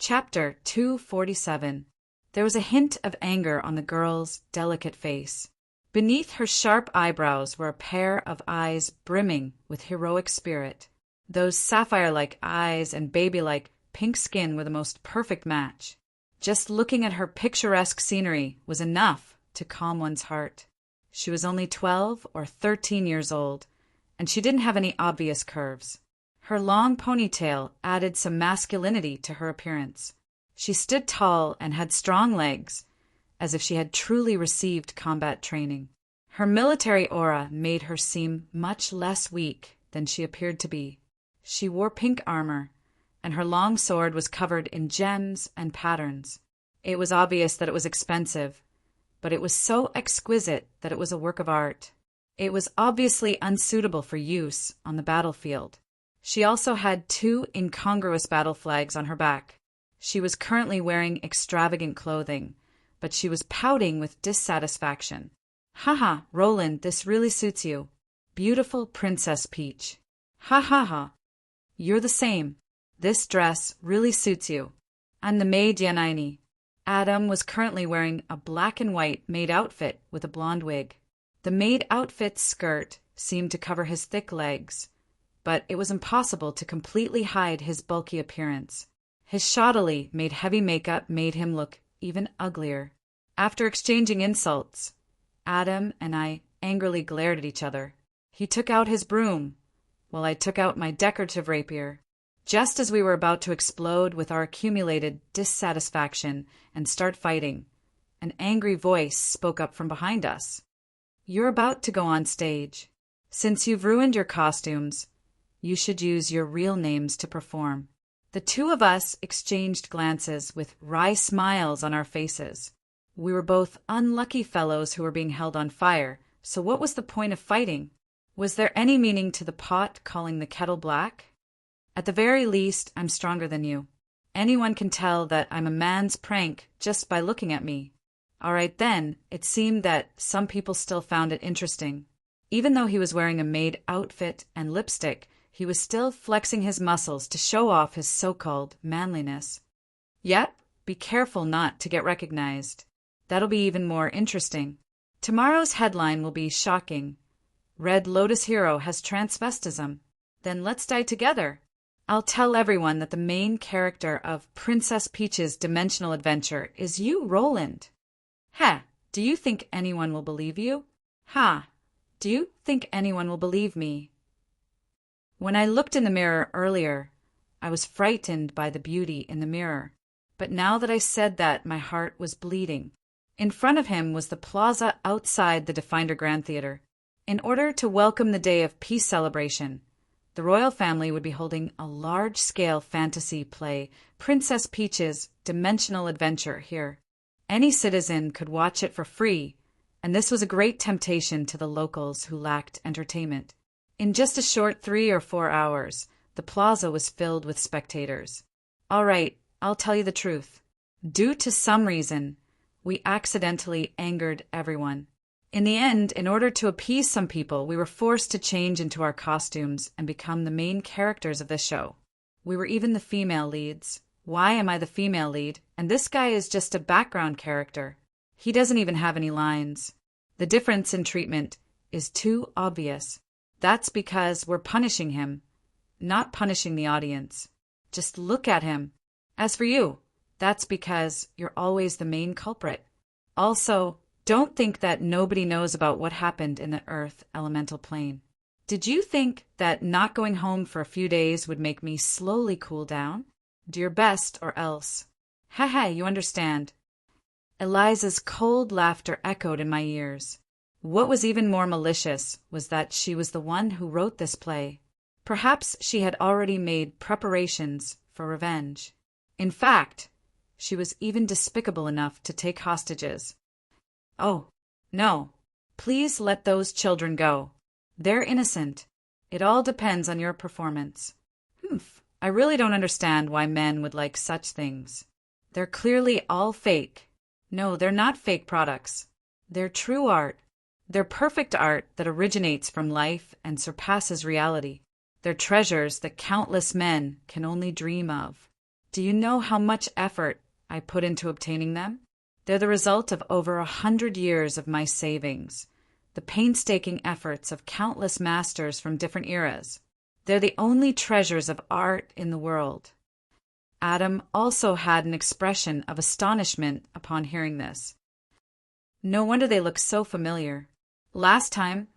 Chapter 247. There was a hint of anger on the girl's delicate face. Beneath her sharp eyebrows were a pair of eyes brimming with heroic spirit. Those sapphire-like eyes and baby-like pink skin were the most perfect match. Just looking at her picturesque scenery was enough to calm one's heart. She was only 12 or 13 years old, and she didn't have any obvious curves. Her long ponytail added some masculinity to her appearance. She stood tall and had strong legs, as if she had truly received combat training. Her military aura made her seem much less weak than she appeared to be. She wore pink armor, and her long sword was covered in gems and patterns. It was obvious that it was expensive, but it was so exquisite that it was a work of art. It was obviously unsuitable for use on the battlefield. She also had 2 incongruous battle flags on her back. She was currently wearing extravagant clothing, but she was pouting with dissatisfaction. "Ha, Roland, this really suits you. Beautiful Princess Peach. Ha. You're the same. This dress really suits you. I'm the maid Yanini." Adam was currently wearing a black and white maid outfit with a blonde wig. The maid outfit's skirt seemed to cover his thick legs, but it was impossible to completely hide his bulky appearance. His shoddily made heavy makeup made him look even uglier. After exchanging insults, Adam and I angrily glared at each other. He took out his broom, while I took out my decorative rapier. Just as we were about to explode with our accumulated dissatisfaction and start fighting, an angry voice spoke up from behind us. "You're about to go on stage. Since you've ruined your costumes, you should use your real names to perform." The 2 of us exchanged glances with wry smiles on our faces. We were both unlucky fellows who were being held on fire, so what was the point of fighting? Was there any meaning to the pot calling the kettle black? At the very least, I'm stronger than you. Anyone can tell that I'm a man's prank just by looking at me. All right then, it seemed that some people still found it interesting. Even though he was wearing a maid outfit and lipstick, he was still flexing his muscles to show off his so-called manliness. Yep, be careful not to get recognized. That'll be even more interesting. Tomorrow's headline will be shocking. Red Lotus hero has transvestism. Then let's die together. I'll tell everyone that the main character of Princess Peach's dimensional adventure is you, Roland. Do you think anyone will believe you? Do you think anyone will believe me? When I looked in the mirror earlier, I was frightened by the beauty in the mirror. But now that I said that, my heart was bleeding. In front of him was the plaza outside the Defender Grand Theater. In order to welcome the day of peace celebration, the royal family would be holding a large-scale fantasy play, Princess Peach's Dimensional Adventure, here. Any citizen could watch it for free, and this was a great temptation to the locals who lacked entertainment. In just a short 3 or 4 hours, the plaza was filled with spectators. All right, I'll tell you the truth. Due to some reason, we accidentally angered everyone. In the end, in order to appease some people, we were forced to change into our costumes and become the main characters of the show. We were even the female leads. Why am I the female lead? And this guy is just a background character. He doesn't even have any lines. The difference in treatment is too obvious. That's because we're punishing him, not punishing the audience. Just look at him. As for you, that's because you're always the main culprit. Also, don't think that nobody knows about what happened in the Earth elemental plane. Did you think that not going home for a few days would make me slowly cool down? Do your best or else. You understand. Eliza's cold laughter echoed in my ears. What was even more malicious was that she was the one who wrote this play. Perhaps she had already made preparations for revenge. In fact, she was even despicable enough to take hostages. Oh, no. Please let those children go. They're innocent. It all depends on your performance. I really don't understand why men would like such things. They're clearly all fake. No, they're not fake products. They're true art. They're perfect art that originates from life and surpasses reality. They're treasures that countless men can only dream of. Do you know how much effort I put into obtaining them? They're the result of over 100 years of my savings, the painstaking efforts of countless masters from different eras. They're the only treasures of art in the world. Adam also had an expression of astonishment upon hearing this. No wonder they look so familiar. Last time,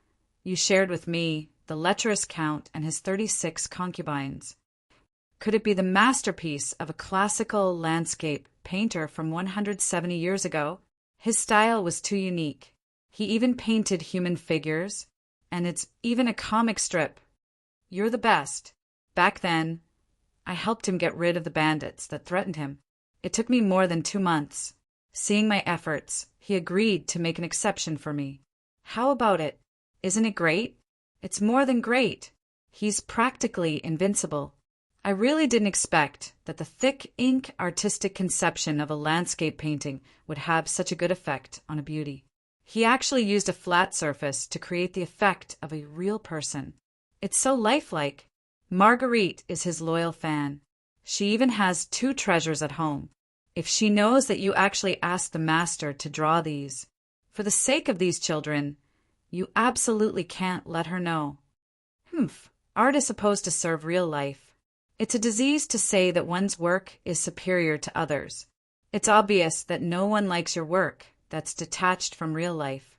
you shared with me the lecherous count and his 36 concubines. Could it be the masterpiece of a classical landscape painter from 170 years ago? His style was too unique. He even painted human figures, and it's even a comic strip. You're the best. Back then, I helped him get rid of the bandits that threatened him. It took me more than 2 months. Seeing my efforts, he agreed to make an exception for me. How about it? Isn't it great? It's more than great. He's practically invincible. I really didn't expect that the thick ink artistic conception of a landscape painting would have such a good effect on a beauty. He actually used a flat surface to create the effect of a real person. It's so lifelike. Marguerite is his loyal fan. She even has 2 treasures at home. If she knows that you actually asked the master to draw these, for the sake of these children, you absolutely can't let her know. Art is supposed to serve real life. It's a disease to say that one's work is superior to others. It's obvious that no one likes your work that's detached from real life.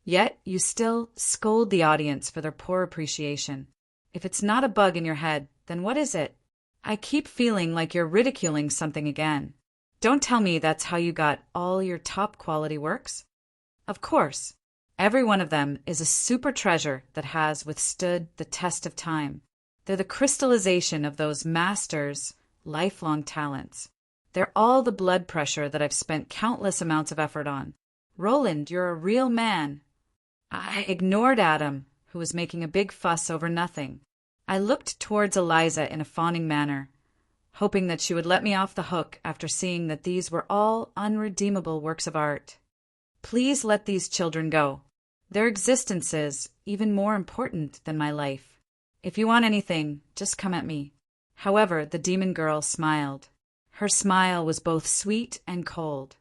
Yet you still scold the audience for their poor appreciation. If it's not a bug in your head, then what is it? I keep feeling like you're ridiculing something again. Don't tell me that's how you got all your top quality works. Of course, every one of them is a super treasure that has withstood the test of time. They're the crystallization of those masters' lifelong talents. They're all the blood pressure that I've spent countless amounts of effort on. Roland, you're a real man. I ignored Adam, who was making a big fuss over nothing. I looked towards Eliza in a fawning manner, hoping that she would let me off the hook after seeing that these were all unredeemable works of art. Please let these children go. Their existence is even more important than my life. If you want anything, just come at me. However, the demon girl smiled. Her smile was both sweet and cold.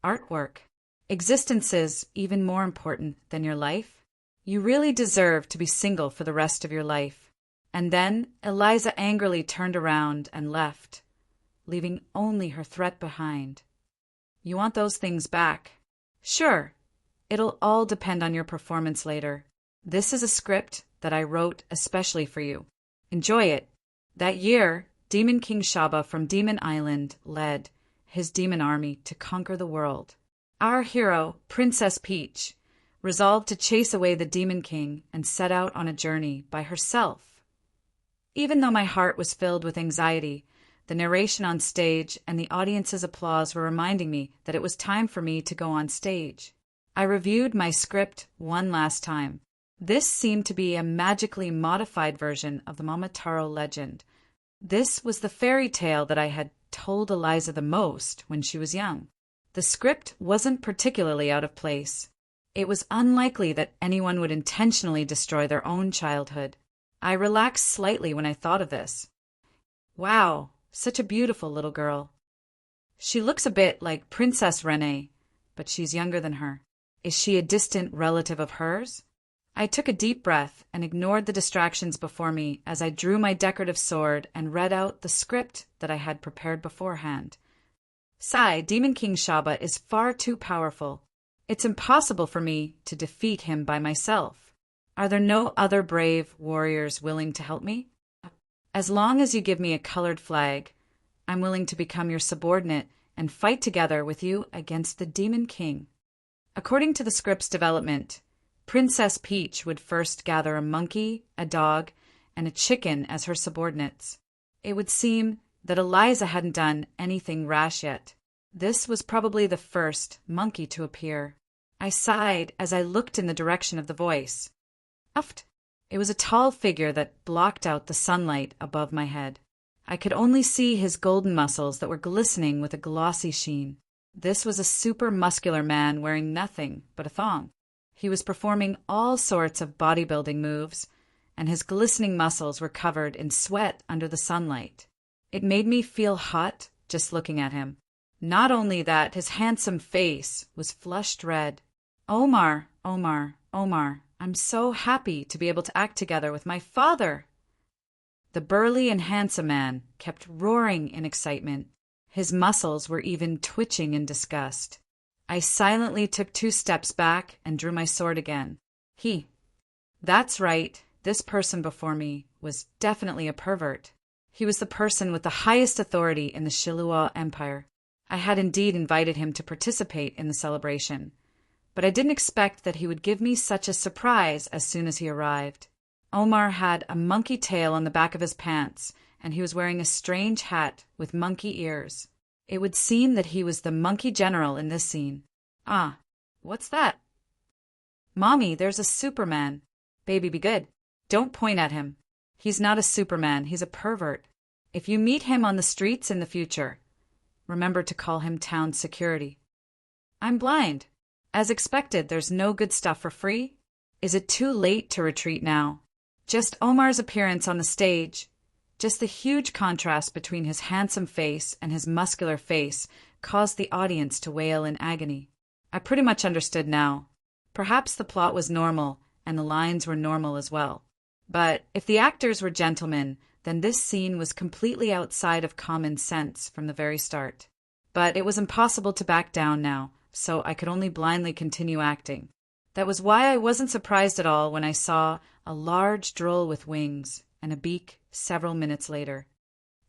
Artwork. Existence is even more important than your life. You really deserve to be single for the rest of your life. And then Eliza angrily turned around and left, leaving only her threat behind. You want those things back? Sure. It'll all depend on your performance later. This is a script that I wrote especially for you. Enjoy it. That year, Demon King Shaba from Demon Island led his demon army to conquer the world. Our hero, Princess Peach, resolved to chase away the Demon King and set out on a journey by herself. Even though my heart was filled with anxiety, the narration on stage and the audience's applause were reminding me that it was time for me to go on stage. I reviewed my script one last time. This seemed to be a magically modified version of the Momotaro legend. This was the fairy tale that I had told Eliza the most when she was young. The script wasn't particularly out of place. It was unlikely that anyone would intentionally destroy their own childhood. I relaxed slightly when I thought of this. Wow, such a beautiful little girl. She looks a bit like Princess Renee, but she's younger than her. Is she a distant relative of hers? I took a deep breath and ignored the distractions before me as I drew my decorative sword and read out the script that I had prepared beforehand. Sai, Demon King Shaba is far too powerful. It's impossible for me to defeat him by myself. Are there no other brave warriors willing to help me? As long as you give me a colored flag, I'm willing to become your subordinate and fight together with you against the Demon King. According to the script's development, Princess Peach would first gather a monkey, a dog, and a chicken as her subordinates. It would seem that Eliza hadn't done anything rash yet. This was probably the first monkey to appear. I sighed as I looked in the direction of the voice. Uft! It was a tall figure that blocked out the sunlight above my head. I could only see his golden muscles that were glistening with a glossy sheen. This was a super muscular man wearing nothing but a thong. He was performing all sorts of bodybuilding moves, and his glistening muscles were covered in sweat under the sunlight. It made me feel hot just looking at him. Not only that, his handsome face was flushed red. Omar, Omar, Omar, I'm so happy to be able to act together with my father. The burly and handsome man kept roaring in excitement. His muscles were even twitching in disgust. I silently took 2 steps back and drew my sword again. That's right, this person before me was definitely a pervert. He was the person with the highest authority in the Shilua Empire. I had indeed invited him to participate in the celebration, but I didn't expect that he would give me such a surprise as soon as he arrived. Omar had a monkey tail on the back of his pants, and he was wearing a strange hat with monkey ears. It would seem that he was the monkey general in this scene. Ah, what's that? Mommy, there's a Superman. Baby, be good. Don't point at him. He's not a Superman, he's a pervert. If you meet him on the streets in the future, remember to call him town security. I'm blind. As expected, there's no good stuff for free. Is it too late to retreat now? Just Omar's appearance on the stage, just the huge contrast between his handsome face and his muscular face caused the audience to wail in agony. I pretty much understood now. Perhaps the plot was normal and the lines were normal as well. But if the actors were gentlemen, then this scene was completely outside of common sense from the very start. But it was impossible to back down now, so I could only blindly continue acting. That was why I wasn't surprised at all when I saw a large droll with wings and a beak several minutes later.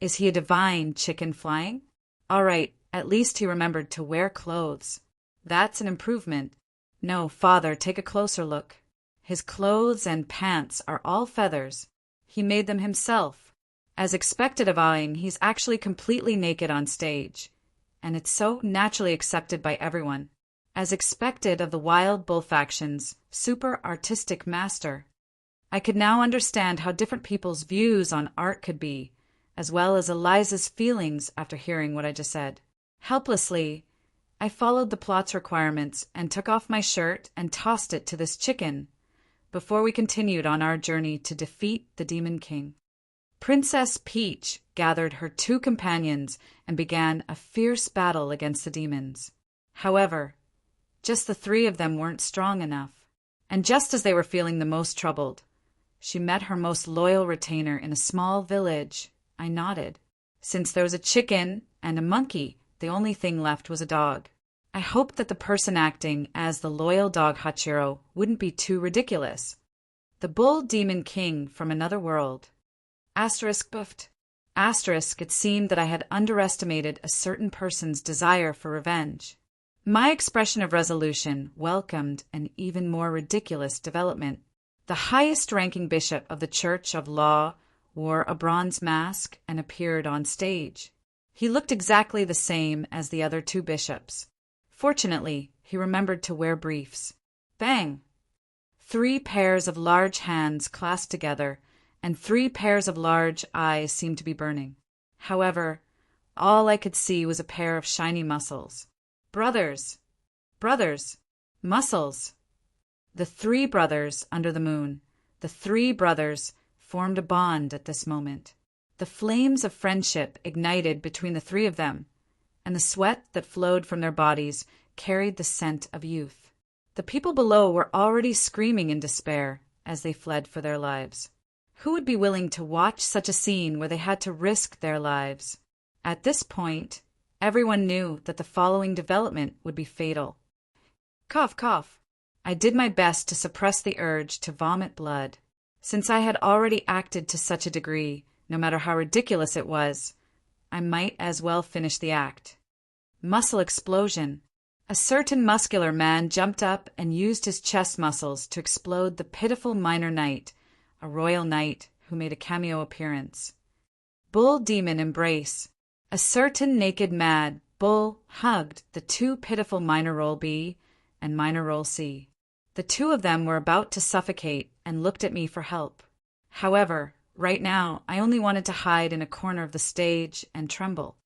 Is he a divine chicken flying? All right, at least he remembered to wear clothes. That's an improvement. No, father, take a closer look. His clothes and pants are all feathers. He made them himself. As expected of Aang, he's actually completely naked on stage, and it's so naturally accepted by everyone. As expected of the Wild Bull faction's super artistic master. I could now understand how different people's views on art could be, as well as Eliza's feelings after hearing what I just said. Helplessly, I followed the plot's requirements and took off my shirt and tossed it to this chicken before we continued on our journey to defeat the Demon King. Princess Peach gathered her 2 companions and began a fierce battle against the demons. However, just the 3 of them weren't strong enough, and just as they were feeling the most troubled, she met her most loyal retainer in a small village. I nodded. Since there was a chicken and a monkey, the only thing left was a dog. I hoped that the person acting as the loyal dog Hachiro wouldn't be too ridiculous. The bull demon king from another world. Buffed. It seemed that I had underestimated a certain person's desire for revenge. My expression of resolution welcomed an even more ridiculous development. The highest-ranking bishop of the Church of Law wore a bronze mask and appeared on stage. He looked exactly the same as the other 2 bishops. Fortunately, he remembered to wear briefs. Bang! 3 pairs of large hands clasped together, and 3 pairs of large eyes seemed to be burning. However, all I could see was a pair of shiny muscles. Brothers! Muscles! The 3 brothers under the moon, the 3 brothers formed a bond at this moment. The flames of friendship ignited between the 3 of them, and the sweat that flowed from their bodies carried the scent of youth. The people below were already screaming in despair as they fled for their lives. Who would be willing to watch such a scene where they had to risk their lives? At this point, everyone knew that the following development would be fatal. Cough, cough. I did my best to suppress the urge to vomit blood. Since I had already acted to such a degree, no matter how ridiculous it was, I might as well finish the act. Muscle explosion. A certain muscular man jumped up and used his chest muscles to explode the pitiful minor knight, a royal knight who made a cameo appearance. Bull demon embrace. A certain naked mad bull hugged the 2 pitiful minor role B and minor role C. The 2 of them were about to suffocate and looked at me for help. However, right now, I only wanted to hide in a corner of the stage and tremble.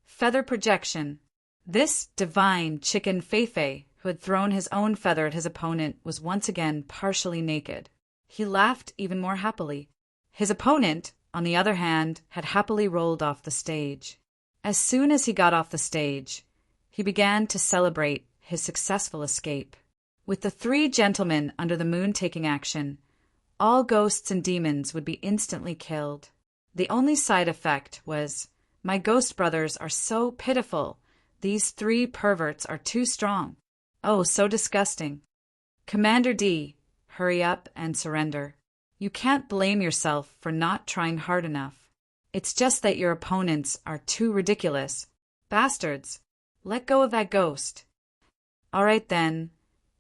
Feather projection. This divine chicken Feifei, who had thrown his own feather at his opponent, was once again partially naked. He laughed even more happily. His opponent, on the other hand, had happily rolled off the stage. As soon as he got off the stage, he began to celebrate his successful escape. With the three gentlemen under the moon taking action, all ghosts and demons would be instantly killed. The only side effect was, "My ghost brothers are so pitiful. These three perverts are too strong. Oh, so disgusting. Commander D, hurry up and surrender. You can't blame yourself for not trying hard enough. It's just that your opponents are too ridiculous. Bastards, let go of that ghost." All right then.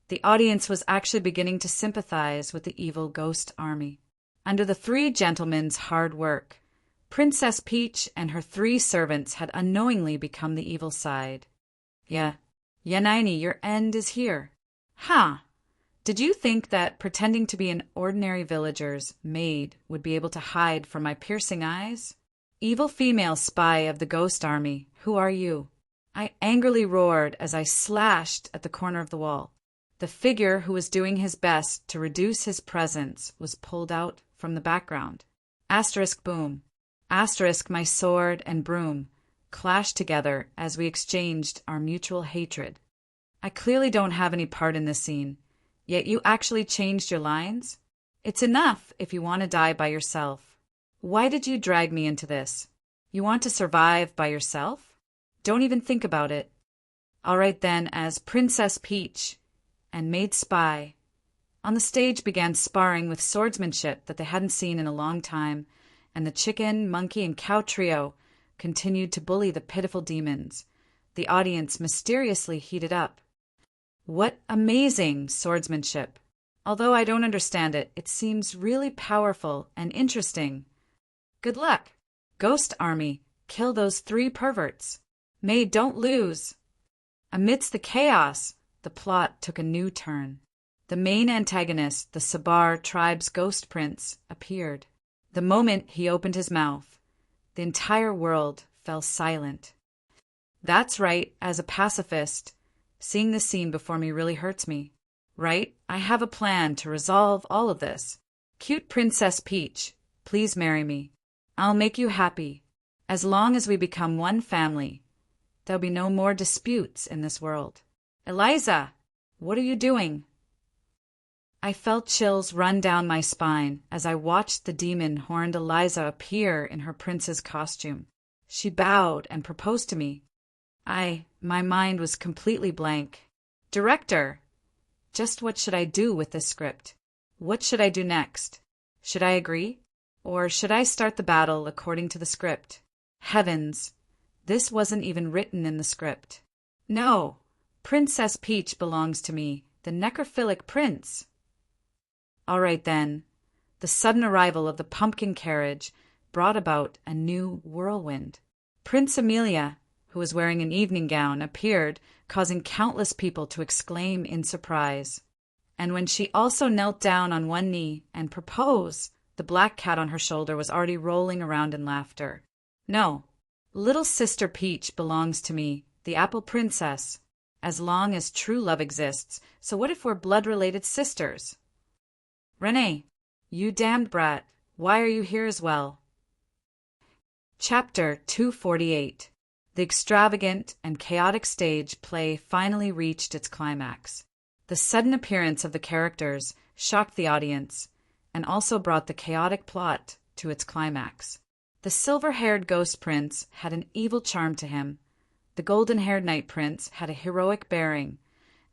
The audience was actually beginning to sympathize with the evil ghost army. Under the three gentlemen's hard work, Princess Peach and her three servants had unknowingly become the evil side. Yanini, your end is here. Ha! Did you think that pretending to be an ordinary villager's maid would be able to hide from my piercing eyes? Evil female spy of the ghost army, who are you? I angrily roared as I slashed at the corner of the wall. The figure who was doing his best to reduce his presence was pulled out from the background. Asterisk boom. Asterisk my sword and broom clashed together as we exchanged our mutual hatred. I clearly don't have any part in this scene, yet you actually changed your lines? It's enough if you want to die by yourself. Why did you drag me into this? You want to survive by yourself? Don't even think about it. All right then, as Princess Peach and Maid Spy, on the stage began sparring with swordsmanship that they hadn't seen in a long time, and the chicken, monkey, and cow trio continued to bully the pitiful demons. The audience mysteriously heated up. What amazing swordsmanship! Although I don't understand it, it seems really powerful and interesting. Good luck! Ghost Army, kill those three perverts. Maid, don't lose! Amidst the chaos, the plot took a new turn. The main antagonist, the Sabar tribe's ghost prince, appeared. The moment he opened his mouth, the entire world fell silent. That's right, as a pacifist, seeing this scene before me really hurts me. Right? I have a plan to resolve all of this. Cute Princess Peach, please marry me. I'll make you happy. As long as we become one family, there'll be no more disputes in this world. Eliza, what are you doing? I felt chills run down my spine as I watched the demon-horned Eliza appear in her prince's costume. She bowed and proposed to me. My mind was completely blank. Director, just what should I do with this script? What should I do next? Should I agree? Or should I start the battle according to the script? Heavens, this wasn't even written in the script. No, Princess Peach belongs to me, the necrophilic prince. All right then. The sudden arrival of the pumpkin carriage brought about a new whirlwind. Prince Amelia, who was wearing an evening gown, appeared, causing countless people to exclaim in surprise. And when she also knelt down on one knee and proposed, the black cat on her shoulder was already rolling around in laughter. No, little sister Peach belongs to me, the apple princess, as long as true love exists. So what if we're blood-related sisters? Renee, you damned brat, why are you here as well? Chapter 248. The extravagant and chaotic stage play finally reached its climax. The sudden appearance of the characters shocked the audience and also brought the chaotic plot to its climax. The silver-haired ghost prince had an evil charm to him, the golden-haired knight prince had a heroic bearing,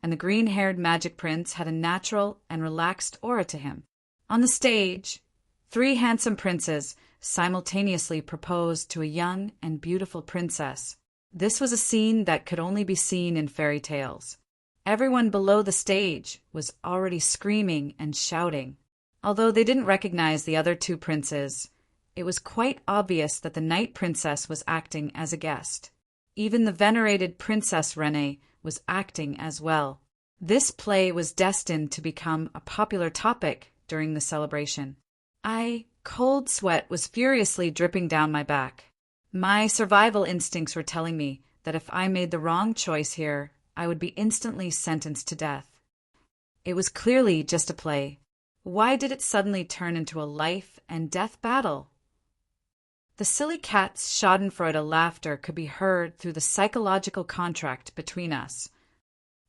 and the green-haired magic prince had a natural and relaxed aura to him. On the stage, three handsome princes simultaneously proposed to a young and beautiful princess. This was a scene that could only be seen in fairy tales. Everyone below the stage was already screaming and shouting. Although they didn't recognize the other two princes, it was quite obvious that the knight princess was acting as a guest. Even the venerated Princess Renee was acting as well. This play was destined to become a popular topic during the celebration. Cold sweat was furiously dripping down my back. My survival instincts were telling me that if I made the wrong choice here, I would be instantly sentenced to death. It was clearly just a play. Why did it suddenly turn into a life and death battle? The silly cat's schadenfreude laughter could be heard through the psychological contract between us.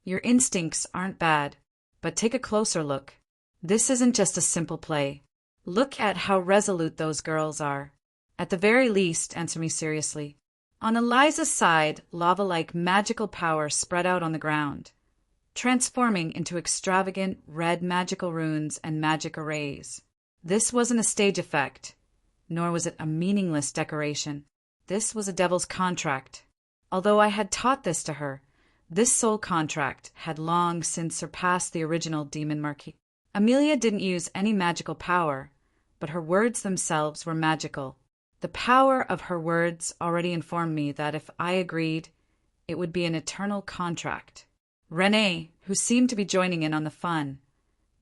Your instincts aren't bad, but take a closer look. This isn't just a simple play. Look at how resolute those girls are. At the very least, answer me seriously. On Eliza's side, lava-like magical power spread out on the ground, transforming into extravagant red magical runes and magic arrays. This wasn't a stage effect, nor was it a meaningless decoration. This was a devil's contract. Although I had taught this to her, this soul contract had long since surpassed the original demon marquis. Amelia didn't use any magical power, but her words themselves were magical. The power of her words already informed me that if I agreed, it would be an eternal contract. Renee, who seemed to be joining in on the fun,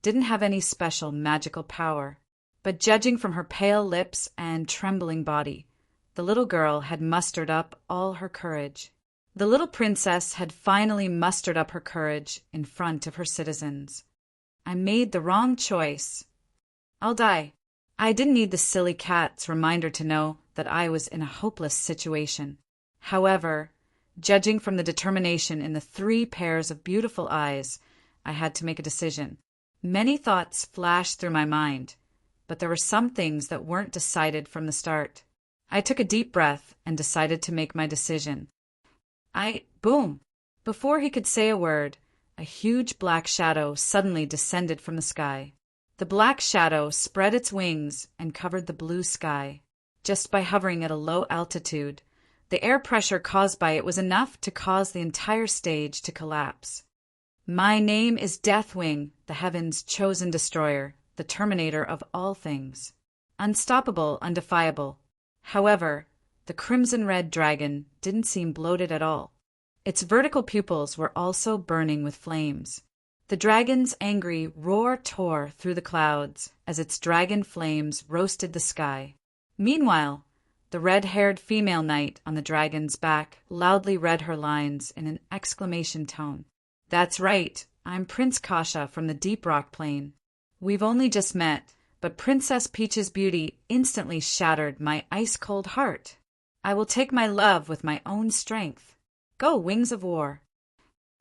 didn't have any special magical power, but judging from her pale lips and trembling body, the little girl had mustered up all her courage. The little princess had finally mustered up her courage in front of her citizens. I made the wrong choice. I'll die. I didn't need the silly cat's reminder to know that I was in a hopeless situation. However, judging from the determination in the 3 pairs of beautiful eyes, I had to make a decision. Many thoughts flashed through my mind, but there were some things that weren't decided from the start. I took a deep breath and decided to make my decision. Boom! Before he could say a word, a huge black shadow suddenly descended from the sky. The black shadow spread its wings and covered the blue sky. Just by hovering at a low altitude, the air pressure caused by it was enough to cause the entire stage to collapse. My name is Deathwing, the heaven's chosen destroyer, the terminator of all things. Unstoppable, undefiable. However, the crimson-red dragon didn't seem bloated at all. Its vertical pupils were also burning with flames. The dragon's angry roar tore through the clouds as its dragon flames roasted the sky. Meanwhile, the red-haired female knight on the dragon's back loudly read her lines in an exclamation tone. That's right, I'm Prince Kasha from the Deep Rock Plain. We've only just met, but Princess Peach's beauty instantly shattered my ice-cold heart. I will take my love with my own strength. Go, Wings of War.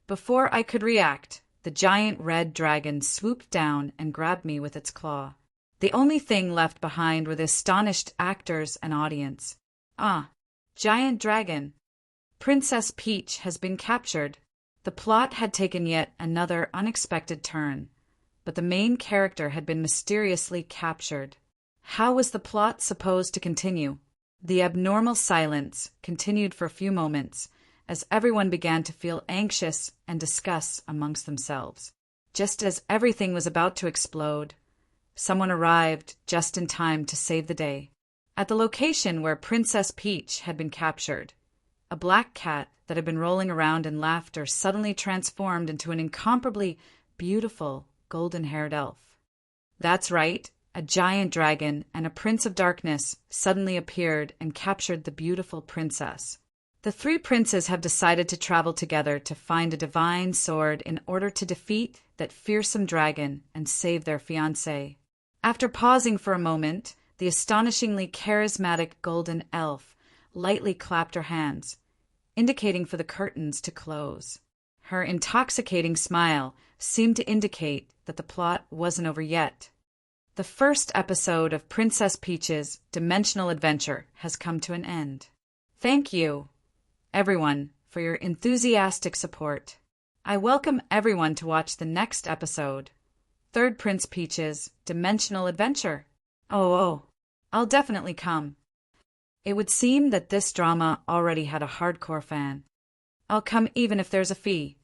Before I could react, the giant red dragon swooped down and grabbed me with its claw. The only thing left behind were the astonished actors and audience. Giant dragon. Princess Peach has been captured. The plot had taken yet another unexpected turn, but the main character had been mysteriously captured. How was the plot supposed to continue? The abnormal silence continued for a few moments, as everyone began to feel anxious and discuss amongst themselves. Just as everything was about to explode, someone arrived just in time to save the day. At the location where Princess Peach had been captured, a black cat that had been rolling around in laughter suddenly transformed into an incomparably beautiful golden-haired elf. That's right, a giant dragon and a prince of darkness suddenly appeared and captured the beautiful princess. The 3 princes have decided to travel together to find a divine sword in order to defeat that fearsome dragon and save their fiancé. After pausing for a moment, the astonishingly charismatic golden elf lightly clapped her hands, indicating for the curtains to close. Her intoxicating smile seemed to indicate that the plot wasn't over yet. The first episode of Princess Peach's dimensional adventure has come to an end. Thank you, everyone, for your enthusiastic support. I welcome everyone to watch the next episode, Third Prince Peach's Dimensional Adventure. I'll definitely come. It would seem that this drama already had a hardcore fan. I'll come even if there's a fee.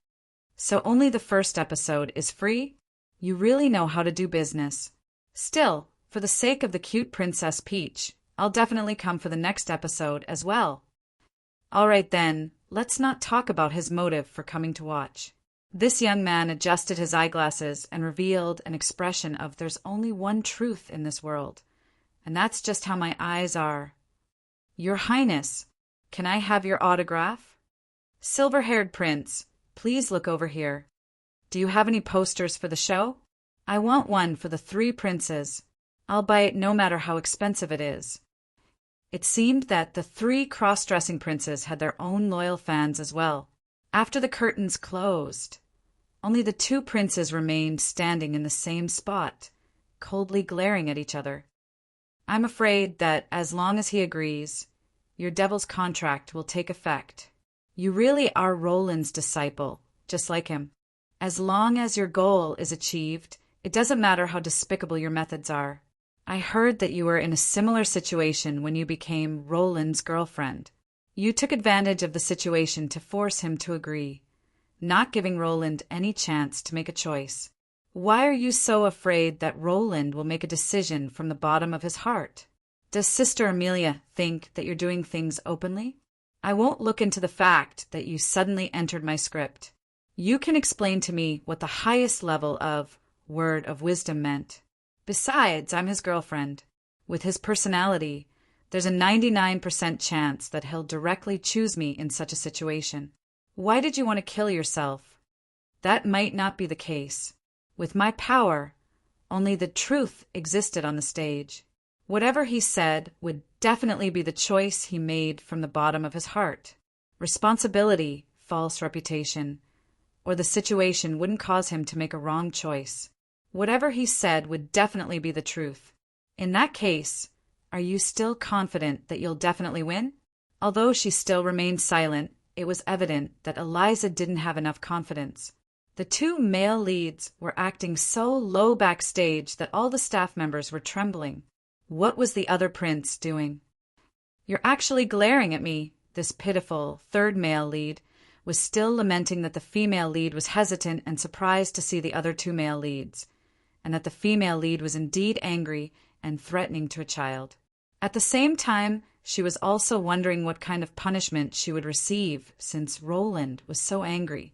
So only the first episode is free? You really know how to do business. Still, for the sake of the cute Princess Peach, I'll definitely come for the next episode as well. All right then, let's not talk about his motive for coming to watch. This young man adjusted his eyeglasses and revealed an expression of there's only one truth in this world, and that's just how my eyes are. Your Highness, can I have your autograph? Silver-haired prince, please look over here. Do you have any posters for the show? I want one for the 3 princes. I'll buy it no matter how expensive it is. It seemed that the three cross-dressing princes had their own loyal fans as well. After the curtains closed, only the two princes remained standing in the same spot, coldly glaring at each other. I'm afraid that as long as he agrees, your devil's contract will take effect. You really are Roland's disciple, just like him. As long as your goal is achieved, it doesn't matter how despicable your methods are. I heard that you were in a similar situation when you became Roland's girlfriend. You took advantage of the situation to force him to agree, not giving Roland any chance to make a choice. Why are you so afraid that Roland will make a decision from the bottom of his heart? Does Sister Amelia think that you're doing things openly? I won't look into the fact that you suddenly entered my script. You can explain to me what the highest level of word of wisdom meant. Besides, I'm his girlfriend. With his personality, there's a 99% chance that he'll directly choose me in such a situation. Why did you want to kill yourself? That might not be the case. With my power, only the truth existed on the stage. Whatever he said would definitely be the choice he made from the bottom of his heart. Responsibility, false reputation, or the situation wouldn't cause him to make a wrong choice. Whatever he said would definitely be the truth. In that case, are you still confident that you'll definitely win? Although she still remained silent, it was evident that Eliza didn't have enough confidence. The two male leads were acting so low backstage that all the staff members were trembling. What was the other prince doing? You're actually glaring at me, this pitiful third male lead was still lamenting that the female lead was hesitant and surprised to see the other two male leads, and that the female lead was indeed angry and threatening to a child. At the same time, she was also wondering what kind of punishment she would receive since Roland was so angry.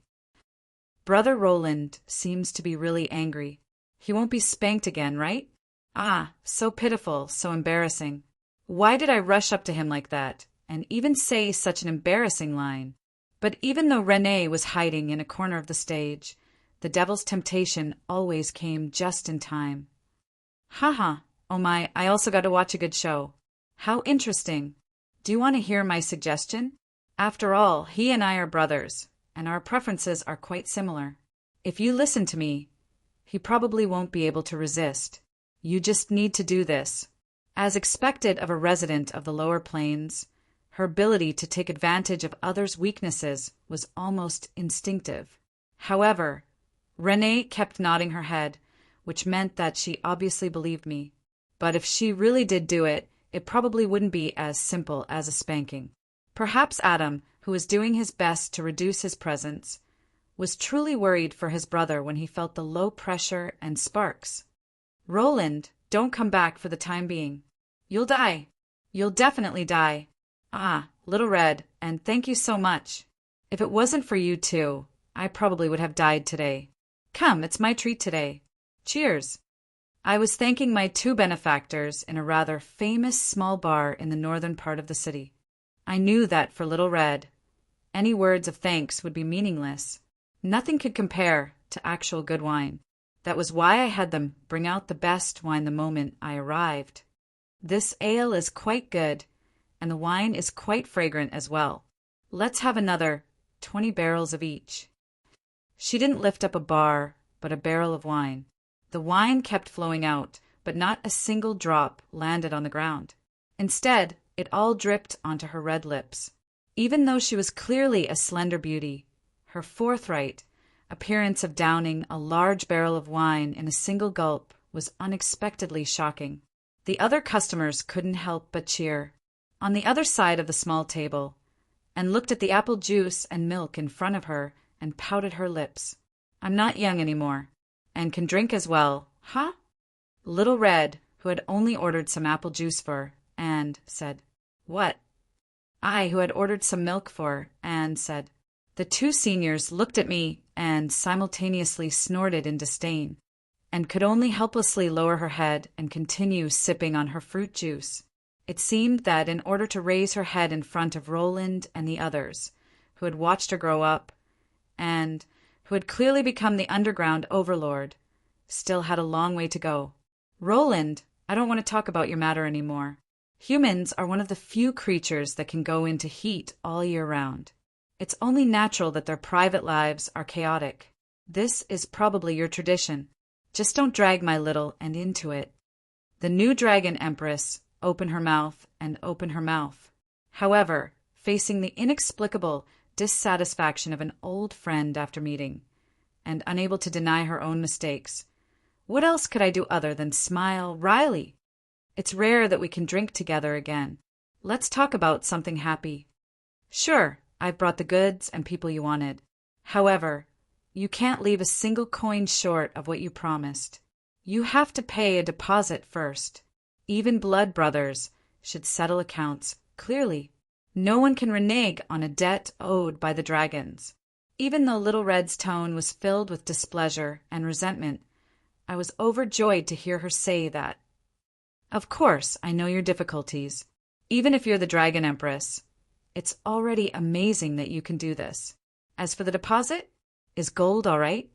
Brother Roland seems to be really angry. He won't be spanked again, right? Ah, so pitiful, so embarrassing. Why did I rush up to him like that, and even say such an embarrassing line? But even though Renee was hiding in a corner of the stage, the devil's temptation always came just in time. Haha, oh my, I also got to watch a good show. How interesting. Do you want to hear my suggestion? After all, he and I are brothers, and our preferences are quite similar. If you listen to me, he probably won't be able to resist. You just need to do this. As expected of a resident of the lower plains, her ability to take advantage of others' weaknesses was almost instinctive. However, Renee kept nodding her head, which meant that she obviously believed me. But if she really did do it, it probably wouldn't be as simple as a spanking. Perhaps Adam, who was doing his best to reduce his presence, was truly worried for his brother when he felt the low pressure and sparks. Roland, don't come back for the time being. You'll die. You'll definitely die. Ah, Little Red, and thank you so much. If it wasn't for you two, I probably would have died today. Come, it's my treat today. Cheers. I was thanking my two benefactors in a rather famous small bar in the northern part of the city. I knew that for Little Red, any words of thanks would be meaningless. Nothing could compare to actual good wine. That was why I had them bring out the best wine the moment I arrived. This ale is quite good, and the wine is quite fragrant as well. Let's have another 20 barrels of each. She didn't lift up a bar, but a barrel of wine. The wine kept flowing out, but not a single drop landed on the ground. Instead, it all dripped onto her red lips. Even though she was clearly a slender beauty, her forthright appearance of downing a large barrel of wine in a single gulp was unexpectedly shocking. The other customers couldn't help but cheer. On the other side of the small table, and looked at the apple juice and milk in front of her and pouted her lips. I'm not young anymore, and can drink as well, huh? Little Red, who had only ordered some apple juice for, and said, What? I, who had ordered some milk for, and said. The two seniors looked at me and simultaneously snorted in disdain, and could only helplessly lower her head and continue sipping on her fruit juice. It seemed that in order to raise her head in front of Roland and the others, who had watched her grow up, and who had clearly become the underground overlord, still had a long way to go. Roland, I don't want to talk about your matter anymore. Humans are one of the few creatures that can go into heat all year round. It's only natural that their private lives are chaotic. This is probably your tradition. Just don't drag my little and into it. The new dragon empress opened her mouth and opened her mouth. However, facing the inexplicable dissatisfaction of an old friend after meeting, and unable to deny her own mistakes, what else could I do other than smile wryly? It's rare that we can drink together again. Let's talk about something happy. Sure, I've brought the goods and people you wanted. However, you can't leave a single coin short of what you promised. You have to pay a deposit first. Even blood brothers should settle accounts clearly. No one can renege on a debt owed by the dragons. Even though Little Red's tone was filled with displeasure and resentment, I was overjoyed to hear her say that. Of course, I know your difficulties. Even if you're the Dragon Empress, it's already amazing that you can do this. As for the deposit, is gold all right?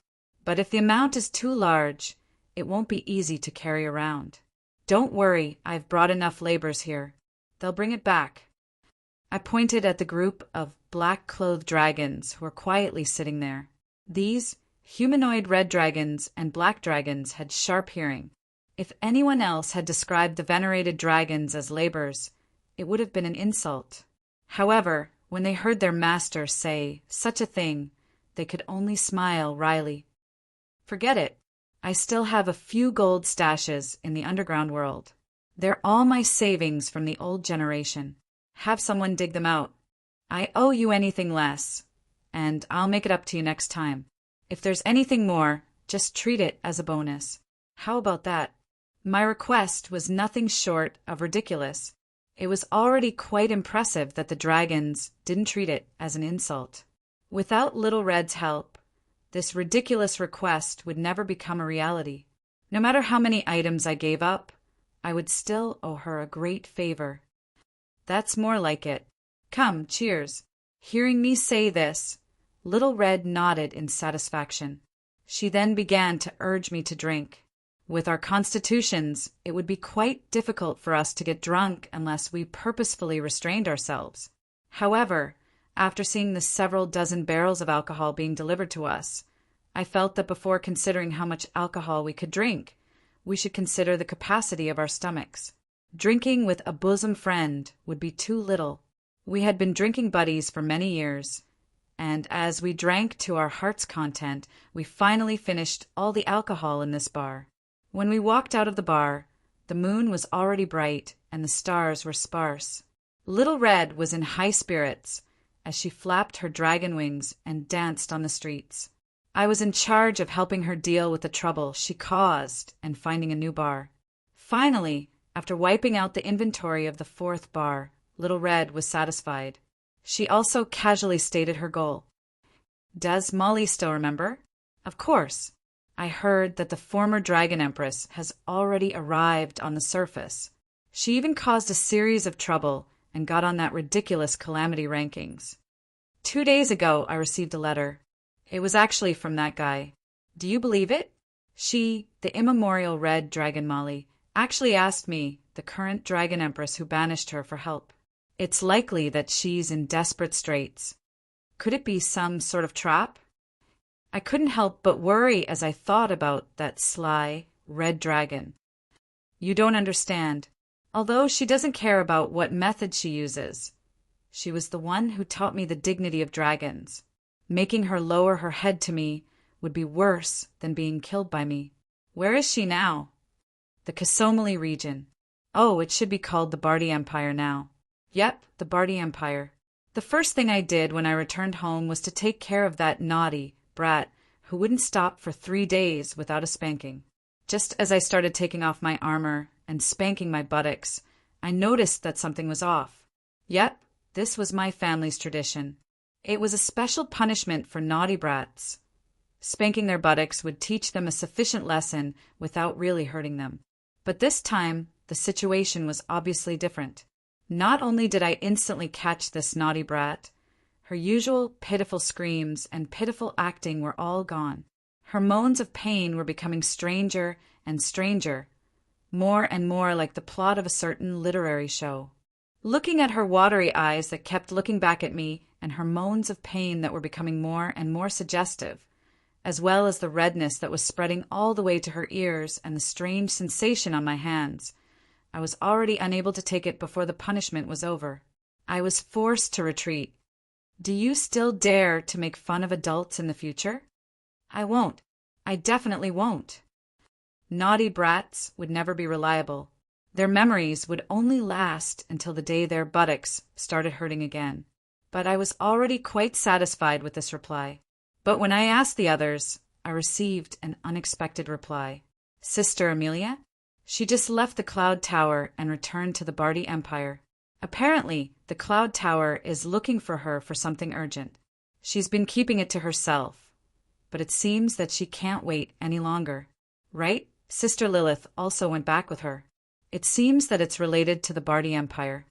But if the amount is too large, it won't be easy to carry around. Don't worry, I've brought enough laborers here. They'll bring it back. I pointed at the group of black-clothed dragons who were quietly sitting there. These humanoid red dragons and black dragons had sharp hearing. If anyone else had described the venerated dragons as laborers, it would have been an insult. However, when they heard their master say such a thing, they could only smile wryly. Forget it. I still have a few gold stashes in the underground world. They're all my savings from the old generation. Have someone dig them out. I owe you anything less, and I'll make it up to you next time. If there's anything more, just treat it as a bonus. How about that? My request was nothing short of ridiculous. It was already quite impressive that the dragons didn't treat it as an insult. Without Little Red's help, this ridiculous request would never become a reality. No matter how many items I gave up, I would still owe her a great favor. That's more like it. Come, cheers. Hearing me say this, Little Red nodded in satisfaction. She then began to urge me to drink. With our constitutions, it would be quite difficult for us to get drunk unless we purposefully restrained ourselves. However, after seeing the several dozen barrels of alcohol being delivered to us, I felt that before considering how much alcohol we could drink, we should consider the capacity of our stomachs. Drinking with a bosom friend would be too little. We had been drinking buddies for many years, and as we drank to our heart's content, we finally finished all the alcohol in this bar. When we walked out of the bar, the moon was already bright and the stars were sparse. Little Red was in high spirits as she flapped her dragon wings and danced on the streets. I was in charge of helping her deal with the trouble she caused and finding a new bar. Finally, after wiping out the inventory of the fourth bar, Little Red was satisfied. She also casually stated her goal. Does Molly still remember? Of course. I heard that the former Dragon Empress has already arrived on the surface. She even caused a series of trouble and got on that ridiculous calamity rankings. 2 days ago, I received a letter. It was actually from that guy. Do you believe it? She, the immemorial Red Dragon Molly, actually asked me, the current Dragon Empress who banished her, for help. It's likely that she's in desperate straits. Could it be some sort of trap? I couldn't help but worry as I thought about that sly, red dragon. You don't understand. Although she doesn't care about what method she uses, she was the one who taught me the dignity of dragons. Making her lower her head to me would be worse than being killed by me. Where is she now? The Kasomali region. Oh, it should be called the Bardi Empire now. Yep, the Bardi Empire. The first thing I did when I returned home was to take care of that naughty brat who wouldn't stop for 3 days without a spanking. Just as I started taking off my armor and spanking my buttocks, I noticed that something was off. Yep, this was my family's tradition. It was a special punishment for naughty brats. Spanking their buttocks would teach them a sufficient lesson without really hurting them. But this time, the situation was obviously different. Not only did I instantly catch this naughty brat, her usual pitiful screams and pitiful acting were all gone. Her moans of pain were becoming stranger and stranger. more and more like the plot of a certain literary show. Looking at her watery eyes that kept looking back at me and her moans of pain that were becoming more and more suggestive, as well as the redness that was spreading all the way to her ears and the strange sensation on my hands, I was already unable to take it before the punishment was over. I was forced to retreat. Do you still dare to make fun of adults in the future? I won't. I definitely won't. Naughty brats would never be reliable. Their memories would only last until the day their buttocks started hurting again. But I was already quite satisfied with this reply. But when I asked the others, I received an unexpected reply. Sister Amelia? She just left the Cloud Tower and returned to the Bardi Empire. Apparently, the Cloud Tower is looking for her for something urgent. She's been keeping it to herself. But it seems that she can't wait any longer. Right? Sister Lilith also went back with her. It seems that it's related to the Bardi Empire.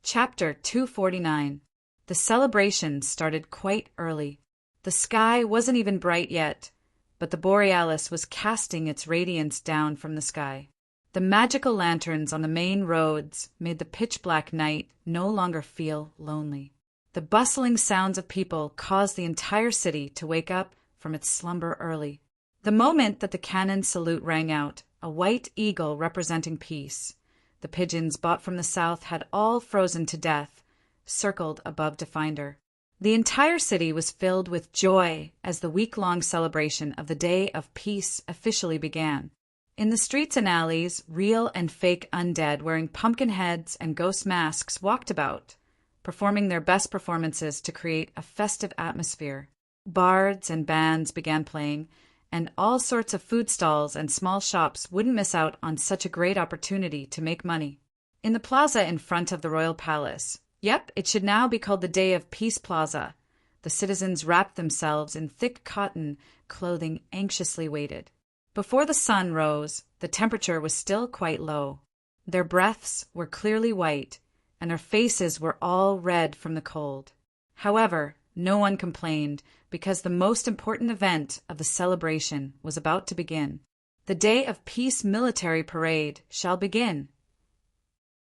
Chapter 249. The celebration started quite early. The sky wasn't even bright yet, but the Borealis was casting its radiance down from the sky. The magical lanterns on the main roads made the pitch-black night no longer feel lonely. The bustling sounds of people caused the entire city to wake up from its slumber early. The moment that the cannon salute rang out, a white eagle representing peace, the pigeons bought from the south had all frozen to death, circled above to find her. The entire city was filled with joy as the week-long celebration of the Day of Peace officially began. In the streets and alleys, real and fake undead wearing pumpkin heads and ghost masks walked about, performing their best performances to create a festive atmosphere. Bards and bands began playing, and all sorts of food stalls and small shops wouldn't miss out on such a great opportunity to make money. In the plaza in front of the royal palace, it should now be called the Day of Peace Plaza, the citizens wrapped themselves in thick cotton clothing, anxiously waited. Before the sun rose, the temperature was still quite low. Their breaths were clearly white, and their faces were all red from the cold. However, no one complained, because the most important event of the celebration was about to begin. The Day of Peace military parade shall begin.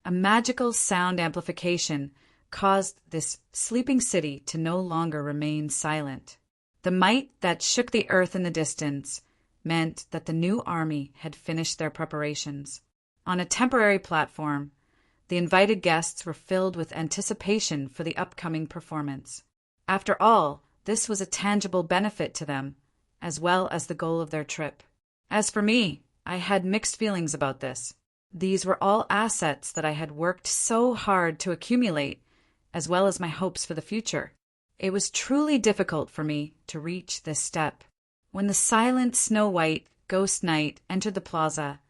A magical sound amplification caused this sleeping city to no longer remain silent. The might that shook the earth in the distance meant that the new army had finished their preparations. On a temporary platform, the invited guests were filled with anticipation for the upcoming performance. After all, this was a tangible benefit to them, as well as the goal of their trip. As for me, I had mixed feelings about this. These were all assets that I had worked so hard to accumulate, as well as my hopes for the future. It was truly difficult for me to reach this step. When the silent snow-white ghost night entered the plaza,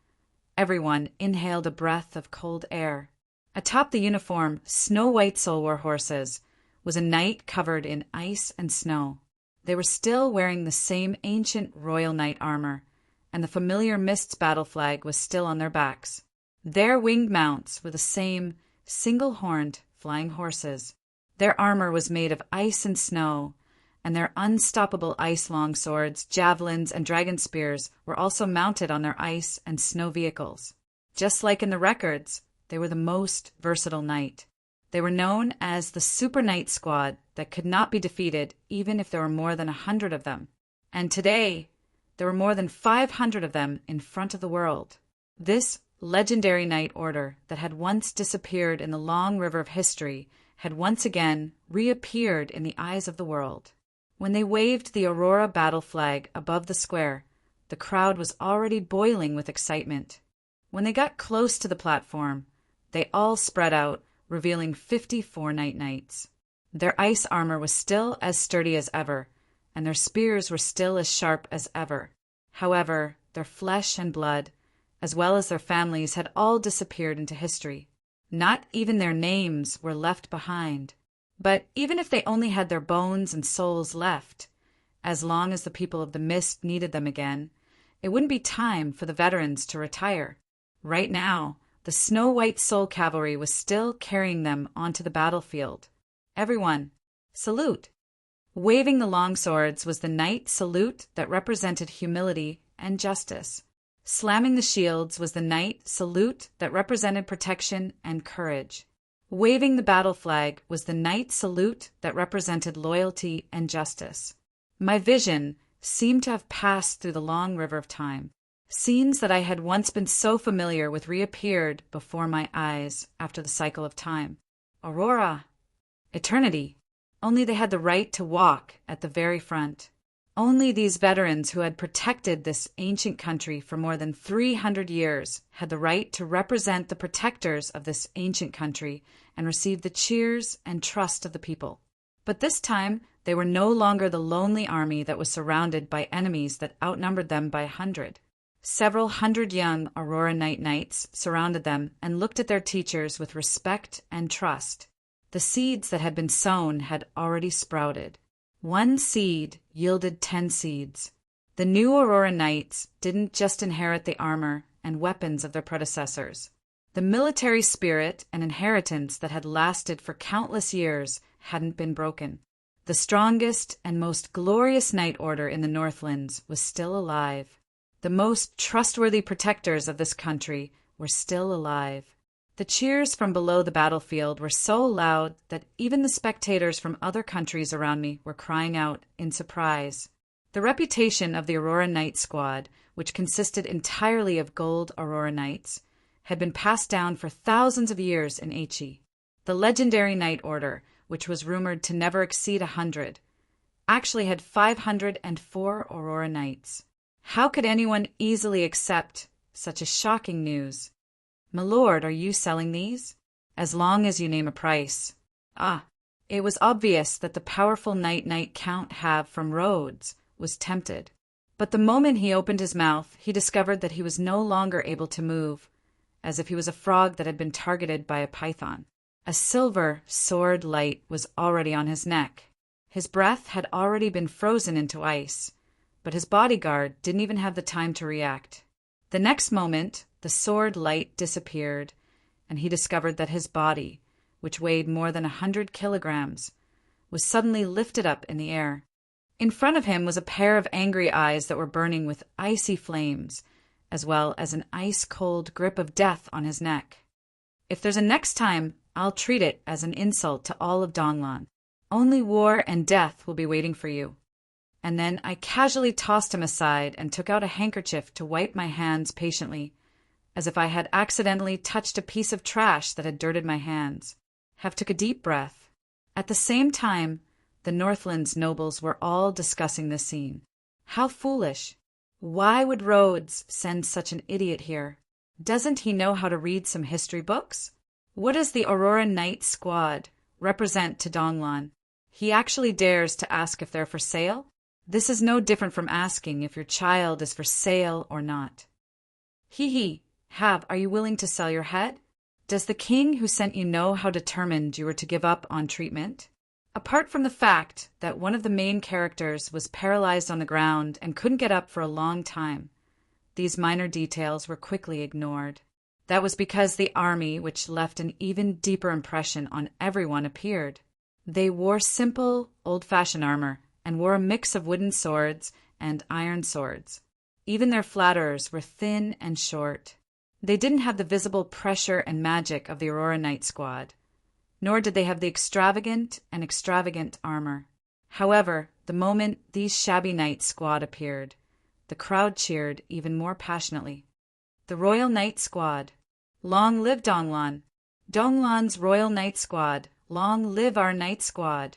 everyone inhaled a breath of cold air. Atop the uniform, snow-white soul-war horses was a knight covered in ice and snow. They were still wearing the same ancient royal knight armor, and the familiar Mist's battle flag was still on their backs. Their winged mounts were the same single-horned flying horses. Their armor was made of ice and snow, and their unstoppable ice longswords, javelins, and dragon spears were also mounted on their ice and snow vehicles. Just like in the records, they were the most versatile knight. They were known as the Super Knight Squad that could not be defeated even if there were more than 100 of them. And today, there were more than 500 of them in front of the world. This legendary knight order that had once disappeared in the long river of history had once again reappeared in the eyes of the world. When they waved the Aurora battle flag above the square, the crowd was already boiling with excitement. When they got close to the platform, they all spread out, revealing 54 knights. Their ice armor was still as sturdy as ever, and their spears were still as sharp as ever. However, their flesh and blood, as well as their families, had all disappeared into history. Not even their names were left behind. But even if they only had their bones and souls left, as long as the people of the Mist needed them again, it wouldn't be time for the veterans to retire. Right now, the snow-white soul cavalry was still carrying them onto the battlefield. Everyone, salute! Waving the long swords was the knight salute that represented humility and justice. Slamming the shields was the knight salute that represented protection and courage. Waving the battle flag was the knight salute that represented loyalty and justice. My vision seemed to have passed through the long river of time. Scenes that I had once been so familiar with reappeared before my eyes after the cycle of time. Aurora. Eternity. Only they had the right to walk at the very front. Only these veterans who had protected this ancient country for more than 300 years had the right to represent the protectors of this ancient country and receive the cheers and trust of the people. But this time, they were no longer the lonely army that was surrounded by enemies that outnumbered them by 100. Several hundred young Aurora Knights surrounded them and looked at their teachers with respect and trust. The seeds that had been sown had already sprouted. One seed yielded 10 seeds. The new Aurora Knights didn't just inherit the armor and weapons of their predecessors. The military spirit and inheritance that had lasted for countless years hadn't been broken. The strongest and most glorious knight order in the Northlands was still alive. The most trustworthy protectors of this country were still alive. The cheers from below the battlefield were so loud that even the spectators from other countries around me were crying out in surprise. The reputation of the Aurora Knight Squad, which consisted entirely of gold Aurora Knights, had been passed down for thousands of years in Aichi. The legendary Knight Order, which was rumored to never exceed 100, actually had 504 Aurora Knights. How could anyone easily accept such a shocking news? "My lord, are you selling these?" "As long as you name a price." Ah, it was obvious that the powerful knight Count Have from Rhodes was tempted. But the moment he opened his mouth, he discovered that he was no longer able to move, as if he was a frog that had been targeted by a python. A silver sword light was already on his neck. His breath had already been frozen into ice, but his bodyguard didn't even have the time to react. The next moment, the sword light disappeared, and he discovered that his body, which weighed more than 100 kilograms, was suddenly lifted up in the air. In front of him was a pair of angry eyes that were burning with icy flames, as well as an ice-cold grip of death on his neck. If there's a next time, I'll treat it as an insult to all of Donglan. Only war and death will be waiting for you. And then I casually tossed him aside and took out a handkerchief to wipe my hands patiently, as if I had accidentally touched a piece of trash that had dirted my hands. Have took a deep breath. At the same time, the Northlands nobles were all discussing this scene. How foolish. Why would Rhodes send such an idiot here? Doesn't he know how to read some history books? What does the Aurora Knight Squad represent to Donglan? He actually dares to ask if they're for sale? This is no different from asking if your child is for sale or not. Have, are you willing to sell your head? Does the king who sent you know how determined you were to give up on treatment? Apart from the fact that one of the main characters was paralyzed on the ground and couldn't get up for a long time, these minor details were quickly ignored. That was because the army, which left an even deeper impression on everyone, appeared. They wore simple, old-fashioned armor and wore a mix of wooden swords and iron swords. Even their flatterers were thin and short. They didn't have the visible pressure and magic of the Aurora Knight Squad, nor did they have the extravagant armor. However, the moment these shabby Knight Squad appeared, the crowd cheered even more passionately. The Royal Knight Squad. Long live Donglan! Donglan's Royal Knight Squad. Long live our Knight Squad!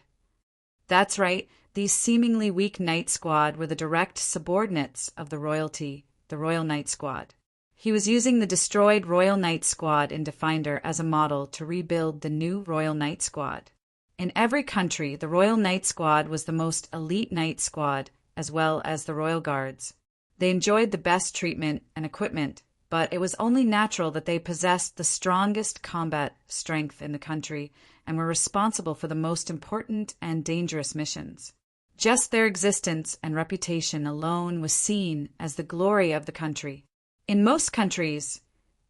That's right, these seemingly weak Knight Squad were the direct subordinates of the royalty, the Royal Knight Squad. He was using the destroyed Royal Knight Squad in Definder as a model to rebuild the new Royal Knight Squad. In every country, the Royal Knight Squad was the most elite Knight Squad, as well as the Royal Guards. They enjoyed the best treatment and equipment, but it was only natural that they possessed the strongest combat strength in the country and were responsible for the most important and dangerous missions. Just their existence and reputation alone was seen as the glory of the country. In most countries,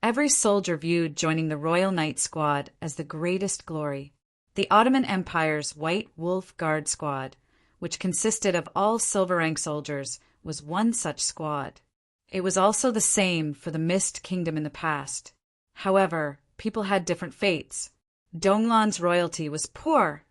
every soldier viewed joining the Royal Knight Squad as the greatest glory. The Ottoman Empire's White Wolf Guard Squad, which consisted of all silver rank soldiers, was one such squad. It was also the same for the Mist Kingdom in the past. However, people had different fates. Donglan's royalty was poor,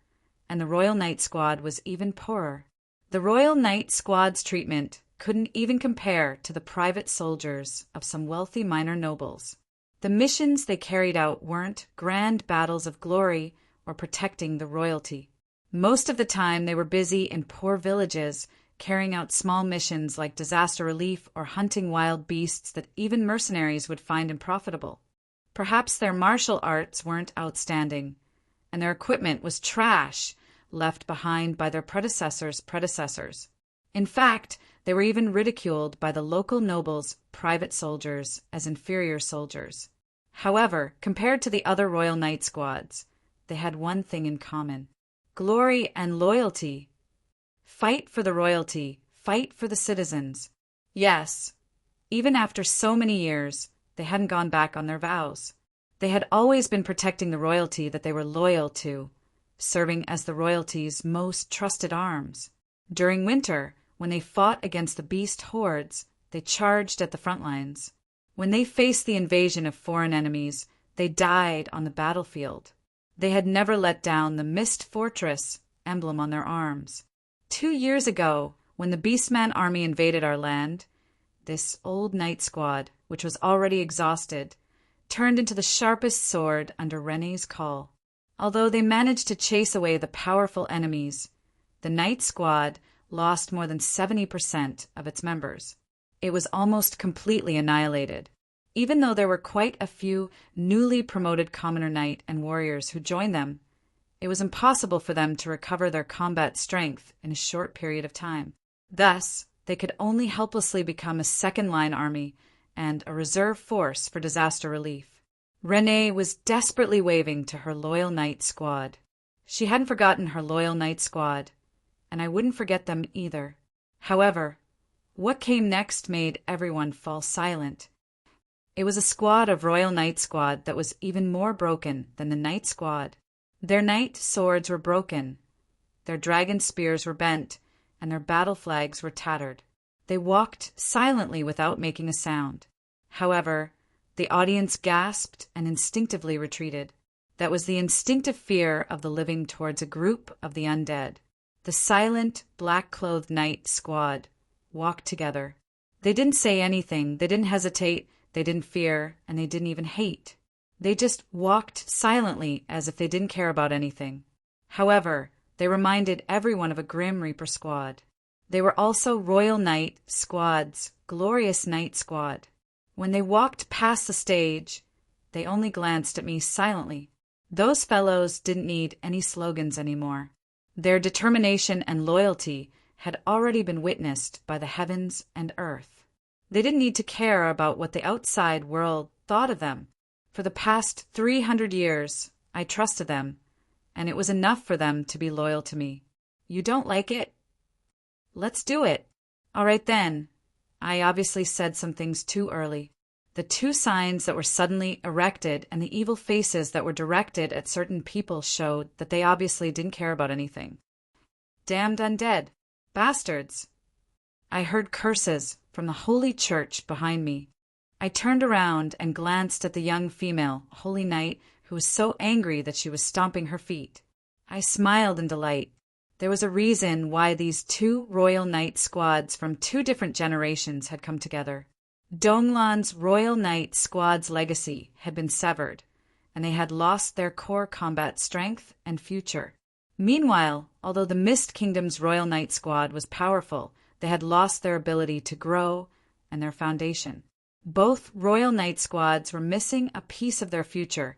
and the Royal Knight Squad was even poorer. The Royal Knight Squad's treatment couldn't even compare to the private soldiers of some wealthy minor nobles. The missions they carried out weren't grand battles of glory or protecting the royalty. Most of the time they were busy in poor villages, carrying out small missions like disaster relief or hunting wild beasts that even mercenaries would find unprofitable. Perhaps their martial arts weren't outstanding, and their equipment was trash left behind by their predecessors' predecessors. In fact, they were even ridiculed by the local nobles' private soldiers as inferior soldiers. However, compared to the other Royal Knight Squads, they had one thing in common: glory and loyalty. Fight for the royalty, fight for the citizens. Yes, even after so many years, they hadn't gone back on their vows. They had always been protecting the royalty that they were loyal to, serving as the royalty's most trusted arms. During winter, when they fought against the beast hordes, they charged at the front lines. When they faced the invasion of foreign enemies, they died on the battlefield. They had never let down the Mist Fortress emblem on their arms. 2 years ago, when the Beastman army invaded our land, this old Knight Squad, which was already exhausted, turned into the sharpest sword under Rene's call. Although they managed to chase away the powerful enemies, the Knight Squad lost more than 70% of its members. It was almost completely annihilated. Even though there were quite a few newly promoted Commoner Knight and warriors who joined them, it was impossible for them to recover their combat strength in a short period of time. Thus, they could only helplessly become a second-line army and a reserve force for disaster relief. Rene was desperately waving to her loyal Knight Squad. She hadn't forgotten her loyal Knight Squad, and I wouldn't forget them either. However, what came next made everyone fall silent. It was a squad of Royal Knight Squad that was even more broken than the Knight Squad. Their knight swords were broken, their dragon spears were bent, and their battle flags were tattered. They walked silently without making a sound. However, the audience gasped and instinctively retreated. That was the instinctive fear of the living towards a group of the undead. The silent, black-clothed Knight Squad walked together. They didn't say anything, they didn't hesitate, they didn't fear, and they didn't even hate. They just walked silently as if they didn't care about anything. However, they reminded everyone of a Grim Reaper squad. They were also Royal Knight Squad's glorious Knight Squad. When they walked past the stage, they only glanced at me silently. Those fellows didn't need any slogans anymore. Their determination and loyalty had already been witnessed by the heavens and earth. They didn't need to care about what the outside world thought of them. For the past 300 years, I trusted them, and it was enough for them to be loyal to me. You don't like it? Let's do it. All right then. I obviously said some things too early. The 2 signs that were suddenly erected and the evil faces that were directed at certain people showed that they obviously didn't care about anything. Damned undead. Bastards. I heard curses from the Holy Church behind me. I turned around and glanced at the young female, Holy Knight, who was so angry that she was stomping her feet. I smiled in delight. There was a reason why these 2 Royal Knight Squads from 2 different generations had come together. Donglan's Royal Knight Squad's legacy had been severed, and they had lost their core combat strength and future. Meanwhile, although the Mist Kingdom's Royal Knight Squad was powerful, they had lost their ability to grow and their foundation. Both Royal Knight Squads were missing a piece of their future,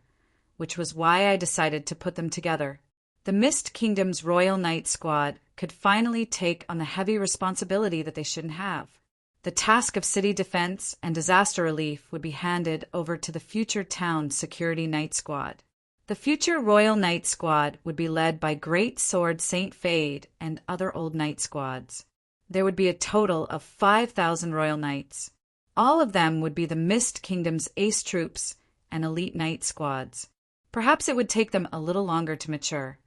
which was why I decided to put them together. The Mist Kingdom's Royal Knight Squad could finally take on the heavy responsibility that they shouldn't have. The task of city defense and disaster relief would be handed over to the future town security Knight Squad. The future Royal Knight Squad would be led by Great Sword Saint Fade and other old Knight Squads. There would be a total of 5,000 Royal Knights. All of them would be the Mist Kingdom's ace troops and elite Knight Squads. Perhaps it would take them a little longer to mature,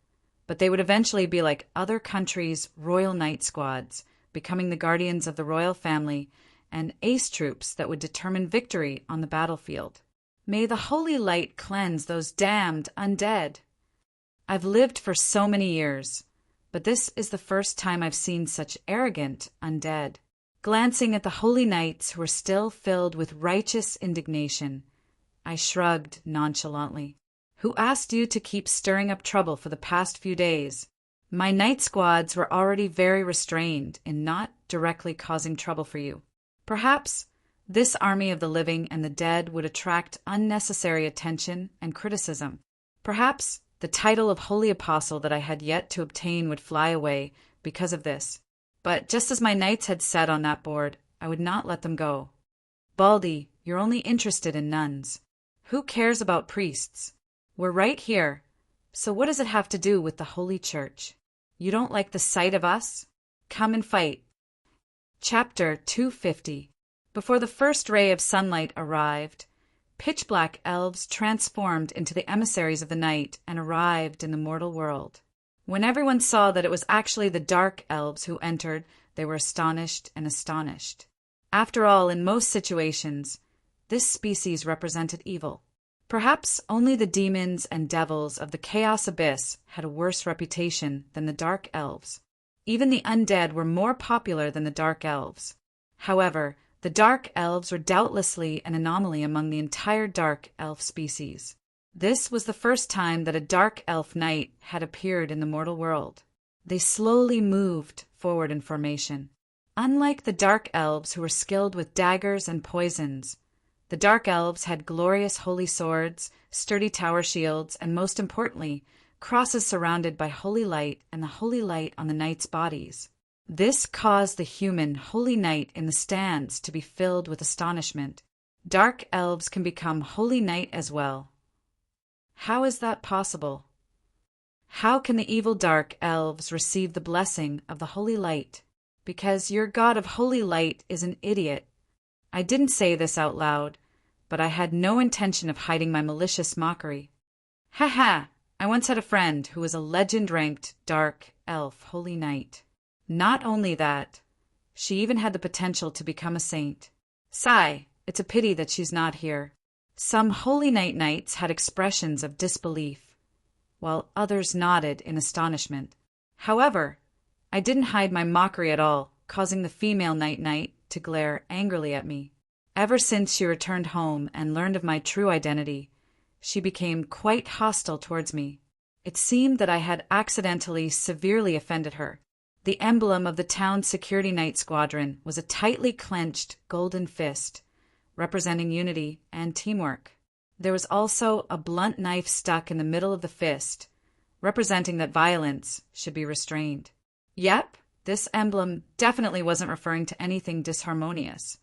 but they would eventually be like other countries' Royal Knight Squads, becoming the guardians of the royal family and ace troops that would determine victory on the battlefield. May the holy light cleanse those damned undead. I've lived for so many years, but this is the first time I've seen such arrogant undead. Glancing at the holy knights who were still filled with righteous indignation, I shrugged nonchalantly. Who asked you to keep stirring up trouble for the past few days? My knight squads were already very restrained in not directly causing trouble for you. Perhaps this army of the living and the dead would attract unnecessary attention and criticism. Perhaps the title of Holy Apostle that I had yet to obtain would fly away because of this. But just as my knights had said on that board, I would not let them go. Baldy, you're only interested in nuns. Who cares about priests? We're right here, so what does it have to do with the Holy Church? You don't like the sight of us? Come and fight. Chapter 250. Before the first ray of sunlight arrived, pitch-black elves transformed into the emissaries of the night and arrived in the mortal world. When everyone saw that it was actually the dark elves who entered, they were astonished and astonished. After all, in most situations, this species represented evil. Perhaps only the demons and devils of the Chaos Abyss had a worse reputation than the Dark Elves. Even the undead were more popular than the Dark Elves. However, the Dark Elves were doubtlessly an anomaly among the entire Dark Elf species. This was the first time that a Dark Elf knight had appeared in the mortal world. They slowly moved forward in formation. Unlike the Dark Elves who were skilled with daggers and poisons, the Dark Elves had glorious holy swords, sturdy tower shields, and most importantly, crosses surrounded by holy light and the holy light on the knights' bodies. This caused the human holy knight in the stands to be filled with astonishment. Dark Elves can become holy knight as well. How is that possible? How can the evil Dark Elves receive the blessing of the holy light? Because your god of holy light is an idiot. I didn't say this out loud, but I had no intention of hiding my malicious mockery. Ha ha! I once had a friend who was a legend-ranked Dark Elf Holy Knight. Not only that, she even had the potential to become a saint. Sigh, it's a pity that she's not here. Some Holy Knight knights had expressions of disbelief, while others nodded in astonishment. However, I didn't hide my mockery at all, causing the female knight to glare angrily at me. Ever since she returned home and learned of my true identity, she became quite hostile towards me. It seemed that I had accidentally severely offended her. The emblem of the town's security night squadron was a tightly clenched golden fist, representing unity and teamwork. There was also a blunt knife stuck in the middle of the fist, representing that violence should be restrained. Yep, this emblem definitely wasn't referring to anything disharmonious,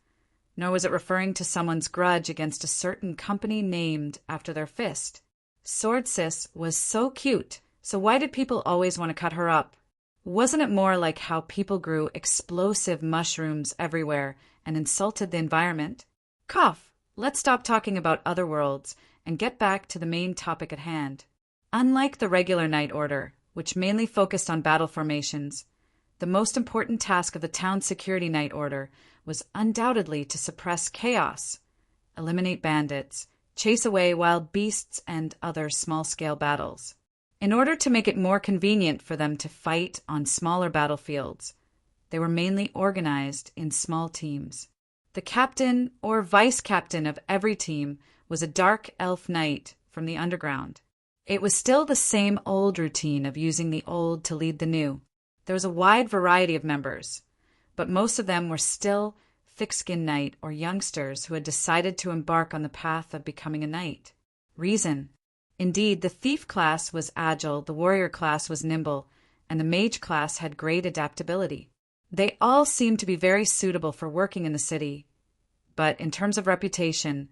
nor was it referring to someone's grudge against a certain company named after their fist. Sword Sis was so cute, so why did people always want to cut her up? Wasn't it more like how people grew explosive mushrooms everywhere and insulted the environment? Cough, let's stop talking about other worlds and get back to the main topic at hand. Unlike the regular Night Order, which mainly focused on battle formations, the most important task of the town's security Night Order was undoubtedly to suppress chaos, eliminate bandits, chase away wild beasts, and other small-scale battles. In order to make it more convenient for them to fight on smaller battlefields, they were mainly organized in small teams. The captain or vice-captain of every team was a dark elf knight from the underground. It was still the same old routine of using the old to lead the new. There was a wide variety of members, but most of them were still thick-skinned knight or youngsters who had decided to embark on the path of becoming a knight. Reason. Indeed, the thief class was agile, the warrior class was nimble, and the mage class had great adaptability. They all seemed to be very suitable for working in the city, but in terms of reputation,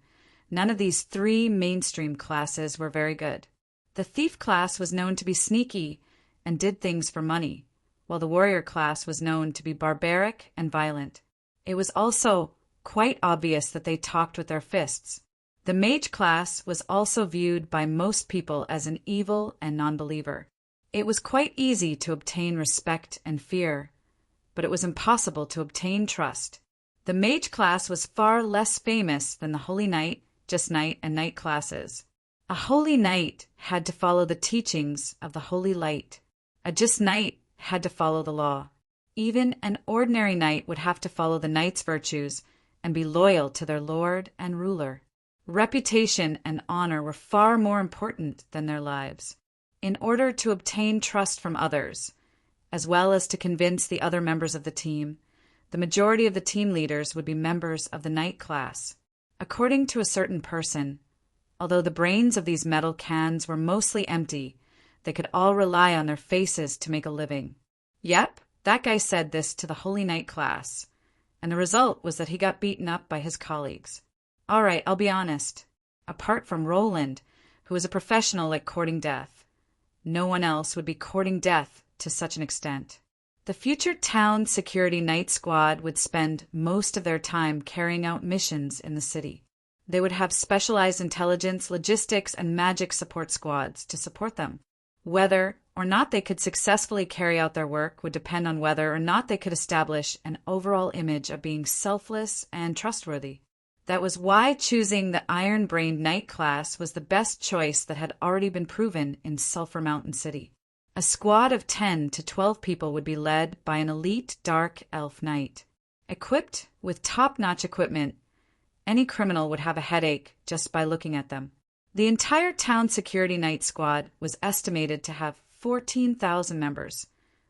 none of these three mainstream classes were very good. The thief class was known to be sneaky and did things for money, while the warrior class was known to be barbaric and violent. It was also quite obvious that they talked with their fists. The mage class was also viewed by most people as an evil and non-believer. It was quite easy to obtain respect and fear, but it was impossible to obtain trust. The mage class was far less famous than the holy knight, just knight, and knight classes. A holy knight had to follow the teachings of the holy light. A just knight had to follow the law. Even an ordinary knight would have to follow the knight's virtues and be loyal to their lord and ruler. Reputation and honor were far more important than their lives. In order to obtain trust from others, as well as to convince the other members of the team, the majority of the team leaders would be members of the knight class. According to a certain person, although the brains of these metal cans were mostly empty, they could all rely on their faces to make a living. Yep, that guy said this to the holy knight class, and the result was that he got beaten up by his colleagues. All right, I'll be honest. Apart from Roland, who was a professional at courting death, no one else would be courting death to such an extent. The future town security night squad would spend most of their time carrying out missions in the city. They would have specialized intelligence, logistics, and magic support squads to support them. Whether or not they could successfully carry out their work would depend on whether or not they could establish an overall image of being selfless and trustworthy. That was why choosing the Iron-Brained Knight class was the best choice that had already been proven in Sulphur Mountain City. A squad of 10 to 12 people would be led by an elite dark elf knight. Equipped with top-notch equipment, any criminal would have a headache just by looking at them. The entire town security night squad was estimated to have 14,000 members,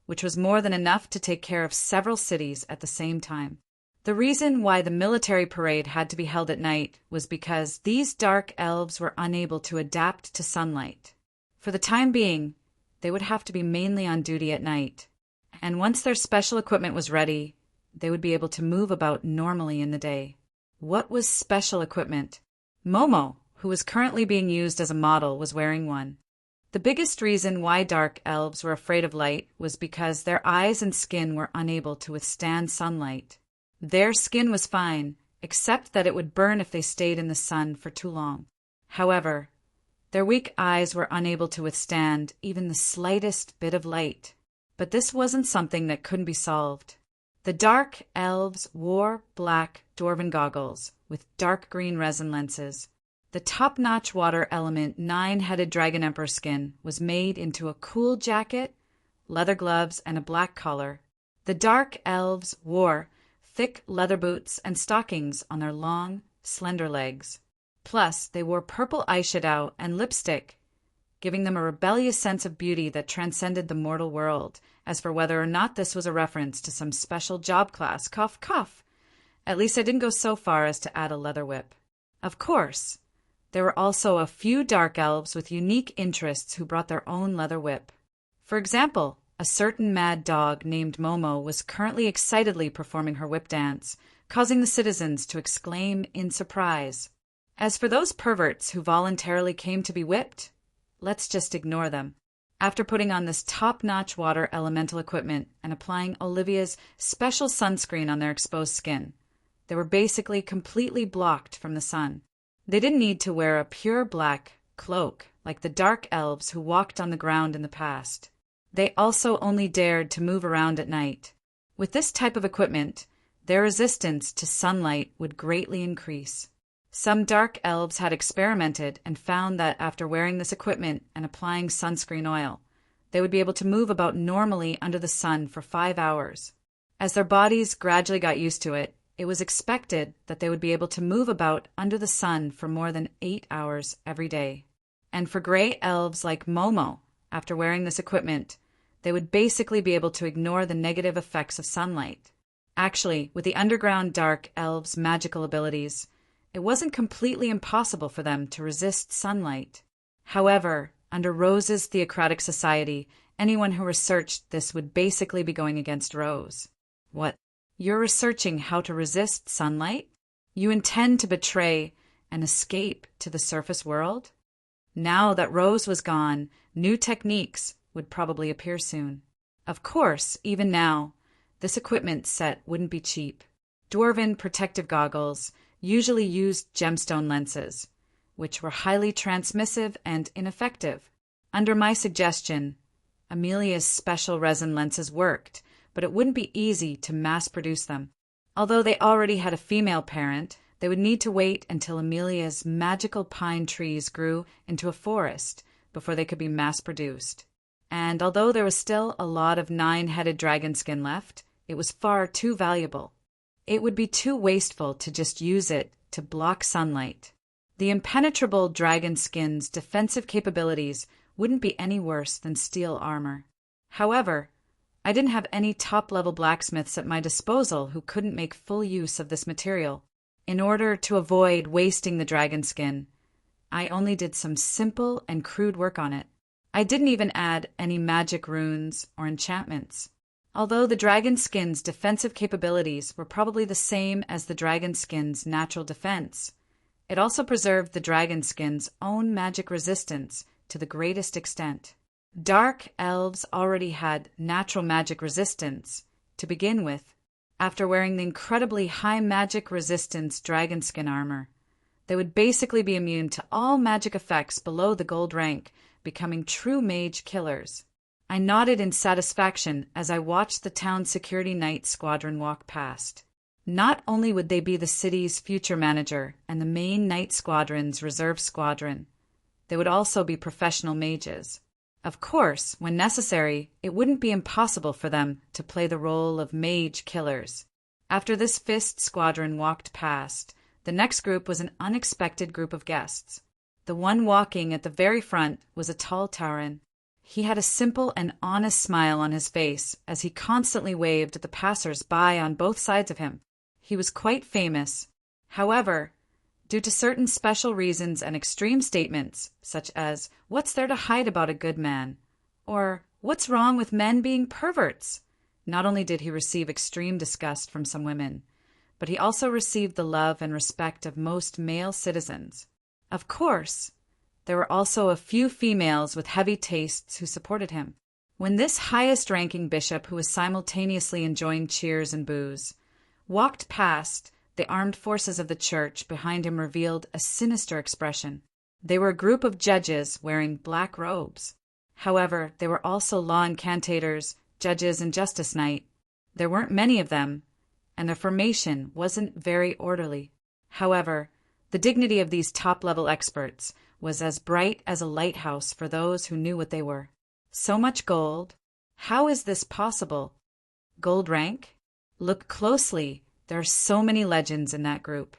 which was more than enough to take care of several cities at the same time. The reason why the military parade had to be held at night was because these dark elves were unable to adapt to sunlight. For the time being, they would have to be mainly on duty at night, and once their special equipment was ready, they would be able to move about normally in the day. What was special equipment? Momo, who was currently being used as a model, was wearing one. The biggest reason why dark elves were afraid of light was because their eyes and skin were unable to withstand sunlight. Their skin was fine, except that it would burn if they stayed in the sun for too long. However, their weak eyes were unable to withstand even the slightest bit of light. But this wasn't something that couldn't be solved. The dark elves wore black dwarven goggles with dark green resin lenses. The top-notch water element 9-headed dragon emperor skin was made into a cool jacket, leather gloves, and a black collar. The dark elves wore thick leather boots and stockings on their long, slender legs. Plus, they wore purple eyeshadow and lipstick, giving them a rebellious sense of beauty that transcended the mortal world. As for whether or not this was a reference to some special job class, cough, cough. At least I didn't go so far as to add a leather whip. Of course, there were also a few dark elves with unique interests who brought their own leather whip. For example, a certain mad dog named Momo was currently excitedly performing her whip dance, causing the citizens to exclaim in surprise. As for those perverts who voluntarily came to be whipped, let's just ignore them. After putting on this top-notch water elemental equipment and applying Olivia's special sunscreen on their exposed skin, they were basically completely blocked from the sun. They didn't need to wear a pure black cloak like the dark elves who walked on the ground in the past. They also only dared to move around at night. With this type of equipment, their resistance to sunlight would greatly increase. Some dark elves had experimented and found that after wearing this equipment and applying sunscreen oil, they would be able to move about normally under the sun for 5 hours. As their bodies gradually got used to it, it was expected that they would be able to move about under the sun for more than 8 hours every day. And for gray elves like Momo, after wearing this equipment, they would basically be able to ignore the negative effects of sunlight. Actually, with the underground dark elves' magical abilities, it wasn't completely impossible for them to resist sunlight. However, under Rose's theocratic society, anyone who researched this would basically be going against Rose. What? You're researching how to resist sunlight? You intend to betray and escape to the surface world? Now that Rose was gone, new techniques would probably appear soon. Of course, even now, this equipment set wouldn't be cheap. Dwarven protective goggles usually used gemstone lenses, which were highly transmissive and ineffective. Under my suggestion, Amelia's special resin lenses worked, but it wouldn't be easy to mass produce them. Although they already had a female parent, they would need to wait until Amelia's magical pine trees grew into a forest before they could be mass-produced. And although there was still a lot of 9-headed dragon skin left, it was far too valuable. It would be too wasteful to just use it to block sunlight. The impenetrable dragon skin's defensive capabilities wouldn't be any worse than steel armor. However, I didn't have any top-level blacksmiths at my disposal who couldn't make full use of this material. In order to avoid wasting the dragon skin, I only did some simple and crude work on it. I didn't even add any magic runes or enchantments. Although the dragon skin's defensive capabilities were probably the same as the dragon skin's natural defense, it also preserved the dragon skin's own magic resistance to the greatest extent. Dark elves already had natural magic resistance to begin with. After wearing the incredibly high magic resistance dragon skin armor, they would basically be immune to all magic effects below the gold rank, becoming true mage killers. I nodded in satisfaction as I watched the town security night squadron walk past. Not only would they be the city's future manager and the main night squadron's reserve squadron, they would also be professional mages. Of course, when necessary, it wouldn't be impossible for them to play the role of mage killers. After this fist squadron walked past, the next group was an unexpected group of guests. The one walking at the very front was a tall Tauren. He had a simple and honest smile on his face as he constantly waved at the passers-by on both sides of him. He was quite famous. However, due to certain special reasons and extreme statements, such as, "What's there to hide about a good man?" or "What's wrong with men being perverts?" Not only did he receive extreme disgust from some women, but he also received the love and respect of most male citizens. Of course, there were also a few females with heavy tastes who supported him. When this highest-ranking bishop, who was simultaneously enjoying cheers and boos, walked past, the armed forces of the church behind him revealed a sinister expression. They were a group of judges wearing black robes. However, they were also law incantators, judges, and justice knight. There weren't many of them, and their formation wasn't very orderly. However, the dignity of these top-level experts was as bright as a lighthouse for those who knew what they were. So much gold. How is this possible? Gold rank? Look closely. There are so many legends in that group.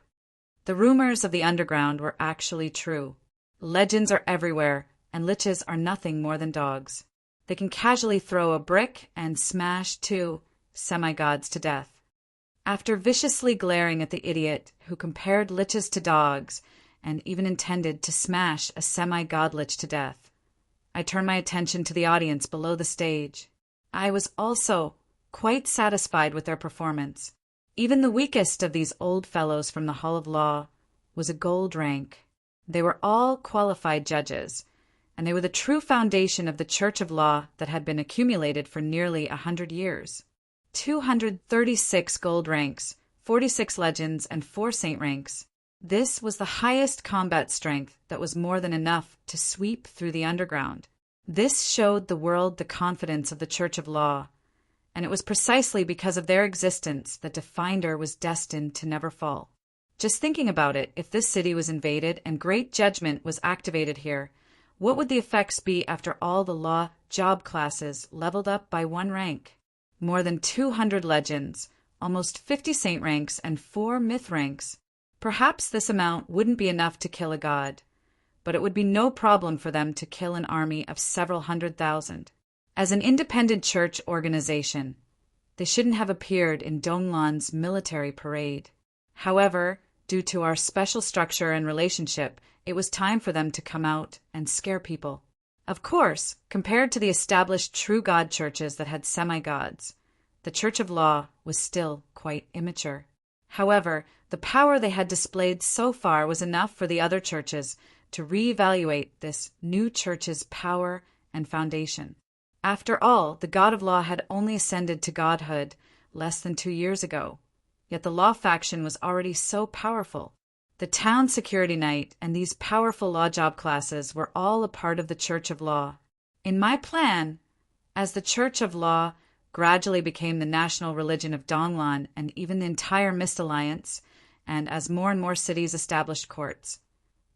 The rumors of the underground were actually true. Legends are everywhere, and liches are nothing more than dogs. They can casually throw a brick and smash 2 semi-gods to death. After viciously glaring at the idiot who compared liches to dogs and even intended to smash a semi-god lich to death, I turned my attention to the audience below the stage. I was also quite satisfied with their performance. Even the weakest of these old fellows from the Hall of Law was a gold rank. They were all qualified judges, and they were the true foundation of the Church of Law that had been accumulated for nearly 100 years. 236 gold ranks, 46 legends, and 4 saint ranks. This was the highest combat strength that was more than enough to sweep through the underground. This showed the world the confidence of the Church of Law, and it was precisely because of their existence that Definder was destined to never fall. Just thinking about it, if this city was invaded and great judgment was activated here, what would the effects be after all the law job classes leveled up by 1 rank? More than 200 legends, almost 50 saint ranks, and 4 myth ranks. Perhaps this amount wouldn't be enough to kill a god, but it would be no problem for them to kill an army of several 100,000. As an independent church organization, they shouldn't have appeared in Donglan's military parade. However, due to our special structure and relationship, it was time for them to come out and scare people. Of course, compared to the established true god churches that had semi-gods, the Church of Law was still quite immature. However, the power they had displayed so far was enough for the other churches to reevaluate this new church's power and foundation. After all, the God of Law had only ascended to godhood less than 2 years ago, yet the Law faction was already so powerful. The town security knight and these powerful law job classes were all a part of the Church of Law. In my plan, as the Church of Law gradually became the national religion of Donglan and even the entire Mist Alliance, and as more and more cities established courts.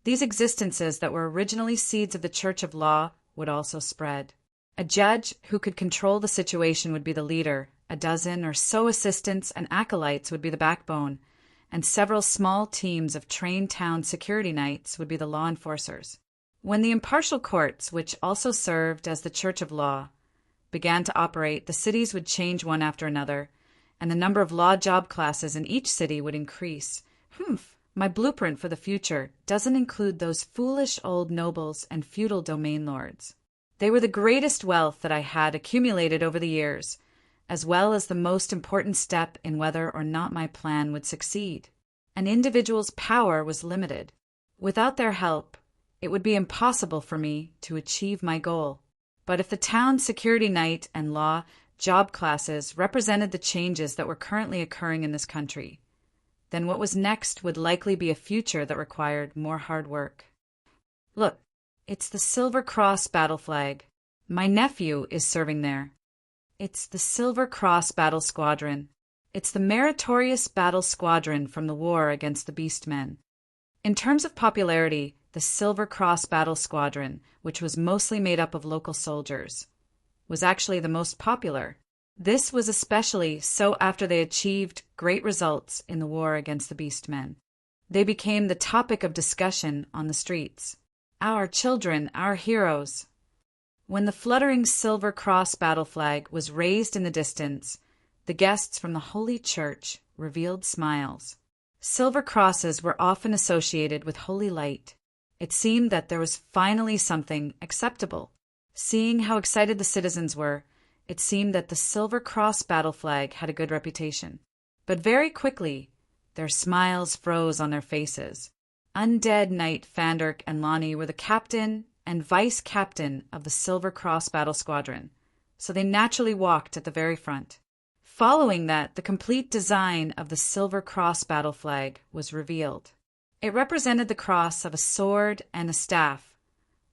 These existences that were originally seeds of the Church of Law would also spread. A judge who could control the situation would be the leader, a dozen or so assistants and acolytes would be the backbone, and several small teams of trained town security knights would be the law enforcers. When the impartial courts, which also served as the Church of Law, began to operate, the cities would change one after another, and the number of law job classes in each city would increase. My blueprint for the future doesn't include those foolish old nobles and feudal domain lords. They were the greatest wealth that I had accumulated over the years, as well as the most important step in whether or not my plan would succeed. An individual's power was limited. Without their help, it would be impossible for me to achieve my goal. But if the town security knight and law job classes represented the changes that were currently occurring in this country, then what was next would likely be a future that required more hard work. Look, it's the Silver Cross battle flag. My nephew is serving there. It's the Silver Cross Battle Squadron. It's the meritorious battle squadron from the war against the Beastmen. In terms of popularity, the Silver Cross Battle Squadron, which was mostly made up of local soldiers, was actually the most popular. This was especially so after they achieved great results in the war against the Beastmen. They became the topic of discussion on the streets. Our children, our heroes. When the fluttering Silver Cross battle flag was raised in the distance, the guests from the Holy Church revealed smiles. Silver crosses were often associated with holy light. It seemed that there was finally something acceptable. Seeing how excited the citizens were, it seemed that the Silver Cross battle flag had a good reputation. But very quickly, their smiles froze on their faces. Undead Knight Fanderk and Lonnie were the captain and vice-captain of the Silver Cross Battle Squadron, so they naturally walked at the very front. Following that, the complete design of the Silver Cross battle flag was revealed. It represented the cross of a sword and a staff,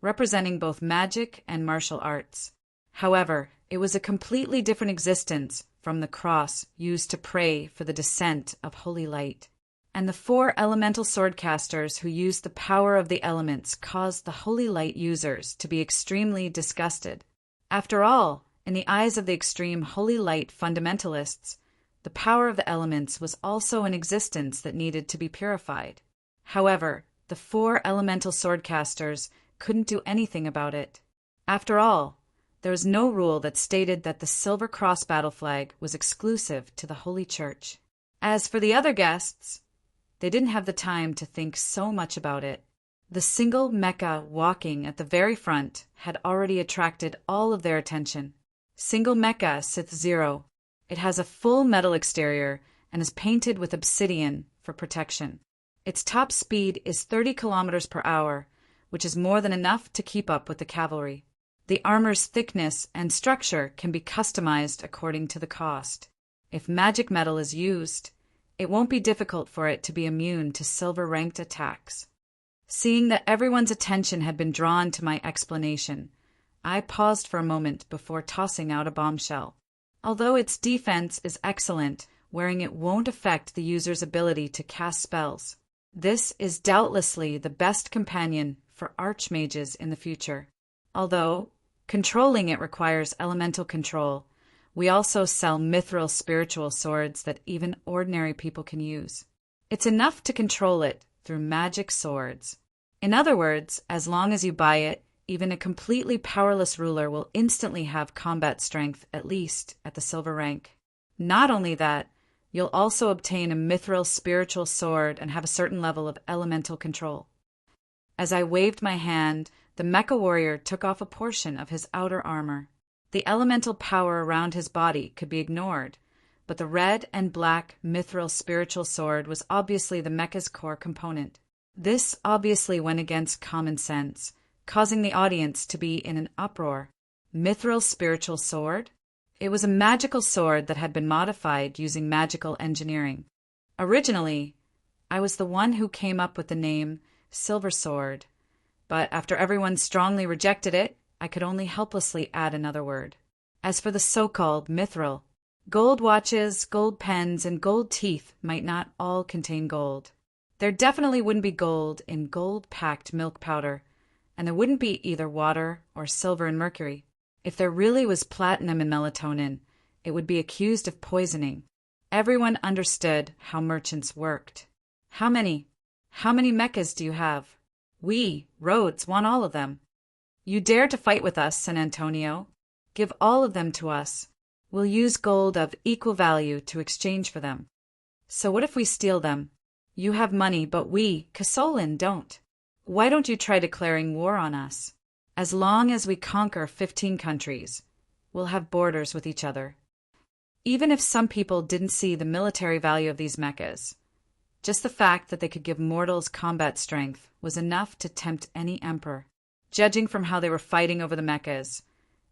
representing both magic and martial arts. However, it was a completely different existence from the cross used to pray for the descent of holy light. And the 4 elemental swordcasters who used the power of the elements caused the holy light users to be extremely disgusted. After all, in the eyes of the extreme holy light fundamentalists, the power of the elements was also an existence that needed to be purified. However, the 4 elemental swordcasters couldn't do anything about it. After all, there was no rule that stated that the Silver Cross battle flag was exclusive to the Holy Church. As for the other guests, they didn't have the time to think so much about it. The single mecha walking at the very front had already attracted all of their attention. Single mecha Sith Zero. It has a full metal exterior and is painted with obsidian for protection. Its top speed is 30 kilometers per hour, which is more than enough to keep up with the cavalry. The armor's thickness and structure can be customized according to the cost. If magic metal is used, it won't be difficult for it to be immune to silver-ranked attacks. Seeing that everyone's attention had been drawn to my explanation, I paused for a moment before tossing out a bombshell. Although its defense is excellent, wearing it won't affect the user's ability to cast spells. This is doubtlessly the best companion for archmages in the future. Although controlling it requires elemental control, we also sell mithril spiritual swords that even ordinary people can use. It's enough to control it through magic swords. In other words, as long as you buy it, even a completely powerless ruler will instantly have combat strength, at least at the silver rank. Not only that, you'll also obtain a mithril spiritual sword and have a certain level of elemental control. As I waved my hand, the mecha warrior took off a portion of his outer armor. The elemental power around his body could be ignored, but the red and black mithril spiritual sword was obviously the mecha's core component. This obviously went against common sense, causing the audience to be in an uproar. Mithril spiritual sword? It was a magical sword that had been modified using magical engineering. Originally, I was the one who came up with the name Silver Sword, but after everyone strongly rejected it, I could only helplessly add another word. As for the so-called mithril, gold watches, gold pens, and gold teeth might not all contain gold. There definitely wouldn't be gold in gold-packed milk powder, and there wouldn't be either water or silver and mercury. If there really was platinum in melatonin, it would be accused of poisoning. Everyone understood how merchants worked. How many mechas do you have? We, Rhodes, want all of them. You dare to fight with us, San Antonio? Give all of them to us. We'll use gold of equal value to exchange for them. So what if we steal them? You have money, but we, Casolan, don't. Why don't you try declaring war on us? As long as we conquer 15 countries, we'll have borders with each other. Even if some people didn't see the military value of these mechas, just the fact that they could give mortals combat strength was enough to tempt any emperor. Judging from how they were fighting over the mechas,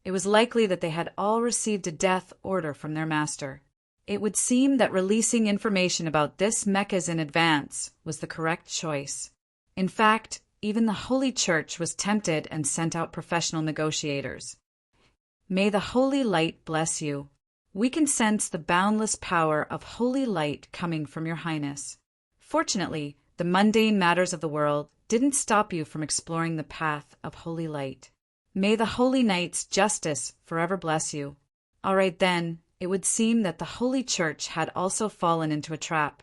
it was likely that they had all received a death order from their master. It would seem that releasing information about this mechas in advance was the correct choice. In fact, even the Holy Church was tempted and sent out professional negotiators. May the Holy Light bless you. We can sense the boundless power of Holy Light coming from your Highness. Fortunately, the mundane matters of the world didn't stop you from exploring the path of Holy Light. May the Holy Knight's justice forever bless you. All right then, it would seem that the Holy Church had also fallen into a trap.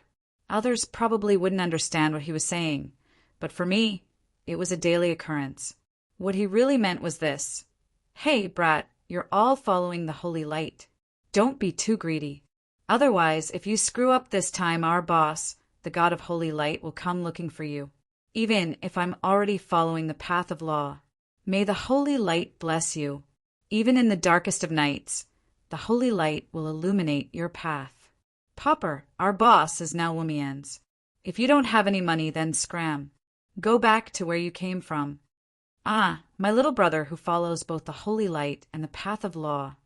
Others probably wouldn't understand what he was saying, but for me, it was a daily occurrence. What he really meant was this. Hey, brat, you're all following the Holy Light. Don't be too greedy. Otherwise, if you screw up this time, our boss, the God of Holy Light, will come looking for you. Even if I'm already following the path of law. May the Holy Light bless you. Even in the darkest of nights, the Holy Light will illuminate your path. Popper, our boss, is now Lumien's. If you don't have any money, then scram. Go back to where you came from. Ah, my little brother who follows both the Holy Light and the path of law.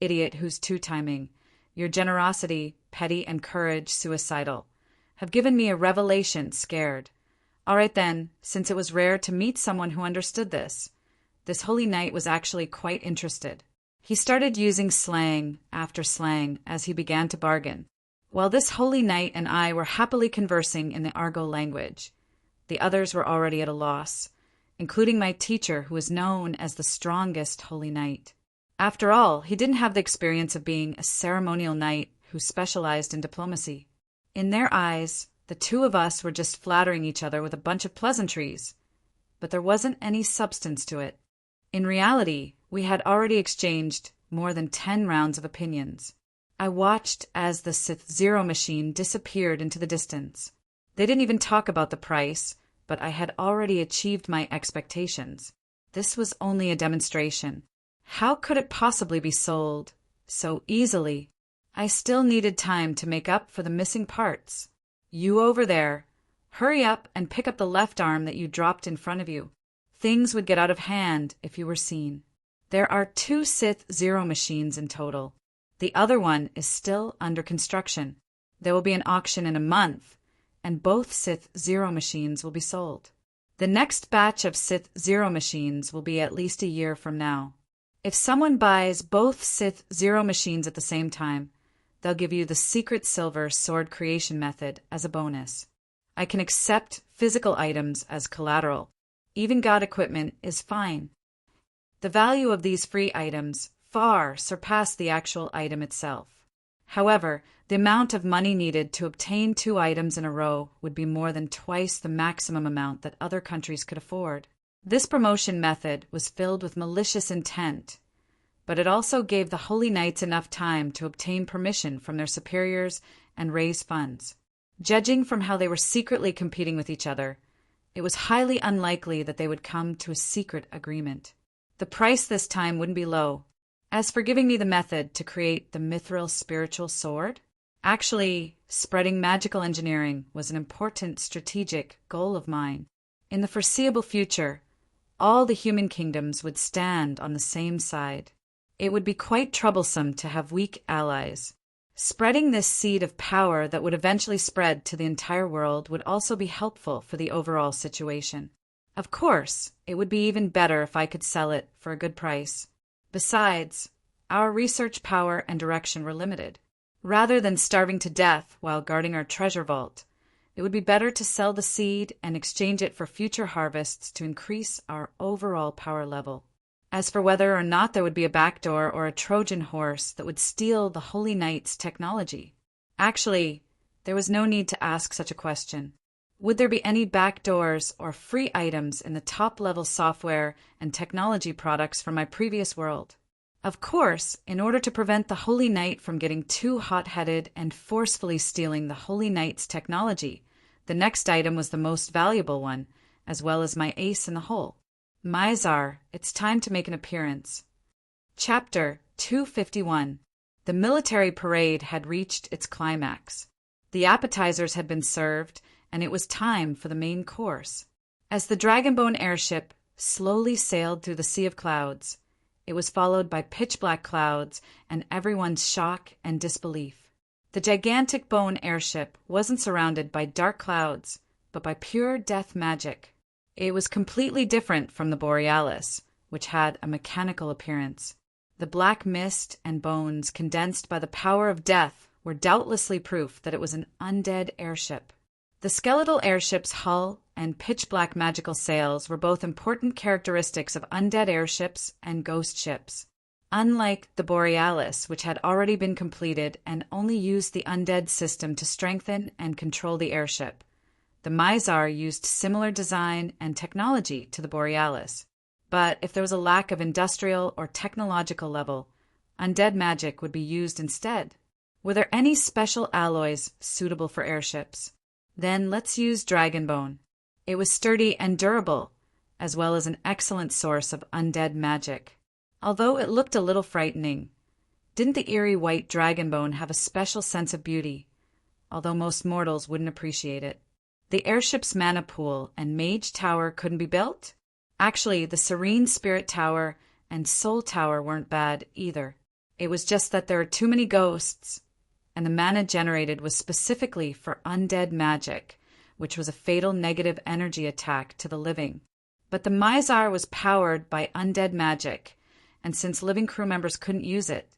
Idiot who's two-timing. Your generosity, petty, and courage suicidal have given me a revelation scared. All right then, since it was rare to meet someone who understood this Holy Knight was actually quite interested. He started using slang after slang as he began to bargain. While this Holy Knight and I were happily conversing in the Argot language, the others were already at a loss, including my teacher who was known as the strongest Holy Knight. After all, he didn't have the experience of being a ceremonial knight who specialized in diplomacy. In their eyes, the two of us were just flattering each other with a bunch of pleasantries, but there wasn't any substance to it. In reality, we had already exchanged more than 10 rounds of opinions. I watched as the Sith Zero machine disappeared into the distance. They didn't even talk about the price, but I had already achieved my expectations. This was only a demonstration. How could it possibly be sold so easily? I still needed time to make up for the missing parts. You over there, hurry up and pick up the left arm that you dropped in front of you. Things would get out of hand if you were seen. There are 2 Sith Zero machines in total. The other one is still under construction. There will be an auction in a month, and both Sith Zero machines will be sold. The next batch of Sith Zero machines will be at least a year from now. If someone buys both Sith Zero machines at the same time, they'll give you the secret silver sword creation method as a bonus. I can accept physical items as collateral. Even god equipment is fine. The value of these free items far surpass the actual item itself. However, the amount of money needed to obtain 2 items in a row would be more than twice the maximum amount that other countries could afford. This promotion method was filled with malicious intent, but it also gave the Holy Knights enough time to obtain permission from their superiors and raise funds. Judging from how they were secretly competing with each other, it was highly unlikely that they would come to a secret agreement. The price this time wouldn't be low. As for giving me the method to create the mithril spiritual sword, actually, spreading magical engineering was an important strategic goal of mine. In the foreseeable future, all the human kingdoms would stand on the same side. It would be quite troublesome to have weak allies. Spreading this seed of power that would eventually spread to the entire world would also be helpful for the overall situation. Of course, it would be even better if I could sell it for a good price. Besides, Our research power and direction were limited. Rather than starving to death while guarding our treasure vault, it would be better to sell the seed and exchange it for future harvests to increase our overall power level. As for whether or not there would be a backdoor or a Trojan horse that would steal the Holy Knight's technology, actually, there was no need to ask such a question. Would there be any backdoors or free items in the top-level software and technology products from my previous world? Of course, in order to prevent the Holy Knight from getting too hot-headed and forcefully stealing the Holy Knight's technology, the next item was the most valuable one, as well as my ace in the hole. Mizar, it's time to make an appearance. Chapter 251. The military parade had reached its climax. The appetizers had been served, and it was time for the main course. As the Dragonbone airship slowly sailed through the sea of clouds, it was followed by pitch-black clouds and everyone's shock and disbelief. The gigantic bone airship wasn't surrounded by dark clouds, but by pure death magic. It was completely different from the Borealis, which had a mechanical appearance. The black mist and bones condensed by the power of death were doubtlessly proof that it was an undead airship. The skeletal airship's hull and pitch-black magical sails were both important characteristics of undead airships and ghost ships. Unlike the Borealis, which had already been completed and only used the undead system to strengthen and control the airship, the Mizar used similar design and technology to the Borealis. But if there was a lack of industrial or technological level, undead magic would be used instead. Were there any special alloys suitable for airships? Then let's use Dragonbone. It was sturdy and durable, as well as an excellent source of undead magic. Although it looked a little frightening, didn't the eerie white Dragonbone have a special sense of beauty, although most mortals wouldn't appreciate it? The airship's mana pool and mage tower couldn't be built? Actually, the Serene Spirit Tower and Soul Tower weren't bad either. It was just that there are too many ghosts, and the mana generated was specifically for undead magic, which was a fatal negative energy attack to the living. But the Mizar was powered by undead magic, and since living crew members couldn't use it,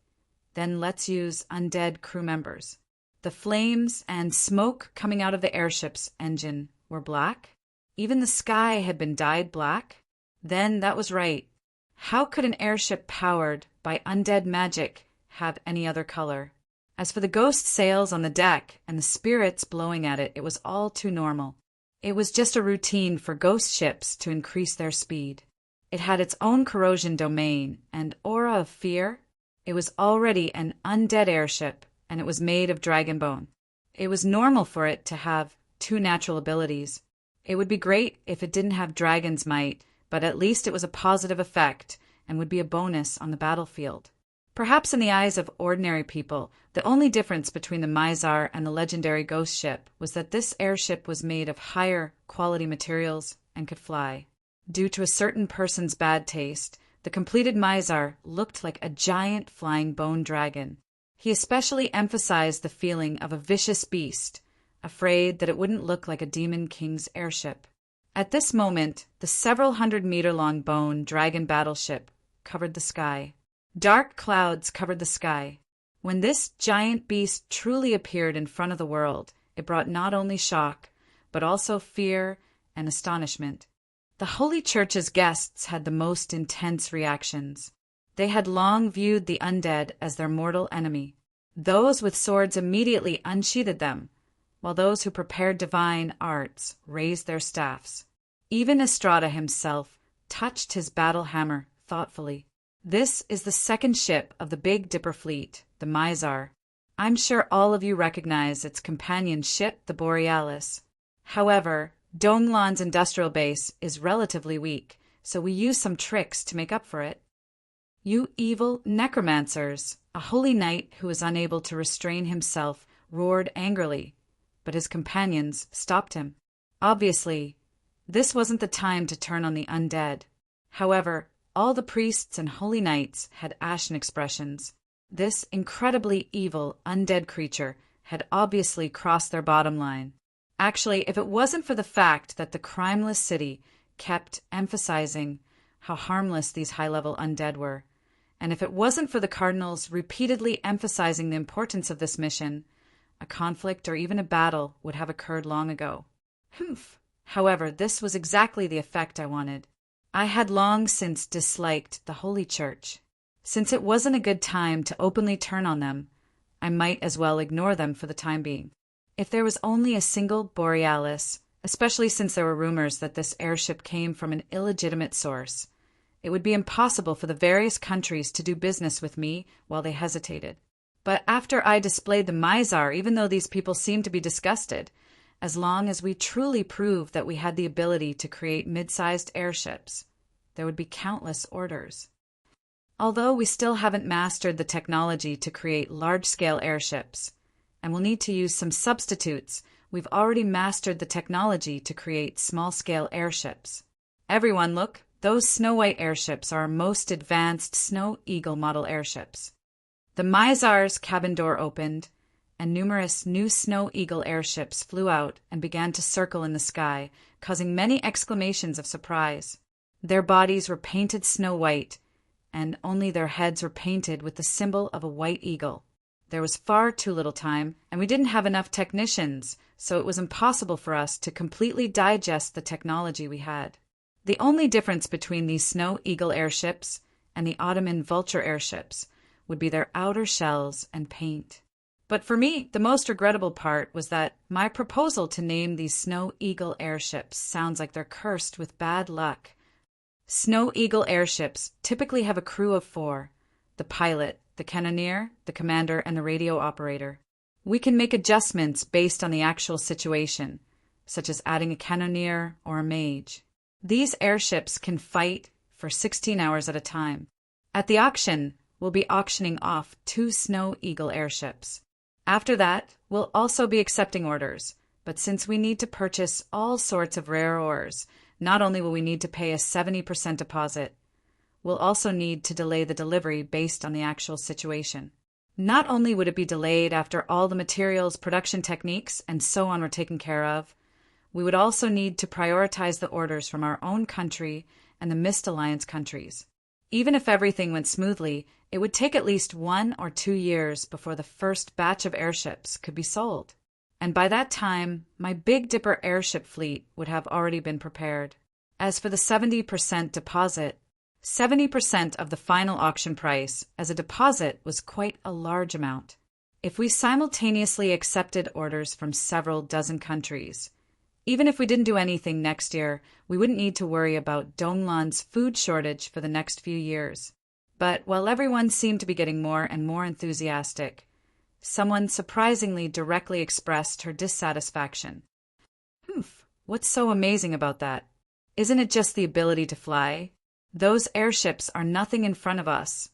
then let's use undead crew members. The flames and smoke coming out of the airship's engine were black. Even the sky had been dyed black. Then that was right. How could an airship powered by undead magic have any other color? As for the ghost sails on the deck and the spirits blowing at it, it was all too normal. It was just a routine for ghost ships to increase their speed. It had its own corrosion domain and aura of fear. It was already an undead airship, and it was made of Dragonbone. It was normal for it to have two natural abilities. It would be great if it didn't have dragon's might, but at least it was a positive effect and would be a bonus on the battlefield. Perhaps in the eyes of ordinary people, the only difference between the Mizar and the legendary ghost ship was that this airship was made of higher quality materials and could fly. Due to a certain person's bad taste, the completed Mizar looked like a giant flying bone dragon. He especially emphasized the feeling of a vicious beast, afraid that it wouldn't look like a Demon King's airship. At this moment, the several hundred-meter-long bone dragon battleship covered the sky. Dark clouds covered the sky. When this giant beast truly appeared in front of the world, it brought not only shock, but also fear and astonishment. The Holy Church's guests had the most intense reactions. They had long viewed the undead as their mortal enemy. Those with swords immediately unsheathed them, while those who prepared divine arts raised their staffs. Even Estrada himself touched his battle hammer thoughtfully. This is the second ship of the Big Dipper fleet, the Mizar. I'm sure all of you recognize its companion ship, the Borealis. However, Donglan's industrial base is relatively weak, so we use some tricks to make up for it. You evil necromancers! A holy knight who was unable to restrain himself roared angrily, but his companions stopped him. Obviously, this wasn't the time to turn on the undead. However, all the priests and holy knights had ashen expressions. This incredibly evil undead creature had obviously crossed their bottom line. Actually, if it wasn't for the fact that the crimeless city kept emphasizing how harmless these high-level undead were, And if it wasn't for the Cardinals repeatedly emphasizing the importance of this mission, a conflict or even a battle would have occurred long ago. Humph! However, this was exactly the effect I wanted. I had long since disliked the Holy Church. Since it wasn't a good time to openly turn on them, I might as well ignore them for the time being. If there was only a single Borealis, especially since there were rumors that this airship came from an illegitimate source, it would be impossible for the various countries to do business with me while they hesitated. But after I displayed the Mizar, even though these people seemed to be disgusted, as long as we truly proved that we had the ability to create mid-sized airships, there would be countless orders. Although we still haven't mastered the technology to create large-scale airships, and will need to use some substitutes, we've already mastered the technology to create small-scale airships. Everyone, look, those Snow White airships are our most advanced Snow Eagle model airships. The Mizar's cabin door opened, and numerous new Snow Eagle airships flew out and began to circle in the sky, causing many exclamations of surprise. Their bodies were painted snow white, and only their heads were painted with the symbol of a white eagle. There was far too little time, and we didn't have enough technicians, so it was impossible for us to completely digest the technology we had. The only difference between these Snow Eagle airships and the Ottoman Vulture airships would be their outer shells and paint. But for me, the most regrettable part was that my proposal to name these Snow Eagle airships sounds like they're cursed with bad luck. Snow Eagle airships typically have a crew of 4, the pilot, the cannoneer, the commander, and the radio operator. We can make adjustments based on the actual situation, such as adding a cannoneer or a mage. These airships can fight for 16 hours at a time. At the auction, we'll be auctioning off 2 Snow Eagle airships. After that, we'll also be accepting orders, but since we need to purchase all sorts of rare ores, not only will we need to pay a 70% deposit, we'll also need to delay the delivery based on the actual situation. Not only would it be delayed after all the materials, production techniques, and so on were taken care of, we would also need to prioritize the orders from our own country and the Mist Alliance countries. Even if everything went smoothly, it would take at least 1 or 2 years before the first batch of airships could be sold. And by that time, my Big Dipper airship fleet would have already been prepared. As for the 70% deposit, 70% of the final auction price as a deposit was quite a large amount. If we simultaneously accepted orders from several dozen countries, even if we didn't do anything next year, we wouldn't need to worry about Donglan's food shortage for the next few years. But while everyone seemed to be getting more and more enthusiastic, someone surprisingly directly expressed her dissatisfaction. Humph, what's so amazing about that? Isn't it just the ability to fly? Those airships are nothing in front of us.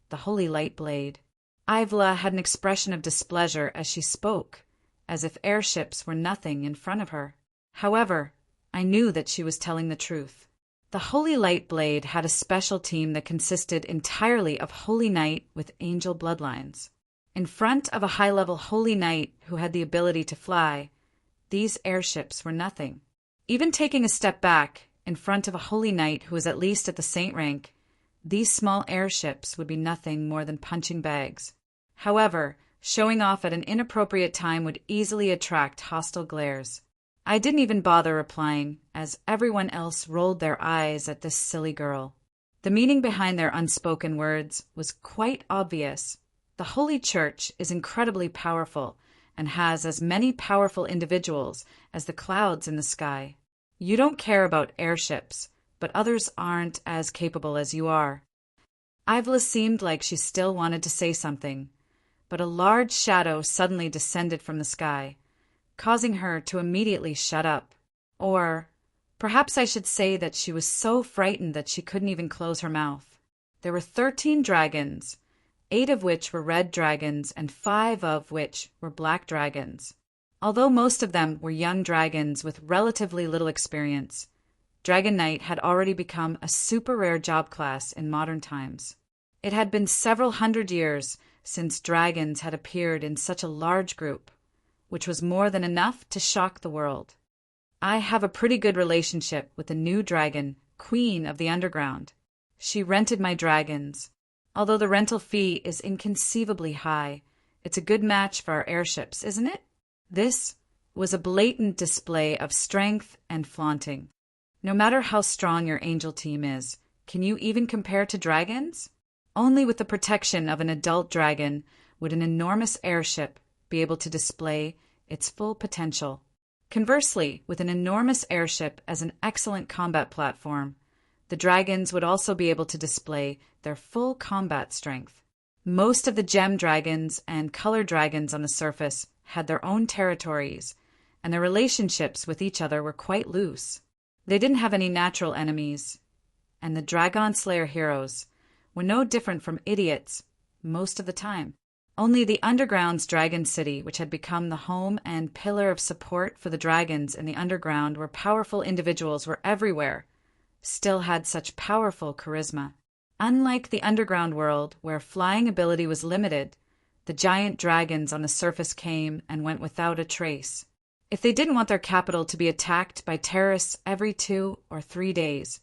The Holy Light Blade. Ivla had an expression of displeasure as she spoke, as if airships were nothing in front of her. However, I knew that she was telling the truth. The Holy Light Blade had a special team that consisted entirely of Holy Knight with angel bloodlines. In front of a high-level Holy Knight who had the ability to fly, these airships were nothing. Even taking a step back, in front of a Holy Knight who was at least at the Saint rank, these small airships would be nothing more than punching bags. However, showing off at an inappropriate time would easily attract hostile glares. I didn't even bother replying, as everyone else rolled their eyes at this silly girl. The meaning behind their unspoken words was quite obvious. The Holy Church is incredibly powerful and has as many powerful individuals as the clouds in the sky. You don't care about airships, but others aren't as capable as you are. Ivla seemed like she still wanted to say something, but a large shadow suddenly descended from the sky, causing her to immediately shut up. Or perhaps I should say that she was so frightened that she couldn't even close her mouth. There were 13 dragons, 8 of which were red dragons and 5 of which were black dragons. Although most of them were young dragons with relatively little experience, Dragon Knight had already become a super rare job class in modern times. It had been several hundred years since dragons had appeared in such a large group, which was more than enough to shock the world. I have a pretty good relationship with the new dragon, Queen of the Underground. She rented my dragons. Although the rental fee is inconceivably high, it's a good match for our airships, isn't it? This was a blatant display of strength and flaunting. No matter how strong your angel team is, can you even compare to dragons? Only with the protection of an adult dragon would an enormous airship be able to display its full potential. Conversely, with an enormous airship as an excellent combat platform, the dragons would also be able to display their full combat strength. Most of the gem dragons and color dragons on the surface had their own territories, and their relationships with each other were quite loose. They didn't have any natural enemies, and the Dragon Slayer heroes were no different from idiots most of the time. Only the Underground's Dragon City, which had become the home and pillar of support for the dragons in the underground where powerful individuals were everywhere, still had such powerful charisma. Unlike the underground world, where flying ability was limited, the giant dragons on the surface came and went without a trace. If they didn't want their capital to be attacked by terrorists every 2 or 3 days,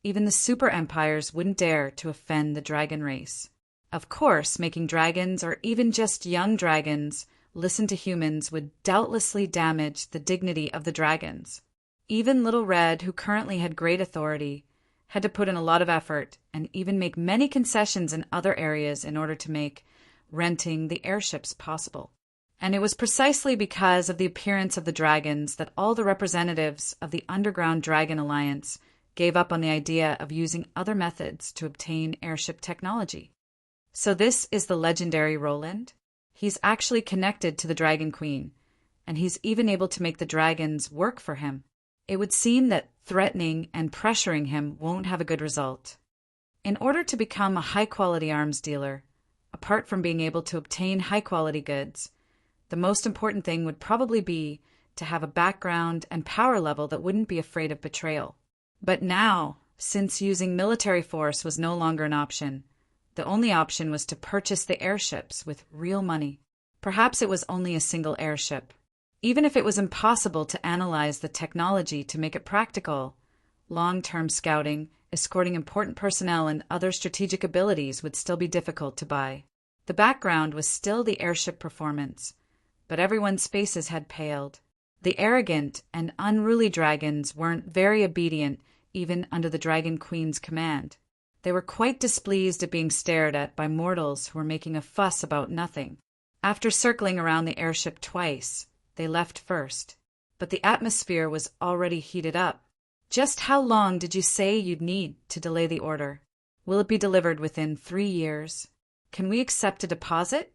even the super empires wouldn't dare to offend the dragon race. Of course, making dragons, or even just young dragons, listen to humans would doubtlessly damage the dignity of the dragons. Even Little Red, who currently had great authority, had to put in a lot of effort and even make many concessions in other areas in order to make renting the airships possible. And it was precisely because of the appearance of the dragons that all the representatives of the Underground Dragon Alliance gave up on the idea of using other methods to obtain airship technology. So this is the legendary Roland. He's actually connected to the Dragon Queen, and he's even able to make the dragons work for him. It would seem that threatening and pressuring him won't have a good result. In order to become a high-quality arms dealer, apart from being able to obtain high-quality goods, the most important thing would probably be to have a background and power level that wouldn't be afraid of betrayal. But now, since using military force was no longer an option, the only option was to purchase the airships with real money. Perhaps it was only a single airship. Even if it was impossible to analyze the technology to make it practical, long-term scouting, escorting important personnel, and other strategic abilities would still be difficult to buy. The background was still the airship performance, but everyone's faces had paled. The arrogant and unruly dragons weren't very obedient even under the Dragon Queen's command. They were quite displeased at being stared at by mortals who were making a fuss about nothing. After circling around the airship twice, they left first, but the atmosphere was already heated up. Just how long did you say you'd need to delay the order? Will it be delivered within 3 years? Can we accept a deposit?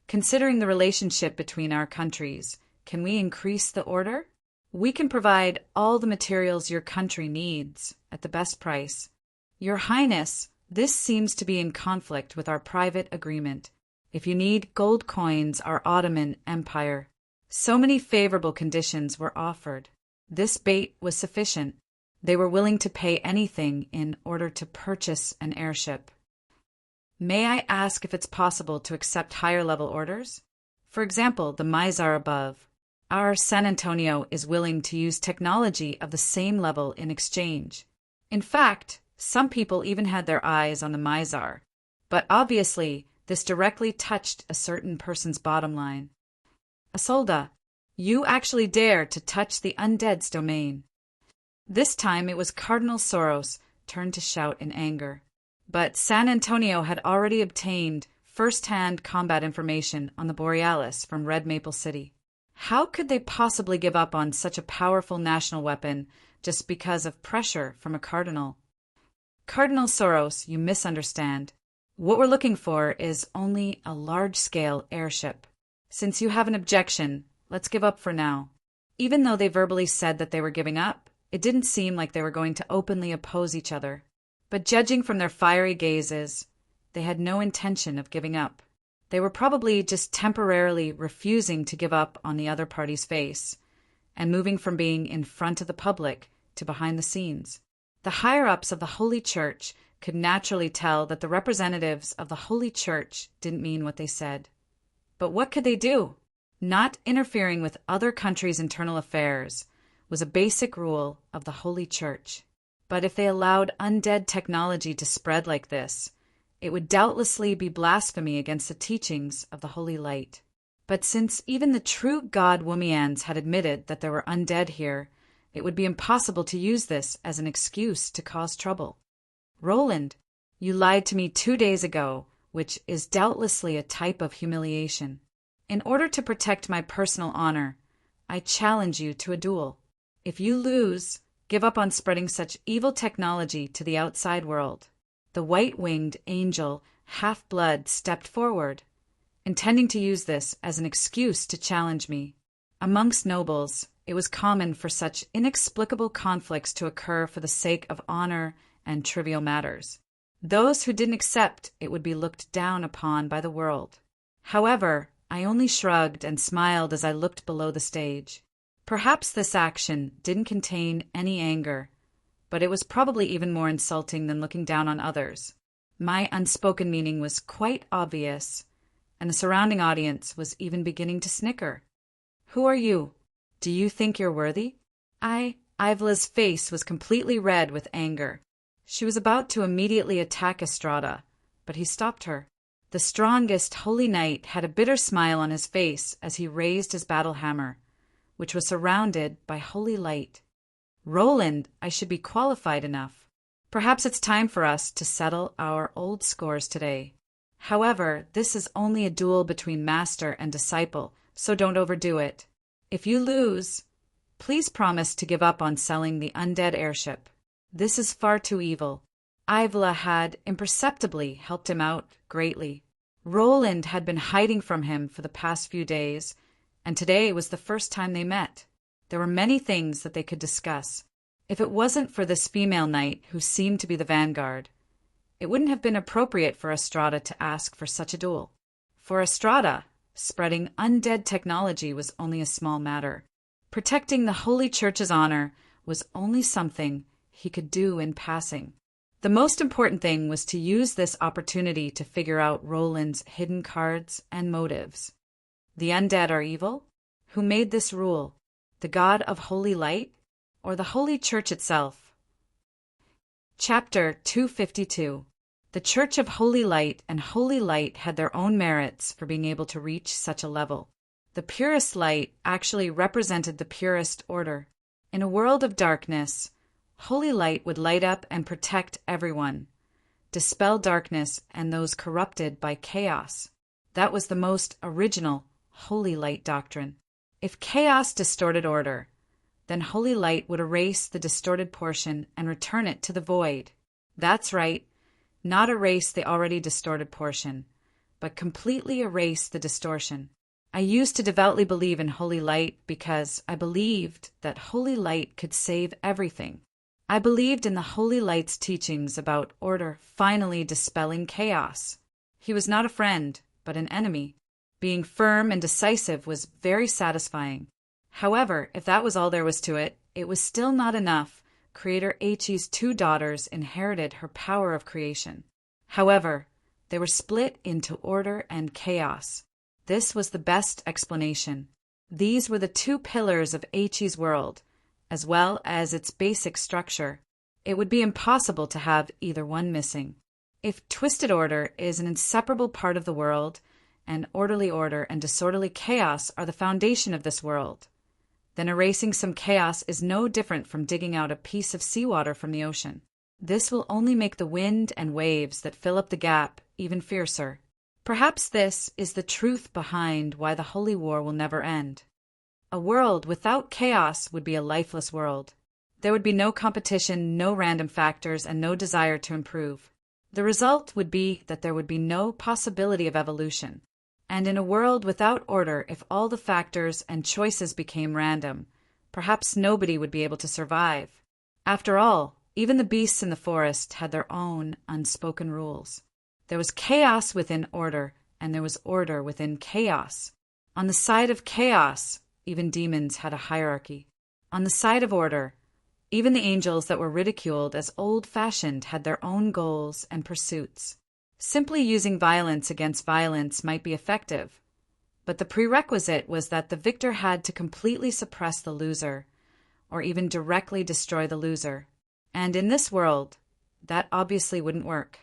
Considering the relationship between our countries, can we increase the order? We can provide all the materials your country needs at the best price. Your Highness, this seems to be in conflict with our private agreement. If you need gold coins, our Ottoman Empire. So many favorable conditions were offered. This bait was sufficient. They were willing to pay anything in order to purchase an airship. May I ask if it's possible to accept higher-level orders? For example, the Mizar above. Our San Antonio is willing to use technology of the same level in exchange. In fact, some people even had their eyes on the Mizar. But obviously, this directly touched a certain person's bottom line. Isolda, you actually dare to touch the undead's domain. This time it was Cardinal Soros' turn to shout in anger. But San Antonio had already obtained first-hand combat information on the Borealis from Red Maple City. How could they possibly give up on such a powerful national weapon just because of pressure from a cardinal? Cardinal Soros, you misunderstand. What we're looking for is only a large-scale airship. Since you have an objection, let's give up for now. Even though they verbally said that they were giving up, it didn't seem like they were going to openly oppose each other. But judging from their fiery gazes, they had no intention of giving up. They were probably just temporarily refusing to give up on the other party's face, and moving from being in front of the public to behind the scenes. The higher-ups of the Holy Church could naturally tell that the representatives of the Holy Church didn't mean what they said. But what could they do? Not interfering with other countries' internal affairs was a basic rule of the Holy Church. But if they allowed undead technology to spread like this, It would doubtlessly be blasphemy against the teachings of the Holy Light. But since even the true god Wumians had admitted that there were undead here, it would be impossible to use this as an excuse to cause trouble. Roland, you lied to me 2 days ago, which is doubtlessly a type of humiliation. In order to protect my personal honor, I challenge you to a duel. If you lose, give up on spreading such evil technology to the outside world. The white-winged angel Half-Blood stepped forward, intending to use this as an excuse to challenge me. Amongst nobles, it was common for such inexplicable conflicts to occur for the sake of honor and trivial matters. Those who didn't accept it would be looked down upon by the world. However, I only shrugged and smiled as I looked below the stage. Perhaps this action didn't contain any anger, but it was probably even more insulting than looking down on others. My unspoken meaning was quite obvious, and the surrounding audience was even beginning to snicker. Who are you? Do you think you're worthy? Ivla's face was completely red with anger. She was about to immediately attack Estrada, but he stopped her. The strongest holy knight had a bitter smile on his face as he raised his battle hammer, which was surrounded by holy light. Roland, I should be qualified enough. Perhaps it's time for us to settle our old scores today. However, this is only a duel between master and disciple, so don't overdo it. If you lose, please promise to give up on selling the undead airship. This is far too evil. Ivla had imperceptibly helped him out greatly. Roland had been hiding from him for the past few days, and today was the first time they met. There were many things that they could discuss. If it wasn't for this female knight who seemed to be the vanguard, it wouldn't have been appropriate for Estrada to ask for such a duel. For Estrada, spreading undead technology was only a small matter. Protecting the Holy Church's honor was only something he could do in passing. The most important thing was to use this opportunity to figure out Roland's hidden cards and motives. The undead are evil? Who made this rule? The God of Holy Light? Or the Holy Church itself? Chapter 252. The Church of Holy Light and Holy Light had their own merits for being able to reach such a level. The purest light actually represented the purest order. In a world of darkness, Holy Light would light up and protect everyone, dispel darkness and those corrupted by chaos. That was the most original Holy Light doctrine. If chaos distorted order, then Holy Light would erase the distorted portion and return it to the void. That's right, not erase the already distorted portion, but completely erase the distortion. I used to devoutly believe in Holy Light because I believed that Holy Light could save everything. I believed in the Holy Light's teachings about order finally dispelling chaos. He was not a friend, but an enemy. Being firm and decisive was very satisfying. However, if that was all there was to it, it was still not enough. Creator Eichi's 2 daughters inherited her power of creation. However, they were split into order and chaos. This was the best explanation. These were the 2 pillars of Eichi's world, as well as its basic structure. It would be impossible to have either one missing. If twisted order is an inseparable part of the world, and orderly order and disorderly chaos are the foundation of this world, then erasing some chaos is no different from digging out a piece of seawater from the ocean. This will only make the wind and waves that fill up the gap even fiercer. Perhaps this is the truth behind why the Holy War will never end. A world without chaos would be a lifeless world. There would be no competition, no random factors, and no desire to improve. The result would be that there would be no possibility of evolution. And in a world without order, if all the factors and choices became random, perhaps nobody would be able to survive. After all, even the beasts in the forest had their own unspoken rules. There was chaos within order, and there was order within chaos. On the side of chaos, even demons had a hierarchy. On the side of order, even the angels that were ridiculed as old-fashioned had their own goals and pursuits. Simply using violence against violence might be effective, but the prerequisite was that the victor had to completely suppress the loser, or even directly destroy the loser. And in this world, that obviously wouldn't work.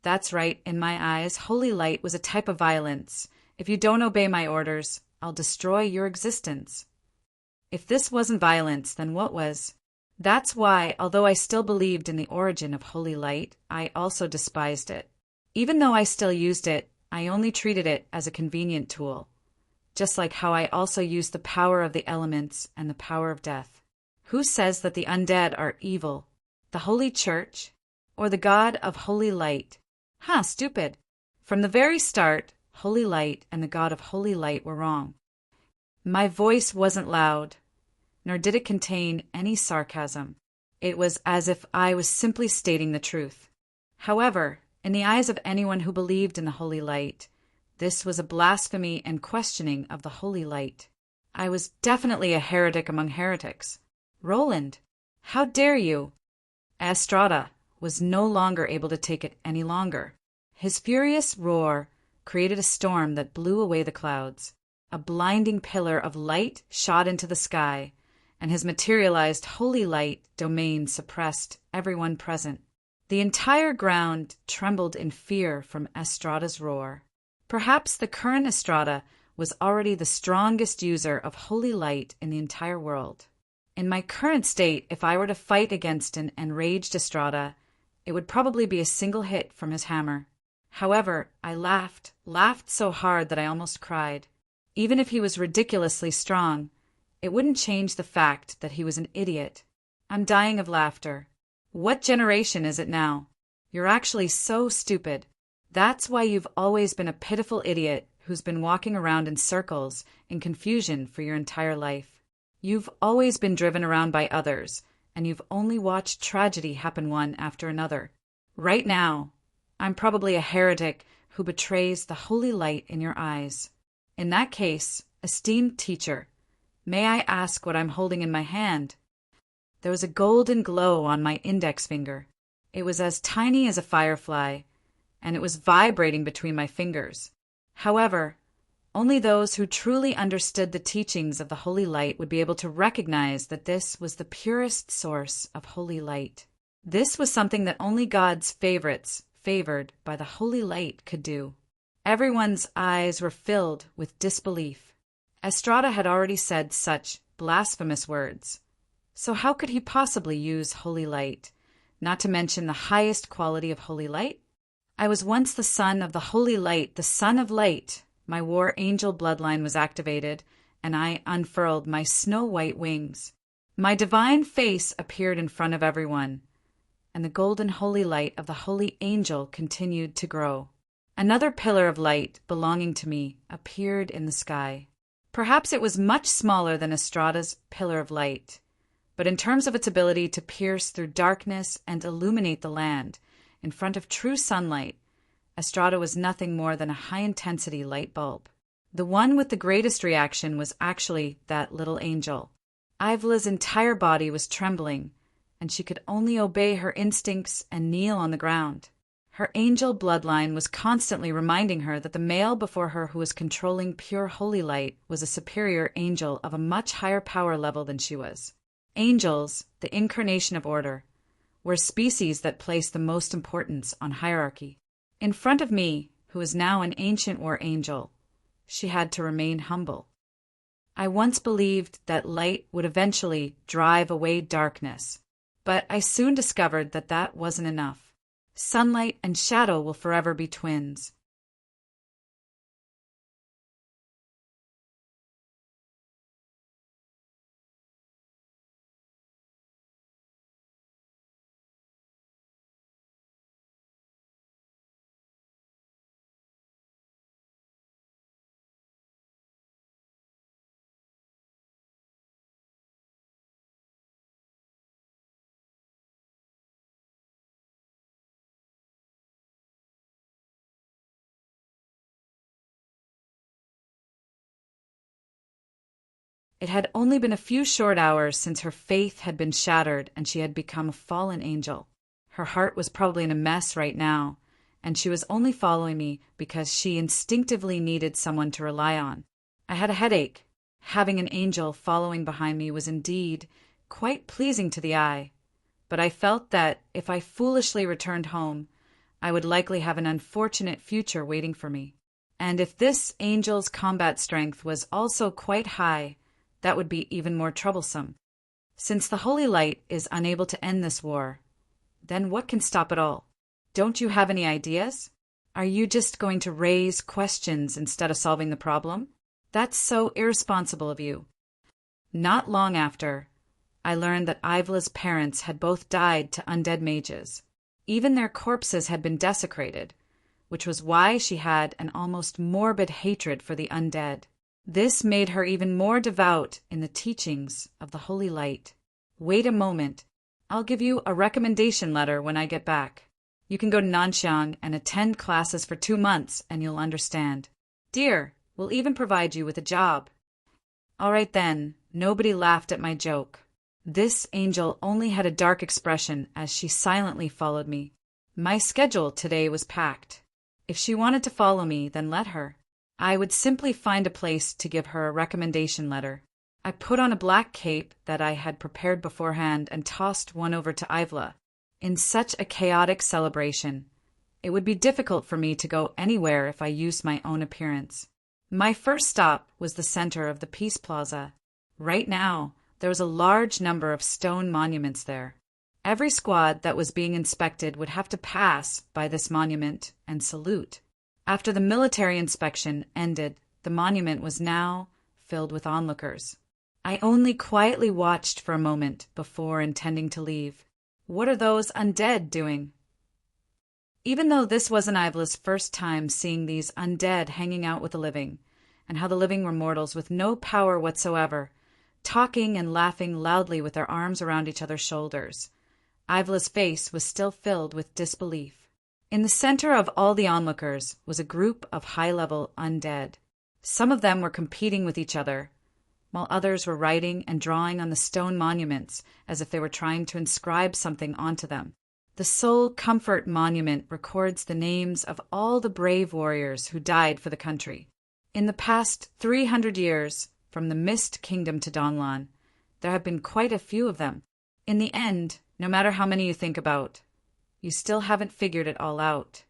That's right, in my eyes, holy light was a type of violence. If you don't obey my orders, I'll destroy your existence. If this wasn't violence, then what was? That's why, although I still believed in the origin of holy light, I also despised it. Even though I still used it, I only treated it as a convenient tool, just like how I also used the power of the elements and the power of death. Who says that the undead are evil? The Holy Church? Or the God of holy light? Stupid. From the very start, holy light and the God of holy light were wrong. My voice wasn't loud, nor did it contain any sarcasm. It was as if I was simply stating the truth. However, in the eyes of anyone who believed in the holy light, this was a blasphemy and questioning of the holy light. I was definitely a heretic among heretics. Roland, how dare you? Estrada was no longer able to take it any longer. His furious roar created a storm that blew away the clouds. A blinding pillar of light shot into the sky, and his materialized holy light domain suppressed everyone present. The entire ground trembled in fear from Estrada's roar. Perhaps the current Estrada was already the strongest user of holy light in the entire world. In my current state, if I were to fight against an enraged Estrada, it would probably be a single hit from his hammer. However, I laughed so hard that I almost cried. Even if he was ridiculously strong, it wouldn't change the fact that he was an idiot. I'm dying of laughter. What generation is it now? You're actually so stupid. That's why you've always been a pitiful idiot who's been walking around in circles in confusion for your entire life. You've always been driven around by others, and you've only watched tragedy happen one after another. Right now, I'm probably a heretic who betrays the holy light in your eyes. In that case, esteemed teacher, may I ask what I'm holding in my hand? There was a golden glow on my index finger. It was as tiny as a firefly, and it was vibrating between my fingers. However, only those who truly understood the teachings of the holy light would be able to recognize that this was the purest source of holy light. This was something that only God's favorites, favored by the holy light, could do. Everyone's eyes were filled with disbelief. Estrada had already said such blasphemous words. So how could he possibly use holy light, not to mention the highest quality of holy light? I was once the son of the holy light, the son of light. My war angel bloodline was activated, and I unfurled my snow-white wings. My divine face appeared in front of everyone, and the golden holy light of the holy angel continued to grow. Another pillar of light belonging to me appeared in the sky. Perhaps it was much smaller than Estrada's pillar of light, but in terms of its ability to pierce through darkness and illuminate the land in front of true sunlight, Estrada was nothing more than a high-intensity light bulb. The one with the greatest reaction was actually that little angel. Ivla's entire body was trembling, and she could only obey her instincts and kneel on the ground. Her angel bloodline was constantly reminding her that the male before her who was controlling pure holy light was a superior angel of a much higher power level than she was. Angels, the incarnation of order, were a species that placed the most importance on hierarchy. In front of me, who is now an ancient war angel, she had to remain humble. I once believed that light would eventually drive away darkness, but I soon discovered that that wasn't enough. Sunlight and shadow will forever be twins. It had only been a few short hours since her faith had been shattered and she had become a fallen angel. Her heart was probably in a mess right now, and she was only following me because she instinctively needed someone to rely on. I had a headache. Having an angel following behind me was indeed quite pleasing to the eye, but I felt that if I foolishly returned home, I would likely have an unfortunate future waiting for me. And if this angel's combat strength was also quite high, that would be even more troublesome. Since the Holy Light is unable to end this war, then what can stop it all? Don't you have any ideas? Are you just going to raise questions instead of solving the problem? That's so irresponsible of you. Not long after, I learned that Ivla's parents had both died to undead mages. Even their corpses had been desecrated, which was why she had an almost morbid hatred for the undead. This made her even more devout in the teachings of the Holy Light. Wait a moment. I'll give you a recommendation letter when I get back. You can go to Nanxiang and attend classes for 2 months and you'll understand. Dear, we'll even provide you with a job. All right then, nobody laughed at my joke. This angel only had a dark expression as she silently followed me. My schedule today was packed. If she wanted to follow me, then let her. I would simply find a place to give her a recommendation letter. I put on a black cape that I had prepared beforehand and tossed one over to Ivla. In such a chaotic celebration, it would be difficult for me to go anywhere if I used my own appearance. My first stop was the center of the Peace Plaza. Right now, there was a large number of stone monuments there. Every squad that was being inspected would have to pass by this monument and salute. After the military inspection ended, the monument was now filled with onlookers. I only quietly watched for a moment before intending to leave. What are those undead doing? Even though this wasn't Ivla's first time seeing these undead hanging out with the living, and how the living were mortals with no power whatsoever, talking and laughing loudly with their arms around each other's shoulders, Ivla's face was still filled with disbelief. In the center of all the onlookers was a group of high-level undead. Some of them were competing with each other, while others were writing and drawing on the stone monuments as if they were trying to inscribe something onto them. The Soul Comfort Monument records the names of all the brave warriors who died for the country. In the past 300 years, from the Mist Kingdom to Donlan, there have been quite a few of them. In the end, no matter how many you think about, you still haven't figured it all out.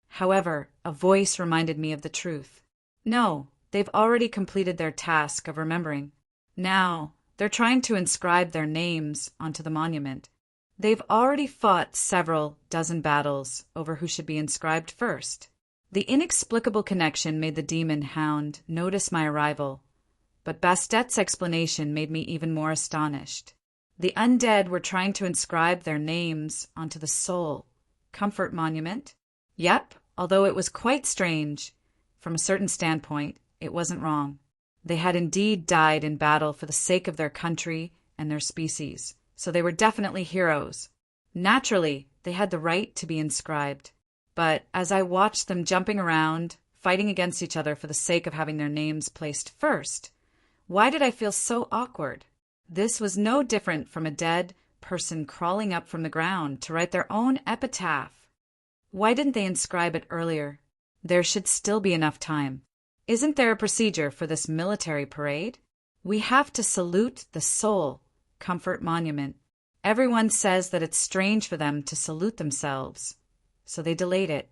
However, a voice reminded me of the truth. No, they've already completed their task of remembering. Now, they're trying to inscribe their names onto the monument. They've already fought several dozen battles over who should be inscribed first. The inexplicable connection made the demon hound notice my arrival, but Bastet's explanation made me even more astonished. The undead were trying to inscribe their names onto the Soul Comfort Monument. Yep, although it was quite strange, from a certain standpoint, it wasn't wrong. They had indeed died in battle for the sake of their country and their species, so they were definitely heroes. Naturally, they had the right to be inscribed. But as I watched them jumping around, fighting against each other for the sake of having their names placed first, why did I feel so awkward? This was no different from a dead person crawling up from the ground to write their own epitaph. Why didn't they inscribe it earlier? There should still be enough time. Isn't there a procedure for this military parade? We have to salute the Soul Comfort Monument. Everyone says that it's strange for them to salute themselves, so they delayed it.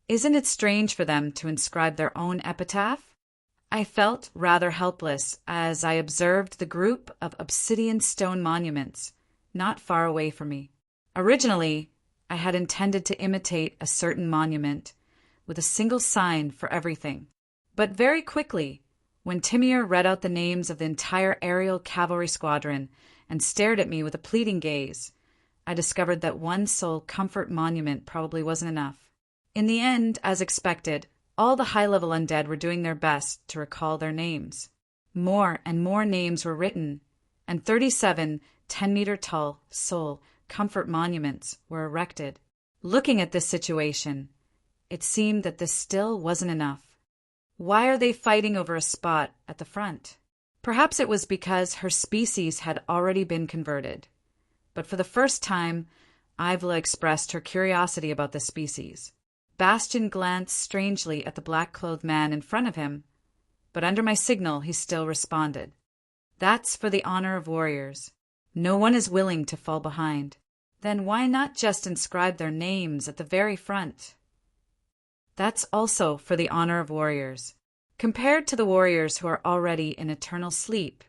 Isn't it strange for them to inscribe their own epitaph? I felt rather helpless as I observed the group of obsidian stone monuments not far away from me. Originally, I had intended to imitate a certain monument with a single sign for everything. But very quickly, when Timir read out the names of the entire aerial cavalry squadron and stared at me with a pleading gaze, I discovered that one Soul Comfort Monument probably wasn't enough. In the end, as expected, all the high-level undead were doing their best to recall their names. More and more names were written, and 37 10-meter-tall Soul Comfort Monuments were erected. Looking at this situation, it seemed that this still wasn't enough. Why are they fighting over a spot at the front? Perhaps it was because her species had already been converted. But for the first time, Ivla expressed her curiosity about the species. Bastian glanced strangely at the black-clothed man in front of him, but under my signal he still responded. That's for the honor of warriors. No one is willing to fall behind. Then why not just inscribe their names at the very front? That's also for the honor of warriors. Compared to the warriors who are already in eternal sleep,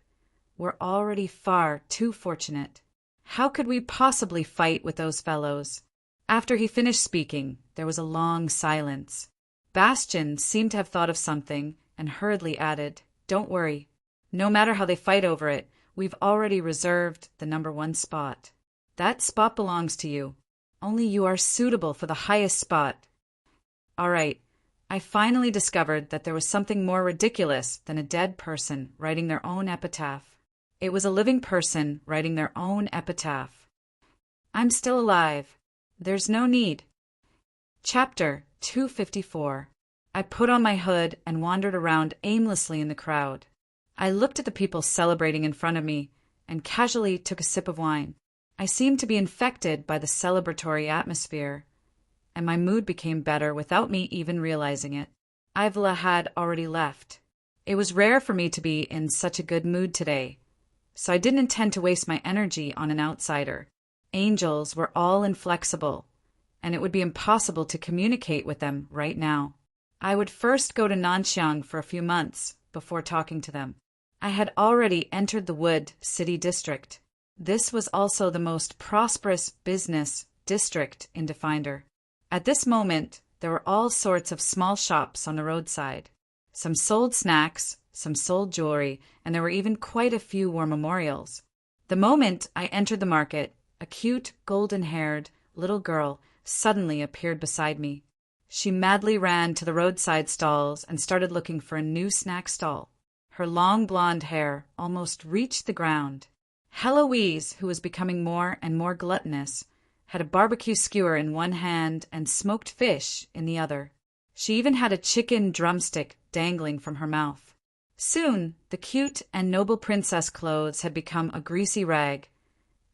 we're already far too fortunate. How could we possibly fight with those fellows? After he finished speaking, there was a long silence. Bastian seemed to have thought of something and hurriedly added, "Don't worry. No matter how they fight over it, we've already reserved the #1 spot. That spot belongs to you. Only you are suitable for the highest spot." All right. I finally discovered that there was something more ridiculous than a dead person writing their own epitaph. It was a living person writing their own epitaph. I'm still alive. There's no need. Chapter 254. I put on my hood and wandered around aimlessly in the crowd. I looked at the people celebrating in front of me and casually took a sip of wine. I seemed to be infected by the celebratory atmosphere, and my mood became better without me even realizing it. Ivla had already left. It was rare for me to be in such a good mood today, so I didn't intend to waste my energy on an outsider. Angels were all inflexible, and it would be impossible to communicate with them right now. I would first go to Nanxiang for a few months before talking to them. I had already entered the Wood City district. This was also the most prosperous business district in Definder. At this moment, there were all sorts of small shops on the roadside. Some sold snacks, some sold jewelry, and there were even quite a few war memorials. The moment I entered the market, a cute, golden-haired little girl suddenly appeared beside me. She madly ran to the roadside stalls and started looking for a new snack stall. Her long blonde hair almost reached the ground. Heloise, who was becoming more and more gluttonous, had a barbecue skewer in one hand and smoked fish in the other. She even had a chicken drumstick dangling from her mouth. Soon, the cute and noble princess clothes had become a greasy rag,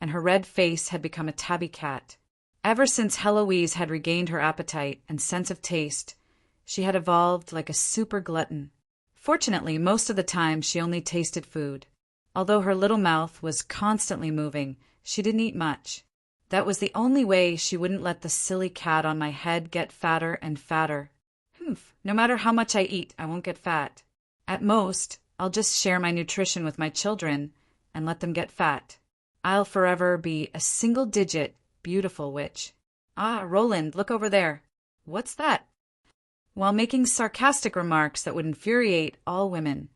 and her red face had become a tabby cat. Ever since Heloise had regained her appetite and sense of taste, she had evolved like a super glutton. Fortunately, most of the time she only tasted food. Although her little mouth was constantly moving, she didn't eat much. That was the only way she wouldn't let the silly cat on my head get fatter and fatter. No matter how much I eat, I won't get fat. At most, I'll just share my nutrition with my children and let them get fat. I'll forever be a single-digit, beautiful witch. Ah, Roland, look over there. What's that? While making sarcastic remarks that would infuriate all women,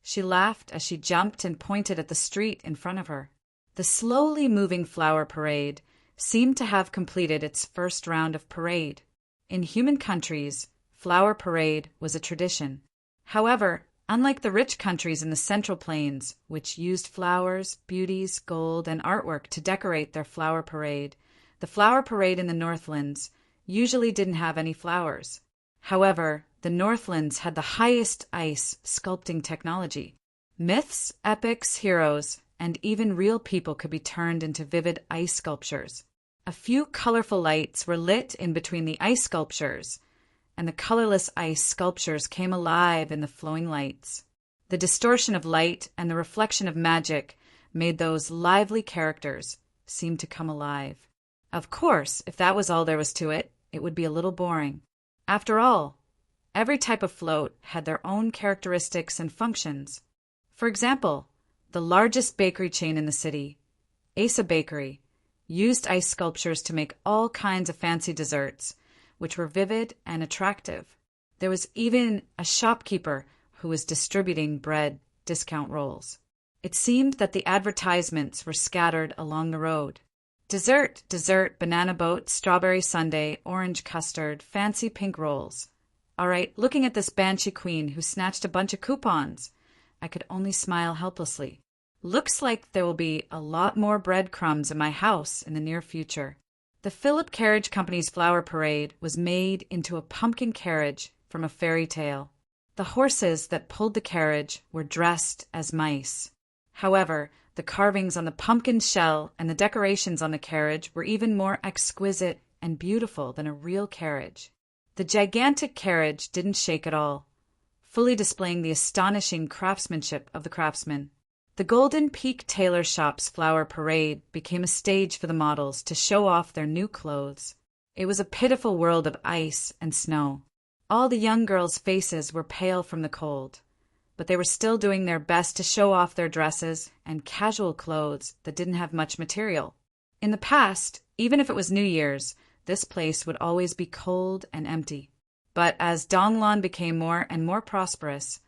she laughed as she jumped and pointed at the street in front of her. The slowly moving flower parade seemed to have completed its first round of parade. In human countries, flower parade was a tradition. However, unlike the rich countries in the Central Plains, which used flowers, beauties, gold, and artwork to decorate their flower parade, the flower parade in the Northlands usually didn't have any flowers. However, the Northlands had the highest ice sculpting technology. Myths, epics, heroes, and even real people could be turned into vivid ice sculptures. A few colorful lights were lit in between the ice sculptures, and the colorless ice sculptures came alive in the flowing lights. The distortion of light and the reflection of magic made those lively characters seem to come alive. Of course, if that was all there was to it, it would be a little boring. After all, every type of float had their own characteristics and functions. For example, the largest bakery chain in the city, Asa Bakery, used ice sculptures to make all kinds of fancy desserts, which were vivid and attractive. There was even a shopkeeper who was distributing bread discount rolls. It seemed that the advertisements were scattered along the road. Dessert, dessert, banana boat, strawberry sundae, orange custard, fancy pink rolls. All right, looking at this banshee queen who snatched a bunch of coupons, I could only smile helplessly. Looks like there will be a lot more breadcrumbs in my house in the near future. The Philip Carriage Company's flower parade was made into a pumpkin carriage from a fairy tale. The horses that pulled the carriage were dressed as mice. However, the carvings on the pumpkin shell and the decorations on the carriage were even more exquisite and beautiful than a real carriage. The gigantic carriage didn't shake at all, fully displaying the astonishing craftsmanship of the craftsman. The Golden Peak Tailor Shop's flower parade became a stage for the models to show off their new clothes. It was a pitiful world of ice and snow. All the young girls' faces were pale from the cold, but they were still doing their best to show off their dresses and casual clothes that didn't have much material. In the past, even if it was New Year's, this place would always be cold and empty. But as Donglan became more and more prosperous,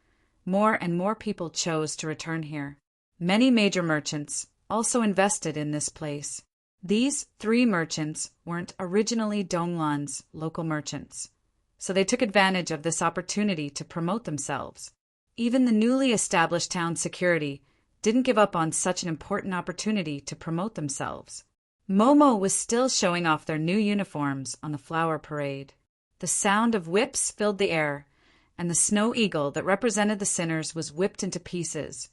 more and more people chose to return here. Many major merchants also invested in this place. These 3 merchants weren't originally Donglan's local merchants, so they took advantage of this opportunity to promote themselves. Even the newly established town security didn't give up on such an important opportunity to promote themselves. Momo was still showing off their new uniforms on the flower parade. The sound of whips filled the air, and the snow eagle that represented the sinners was whipped into pieces,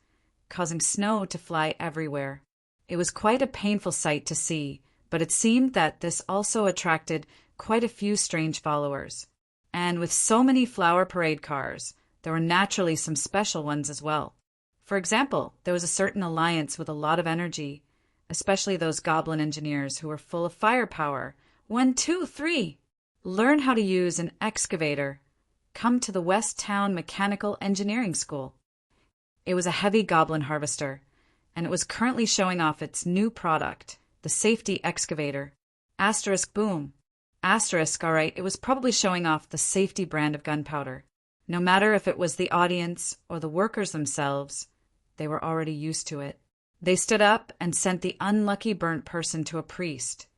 causing snow to fly everywhere. It was quite a painful sight to see, but it seemed that this also attracted quite a few strange followers. And with so many flower parade cars, there were naturally some special ones as well. For example, there was a certain alliance with a lot of energy, especially those goblin engineers who were full of firepower. 1, 2, 3. Learn how to use an excavator. Come to the West Town Mechanical Engineering School. It was a heavy goblin harvester, and it was currently showing off its new product, the safety excavator. Asterisk boom. Asterisk, all right, it was probably showing off the safety brand of gunpowder. No matter if it was the audience or the workers themselves, they were already used to it. They stood up and sent the unlucky burnt person to a priest,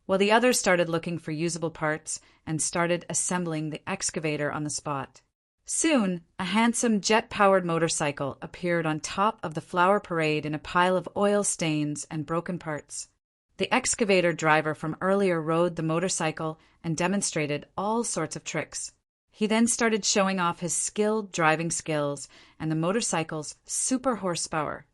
while the others started looking for usable parts and started assembling the excavator on the spot. Soon, a handsome jet-powered motorcycle appeared on top of the flower parade in a pile of oil stains and broken parts. The excavator driver from earlier rode the motorcycle and demonstrated all sorts of tricks. He then started showing off his skilled driving skills and the motorcycle's super horsepower.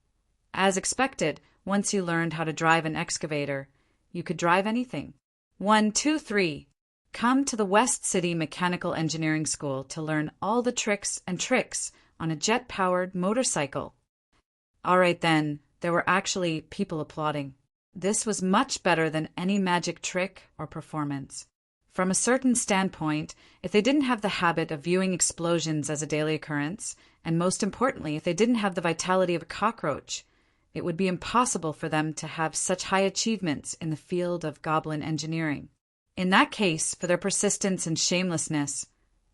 As expected, once you learned how to drive an excavator, you could drive anything. 1, 2, 3. Come to the West City Mechanical Engineering School to learn all the tricks on a jet-powered motorcycle. All right then, there were actually people applauding. This was much better than any magic trick or performance. From a certain standpoint, if they didn't have the habit of viewing explosions as a daily occurrence, and most importantly, if they didn't have the vitality of a cockroach, it would be impossible for them to have such high achievements in the field of goblin engineering. In that case, for their persistence and shamelessness,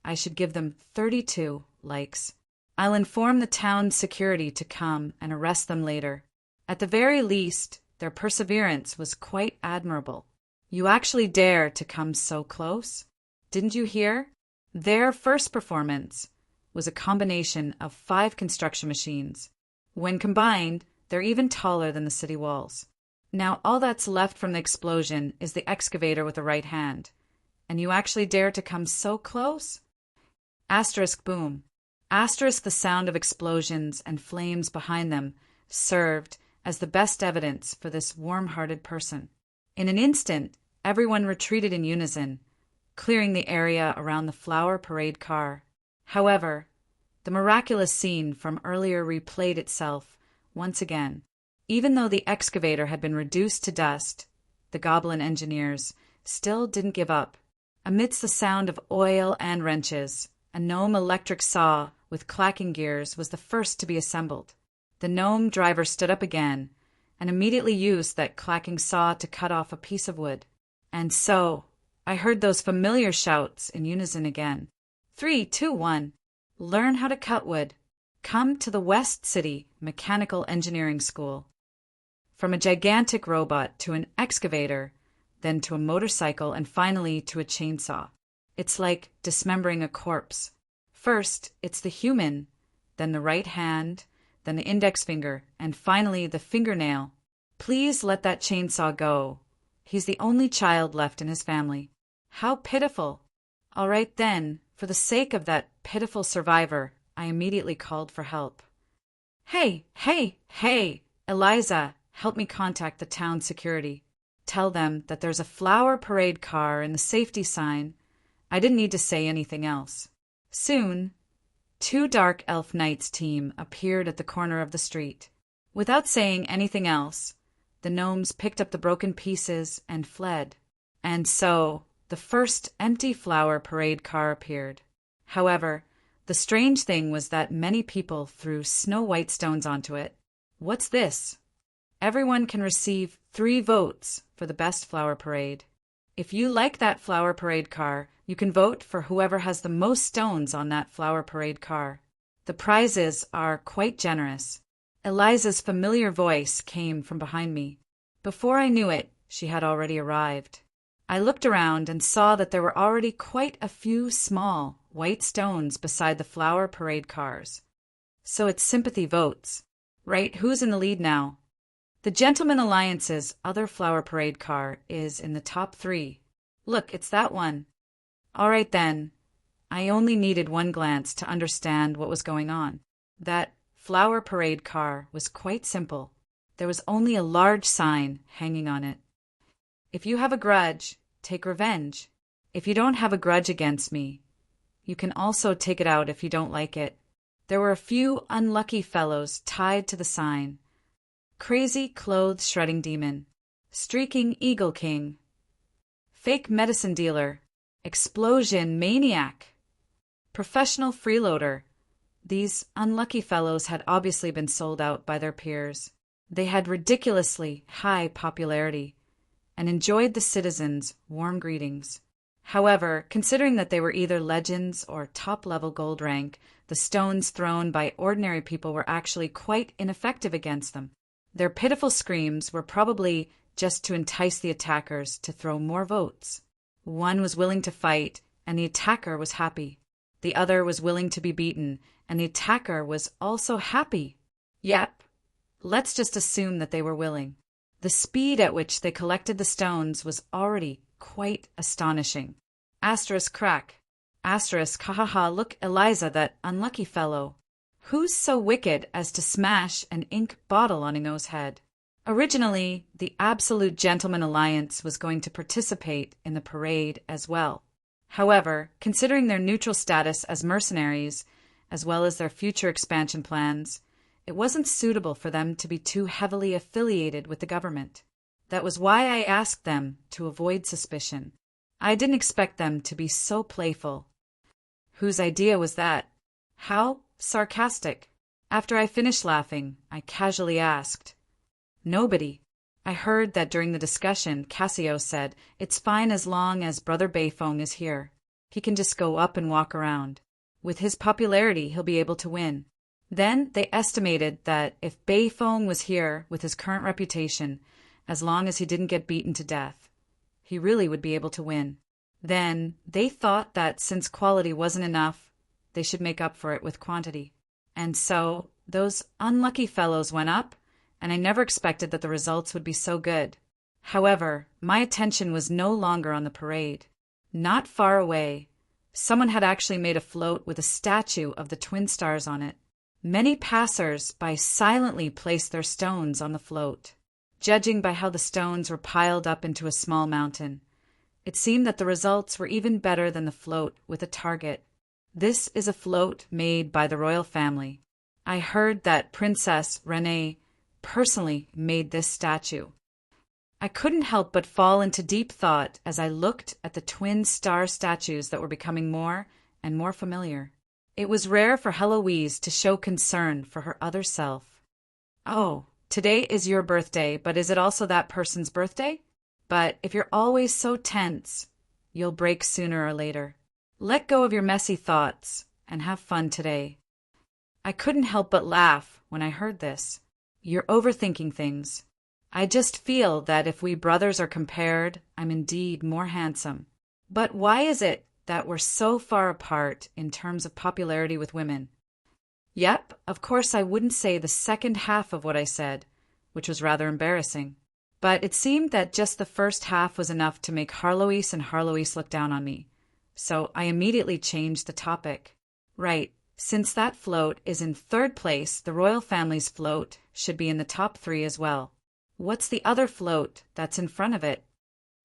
I should give them 32 likes. I'll inform the town security to come and arrest them later. At the very least, their perseverance was quite admirable. You actually dare to come so close? Didn't you hear? Their first performance was a combination of 5 construction machines. When combined, they're even taller than the city walls. Now all that's left from the explosion is the excavator with the right hand. And you actually dare to come so close? Asterisk boom. Asterisk the sound of explosions and flames behind them served as the best evidence for this warm-hearted person. In an instant, everyone retreated in unison, clearing the area around the flower parade car. However, the miraculous scene from earlier replayed itself once again. Even though the excavator had been reduced to dust, the goblin engineers still didn't give up. Amidst the sound of oil and wrenches, a gnome electric saw with clacking gears was the first to be assembled. The gnome driver stood up again and immediately used that clacking saw to cut off a piece of wood. And so, I heard those familiar shouts in unison again. 3, 2, 1. Learn how to cut wood. Come to the West City Mechanical Engineering School. From a gigantic robot to an excavator, then to a motorcycle, and finally to a chainsaw. It's like dismembering a corpse. First, it's the human, then the right hand, then the index finger, and finally the fingernail. Please let that chainsaw go. He's the only child left in his family. How pitiful. All right then, for the sake of that pitiful survivor, I immediately called for help. Hey, Eliza, help me contact the town security. Tell them that there's a flower parade car and the safety sign. I didn't need to say anything else. Soon, 2 Dark Elf Knights team appeared at the corner of the street. Without saying anything else, the gnomes picked up the broken pieces and fled. And so, the first empty flower parade car appeared. However, the strange thing was that many people threw snow-white stones onto it. What's this? Everyone can receive 3 votes for the best flower parade. If you like that flower parade car, you can vote for whoever has the most stones on that flower parade car. The prizes are quite generous. Eliza's familiar voice came from behind me. Before I knew it, she had already arrived. I looked around and saw that there were already quite a few small, white stones beside the flower parade cars. So it's sympathy votes. Right, who's in the lead now? The Gentleman Alliance's other flower parade car is in the top 3. Look, it's that one. All right then. I only needed one glance to understand what was going on. That flower parade car was quite simple. There was only a large sign hanging on it. If you have a grudge, take revenge. If you don't have a grudge against me, you can also take it out if you don't like it. There were a few unlucky fellows tied to the sign. Crazy clothes shredding demon, streaking eagle king, fake medicine dealer, explosion maniac, professional freeloader. These unlucky fellows had obviously been sold out by their peers. They had ridiculously high popularity and enjoyed the citizens' warm greetings. However, considering that they were either legends or top-level gold rank, the stones thrown by ordinary people were actually quite ineffective against them. Their pitiful screams were probably just to entice the attackers to throw more votes. One was willing to fight, and the attacker was happy. The other was willing to be beaten, and the attacker was also happy. Yep, let's just assume that they were willing. The speed at which they collected the stones was already quite astonishing. Asterisk crack. Asterisk ha, look, Eliza, that unlucky fellow. Who's so wicked as to smash an ink bottle on Ino's head? Originally, the Absolute Gentleman Alliance was going to participate in the parade as well. However, considering their neutral status as mercenaries, as well as their future expansion plans, it wasn't suitable for them to be too heavily affiliated with the government. That was why I asked them to avoid suspicion. I didn't expect them to be so playful. Whose idea was that? How sarcastic. After I finished laughing, I casually asked. Nobody. I heard that during the discussion, Cassio said, "It's fine as long as Brother Beifong is here. He can just go up and walk around. With his popularity, he'll be able to win." Then they estimated that if Beifong was here with his current reputation, as long as he didn't get beaten to death, he really would be able to win. Then they thought that since quality wasn't enough, they should make up for it with quantity. And so those unlucky fellows went up, and I never expected that the results would be so good. However, my attention was no longer on the parade. Not far away, someone had actually made a float with a statue of the twin stars on it. Many passers-by silently placed their stones on the float. Judging by how the stones were piled up into a small mountain, it seemed that the results were even better than the float with a target. This is a float made by the royal family. I heard that Princess Renee personally made this statue. I couldn't help but fall into deep thought as I looked at the twin star statues that were becoming more and more familiar. It was rare for Heloise to show concern for her other self. Oh, today is your birthday, but is it also that person's birthday? But if you're always so tense, you'll break sooner or later. Let go of your messy thoughts and have fun today. I couldn't help but laugh when I heard this. You're overthinking things. I just feel that if we brothers are compared, I'm indeed more handsome. But why is it that we're so far apart in terms of popularity with women? Yep, of course I wouldn't say the second half of what I said, which was rather embarrassing. But it seemed that just the first half was enough to make Harloise and Harloise look down on me. So I immediately changed the topic. Right, since that float is in third place, the royal family's float should be in the top 3 as well. What's the other float that's in front of it?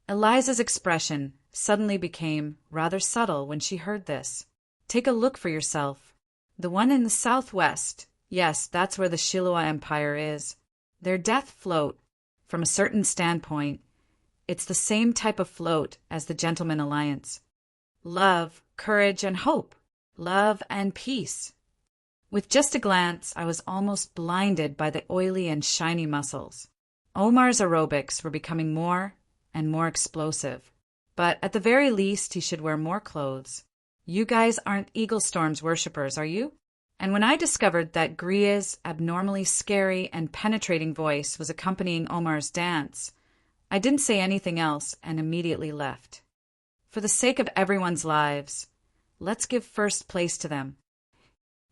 Eliza's expression suddenly became rather subtle when she heard this. Take a look for yourself. The one in the southwest. Yes, that's where the Shillua Empire is. Their death float, from a certain standpoint, it's the same type of float as the Gentleman Alliance. Love, courage, and hope. Love and peace. With just a glance, I was almost blinded by the oily and shiny muscles. Omar's aerobics were becoming more and more explosive. But at the very least, he should wear more clothes. You guys aren't Eagle Storm's worshippers, are you? And when I discovered that Gria's abnormally scary and penetrating voice was accompanying Omar's dance, I didn't say anything else and immediately left. For the sake of everyone's lives, let's give first place to them.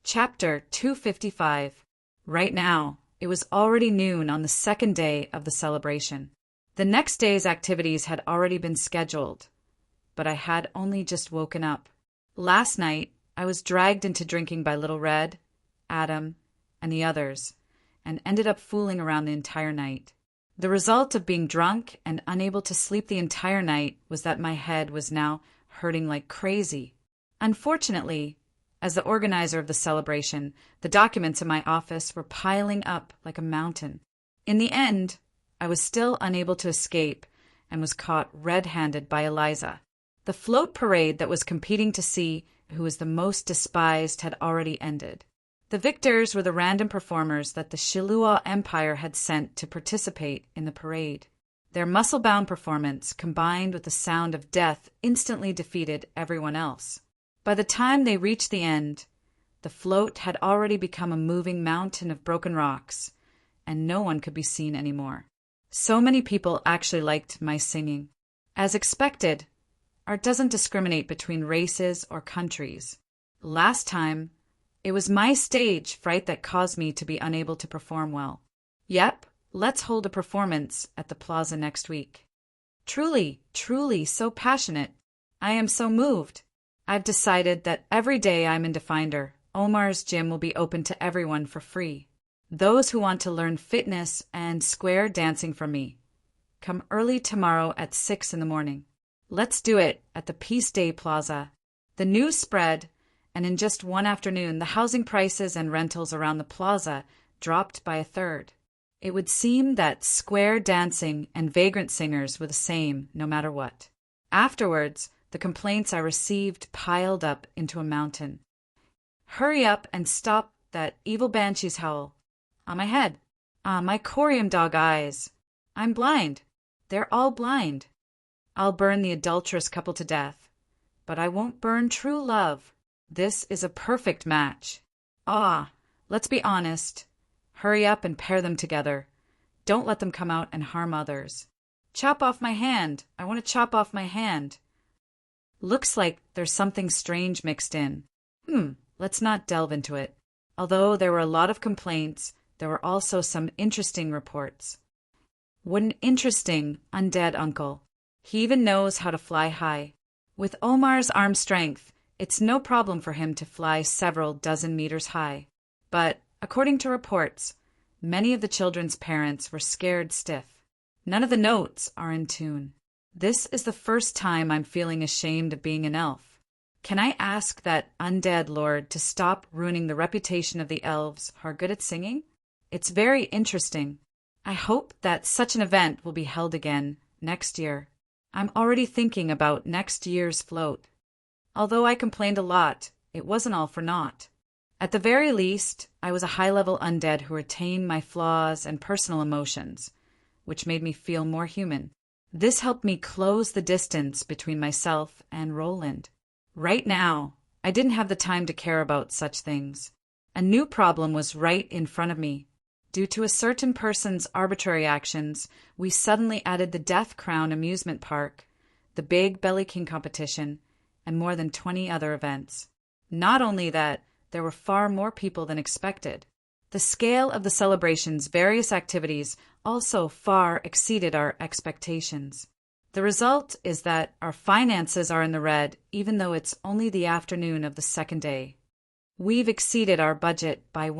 Chapter 255. Right now, it was already noon on the second day of the celebration. The next day's activities had already been scheduled, but I had only just woken up. Last night, I was dragged into drinking by Little Red, Adam, and the others, and ended up fooling around the entire night. The result of being drunk and unable to sleep the entire night was that my head was now hurting like crazy. Unfortunately, as the organizer of the celebration, the documents in my office were piling up like a mountain. In the end, I was still unable to escape and was caught red-handed by Eliza. The float parade that was competing to see who was the most despised had already ended. The victors were the random performers that the Shilua Empire had sent to participate in the parade. Their muscle-bound performance, combined with the sound of death, instantly defeated everyone else. By the time they reached the end, the float had already become a moving mountain of broken rocks, and no one could be seen anymore. So many people actually liked my singing. As expected, art doesn't discriminate between races or countries. Last time, it was my stage fright that caused me to be unable to perform well. Yep, let's hold a performance at the plaza next week. Truly, truly so passionate. I am so moved. I've decided that every day I'm in Definder, Omar's gym will be open to everyone for free. Those who want to learn fitness and square dancing from me, come early tomorrow at 6 in the morning. Let's do it at the Peace Day Plaza. The news spread, and in just one afternoon, the housing prices and rentals around the plaza dropped by a third. It would seem that square dancing and vagrant singers were the same no matter what. Afterwards, the complaints I received piled up into a mountain. Hurry up and stop that evil banshee's howl. On my head. My corium dog eyes. I'm blind. They're all blind. I'll burn the adulterous couple to death, but I won't burn true love. This is a perfect match. Let's be honest. Hurry up and pair them together. Don't let them come out and harm others. Chop off my hand. I want to chop off my hand. Looks like there's something strange mixed in. Let's not delve into it. Although there were a lot of complaints, there were also some interesting reports. What an interesting undead uncle. He even knows how to fly high. With Omar's arm strength, it's no problem for him to fly several dozen meters high. But, according to reports, many of the children's parents were scared stiff. None of the notes are in tune. This is the first time I'm feeling ashamed of being an elf. Can I ask that undead lord to stop ruining the reputation of the elves who are good at singing? It's very interesting. I hope that such an event will be held again next year. I'm already thinking about next year's float. Although I complained a lot, it wasn't all for naught. At the very least, I was a high-level undead who retained my flaws and personal emotions, which made me feel more human. This helped me close the distance between myself and Roland. Right now, I didn't have the time to care about such things. A new problem was right in front of me. Due to a certain person's arbitrary actions, we suddenly added the Death Crown amusement park, the Big Belly King competition, and more than 20 other events. Not only that, there were far more people than expected. The scale of the celebration's various activities also far exceeded our expectations. The result is that our finances are in the red, even though it's only the afternoon of the second day. We've exceeded our budget by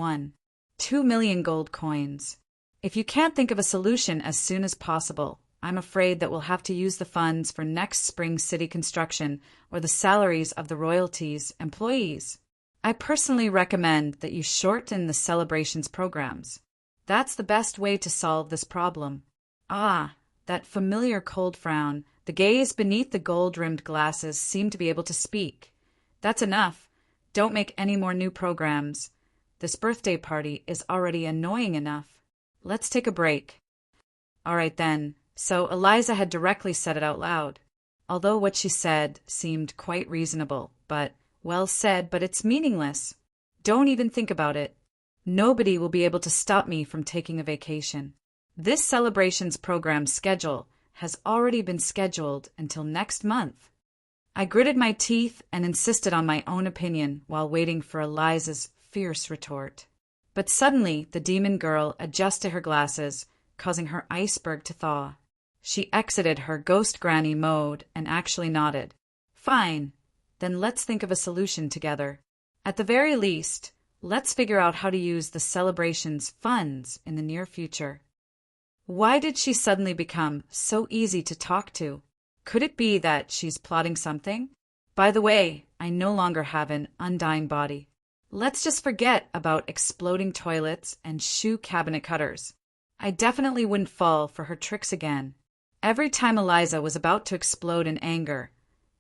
2 million gold coins. If you can't think of a solution as soon as possible, I'm afraid that we'll have to use the funds for next spring's city construction or the salaries of the royalties' employees. I personally recommend that you shorten the celebration's programs. That's the best way to solve this problem. Ah, that familiar cold frown. The gaze beneath the gold-rimmed glasses seemed to be able to speak. That's enough. Don't make any more new programs. This birthday party is already annoying enough. Let's take a break. All right then. So Eliza had directly said it out loud. Although what she said seemed quite reasonable, but, well said, but it's meaningless. Don't even think about it. Nobody will be able to stop me from taking a vacation. This celebrations program schedule has already been scheduled until next month. I gritted my teeth and insisted on my own opinion while waiting for Eliza's fierce retort. But suddenly the demon girl adjusted her glasses, causing her iceberg to thaw. She exited her ghost granny mode and actually nodded. Fine, then let's think of a solution together. At the very least, let's figure out how to use the celebration's funds in the near future. Why did she suddenly become so easy to talk to? Could it be that she's plotting something? By the way, I no longer have an undying body. Let's just forget about exploding toilets and shoe cabinet cutters. I definitely wouldn't fall for her tricks again. Every time Eliza was about to explode in anger,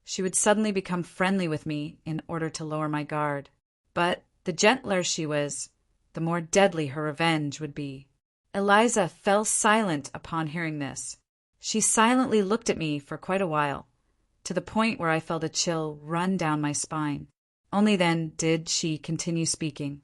she would suddenly become friendly with me in order to lower my guard. But the gentler she was, the more deadly her revenge would be. Eliza fell silent upon hearing this. She silently looked at me for quite a while, to the point where I felt a chill run down my spine. Only then did she continue speaking.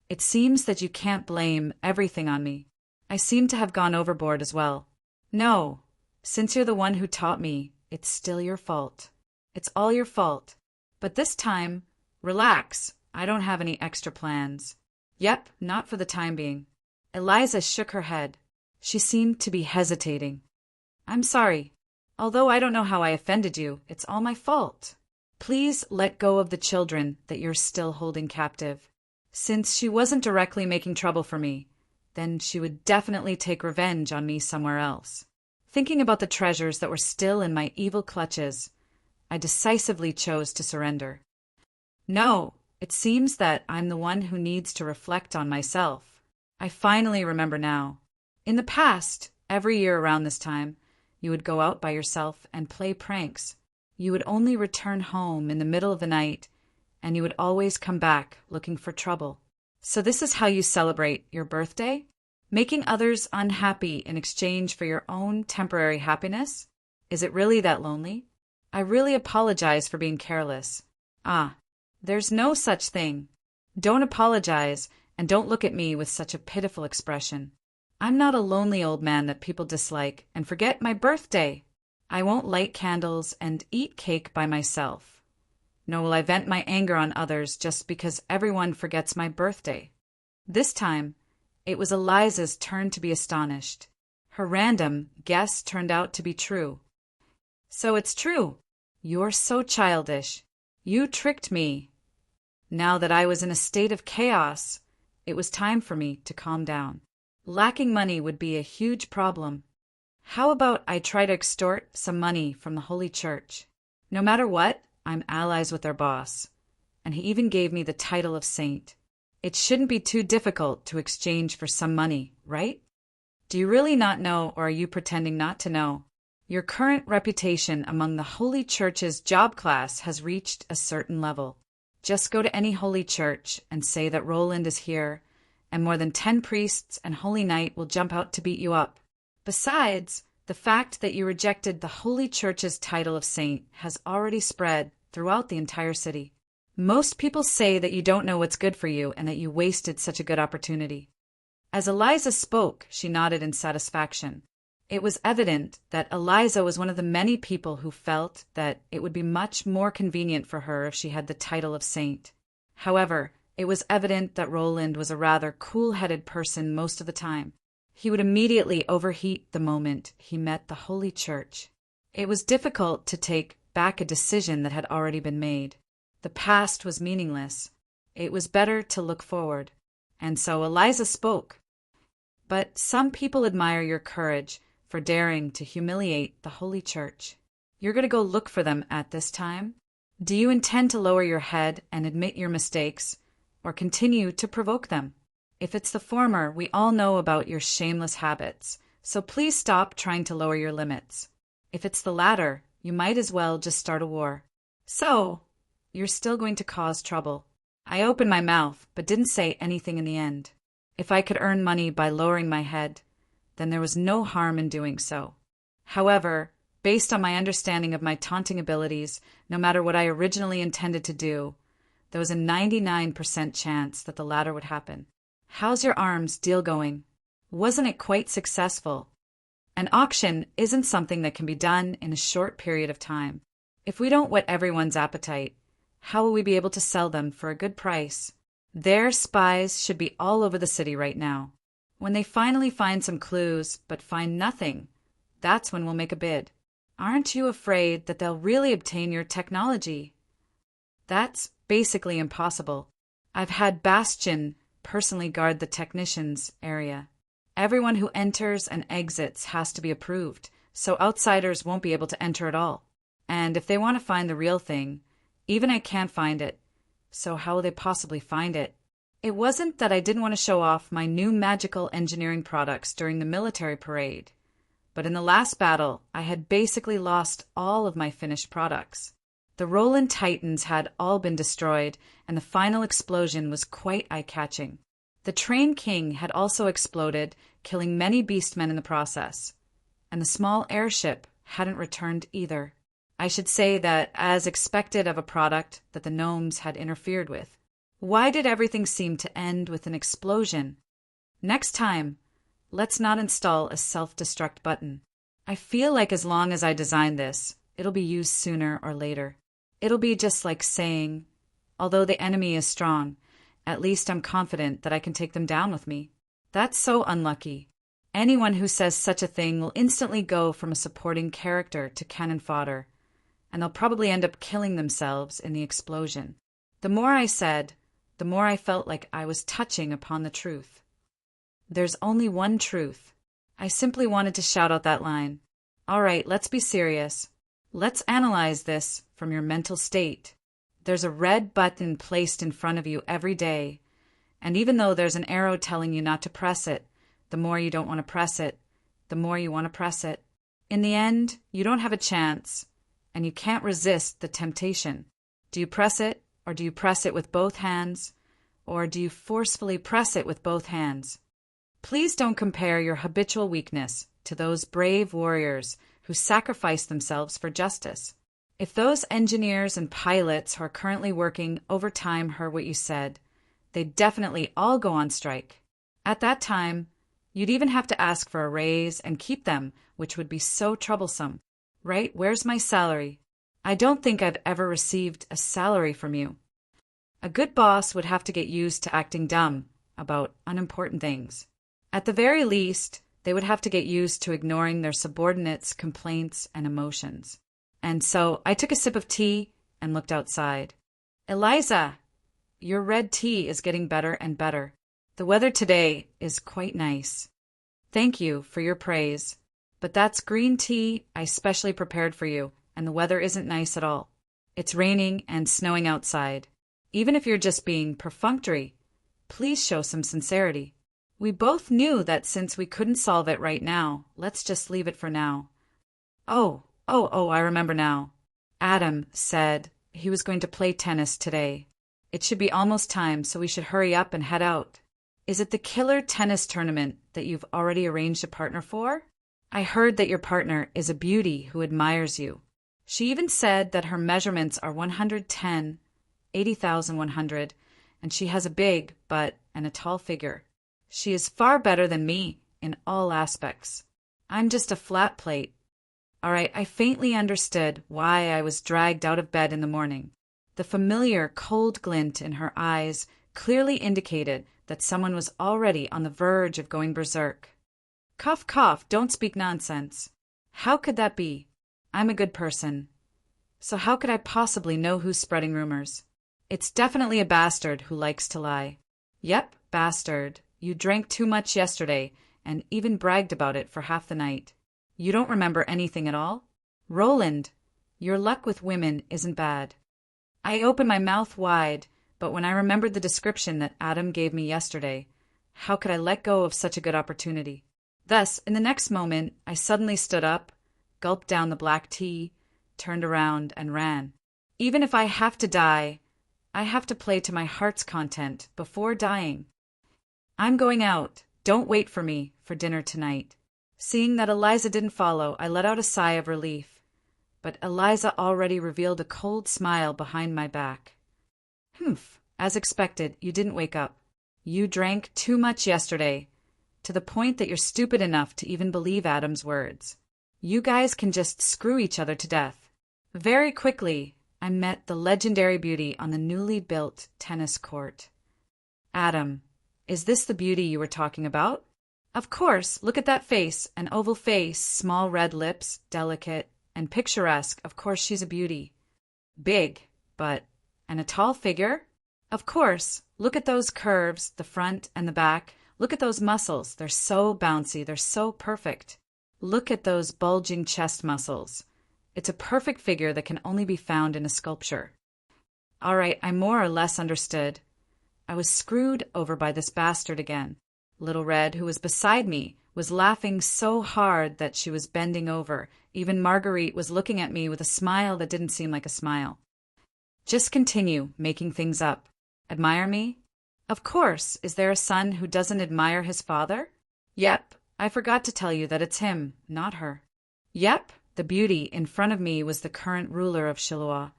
It seems that you can't blame everything on me. I seem to have gone overboard as well. No, since you're the one who taught me, it's still your fault. It's all your fault. But this time, relax. I don't have any extra plans. Yep, not for the time being. Eliza shook her head. She seemed to be hesitating. I'm sorry. Although I don't know how I offended you, it's all my fault. Please let go of the children that you're still holding captive. Since she wasn't directly making trouble for me, then she would definitely take revenge on me somewhere else. Thinking about the treasures that were still in my evil clutches, I decisively chose to surrender. No, it seems that I'm the one who needs to reflect on myself. I finally remember now. In the past, every year around this time, you would go out by yourself and play pranks. You would only return home in the middle of the night, and you would always come back looking for trouble. So this is how you celebrate your birthday? Making others unhappy in exchange for your own temporary happiness? Is it really that lonely? I really apologize for being careless. Ah, there's no such thing. Don't apologize, and don't look at me with such a pitiful expression. I'm not a lonely old man that people dislike, and forget my birthday. I won't light candles and eat cake by myself. Nor will I vent my anger on others just because everyone forgets my birthday. This time, it was Eliza's turn to be astonished. Her random guess turned out to be true. So it's true. You're so childish. You tricked me. Now that I was in a state of chaos, it was time for me to calm down. Lacking money would be a huge problem. How about I try to extort some money from the Holy Church? No matter what, I'm allies with their boss, and he even gave me the title of saint. It shouldn't be too difficult to exchange for some money, right? Do you really not know, or are you pretending not to know? Your current reputation among the Holy Church's job class has reached a certain level. Just go to any holy church and say that Roland is here, and more than 10 priests and Holy Knight will jump out to beat you up. Besides, the fact that you rejected the Holy Church's title of saint has already spread throughout the entire city. Most people say that you don't know what's good for you and that you wasted such a good opportunity. As Eliza spoke, she nodded in satisfaction. It was evident that Eliza was one of the many people who felt that it would be much more convenient for her if she had the title of saint. However, it was evident that Roland was a rather cool-headed person most of the time. He would immediately overheat the moment he met the Holy Church. It was difficult to take back a decision that had already been made. The past was meaningless. It was better to look forward. And so Eliza spoke. But some people admire your courage for daring to humiliate the Holy Church. You're going to go look for them at this time? Do you intend to lower your head and admit your mistakes, or continue to provoke them? If it's the former, we all know about your shameless habits, so please stop trying to lower your limits. If it's the latter, you might as well just start a war. So, you're still going to cause trouble. I opened my mouth, but didn't say anything in the end. If I could earn money by lowering my head, then there was no harm in doing so. However, based on my understanding of my taunting abilities, no matter what I originally intended to do, there was a 99% chance that the latter would happen. How's your arms deal going? Wasn't it quite successful? An auction isn't something that can be done in a short period of time. If we don't whet everyone's appetite, how will we be able to sell them for a good price? Their spies should be all over the city right now. When they finally find some clues, but find nothing, that's when we'll make a bid. Aren't you afraid that they'll really obtain your technology? That's basically impossible. I've had Bastion personally guard the technicians area. Everyone who enters and exits has to be approved, so outsiders won't be able to enter at all. And if they want to find the real thing, even I can't find it, so how will they possibly find it? It wasn't that I didn't want to show off my new magical engineering products during the military parade, but in the last battle, I had basically lost all of my finished products. The Roland Titans had all been destroyed, and the final explosion was quite eye-catching. The Train King had also exploded, killing many beastmen in the process, and the small airship hadn't returned either. I should say that as expected of a product that the gnomes had interfered with. Why did everything seem to end with an explosion? Next time, let's not install a self-destruct button. I feel like as long as I design this, it'll be used sooner or later. It'll be just like saying, although the enemy is strong, at least I'm confident that I can take them down with me. That's so unlucky. Anyone who says such a thing will instantly go from a supporting character to cannon fodder, and they'll probably end up killing themselves in the explosion. The more I said, the more I felt like I was touching upon the truth. There's only one truth. I simply wanted to shout out that line. All right, let's be serious. Let's analyze this from your mental state. There's a red button placed in front of you every day, and even though there's an arrow telling you not to press it, the more you don't want to press it, the more you want to press it. In the end, you don't have a chance, and you can't resist the temptation. Do you press it, or do you press it with both hands, or do you forcefully press it with both hands? Please don't compare your habitual weakness to those brave warriors who sacrifice themselves for justice. If those engineers and pilots who are currently working overtime heard what you said, they'd definitely all go on strike. At that time, you'd even have to ask for a raise and keep them, which would be so troublesome. Right? Where's my salary? I don't think I've ever received a salary from you. A good boss would have to get used to acting dumb about unimportant things. At the very least, they would have to get used to ignoring their subordinates' complaints and emotions. And so I took a sip of tea and looked outside. Eliza, your red tea is getting better and better. The weather today is quite nice. Thank you for your praise. But that's green tea I specially prepared for you, and the weather isn't nice at all. It's raining and snowing outside. Even if you're just being perfunctory, please show some sincerity. We both knew that since we couldn't solve it right now, let's just leave it for now. Oh, I remember now. Adam said he was going to play tennis today. It should be almost time, so we should hurry up and head out. Is it the killer tennis tournament that you've already arranged a partner for? I heard that your partner is a beauty who admires you. She even said that her measurements are 110, 80,100, and she has a big butt and a tall figure. She is far better than me in all aspects. I'm just a flat plate. All right, I faintly understood why I was dragged out of bed in the morning. The familiar cold glint in her eyes clearly indicated that someone was already on the verge of going berserk. Cough, cough, don't speak nonsense. How could that be? I'm a good person. So how could I possibly know who's spreading rumors? It's definitely a bastard who likes to lie. Yep, bastard. You drank too much yesterday and even bragged about it for half the night. You don't remember anything at all? Roland, your luck with women isn't bad. I opened my mouth wide, but when I remembered the description that Adam gave me yesterday, How could I let go of such a good opportunity? Thus, in the next moment, I suddenly stood up, gulped down the black tea, turned around, and ran. Even if I have to die, I have to play to my heart's content before dying. I'm going out. Don't wait for me for dinner tonight. Seeing that Eliza didn't follow, I let out a sigh of relief. But Eliza already revealed a cold smile behind my back. Humph, as expected, you didn't wake up. You drank too much yesterday, to the point that you're stupid enough to even believe Adam's words. You guys can just screw each other to death. Very quickly, I met the legendary beauty on the newly built tennis court. Adam, is this the beauty you were talking about? Of course, look at that face, an oval face, small red lips, delicate and picturesque. Of course she's a beauty. Big, and a tall figure? Of course, look at those curves, the front and the back. Look at those muscles, they're so bouncy, they're so perfect. Look at those bulging chest muscles. It's a perfect figure that can only be found in a sculpture. All right, I more or less understood. I was screwed over by this bastard again. Little Red, who was beside me, was laughing so hard that she was bending over. Even Marguerite was looking at me with a smile that didn't seem like a smile. Just continue making things up. Admire me? Of course. Is there a son who doesn't admire his father? Yep. I forgot to tell you that it's him, not her. Yep. The beauty in front of me was the current ruler of Shiloah,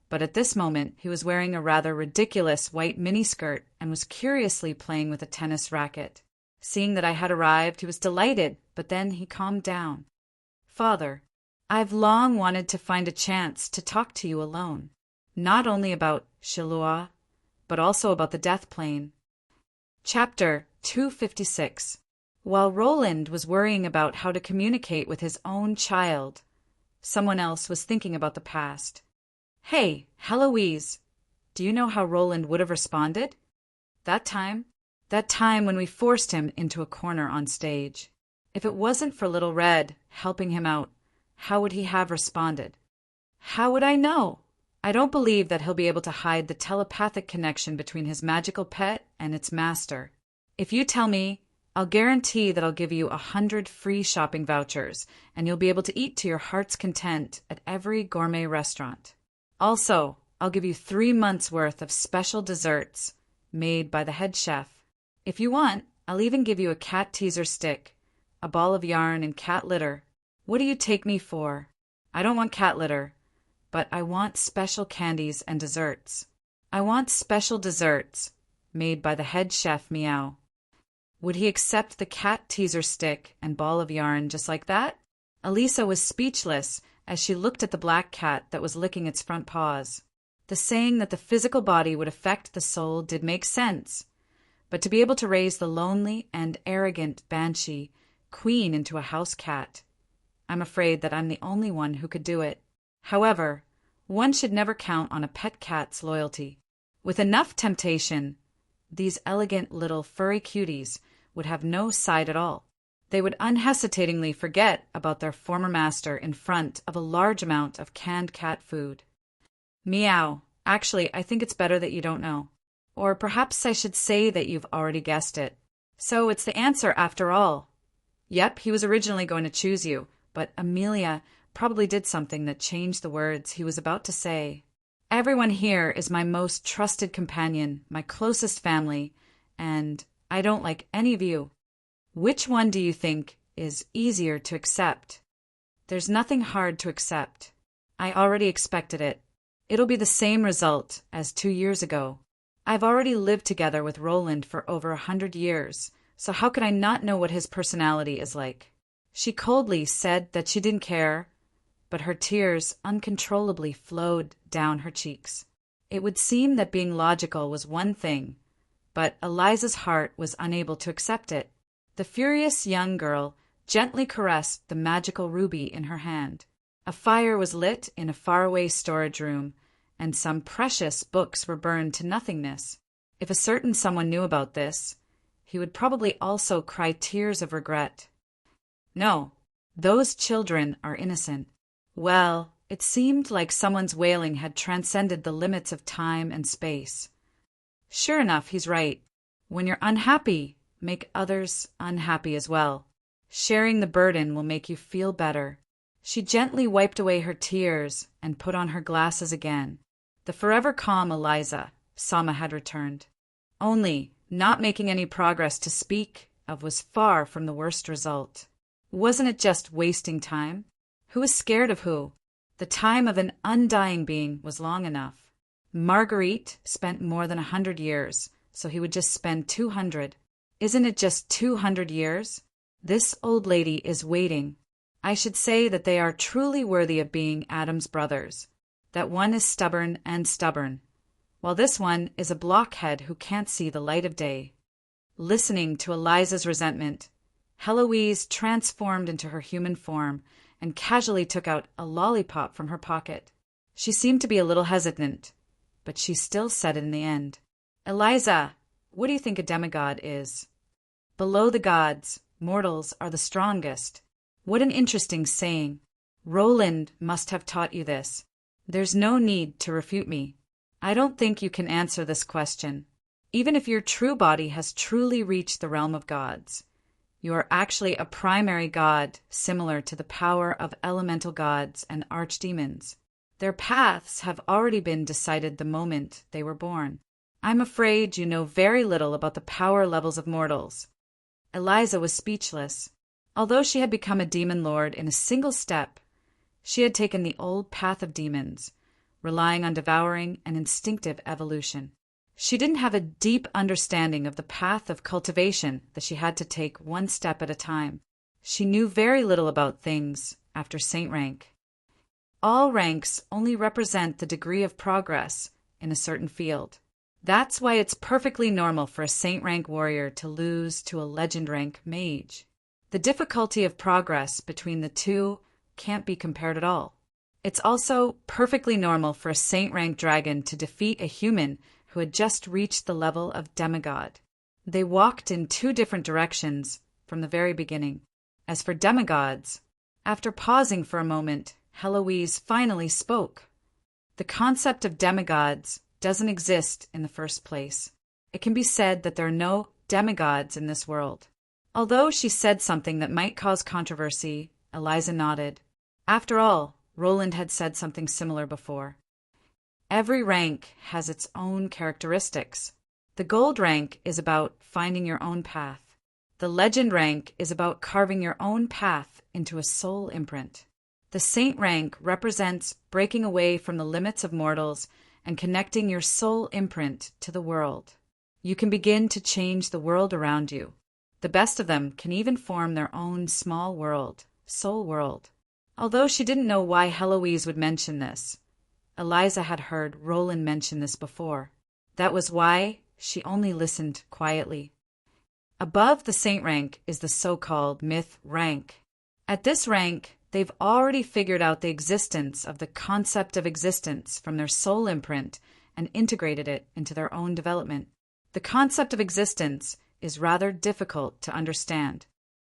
but at this moment he was wearing a rather ridiculous white miniskirt and was curiously playing with a tennis racket. Seeing that I had arrived, he was delighted, but then he calmed down. Father, I've long wanted to find a chance to talk to you alone, not only about Shiloah, but also about the death plane. Chapter 256. While Roland was worrying about how to communicate with his own child, someone else was thinking about the past. Hey, Heloise, do you know how Roland would have responded? That time when we forced him into a corner on stage. If it wasn't for Little Red helping him out, how would he have responded? How would I know? I don't believe that he'll be able to hide the telepathic connection between his magical pet and its master. If you tell me, I'll guarantee that I'll give you 100 free shopping vouchers, and you'll be able to eat to your heart's content at every gourmet restaurant. Also, I'll give you 3 months' worth of special desserts made by the head chef. If you want, I'll even give you a cat teaser stick, a ball of yarn, and cat litter. What do you take me for? I don't want cat litter, but I want special candies and desserts. I want special desserts made by the head chef Meow. Would he accept the cat teaser stick and ball of yarn just like that? Elisa was speechless as she looked at the black cat that was licking its front paws. The saying that the physical body would affect the soul did make sense, but to be able to raise the lonely and arrogant banshee queen into a house cat, I'm afraid that I'm the only one who could do it. However, one should never count on a pet cat's loyalty. With enough temptation, these elegant little furry cuties would have no side at all. They would unhesitatingly forget about their former master in front of a large amount of canned cat food. Meow. Actually, I think it's better that you don't know. Or perhaps I should say that you've already guessed it. So it's the answer after all. Yep, he was originally going to choose you, but Amelia probably did something that changed the words he was about to say. Everyone here is my most trusted companion, my closest family, and I don't like any of you. Which one do you think is easier to accept? There's nothing hard to accept. I already expected it. It'll be the same result as 2 years ago. I've already lived together with Roland for over 100 years, so how could I not know what his personality is like? She coldly said that she didn't care, but her tears uncontrollably flowed down her cheeks. It would seem that being logical was one thing, but Eliza's heart was unable to accept it. The furious young girl gently caressed the magical ruby in her hand. A fire was lit in a faraway storage room, and some precious books were burned to nothingness. If a certain someone knew about this, he would probably also cry tears of regret. No, those children are innocent. Well, it seemed like someone's wailing had transcended the limits of time and space. Sure enough, he's right. When you're unhappy, make others unhappy as well. Sharing the burden will make you feel better. She gently wiped away her tears and put on her glasses again. The forever calm Eliza, Sama had returned. Only, not making any progress to speak of was far from the worst result. Wasn't it just wasting time? Who was scared of who? The time of an undying being was long enough. Marguerite spent more than 100 years, so he would just spend 200. Isn't it just 200 years? This old lady is waiting. I should say that they are truly worthy of being Adam's brothers, that one is stubborn and stubborn, while this one is a blockhead who can't see the light of day. Listening to Eliza's resentment, Heloise transformed into her human form and casually took out a lollipop from her pocket. She seemed to be a little hesitant, but she still said it in the end. Eliza, what do you think a demigod is? Below the gods, mortals are the strongest. What an interesting saying. Roland must have taught you this. There's no need to refute me. I don't think you can answer this question. Even if your true body has truly reached the realm of gods, you are actually a primary god similar to the power of elemental gods and archdemons. Their paths have already been decided the moment they were born. I'm afraid you know very little about the power levels of mortals. Eliza was speechless. Although she had become a demon lord in a single step, she had taken the old path of demons, relying on devouring and instinctive evolution. She didn't have a deep understanding of the path of cultivation that she had to take one step at a time. She knew very little about things after saint rank. All ranks only represent the degree of progress in a certain field. That's why it's perfectly normal for a saint rank warrior to lose to a legend rank mage. The difficulty of progress between the two can't be compared at all. It's also perfectly normal for a saint rank dragon to defeat a human who had just reached the level of demigod. They walked in two different directions from the very beginning. As for demigods, after pausing for a moment, Heloise finally spoke. The concept of demigods doesn't exist in the first place. It can be said that there are no demigods in this world. Although she said something that might cause controversy, Eliza nodded. After all, Roland had said something similar before. Every rank has its own characteristics. The gold rank is about finding your own path. The legend rank is about carving your own path into a soul imprint. The saint rank represents breaking away from the limits of mortals and connecting your soul imprint to the world. You can begin to change the world around you. The best of them can even form their own small world, soul world. Although she didn't know why Heloise would mention this, Eliza had heard Roland mention this before. That was why she only listened quietly. Above the saint rank is the so-called myth rank. At this rank, they've already figured out the existence of the concept of existence from their soul imprint and integrated it into their own development. The concept of existence is rather difficult to understand.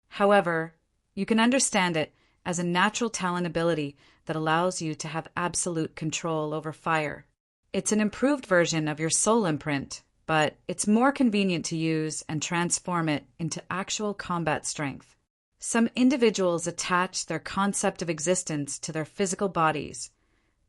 However, you can understand it as a natural talent ability that allows you to have absolute control over fire. It's an improved version of your soul imprint, but it's more convenient to use and transform it into actual combat strength. Some individuals attach their concept of existence to their physical bodies,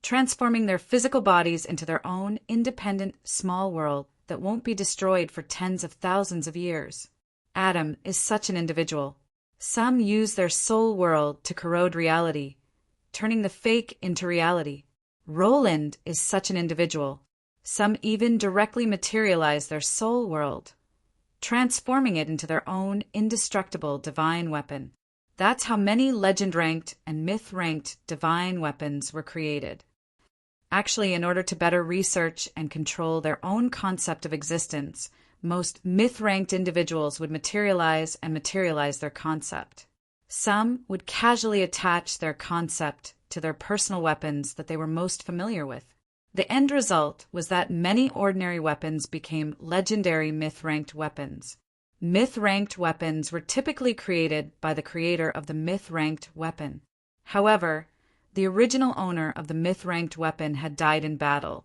transforming their physical bodies into their own independent small world that won't be destroyed for tens of thousands of years. Adam is such an individual. Some use their soul world to corrode reality, turning the fake into reality. Roland is such an individual. Some even directly materialize their soul world, transforming it into their own indestructible divine weapon. That's how many legend-ranked and myth-ranked divine weapons were created. Actually, in order to better research and control their own concept of existence, most myth-ranked individuals would materialize their concept. Some would casually attach their concept to their personal weapons that they were most familiar with. The end result was that many ordinary weapons became legendary myth-ranked weapons. Myth-ranked weapons were typically created by the creator of the myth-ranked weapon. However, the original owner of the myth-ranked weapon had died in battle,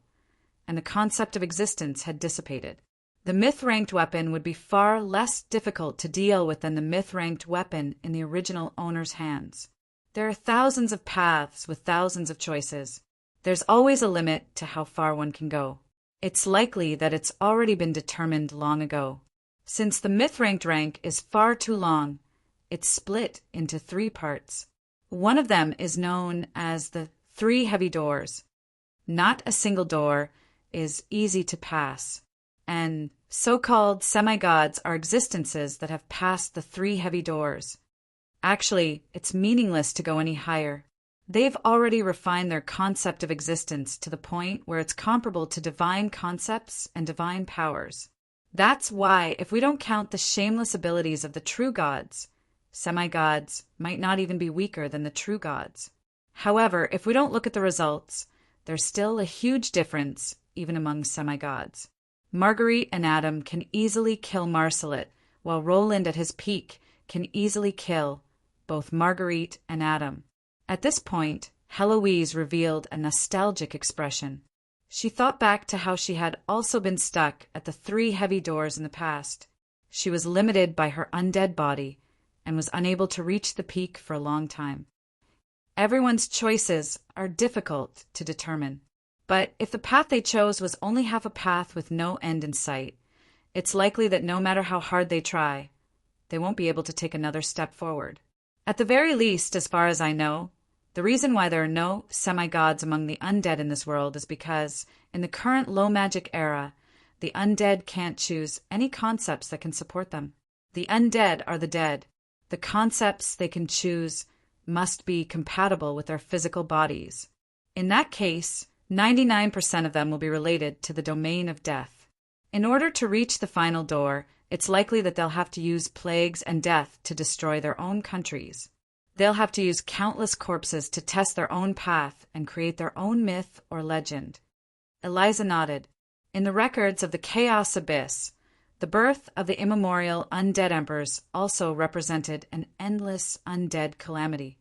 and the concept of existence had dissipated. The myth-ranked weapon would be far less difficult to deal with than the myth-ranked weapon in the original owner's hands. There are thousands of paths with thousands of choices. There's always a limit to how far one can go. It's likely that it's already been determined long ago. Since the myth-ranked rank is far too long, it's split into 3 parts. One of them is known as the 3 heavy doors. Not a single door is easy to pass, and so-called semi-gods are existences that have passed the 3 heavy doors. Actually, it's meaningless to go any higher. They've already refined their concept of existence to the point where it's comparable to divine concepts and divine powers. That's why, if we don't count the shameless abilities of the true gods, semi-gods might not even be weaker than the true gods. However, if we don't look at the results, there's still a huge difference even among semi-gods. Marguerite and Adam can easily kill Marcelet, while Roland at his peak can easily kill both Marguerite and Adam. At this point, Heloise revealed a nostalgic expression. She thought back to how she had also been stuck at the 3 heavy doors in the past. She was limited by her undead body and was unable to reach the peak for a long time. Everyone's choices are difficult to determine, but if the path they chose was only half a path with no end in sight, it's likely that no matter how hard they try, they won't be able to take another step forward. At the very least, as far as I know, the reason why there are no semi-gods among the undead in this world is because, in the current low-magic era, the undead can't choose any concepts that can support them. The undead are the dead. The concepts they can choose must be compatible with their physical bodies. In that case, 99% of them will be related to the domain of death. In order to reach the final door, it's likely that they'll have to use plagues and death to destroy their own countries. They'll have to use countless corpses to test their own path and create their own myth or legend. Eliza nodded. In the records of the Chaos Abyss, the birth of the immemorial undead emperors also represented an endless undead calamity.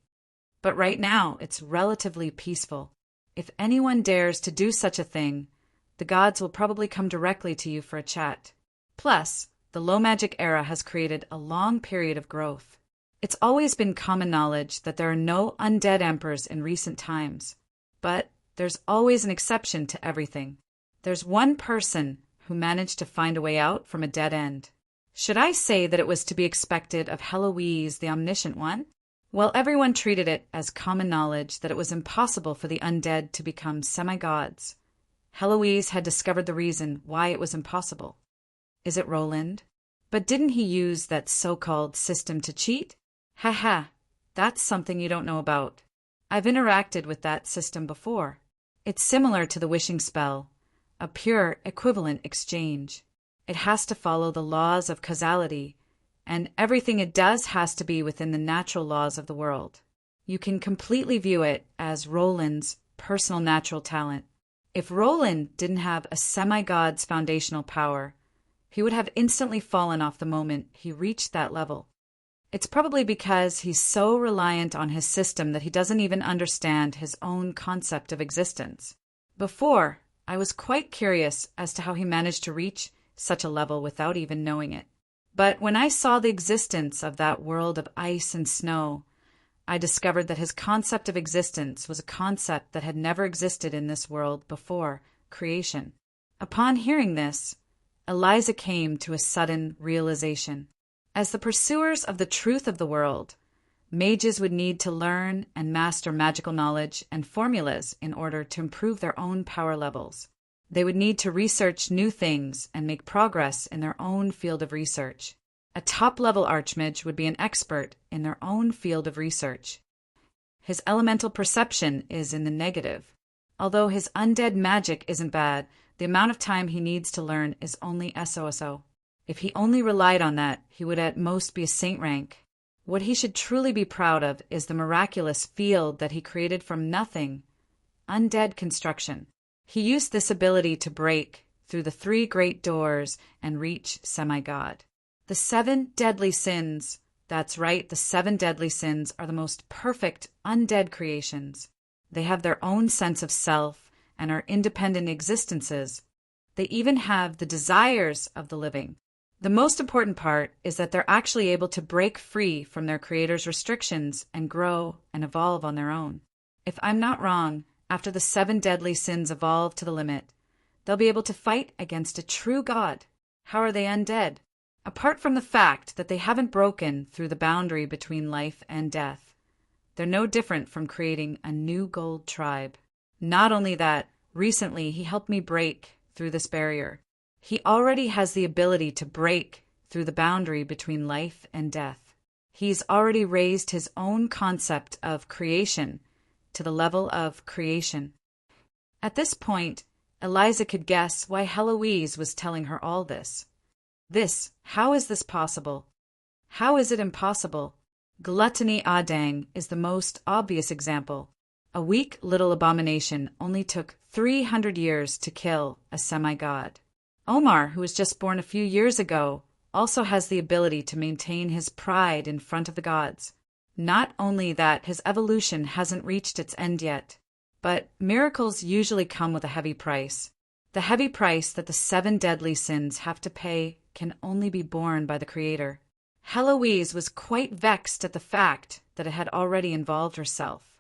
But right now, it's relatively peaceful. If anyone dares to do such a thing, the gods will probably come directly to you for a chat. Plus, the low magic era has created a long period of growth. It's always been common knowledge that there are no undead emperors in recent times. But there's always an exception to everything. There's one person who managed to find a way out from a dead end. Should I say that it was to be expected of Heloise, the omniscient one? Well, everyone treated it as common knowledge that it was impossible for the undead to become semi-gods. Heloise had discovered the reason why it was impossible. Is it Roland? But didn't he use that so-called system to cheat? Haha, that's something you don't know about. I've interacted with that system before. It's similar to the wishing spell, a pure equivalent exchange. It has to follow the laws of causality, and everything it does has to be within the natural laws of the world. You can completely view it as Roland's personal natural talent. If Roland didn't have a semi-god's foundational power, he would have instantly fallen off the moment he reached that level. It's probably because he's so reliant on his system that he doesn't even understand his own concept of existence. Before, I was quite curious as to how he managed to reach such a level without even knowing it. But when I saw the existence of that world of ice and snow, I discovered that his concept of existence was a concept that had never existed in this world before creation. Upon hearing this, Eliza came to a sudden realization. As the pursuers of the truth of the world, mages would need to learn and master magical knowledge and formulas in order to improve their own power levels. They would need to research new things and make progress in their own field of research. A top-level archmage would be an expert in their own field of research. His elemental perception is in the negative. Although his undead magic isn't bad, the amount of time he needs to learn is only so. If he only relied on that, he would at most be a saint rank. What he should truly be proud of is the miraculous field that he created from nothing, undead construction. He used this ability to break through the 3 great doors and reach semi-god. The 7 deadly sins, that's right, the 7 deadly sins are the most perfect undead creations. They have their own sense of self and are independent existences. They even have the desires of the living. The most important part is that they're actually able to break free from their creator's restrictions and grow and evolve on their own. If I'm not wrong, after the 7 deadly sins evolve to the limit, they'll be able to fight against a true God. How are they undead? Apart from the fact that they haven't broken through the boundary between life and death, they're no different from creating a new gold tribe. Not only that, recently he helped me break through this barrier. He already has the ability to break through the boundary between life and death. He's already raised his own concept of creation to the level of creation. At this point, Eliza could guess why Heloise was telling her all this. How is this possible? How is it impossible? Gluttony Adang is the most obvious example. A weak little abomination only took 300 years to kill a semi-god. Omar, who was just born a few years ago, also has the ability to maintain his pride in front of the gods. Not only that, his evolution hasn't reached its end yet, but miracles usually come with a heavy price. The heavy price that the 7 deadly sins have to pay can only be borne by the Creator. Heloise was quite vexed at the fact that it had already involved herself.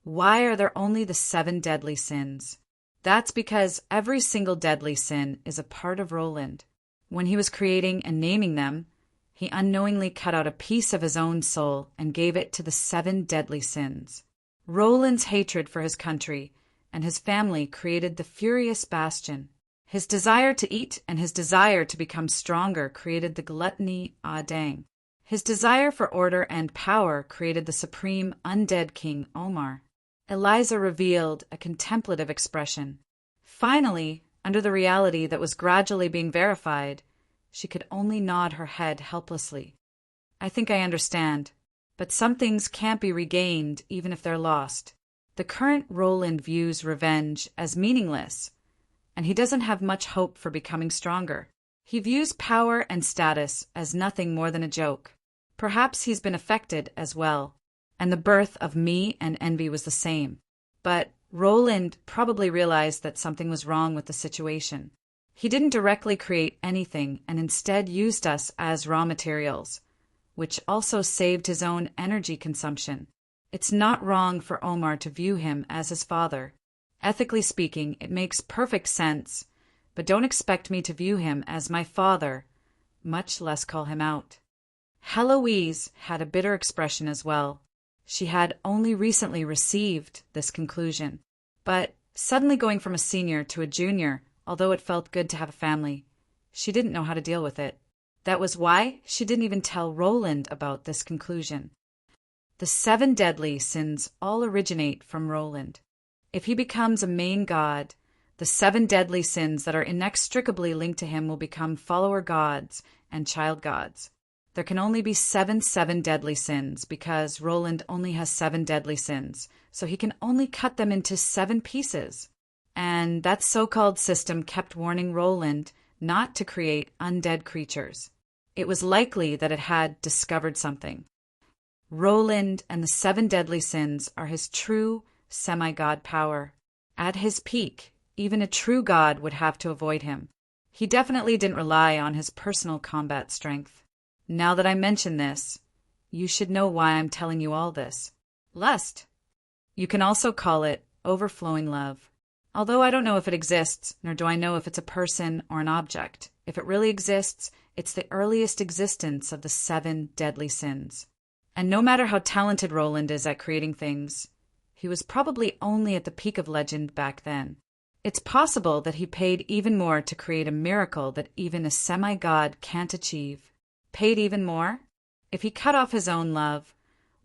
Why are there only the 7 deadly sins? That's because every single deadly sin is a part of Roland. When he was creating and naming them, he unknowingly cut out a piece of his own soul and gave it to the 7 deadly sins. Roland's hatred for his country and his family created the Furious Bastion. His desire to eat and his desire to become stronger created the Gluttony Adang. His desire for order and power created the supreme undead king Omar. Eliza revealed a contemplative expression. Finally, under the reality that was gradually being verified, she could only nod her head helplessly. I think I understand, but some things can't be regained even if they're lost. The current Roland views revenge as meaningless, and he doesn't have much hope for becoming stronger. He views power and status as nothing more than a joke. Perhaps he's been affected as well, and the birth of me and envy was the same. But Roland probably realized that something was wrong with the situation. He didn't directly create anything and instead used us as raw materials, which also saved his own energy consumption. It's not wrong for Omar to view him as his father. Ethically speaking, it makes perfect sense, but don't expect me to view him as my father, much less call him out. Heloise had a bitter expression as well. She had only recently received this conclusion. But suddenly going from a senior to a junior, although it felt good to have a family, she didn't know how to deal with it. That was why she didn't even tell Roland about this conclusion. The 7 deadly sins all originate from Roland. If he becomes a main god, the 7 deadly sins that are inextricably linked to him will become follower gods and child gods. There can only be 7 deadly sins because Roland only has 7 deadly sins, so he can only cut them into 7 pieces. And that so-called system kept warning Roland not to create undead creatures. It was likely that it had discovered something. Roland and the 7 deadly sins are his true semi-god power. At his peak, even a true god would have to avoid him. He definitely didn't rely on his personal combat strength. Now that I mention this, you should know why I'm telling you all this. Lust. You can also call it overflowing love. Although I don't know if it exists, nor do I know if it's a person or an object. If it really exists, it's the earliest existence of the 7 deadly sins. And no matter how talented Roland is at creating things, he was probably only at the peak of legend back then. It's possible that he paid even more to create a miracle that even a semi-god can't achieve. Paid even more? If he cut off his own love,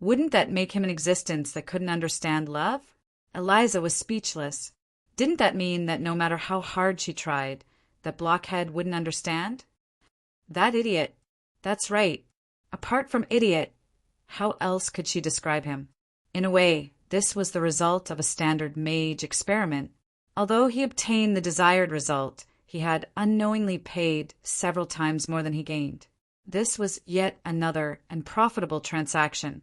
wouldn't that make him an existence that couldn't understand love? Eliza was speechless. Didn't that mean that no matter how hard she tried, that Blockhead wouldn't understand? That idiot. That's right. Apart from idiot, how else could she describe him? In a way, this was the result of a standard mage experiment. Although he obtained the desired result, he had unknowingly paid several times more than he gained. This was yet another and profitable transaction.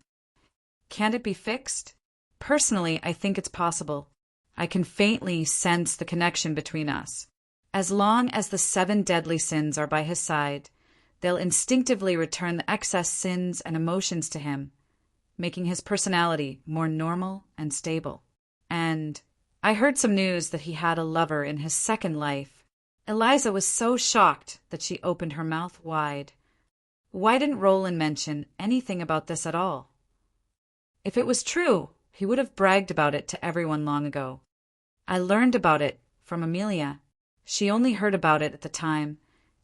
Can it be fixed? Personally, I think it's possible. I can faintly sense the connection between us. As long as the 7 deadly sins are by his side, they'll instinctively return the excess sins and emotions to him, making his personality more normal and stable. And I heard some news that he had a lover in his second life. Eliza was so shocked that she opened her mouth wide. Why didn't Roland mention anything about this at all? If it was true, he would have bragged about it to everyone long ago. I learned about it from Amelia. She only heard about it at the time,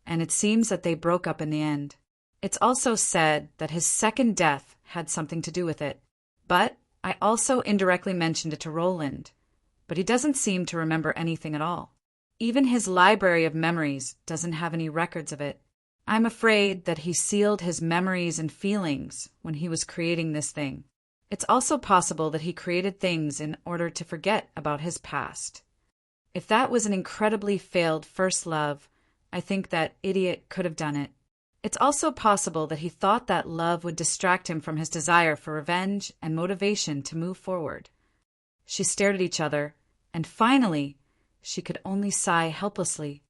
and it seems that they broke up in the end. It's also said that his second death had something to do with it. But I also indirectly mentioned it to Roland, but he doesn't seem to remember anything at all. Even his library of memories doesn't have any records of it. I'm afraid that he sealed his memories and feelings when he was creating this thing. It's also possible that he created things in order to forget about his past. If that was an incredibly failed first love, I think that idiot could have done it. It's also possible that he thought that love would distract him from his desire for revenge and motivation to move forward. She stared at each other, and finally, she could only sigh helplessly.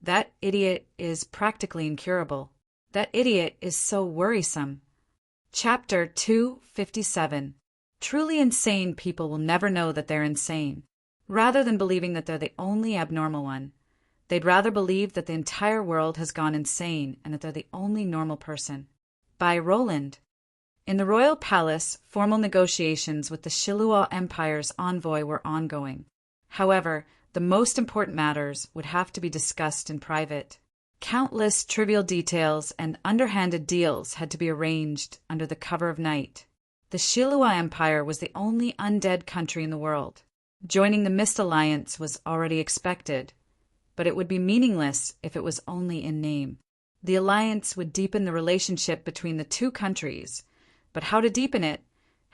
That idiot is practically incurable. That idiot is so worrisome. Chapter 257. Truly insane people will never know that they're insane. Rather than believing that they're the only abnormal one, they'd rather believe that the entire world has gone insane and that they're the only normal person. By Roland. In the royal palace, formal negotiations with the Shillua Empire's envoy were ongoing. However, the most important matters would have to be discussed in private. Countless trivial details and underhanded deals had to be arranged under the cover of night. The Shillua Empire was the only undead country in the world. Joining the Mist Alliance was already expected, but it would be meaningless if it was only in name. The alliance would deepen the relationship between the two countries, but how to deepen it,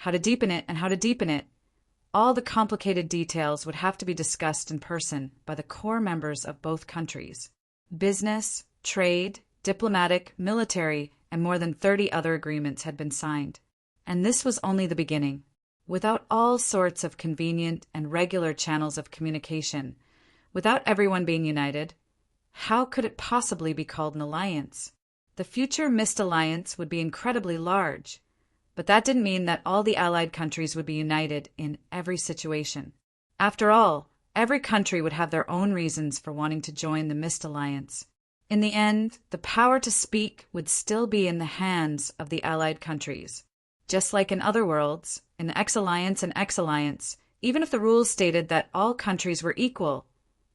and how to deepen it, all the complicated details would have to be discussed in person by the core members of both countries. Business, trade, diplomatic, military, and more than 30 other agreements had been signed. And this was only the beginning. Without all sorts of convenient and regular channels of communication, without everyone being united, how could it possibly be called an alliance? The future Mist Alliance would be incredibly large, but that didn't mean that all the allied countries would be united in every situation. After all, every country would have their own reasons for wanting to join the Mist Alliance. In the end, the power to speak would still be in the hands of the allied countries. Just like in other worlds, in the X-Alliance and X-Alliance, even if the rules stated that all countries were equal,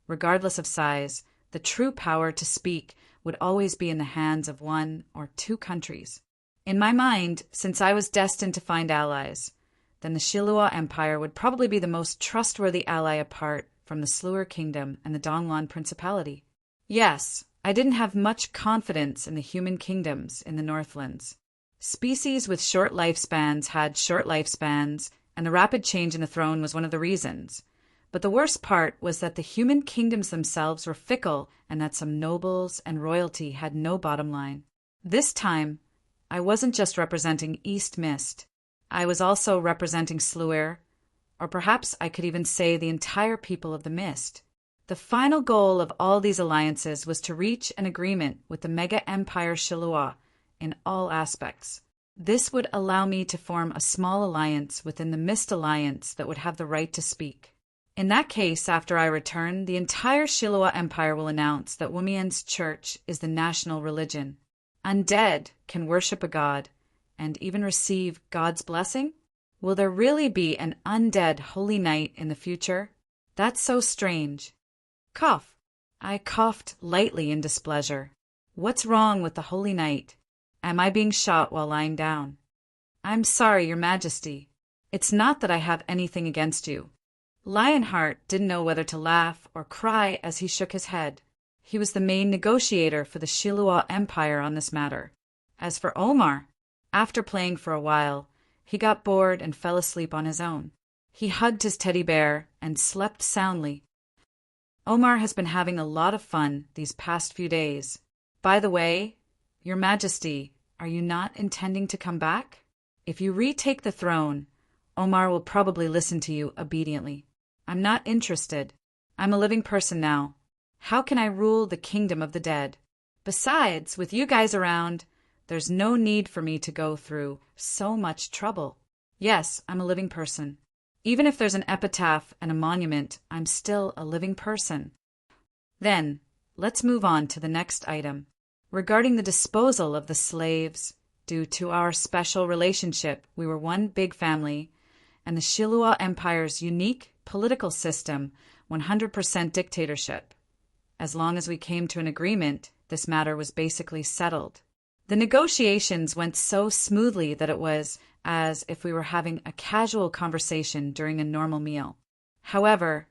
regardless of size, the true power to speak would always be in the hands of 1 or 2 countries. In my mind, since I was destined to find allies, then the Shillua Empire would probably be the most trustworthy ally apart from the Sluer Kingdom and the Donglan Principality. Yes, I didn't have much confidence in the human kingdoms in the Northlands. Species with short lifespans had short lifespans, and the rapid change in the throne was one of the reasons. But the worst part was that the human kingdoms themselves were fickle and that some nobles and royalty had no bottom line. This time, I wasn't just representing East Mist. I was also representing Sluer, or perhaps I could even say the entire people of the Mist. The final goal of all these alliances was to reach an agreement with the Mega Empire Shillua in all aspects. This would allow me to form a small alliance within the Mist Alliance that would have the right to speak. In that case, after I return, the entire Shillua Empire will announce that Wumien's church is the national religion. Undead can worship a god and even receive God's blessing? Will there really be an undead holy knight in the future? That's so strange. Cough. I coughed lightly in displeasure. What's wrong with the holy knight? Am I being shot while lying down? I'm sorry, Your Majesty. It's not that I have anything against you. Lionheart didn't know whether to laugh or cry as he shook his head. He was the main negotiator for the Shillua Empire on this matter. As for Omar, after playing for a while, he got bored and fell asleep on his own. He hugged his teddy bear and slept soundly. Omar has been having a lot of fun these past few days. By the way, Your Majesty, are you not intending to come back? If you retake the throne, Omar will probably listen to you obediently. I'm not interested. I'm a living person now. How can I rule the kingdom of the dead? Besides, with you guys around, there's no need for me to go through so much trouble. Yes, I'm a living person. Even if there's an epitaph and a monument, I'm still a living person. Then, let's move on to the next item. Regarding the disposal of the slaves, due to our special relationship, we were one big family, and the Shillua Empire's unique political system, 100% dictatorship. As long as we came to an agreement, this matter was basically settled. The negotiations went so smoothly that it was as if we were having a casual conversation during a normal meal. However,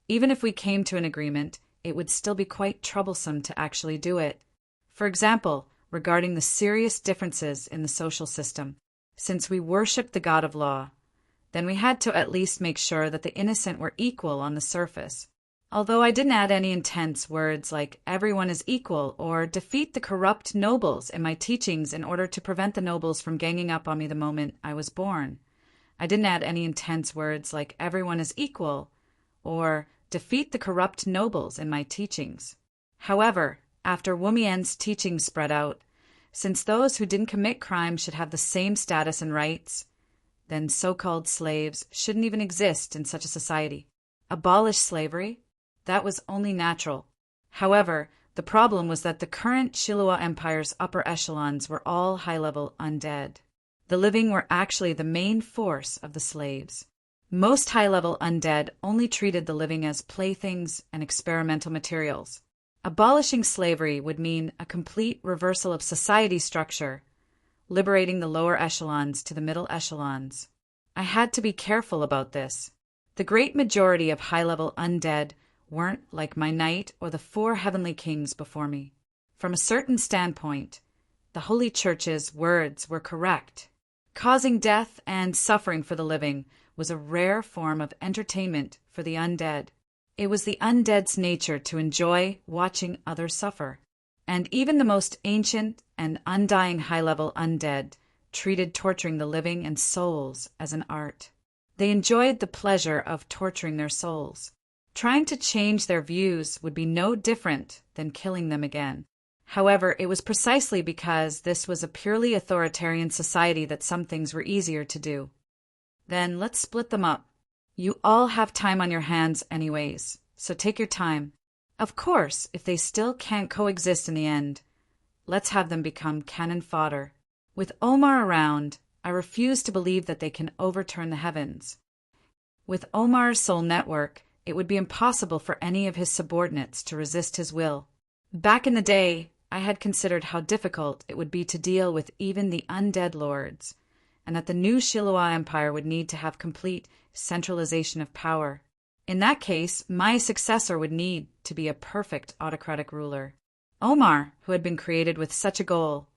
even if we came to an agreement, it would still be quite troublesome to actually do it. For example, regarding the serious differences in the social system, since we worshipped the God of law, then we had to at least make sure that the innocent were equal on the surface. Although I didn't add any intense words like everyone is equal or defeat the corrupt nobles in my teachings in order to prevent the nobles from ganging up on me the moment I was born. I didn't add any intense words like everyone is equal or defeat the corrupt nobles in my teachings. However, after Wu Mian's teachings spread out, since those who didn't commit crime should have the same status and rights, then so-called slaves shouldn't even exist in such a society. Abolish slavery? That was only natural. However, the problem was that the current Shillua Empire's upper echelons were all high-level undead. The living were actually the main force of the slaves. Most high-level undead only treated the living as playthings and experimental materials. Abolishing slavery would mean a complete reversal of society structure, liberating the lower echelons to the middle echelons. I had to be careful about this. The great majority of high-level undead weren't like my knight or the 4 heavenly kings before me. From a certain standpoint, the Holy Church's words were correct. Causing death and suffering for the living was a rare form of entertainment for the undead. It was the undead's nature to enjoy watching others suffer. And even the most ancient and undying high-level undead treated torturing the living and souls as an art. They enjoyed the pleasure of torturing their souls. Trying to change their views would be no different than killing them again. However, it was precisely because this was a purely authoritarian society that some things were easier to do. Then let's split them up. You all have time on your hands anyways, so take your time. Of course, if they still can't coexist in the end, let's have them become cannon fodder. With Omar around, I refuse to believe that they can overturn the heavens. With Omar's soul network, it would be impossible for any of his subordinates to resist his will. Back in the day, I had considered how difficult it would be to deal with even the undead lords, and that the new Shillua Empire would need to have complete centralization of power. In that case, my successor would need to be a perfect autocratic ruler. Omar, who had been created with such a goal,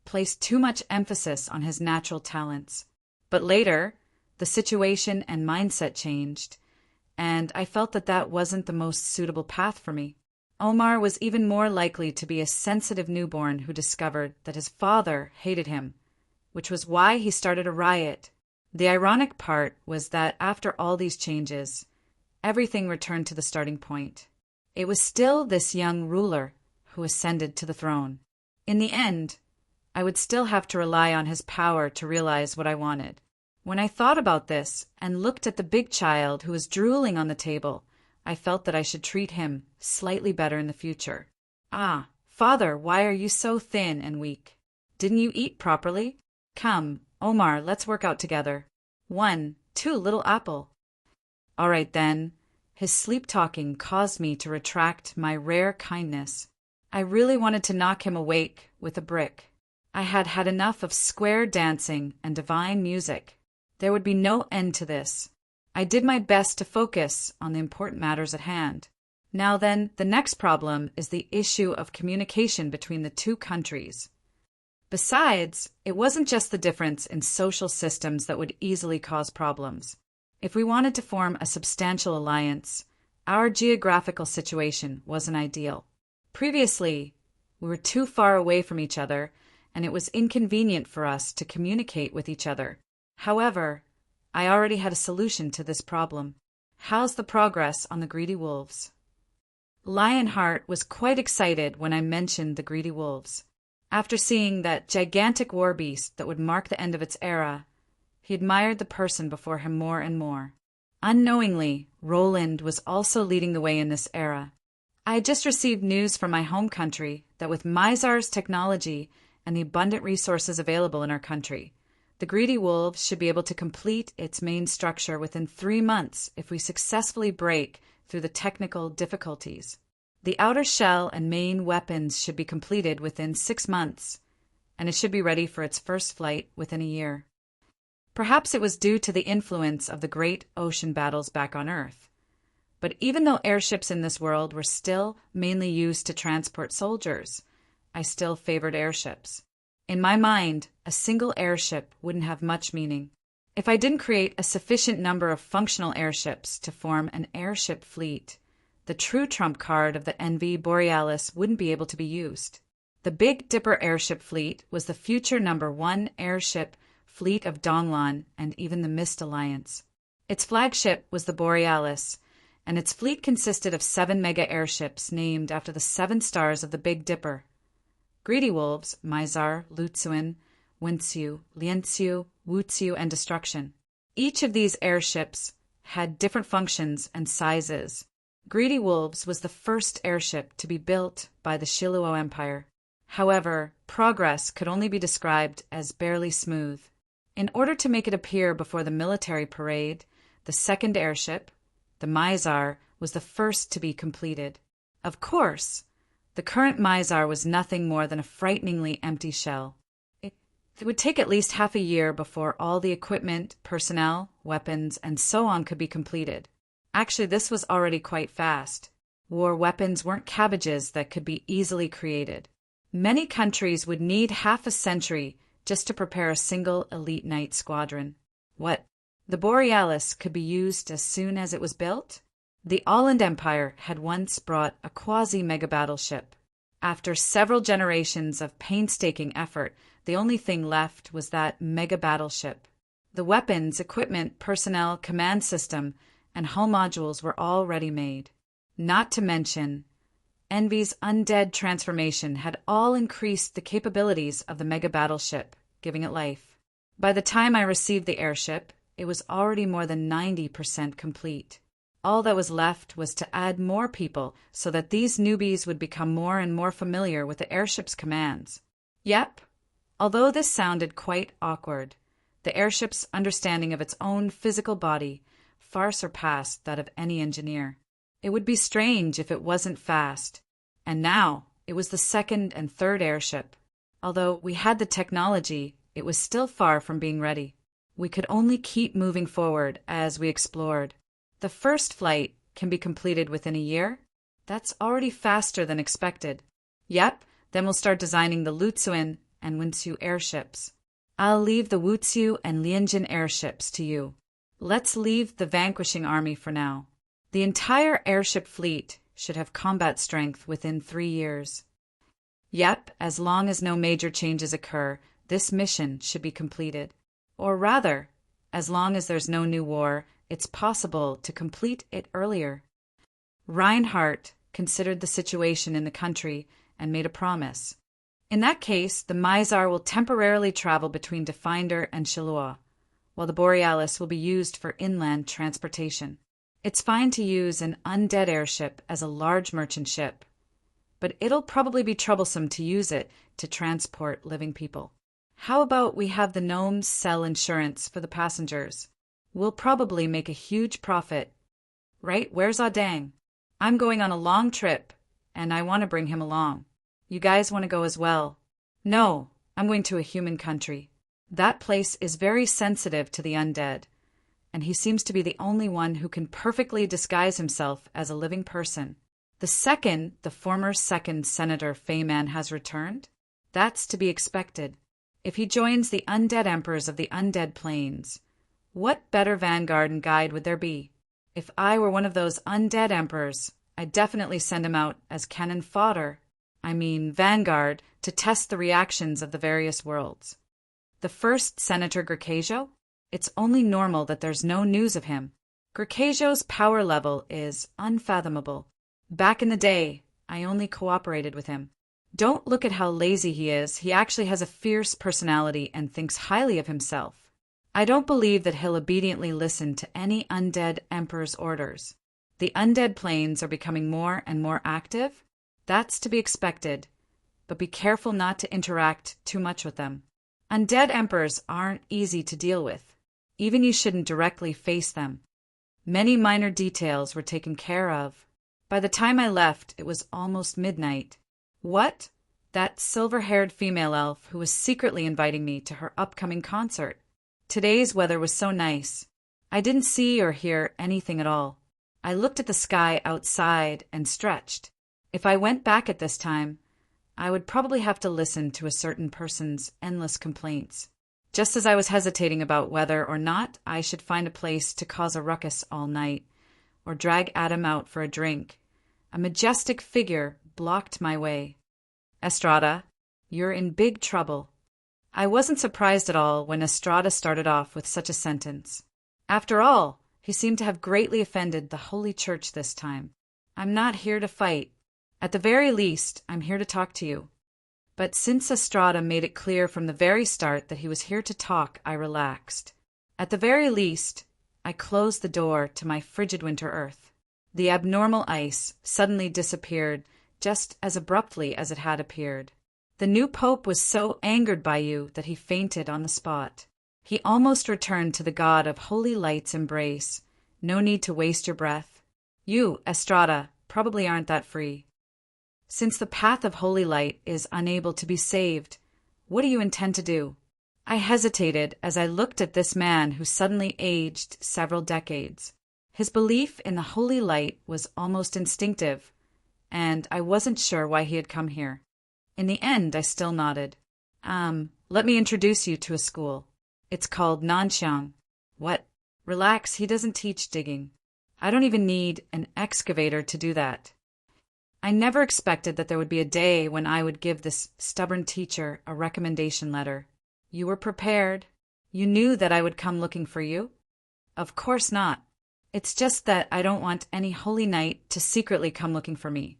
placed too much emphasis on his natural talents. But later, the situation and mindset changed, and I felt that that wasn't the most suitable path for me. Omar was even more likely to be a sensitive newborn who discovered that his father hated him, which was why he started a riot. The ironic part was that after all these changes, everything returned to the starting point. It was still this young ruler who ascended to the throne. In the end, I would still have to rely on his power to realize what I wanted. When I thought about this and looked at the big child who was drooling on the table, I felt that I should treat him slightly better in the future. Ah, father, why are you so thin and weak? Didn't you eat properly? Come, Omar, let's work out together. 1, 2, little apple. All right then. His sleep-talking caused me to retract my rare kindness. I really wanted to knock him awake with a brick. I had had enough of square dancing and divine music. There would be no end to this. I did my best to focus on the important matters at hand. Now then, the next problem is the issue of communication between the two countries. Besides, it wasn't just the difference in social systems that would easily cause problems. If we wanted to form a substantial alliance, our geographical situation wasn't ideal. Previously, we were too far away from each other, and it was inconvenient for us to communicate with each other. However, I already had a solution to this problem. How's the progress on the greedy wolves? Lionheart was quite excited when I mentioned the greedy wolves. After seeing that gigantic war beast that would mark the end of its era, he admired the person before him more and more. Unknowingly, Roland was also leading the way in this era. I had just received news from my home country that with Mizar's technology and the abundant resources available in our country, the greedy wolves should be able to complete its main structure within 3 months if we successfully break through the technical difficulties. The outer shell and main weapons should be completed within 6 months, and it should be ready for its first flight within a year. Perhaps it was due to the influence of the great ocean battles back on Earth. But even though airships in this world were still mainly used to transport soldiers, I still favored airships. In my mind, a single airship wouldn't have much meaning. If I didn't create a sufficient number of functional airships to form an airship fleet, the true trump card of the NV Borealis wouldn't be able to be used. The Big Dipper airship fleet was the future #1 airship fleet of Donglan and even the Mist Alliance. Its flagship was the Borealis, and its fleet consisted of 7 mega airships named after the 7 stars of the Big Dipper. Greedy wolves, Mizar, Lutsuin, Winsu, Liansu, Wutsu, and Destruction. Each of these airships had different functions and sizes. Greedy Wolves was the first airship to be built by the Shiluo Empire. However, progress could only be described as barely smooth. In order to make it appear before the military parade, the second airship, the Mizar, was the first to be completed. Of course, the current Mizar was nothing more than a frighteningly empty shell. It would take at least half a year before all the equipment, personnel, weapons, and so on could be completed. Actually, this was already quite fast. War weapons weren't cabbages that could be easily created. Many countries would need half a century just to prepare a single elite knight squadron. What? The Borealis could be used as soon as it was built? The Åland Empire had once brought a quasi-mega battleship. After several generations of painstaking effort, the only thing left was that mega battleship. The weapons, equipment, personnel, command system, and hull modules were all ready-made. Not to mention, Envy's undead transformation had all increased the capabilities of the mega battleship, giving it life. By the time I received the airship, it was already more than 90% complete. All that was left was to add more people so that these newbies would become more and more familiar with the airship's commands. Yep, although this sounded quite awkward, the airship's understanding of its own physical body far surpassed that of any engineer. It would be strange if it wasn't fast. And now, it was the second and third airship. Although we had the technology, it was still far from being ready. We could only keep moving forward as we explored. The first flight can be completed within a year? That's already faster than expected. Yep, then we'll start designing the Lutsuin and Winsu airships. I'll leave the Wutsu and Lianjin airships to you. Let's leave the vanquishing army for now. The entire airship fleet should have combat strength within 3 years. Yep, as long as no major changes occur, this mission should be completed. Or rather, as long as there's no new war, it's possible to complete it earlier. Reinhardt considered the situation in the country and made a promise. In that case, the Mizar will temporarily travel between Definder and Shiluo, while the Borealis will be used for inland transportation. It's fine to use an undead airship as a large merchant ship, but it'll probably be troublesome to use it to transport living people. How about we have the gnomes sell insurance for the passengers? We'll probably make a huge profit. Right, where's Adang? I'm going on a long trip, and I want to bring him along. You guys want to go as well? No, I'm going to a human country. That place is very sensitive to the undead, and he seems to be the only one who can perfectly disguise himself as a living person. The former second Senator Feyman has returned? That's to be expected. If he joins the undead emperors of the undead plains, what better vanguard and guide would there be? If I were one of those undead emperors, I'd definitely send him out as cannon fodder, vanguard, to test the reactions of the various worlds. The first Senator Gracchio? It's only normal that there's no news of him. Gracchio's power level is unfathomable. Back in the day, I only cooperated with him. Don't look at how lazy he is. He actually has a fierce personality and thinks highly of himself. I don't believe that he'll obediently listen to any undead emperor's orders. The undead planes are becoming more and more active. That's to be expected, but be careful not to interact too much with them. Undead emperors aren't easy to deal with. Even you shouldn't directly face them. Many minor details were taken care of. By the time I left, it was almost midnight. What? That silver-haired female elf who was secretly inviting me to her upcoming concert. Today's weather was so nice. I didn't see or hear anything at all. I looked at the sky outside and stretched. If I went back at this time, I would probably have to listen to a certain person's endless complaints. Just as I was hesitating about whether or not I should find a place to cause a ruckus all night, or drag Adam out for a drink, a majestic figure blocked my way. Estrada, you're in big trouble. I wasn't surprised at all when Estrada started off with such a sentence. After all, he seemed to have greatly offended the Holy Church this time. I'm not here to fight. At the very least, I'm here to talk to you. But since Estrada made it clear from the very start that he was here to talk, I relaxed. At the very least, I closed the door to my frigid winter earth. The abnormal ice suddenly disappeared just as abruptly as it had appeared. The new pope was so angered by you that he fainted on the spot. He almost returned to the god of holy light's embrace. No need to waste your breath. You, Estrada, probably aren't that free. Since the path of holy light is unable to be saved, what do you intend to do? I hesitated as I looked at this man who suddenly aged several decades. His belief in the holy light was almost instinctive, and I wasn't sure why he had come here. In the end, I still nodded. Let me introduce you to a school. It's called Nanxiang. What? Relax, he doesn't teach digging. I don't even need an excavator to do that. I never expected that there would be a day when I would give this stubborn teacher a recommendation letter. You were prepared. You knew that I would come looking for you? Of course not. It's just that I don't want any holy knight to secretly come looking for me.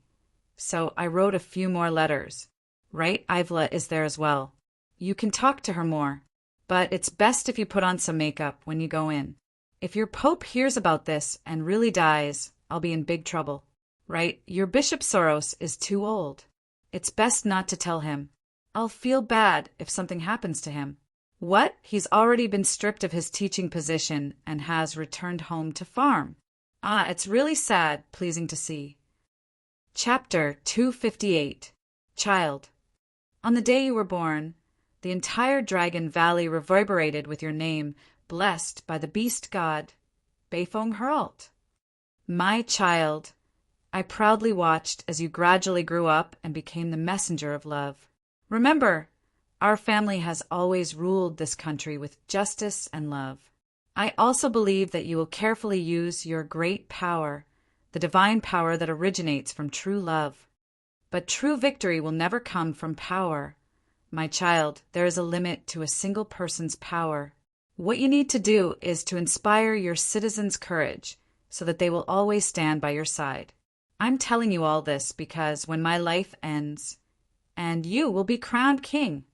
So I wrote a few more letters. Right, Ivla is there as well. You can talk to her more, but it's best if you put on some makeup when you go in. If your pope hears about this and really dies, I'll be in big trouble. Right, your Bishop Soros is too old. It's best not to tell him. I'll feel bad if something happens to him. What? He's already been stripped of his teaching position and has returned home to farm. It's really sad, pleasing to see. Chapter 258. Child. On the day you were born, the entire Dragon Valley reverberated with your name, blessed by the beast god, Beifeng Herald. My child, I proudly watched as you gradually grew up and became the messenger of love. Remember, our family has always ruled this country with justice and love. I also believe that you will carefully use your great power, the divine power that originates from true love. But true victory will never come from power. My child, there is a limit to a single person's power. What you need to do is to inspire your citizens' courage so that they will always stand by your side. I'm telling you all this because when my life ends, and you will be crowned king.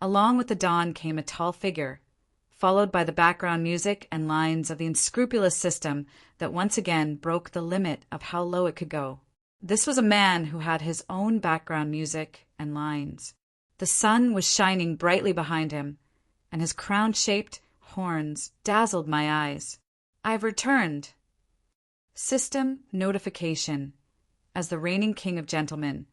Along with the dawn came a tall figure, followed by the background music and lines of the unscrupulous system that once again broke the limit of how low it could go. This was a man who had his own background music and lines. The sun was shining brightly behind him, and his crown-shaped horns dazzled my eyes. I've returned. System notification. As the reigning king of gentlemen,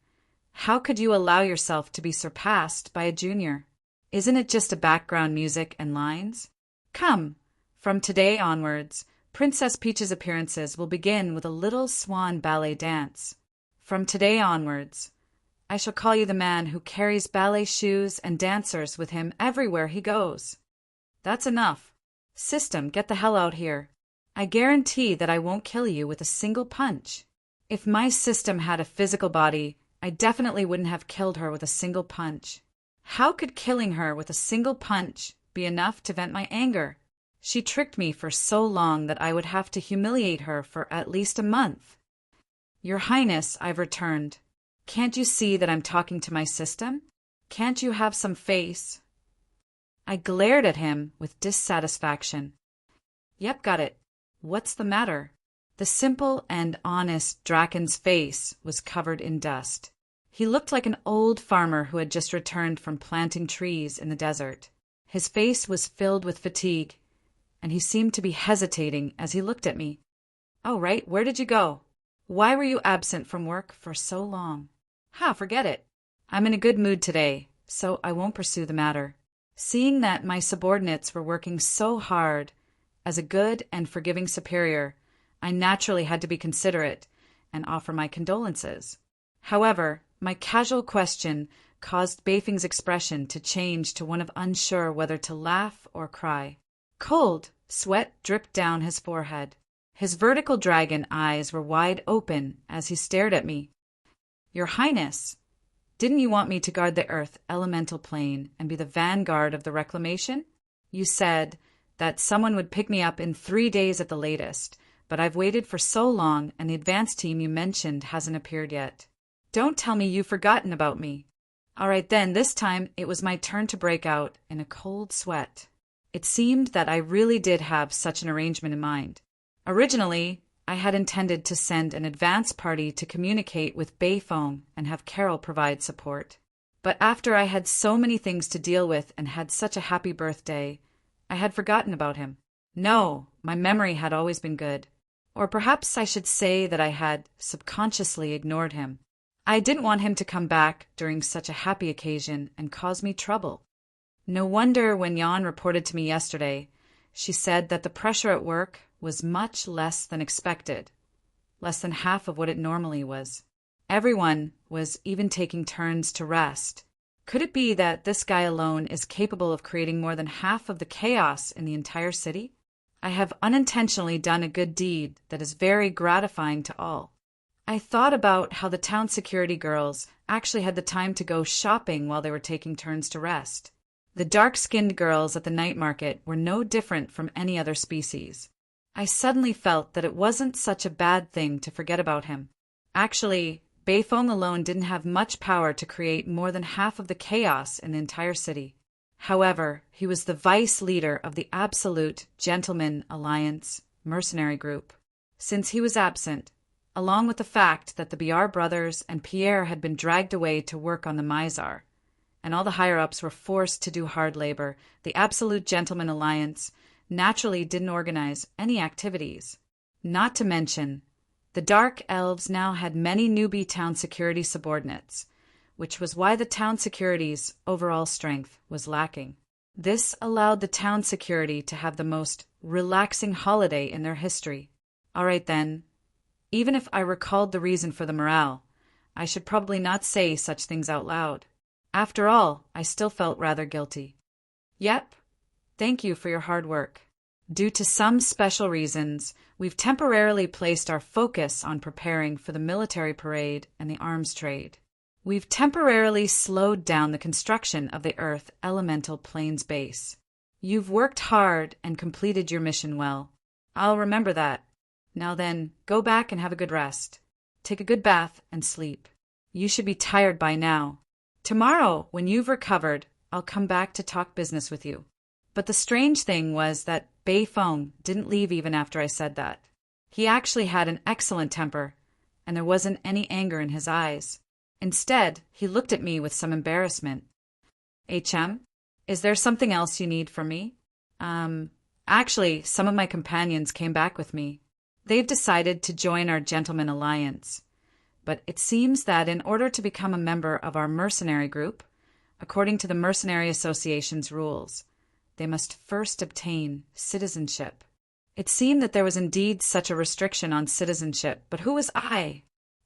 how could you allow yourself to be surpassed by a junior? Isn't it just a background music and lines? Come, from today onwards, Princess Peach's appearances will begin with a little swan ballet dance. From today onwards, I shall call you the man who carries ballet shoes and dancers with him everywhere he goes. That's enough. System, get the hell out here. I guarantee that I won't kill you with a single punch. If my system had a physical body, I definitely wouldn't have killed her with a single punch. How could killing her with a single punch be enough to vent my anger? She tricked me for so long that I would have to humiliate her for at least a month. Your Highness, I've returned. Can't you see that I'm talking to my system? Can't you have some face? I glared at him with dissatisfaction. Yep, got it. What's the matter? The simple and honest Draken's face was covered in dust. He looked like an old farmer who had just returned from planting trees in the desert. His face was filled with fatigue, and he seemed to be hesitating as he looked at me. Oh, right, where did you go? Why were you absent from work for so long? Forget it. I'm in a good mood today, so I won't pursue the matter. Seeing that my subordinates were working so hard, as a good and forgiving superior, I naturally had to be considerate and offer my condolences. However, my casual question caused Beifeng's expression to change to one of unsure whether to laugh or cry. Cold sweat dripped down his forehead. His vertical dragon eyes were wide open as he stared at me. Your Highness, didn't you want me to guard the Earth elemental plane and be the vanguard of the reclamation? You said that someone would pick me up in 3 days at the latest, but I've waited for so long and the advance team you mentioned hasn't appeared yet. Don't tell me you've forgotten about me. All right then, this time it was my turn to break out in a cold sweat. It seemed that I really did have such an arrangement in mind. Originally, I had intended to send an advance party to communicate with Beifeng and have Carol provide support. But after I had so many things to deal with and had such a happy birthday, I had forgotten about him. No, my memory had always been good. Or perhaps I should say that I had subconsciously ignored him. I didn't want him to come back during such a happy occasion and cause me trouble. No wonder when Jan reported to me yesterday, she said that the pressure at work was much less than expected, less than half of what it normally was. Everyone was even taking turns to rest. Could it be that this guy alone is capable of creating more than half of the chaos in the entire city? I have unintentionally done a good deed that is very gratifying to all. I thought about how the town security girls actually had the time to go shopping while they were taking turns to rest. The dark-skinned girls at the night market were no different from any other species. I suddenly felt that it wasn't such a bad thing to forget about him. Actually, Beifeng alone didn't have much power to create more than half of the chaos in the entire city. However, he was the vice leader of the Absolute Gentleman Alliance mercenary group. Since he was absent, along with the fact that the BR brothers and Pierre had been dragged away to work on the Mizar, and all the higher-ups were forced to do hard labor, the Absolute Gentleman Alliance naturally didn't organize any activities. Not to mention, the Dark Elves now had many newbie town security subordinates, which was why the town security's overall strength was lacking. This allowed the town security to have the most relaxing holiday in their history. All right then, even if I recalled the reason for the morale, I should probably not say such things out loud. After all, I still felt rather guilty. Yep, thank you for your hard work. Due to some special reasons, we've temporarily placed our focus on preparing for the military parade and the arms trade. We've temporarily slowed down the construction of the Earth Elemental Plains base. You've worked hard and completed your mission well. I'll remember that. Now then, go back and have a good rest. Take a good bath and sleep. You should be tired by now. Tomorrow, when you've recovered, I'll come back to talk business with you. But the strange thing was that Beifeng didn't leave even after I said that. He actually had an excellent temper, and there wasn't any anger in his eyes. Instead, he looked at me with some embarrassment. HM, is there something else you need from me? Actually, some of my companions came back with me. They've decided to join our Gentleman Alliance. But it seems that in order to become a member of our mercenary group, according to the Mercenary Association's rules, they must first obtain citizenship. It seemed that there was indeed such a restriction on citizenship, but who was I?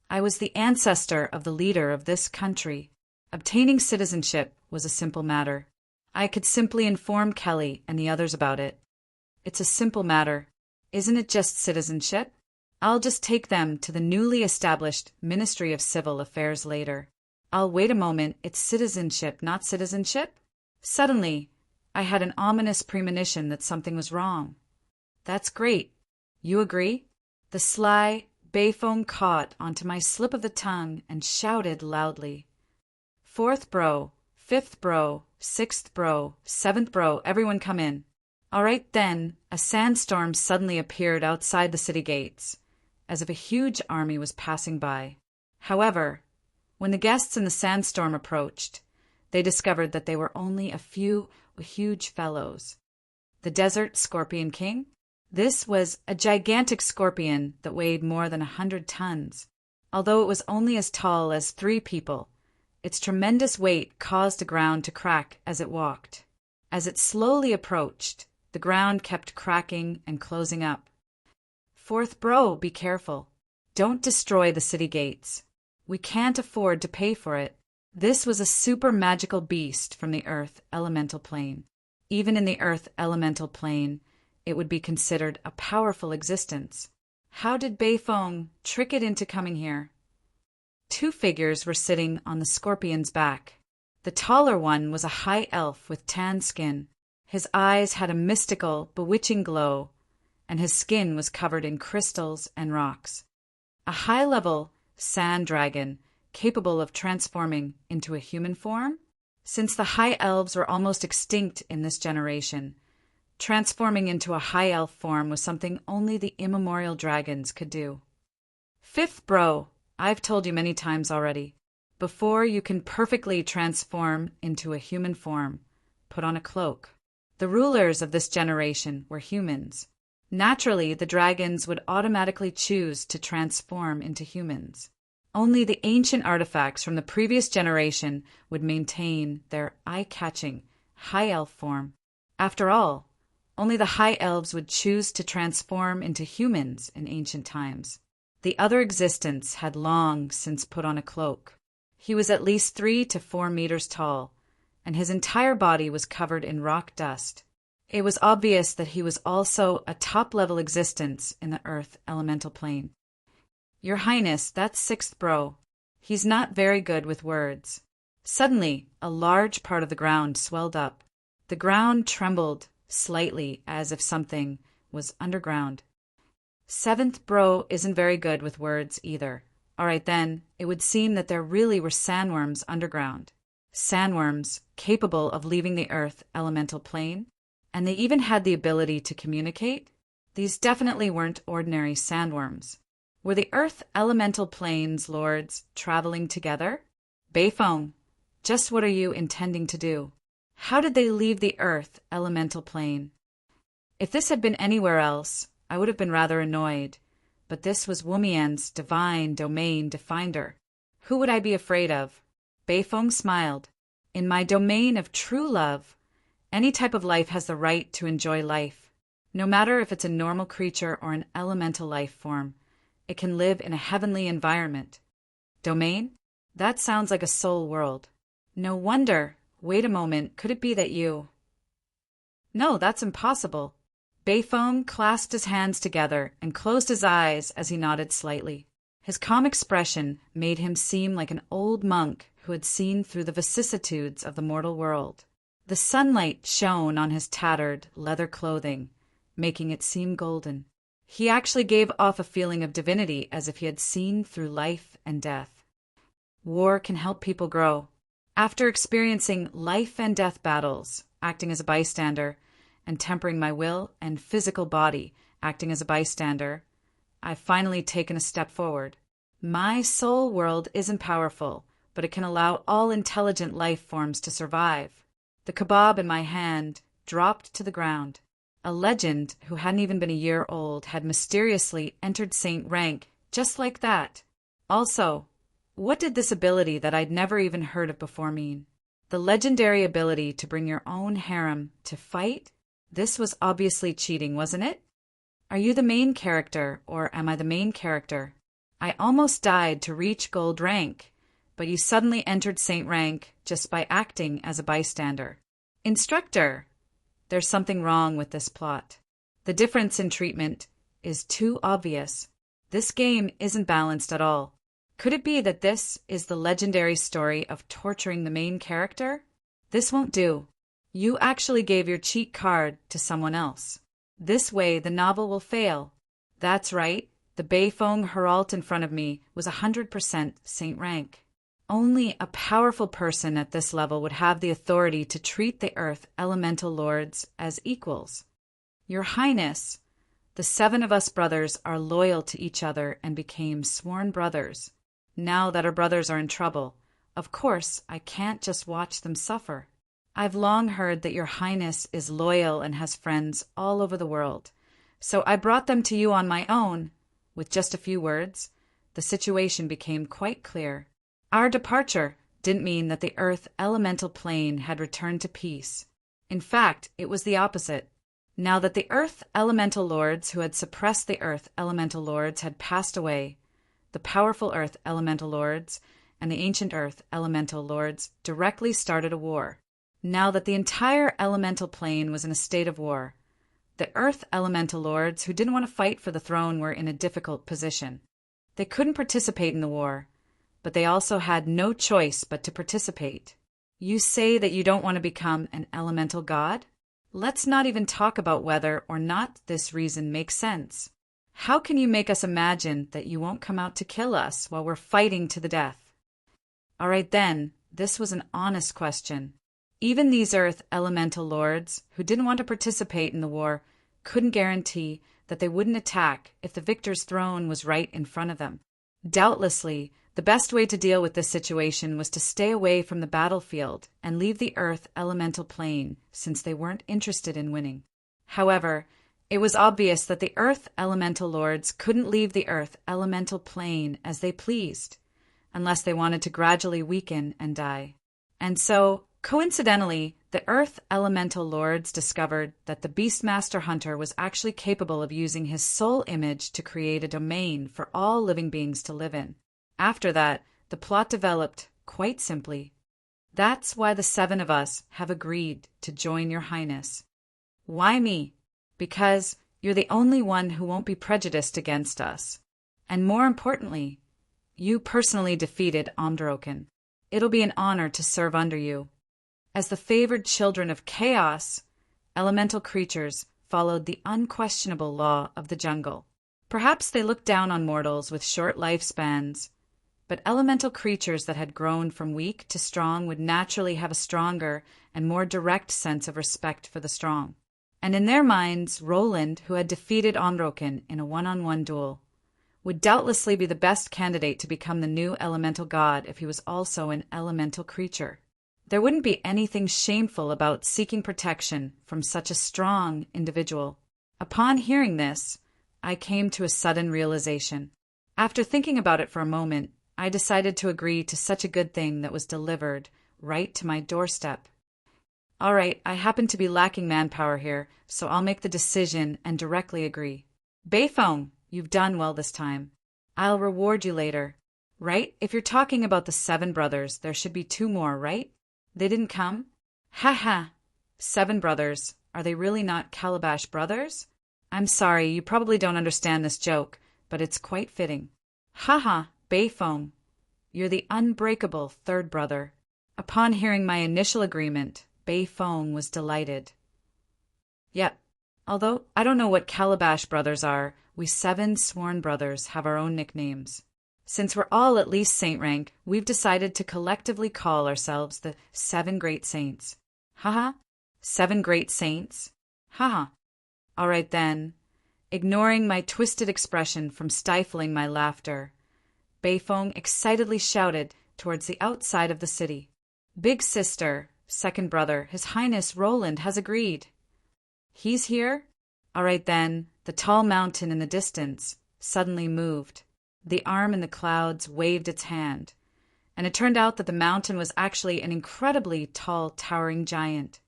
I was the ancestor of the leader of this country. Obtaining citizenship was a simple matter. I could simply inform Kelly and the others about it. It's a simple matter. Isn't it just citizenship? I'll just take them to the newly established Ministry of Civil Affairs later. Wait a moment, it's citizenship, not citizenship? Suddenly, I had an ominous premonition that something was wrong. That's great. You agree? The sly, Beifong caught onto my slip of the tongue and shouted loudly. "Fourth bro, fifth bro, sixth bro, seventh bro, everyone come in." All right then, a sandstorm suddenly appeared outside the city gates, as if a huge army was passing by. However, when the guests in the sandstorm approached, they discovered that they were only a few huge fellows. The Desert Scorpion King? This was a gigantic scorpion that weighed more than 100 tons. Although it was only as tall as 3 people, its tremendous weight caused the ground to crack as it walked. As it slowly approached, the ground kept cracking and closing up. "Fourth bro, be careful. Don't destroy the city gates. We can't afford to pay for it." This was a super magical beast from the Earth Elemental Plane. Even in the Earth Elemental Plane, it would be considered a powerful existence. How did Beifong trick it into coming here? 2 figures were sitting on the scorpion's back. The taller one was a high elf with tan skin. His eyes had a mystical, bewitching glow, and his skin was covered in crystals and rocks. A high-level sand dragon capable of transforming into a human form? Since the high elves were almost extinct in this generation, transforming into a high elf form was something only the immemorial dragons could do. "Fifth bro, I've told you many times already. Before you can perfectly transform into a human form, put on a cloak." The rulers of this generation were humans. Naturally, the dragons would automatically choose to transform into humans. Only the ancient artifacts from the previous generation would maintain their eye-catching high elf form. After all, only the high elves would choose to transform into humans in ancient times. The other existence had long since put on a cloak. He was at least 3 to 4 meters tall, and his entire body was covered in rock dust. It was obvious that he was also a top-level existence in the Earth Elemental Plane. "Your Highness, that's 6th bro. He's not very good with words." Suddenly, a large part of the ground swelled up. The ground trembled slightly as if something was underground. "7th bro isn't very good with words either." All right then, it would seem that there really were sandworms underground. Sandworms capable of leaving the Earth Elemental Plane, and they even had the ability to communicate. These definitely weren't ordinary sandworms. Were the Earth Elemental Plane's lords traveling together? Beifong, just what are you intending to do? How did they leave the Earth Elemental Plane? If this had been anywhere else, I would have been rather annoyed, but this was Wumian's divine domain definer. Who would I be afraid of? Beifong smiled. "In my domain of true love, any type of life has the right to enjoy life. No matter if it's a normal creature or an elemental life form, it can live in a heavenly environment." Domain? That sounds like a soul world. No wonder. Wait a moment, could it be that you... No, that's impossible. Beifong clasped his hands together and closed his eyes as he nodded slightly. His calm expression made him seem like an old monk who had seen through the vicissitudes of the mortal world. The sunlight shone on his tattered leather clothing, making it seem golden. He actually gave off a feeling of divinity as if he had seen through life and death. War can help people grow. After experiencing life and death battles, acting as a bystander, and tempering my will and physical body, acting as a bystander, I've finally taken a step forward. My soul world isn't powerful, but it can allow all intelligent life forms to survive. The kebab in my hand dropped to the ground. A legend who hadn't even been a year old had mysteriously entered Saint rank just like that. Also, what did this ability that I'd never even heard of before mean? The legendary ability to bring your own harem to fight? This was obviously cheating, wasn't it? Are you the main character, or am I the main character? I almost died to reach gold rank, but you suddenly entered Saint rank just by acting as a bystander. Instructor! There's something wrong with this plot. The difference in treatment is too obvious. This game isn't balanced at all. Could it be that this is the legendary story of torturing the main character? This won't do. You actually gave your cheat card to someone else. This way the novel will fail. That's right, The Beifong Herald in front of me was 100% saint rank. Only a powerful person at this level would have the authority to treat the Earth Elemental Lords as equals. Your Highness, the 7 of us brothers are loyal to each other and became sworn brothers. Now that our brothers are in trouble, of course I can't just watch them suffer. I've long heard that your Highness is loyal and has friends all over the world, so I brought them to you on my own. With just a few words, the situation became quite clear. Our departure didn't mean that the Earth Elemental Plane had returned to peace. In fact, it was the opposite. Now that the Earth Elemental Lords who had suppressed the Earth Elemental Lords had passed away, the powerful Earth Elemental Lords and the ancient Earth Elemental Lords directly started a war. Now that the entire Elemental Plane was in a state of war, the Earth Elemental Lords who didn't want to fight for the throne were in a difficult position. They couldn't participate in the war, but they also had no choice but to participate. You say that you don't want to become an elemental god? Let's not even talk about whether or not this reason makes sense. How can you make us imagine that you won't come out to kill us while we're fighting to the death? All right then, this was an honest question. Even these Earth Elemental Lords, who didn't want to participate in the war, couldn't guarantee that they wouldn't attack if the victor's throne was right in front of them. Doubtlessly, the best way to deal with this situation was to stay away from the battlefield and leave the Earth Elemental Plane, since they weren't interested in winning. However, it was obvious that the Earth Elemental Lords couldn't leave the Earth Elemental Plane as they pleased, unless they wanted to gradually weaken and die. And so, coincidentally, the Earth Elemental Lords discovered that the Beastmaster Hunter was actually capable of using his soul image to create a domain for all living beings to live in. After that, the plot developed quite simply. That's why the 7 of us have agreed to join your Highness. Why me? Because you're the only one who won't be prejudiced against us. And more importantly, you personally defeated Omdroken. It'll be an honor to serve under you. As the favored children of chaos, elemental creatures followed the unquestionable law of the jungle. Perhaps they looked down on mortals with short lifespans, but elemental creatures that had grown from weak to strong would naturally have a stronger and more direct sense of respect for the strong. And in their minds, Roland, who had defeated Omroken in a one-on-one duel, would doubtlessly be the best candidate to become the new elemental god if he was also an elemental creature. There wouldn't be anything shameful about seeking protection from such a strong individual. Upon hearing this, I came to a sudden realization. After thinking about it for a moment, I decided to agree to such a good thing that was delivered right to my doorstep. All right, I happen to be lacking manpower here, so I'll make the decision and directly agree. Beifong, you've done well this time. I'll reward you later. Right? If you're talking about the 7 brothers, there should be 2 more, right? They didn't come? Ha ha! 7 brothers. Are they really not Calabash brothers? I'm sorry, you probably don't understand this joke, but it's quite fitting. Ha ha! Beifong, you're the unbreakable 3rd brother. Upon hearing my initial agreement, Beifong was delighted. Yep, although I don't know what Calabash brothers are, we 7 sworn brothers have our own nicknames. Since we're all at least saint rank, we've decided to collectively call ourselves the 7 Great Saints. Haha, 7 Great Saints? Haha. All right then. Ignoring my twisted expression from stifling my laughter, Beifong excitedly shouted towards the outside of the city. Big sister, 2nd brother, His Highness Roland has agreed. He's here? All right then. The tall mountain in the distance suddenly moved. The arm in the clouds waved its hand, and it turned out that the mountain was actually an incredibly tall, towering giant.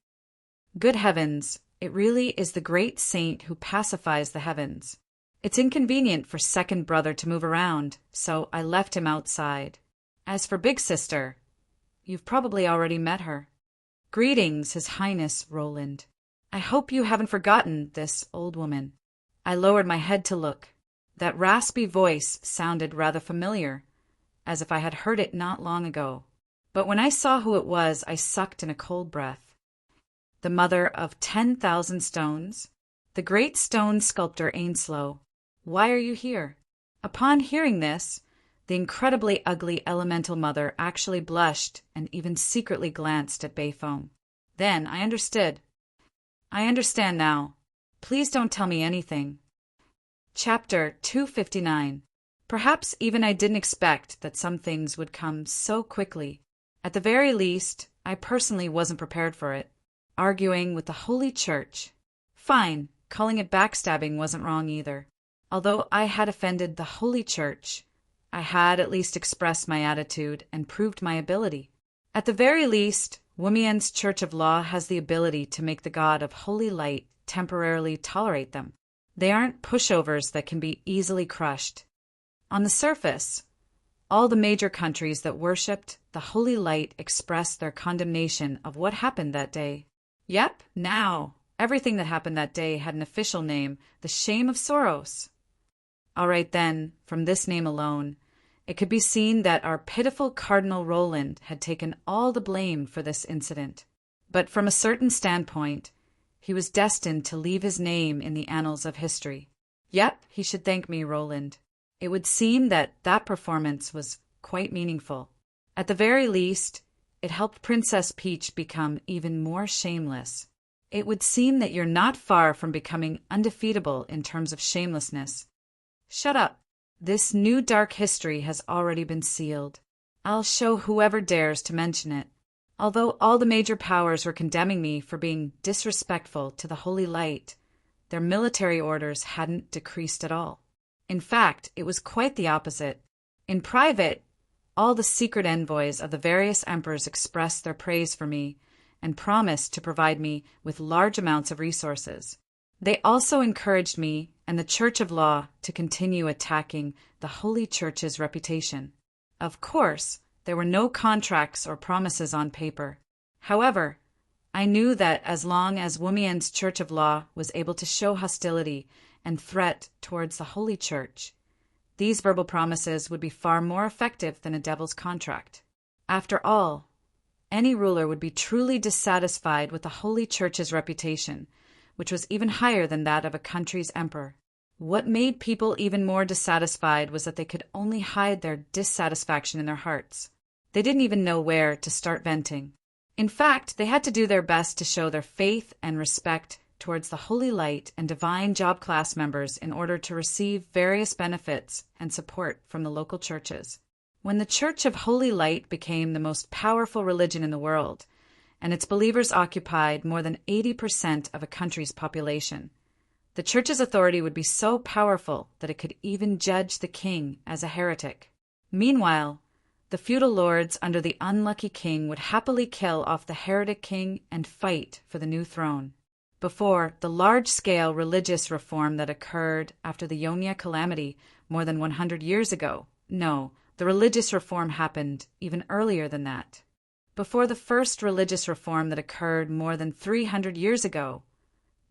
Good heavens, it really is the great saint who pacifies the heavens. It's inconvenient for 2nd brother to move around, so I left him outside. As for big sister, you've probably already met her. Greetings, His Highness Roland. I hope you haven't forgotten this old woman. I lowered my head to look. That raspy voice sounded rather familiar, as if I had heard it not long ago. But when I saw who it was, I sucked in a cold breath. The mother of 10,000 stones? The great stone sculptor Ainslow. Why are you here? Upon hearing this, the incredibly ugly elemental mother actually blushed and even secretly glanced at Bayfoam. Then I understood. I understand now. Please don't tell me anything. Chapter 259. Perhaps even I didn't expect that some things would come so quickly. At the very least, I personally wasn't prepared for it. Arguing with the Holy Church. Fine, calling it backstabbing wasn't wrong either. Although I had offended the Holy Church, I had at least expressed my attitude and proved my ability. At the very least, Wumien's Church of Law has the ability to make the God of Holy Light temporarily tolerate them. They aren't pushovers that can be easily crushed. On the surface, all the major countries that worshipped the Holy Light expressed their condemnation of what happened that day. Yep, now, everything that happened that day had an official name, the Shame of Soros. All right then, from this name alone, it could be seen that our pitiful Cardinal Roland had taken all the blame for this incident. But from a certain standpoint, he was destined to leave his name in the annals of history. Yep, he should thank me, Roland. It would seem that that performance was quite meaningful. At the very least, it helped Princess Peach become even more shameless. It would seem that you're not far from becoming undefeatable in terms of shamelessness. Shut up. This new dark history has already been sealed. I'll show whoever dares to mention it. Although all the major powers were condemning me for being disrespectful to the Holy Light, their military orders hadn't decreased at all. In fact, it was quite the opposite. In private, all the secret envoys of the various emperors expressed their praise for me and promised to provide me with large amounts of resources. They also encouraged me and the Church of Law to continue attacking the Holy Church's reputation. Of course, there were no contracts or promises on paper. However, I knew that as long as Wumien's Church of Law was able to show hostility and threat towards the Holy Church, these verbal promises would be far more effective than a devil's contract. After all, any ruler would be truly dissatisfied with the Holy Church's reputation, which was even higher than that of a country's emperor. What made people even more dissatisfied was that they could only hide their dissatisfaction in their hearts. They didn't even know where to start venting. In fact, they had to do their best to show their faith and respect towards the Holy Light and divine job class members in order to receive various benefits and support from the local churches. When the Church of Holy Light became the most powerful religion in the world, and its believers occupied more than 80% of a country's population, the Church's authority would be so powerful that it could even judge the king as a heretic. Meanwhile, the feudal lords under the unlucky king would happily kill off the heretic king and fight for the new throne. Before the large-scale religious reform that occurred after the Ionia calamity more than 100 years ago. No, the religious reform happened even earlier than that. Before the first religious reform that occurred more than 300 years ago,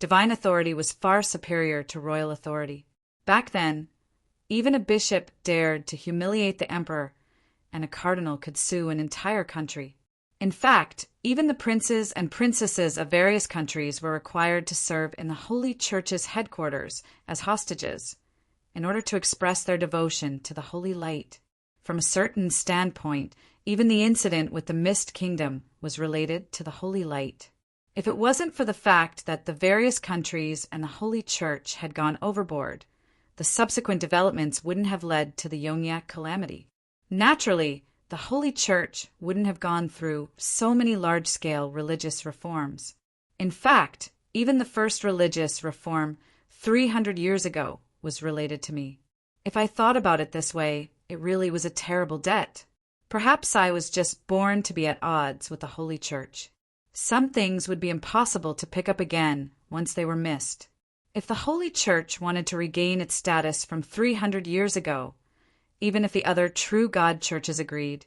divine authority was far superior to royal authority. Back then, even a bishop dared to humiliate the emperor, and a cardinal could sue an entire country. In fact, even the princes and princesses of various countries were required to serve in the Holy Church's headquarters as hostages, in order to express their devotion to the Holy Light. From a certain standpoint, even the incident with the Mist Kingdom was related to the Holy Light. If it wasn't for the fact that the various countries and the Holy Church had gone overboard, the subsequent developments wouldn't have led to the Ionia calamity. Naturally, the Holy Church wouldn't have gone through so many large-scale religious reforms. In fact, even the first religious reform 300 years ago was related to me. If I thought about it this way, it really was a terrible debt. Perhaps I was just born to be at odds with the Holy Church. Some things would be impossible to pick up again once they were missed. If the Holy Church wanted to regain its status from 300 years ago, even if the other true God churches agreed,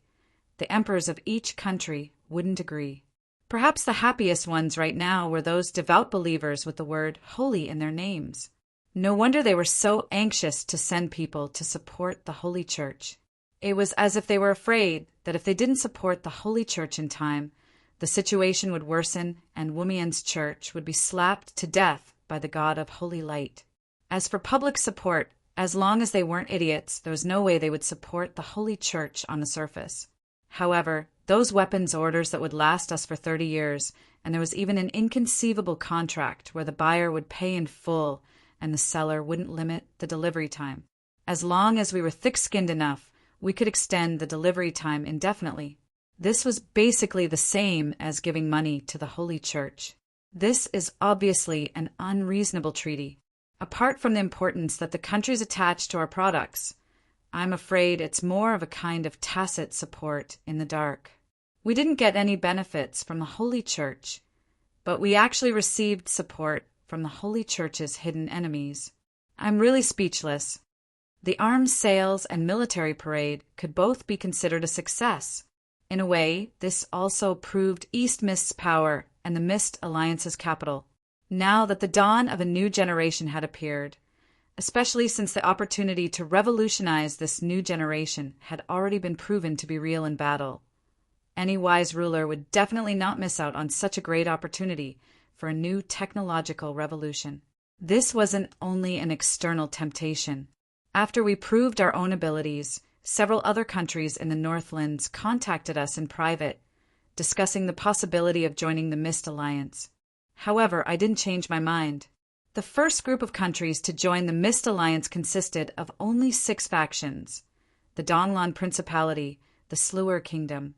the emperors of each country wouldn't agree. Perhaps the happiest ones right now were those devout believers with the word holy in their names. No wonder they were so anxious to send people to support the Holy Church. It was as if they were afraid that if they didn't support the Holy Church in time, the situation would worsen and Wumien's church would be slapped to death by the God of Holy Light. As for public support, As long as they weren't idiots, there was no way they would support the Holy Church on the surface. However, those weapons orders that would last us for 30 years, and there was even an inconceivable contract where the buyer would pay in full and the seller wouldn't limit the delivery time. As long as we were thick-skinned enough, we could extend the delivery time indefinitely. This was basically the same as giving money to the Holy Church. This is obviously an unreasonable treaty. Apart from the importance that the countries attach to our products, I'm afraid it's more of a kind of tacit support in the dark. We didn't get any benefits from the Holy Church, but we actually received support from the Holy Church's hidden enemies. I'm really speechless. The arms sales and military parade could both be considered a success. In a way, this also proved East Mist's power and the Mist Alliance's capital. Now that the dawn of a new generation had appeared, especially since the opportunity to revolutionize this new generation had already been proven to be real in battle. Any wise ruler would definitely not miss out on such a great opportunity for a new technological revolution. This wasn't only an external temptation. After we proved our own abilities, several other countries in the Northlands contacted us in private, discussing the possibility of joining the Mist Alliance. However, I didn't change my mind. The first group of countries to join the Mist Alliance consisted of only 6 factions: the Donglan Principality, the Sluer Kingdom,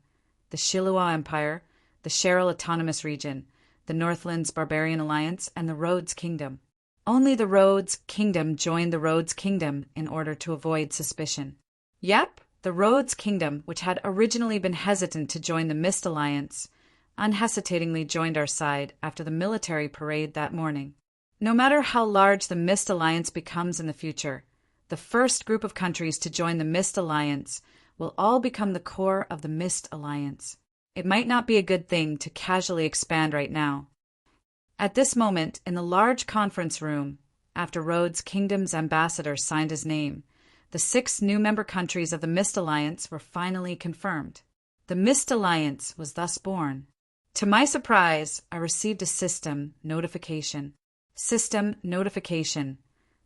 the Shilua Empire, the Cheryl Autonomous Region, the Northlands Barbarian Alliance, and the Rhodes Kingdom. Only the Rhodes Kingdom joined the Rhodes Kingdom in order to avoid suspicion. Yep, the Rhodes Kingdom, which had originally been hesitant to join the Mist Alliance, unhesitatingly joined our side after the military parade that morning. No matter how large the Mist Alliance becomes in the future, the first group of countries to join the Mist Alliance will all become the core of the Mist Alliance. It might not be a good thing to casually expand right now. At this moment, in the large conference room, after Rhodes Kingdom's ambassador signed his name, the 6 new member countries of the Mist Alliance were finally confirmed. The Mist Alliance was thus born. To my surprise, I received a system notification. System notification.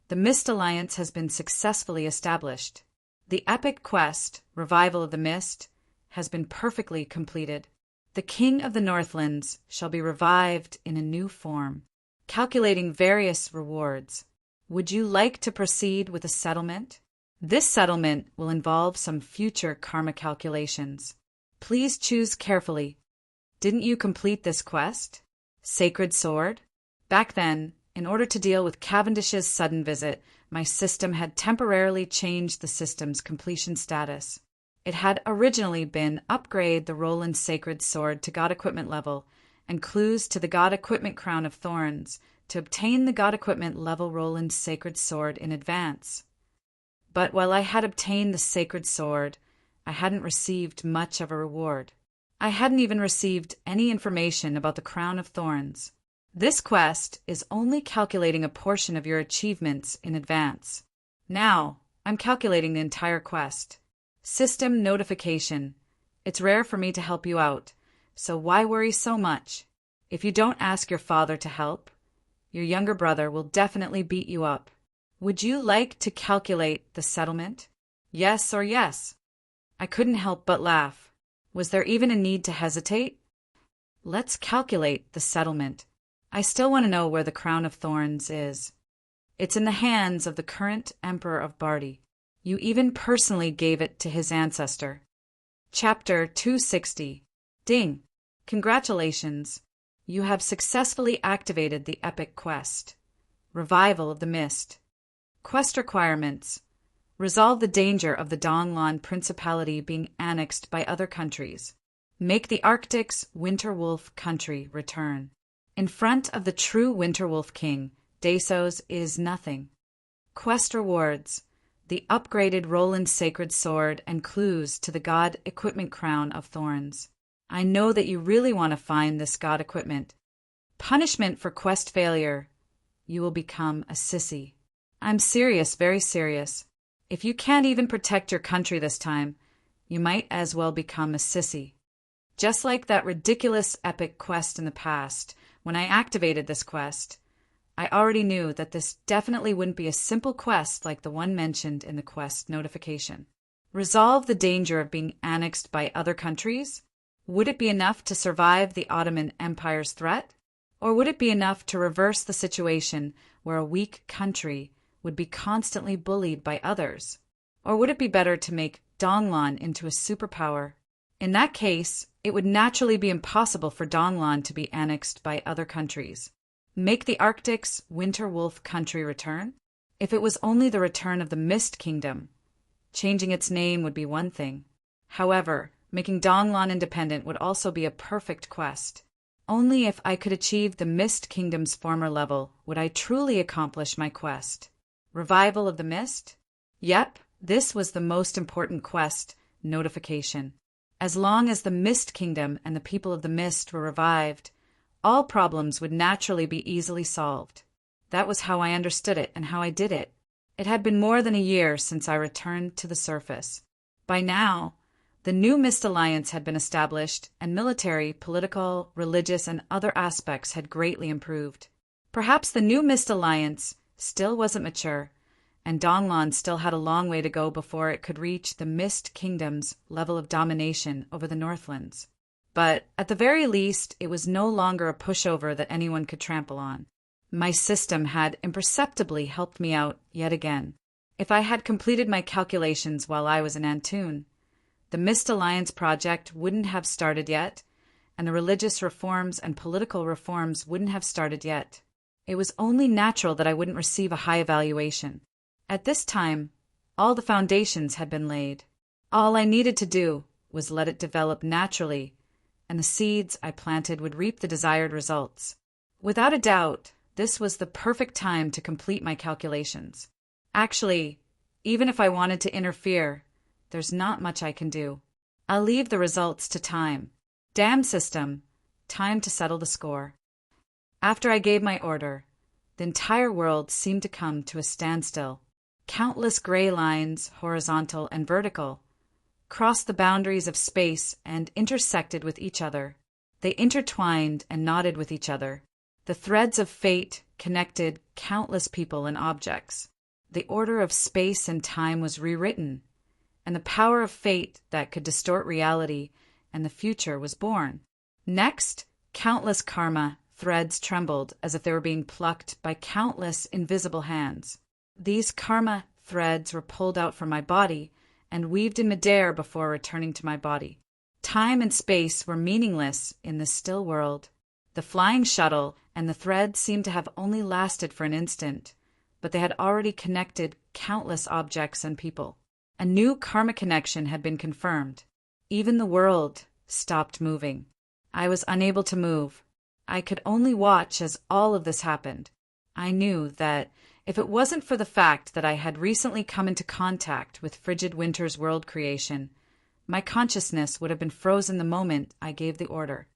The Mist Alliance has been successfully established. The epic quest, Revival of the Mist, has been perfectly completed. The King of the Northlands shall be revived in a new form. Calculating various rewards. Would you like to proceed with a settlement? This settlement will involve some future karma calculations. Please choose carefully. Didn't you complete this quest? Sacred Sword? Back then, in order to deal with Cavendish's sudden visit, my system had temporarily changed the system's completion status. It had originally been upgrade the Roland Sacred Sword to God Equipment level and clues to the God Equipment Crown of Thorns to obtain the God Equipment level Roland Sacred Sword in advance. But while I had obtained the Sacred Sword, I hadn't received much of a reward. I hadn't even received any information about the Crown of Thorns. This quest is only calculating a portion of your achievements in advance. Now, I'm calculating the entire quest. System notification. It's rare for me to help you out, so why worry so much? If you don't ask your father to help, your younger brother will definitely beat you up. Would you like to calculate the settlement? Yes or yes? I couldn't help but laugh. Was there even a need to hesitate? Let's calculate the settlement. I still want to know where the Crown of Thorns is. It's in the hands of the current Emperor of Bardi. You even personally gave it to his ancestor. Chapter 260. Ding! Congratulations! You have successfully activated the epic quest. Revival of the Mist. Quest requirements. Resolve the danger of the Donglan Principality being annexed by other countries. Make the Arctic's Winter Wolf country return. In front of the true Winter Wolf King, Dasos is nothing. Quest rewards. The upgraded Roland Sacred Sword and clues to the God Equipment Crown of Thorns. I know that you really want to find this God Equipment. Punishment for quest failure. You will become a sissy. I'm serious, very serious. If you can't even protect your country this time, you might as well become a sissy. Just like that ridiculous epic quest in the past, when I activated this quest, I already knew that this definitely wouldn't be a simple quest like the one mentioned in the quest notification. Resolve the danger of being annexed by other countries? Would it be enough to survive the Ottoman Empire's threat? Or would it be enough to reverse the situation where a weak country would be constantly bullied by others? Or would it be better to make Donglan into a superpower? In that case, it would naturally be impossible for Donglan to be annexed by other countries. Make the Arctic's Winter Wolf country return? If it was only the return of the Mist Kingdom, changing its name would be one thing. However, making Donglan independent would also be a perfect quest. Only if I could achieve the Mist Kingdom's former level would I truly accomplish my quest. Revival of the Mist? Yep, this was the most important quest notification. As long as the Mist Kingdom and the people of the Mist were revived, all problems would naturally be easily solved. That was how I understood it and how I did it. It had been more than a year since I returned to the surface. By now, the new Mist Alliance had been established, and military, political, religious, and other aspects had greatly improved. Perhaps the new Mist Alliance still wasn't mature, and Donglan still had a long way to go before it could reach the Mist Kingdom's level of domination over the Northlands. But at the very least, it was no longer a pushover that anyone could trample on. My system had imperceptibly helped me out yet again. If I had completed my calculations while I was in Antoon, the Mist Alliance project wouldn't have started yet, and the religious reforms and political reforms wouldn't have started yet. It was only natural that I wouldn't receive a high evaluation. At this time, all the foundations had been laid. All I needed to do was let it develop naturally, and the seeds I planted would reap the desired results. Without a doubt, this was the perfect time to complete my calculations. Actually, even if I wanted to interfere, there's not much I can do. I'll leave the results to time. Damn system, time to settle the score. After I gave my order, the entire world seemed to come to a standstill. Countless gray lines, horizontal and vertical, crossed the boundaries of space and intersected with each other. They intertwined and knotted with each other. The threads of fate connected countless people and objects. The order of space and time was rewritten, and the power of fate that could distort reality and the future was born. Next, countless karma threads trembled as if they were being plucked by countless invisible hands. These karma threads were pulled out from my body and weaved in midair before returning to my body. Time and space were meaningless in this still world. The flying shuttle and the threads seemed to have only lasted for an instant, but they had already connected countless objects and people. A new karma connection had been confirmed. Even the world stopped moving. I was unable to move. I could only watch as all of this happened. I knew that if it wasn't for the fact that I had recently come into contact with Frigid Winter's world creation, my consciousness would have been frozen the moment I gave the order.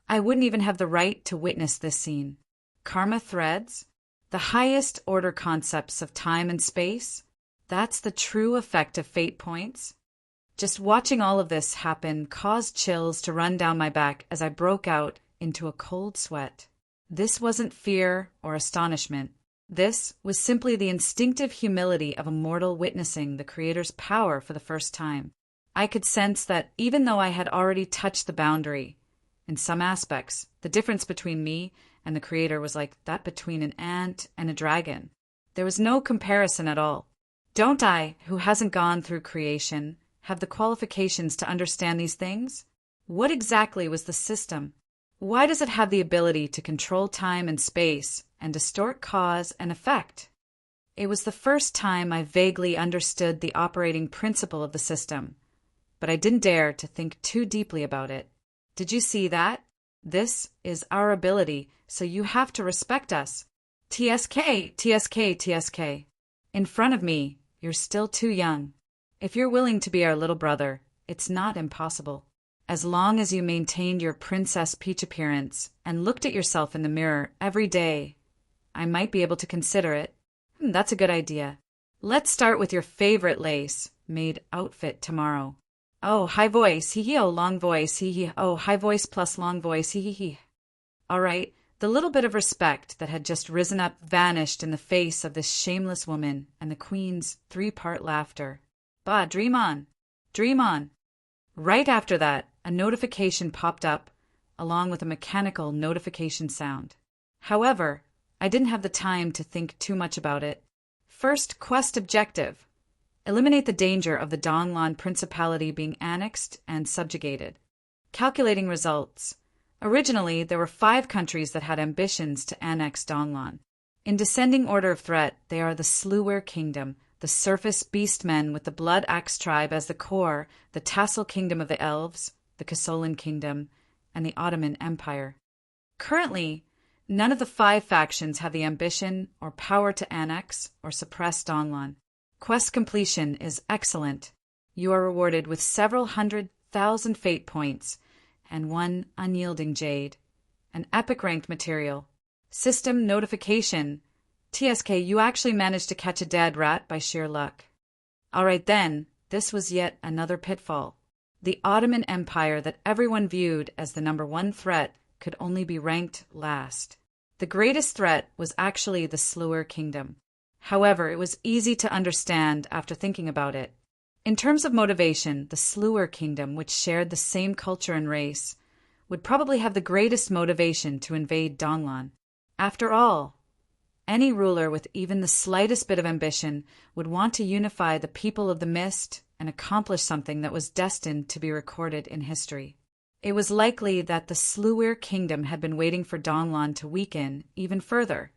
I wouldn't even have the right to witness this scene. Karma threads, the highest order concepts of time and space, that's the true effect of fate points. Just watching all of this happen caused chills to run down my back as I broke out into a cold sweat. This wasn't fear or astonishment. This was simply the instinctive humility of a mortal witnessing the Creator's power for the first time. I could sense that even though I had already touched the boundary, in some aspects, the difference between me and the Creator was like that between an ant and a dragon. There was no comparison at all. Don't I, who hasn't gone through creation, have the qualifications to understand these things? What exactly was the system? Why does it have the ability to control time and space and distort cause and effect? It was the first time I vaguely understood the operating principle of the system, but I didn't dare to think too deeply about it. Did you see that? This is our ability, so you have to respect us. TSK, TSK, TSK. In front of me, you're still too young. If you're willing to be our little brother, it's not impossible. As long as you maintained your Princess Peach appearance and looked at yourself in the mirror every day, I might be able to consider it. That's a good idea. Let's start with your favorite lace-made outfit tomorrow. Oh, high voice, hee hee, oh, long voice, hee hee, oh, high voice plus long voice, hee hee hee. All right, The little bit of respect that had just risen up vanished in the face of this shameless woman and the queen's three-part laughter. Bah, dream on! Dream on! Right after that, a notification popped up, along with a mechanical notification sound. However, I didn't have the time to think too much about it. First quest objective: eliminate the danger of the Donlan Principality being annexed and subjugated. Calculating results. Originally, there were 5 countries that had ambitions to annex Donlan. In descending order of threat, they are the Slewer Kingdom, the Surface Beastmen with the Blood Axe tribe as the core, the Tassel Kingdom of the Elves, the Casolan Kingdom, and the Ottoman Empire. Currently, none of the 5 factions have the ambition or power to annex or suppress Donlan. Quest completion is excellent. You are rewarded with several 100,000 fate points and 1 unyielding jade. An epic ranked material. System notification. TSK, you actually managed to catch a dead rat by sheer luck. Alright then, this was yet another pitfall. The Ottoman Empire that everyone viewed as the #1 threat could only be ranked last. The greatest threat was actually the Slewer Kingdom. However, it was easy to understand after thinking about it. In terms of motivation, the Slewer Kingdom, which shared the same culture and race, would probably have the greatest motivation to invade Donlan. After all, any ruler with even the slightest bit of ambition would want to unify the people of the Mist and accomplish something that was destined to be recorded in history. It was likely that the Slewer Kingdom had been waiting for Donlan to weaken even further,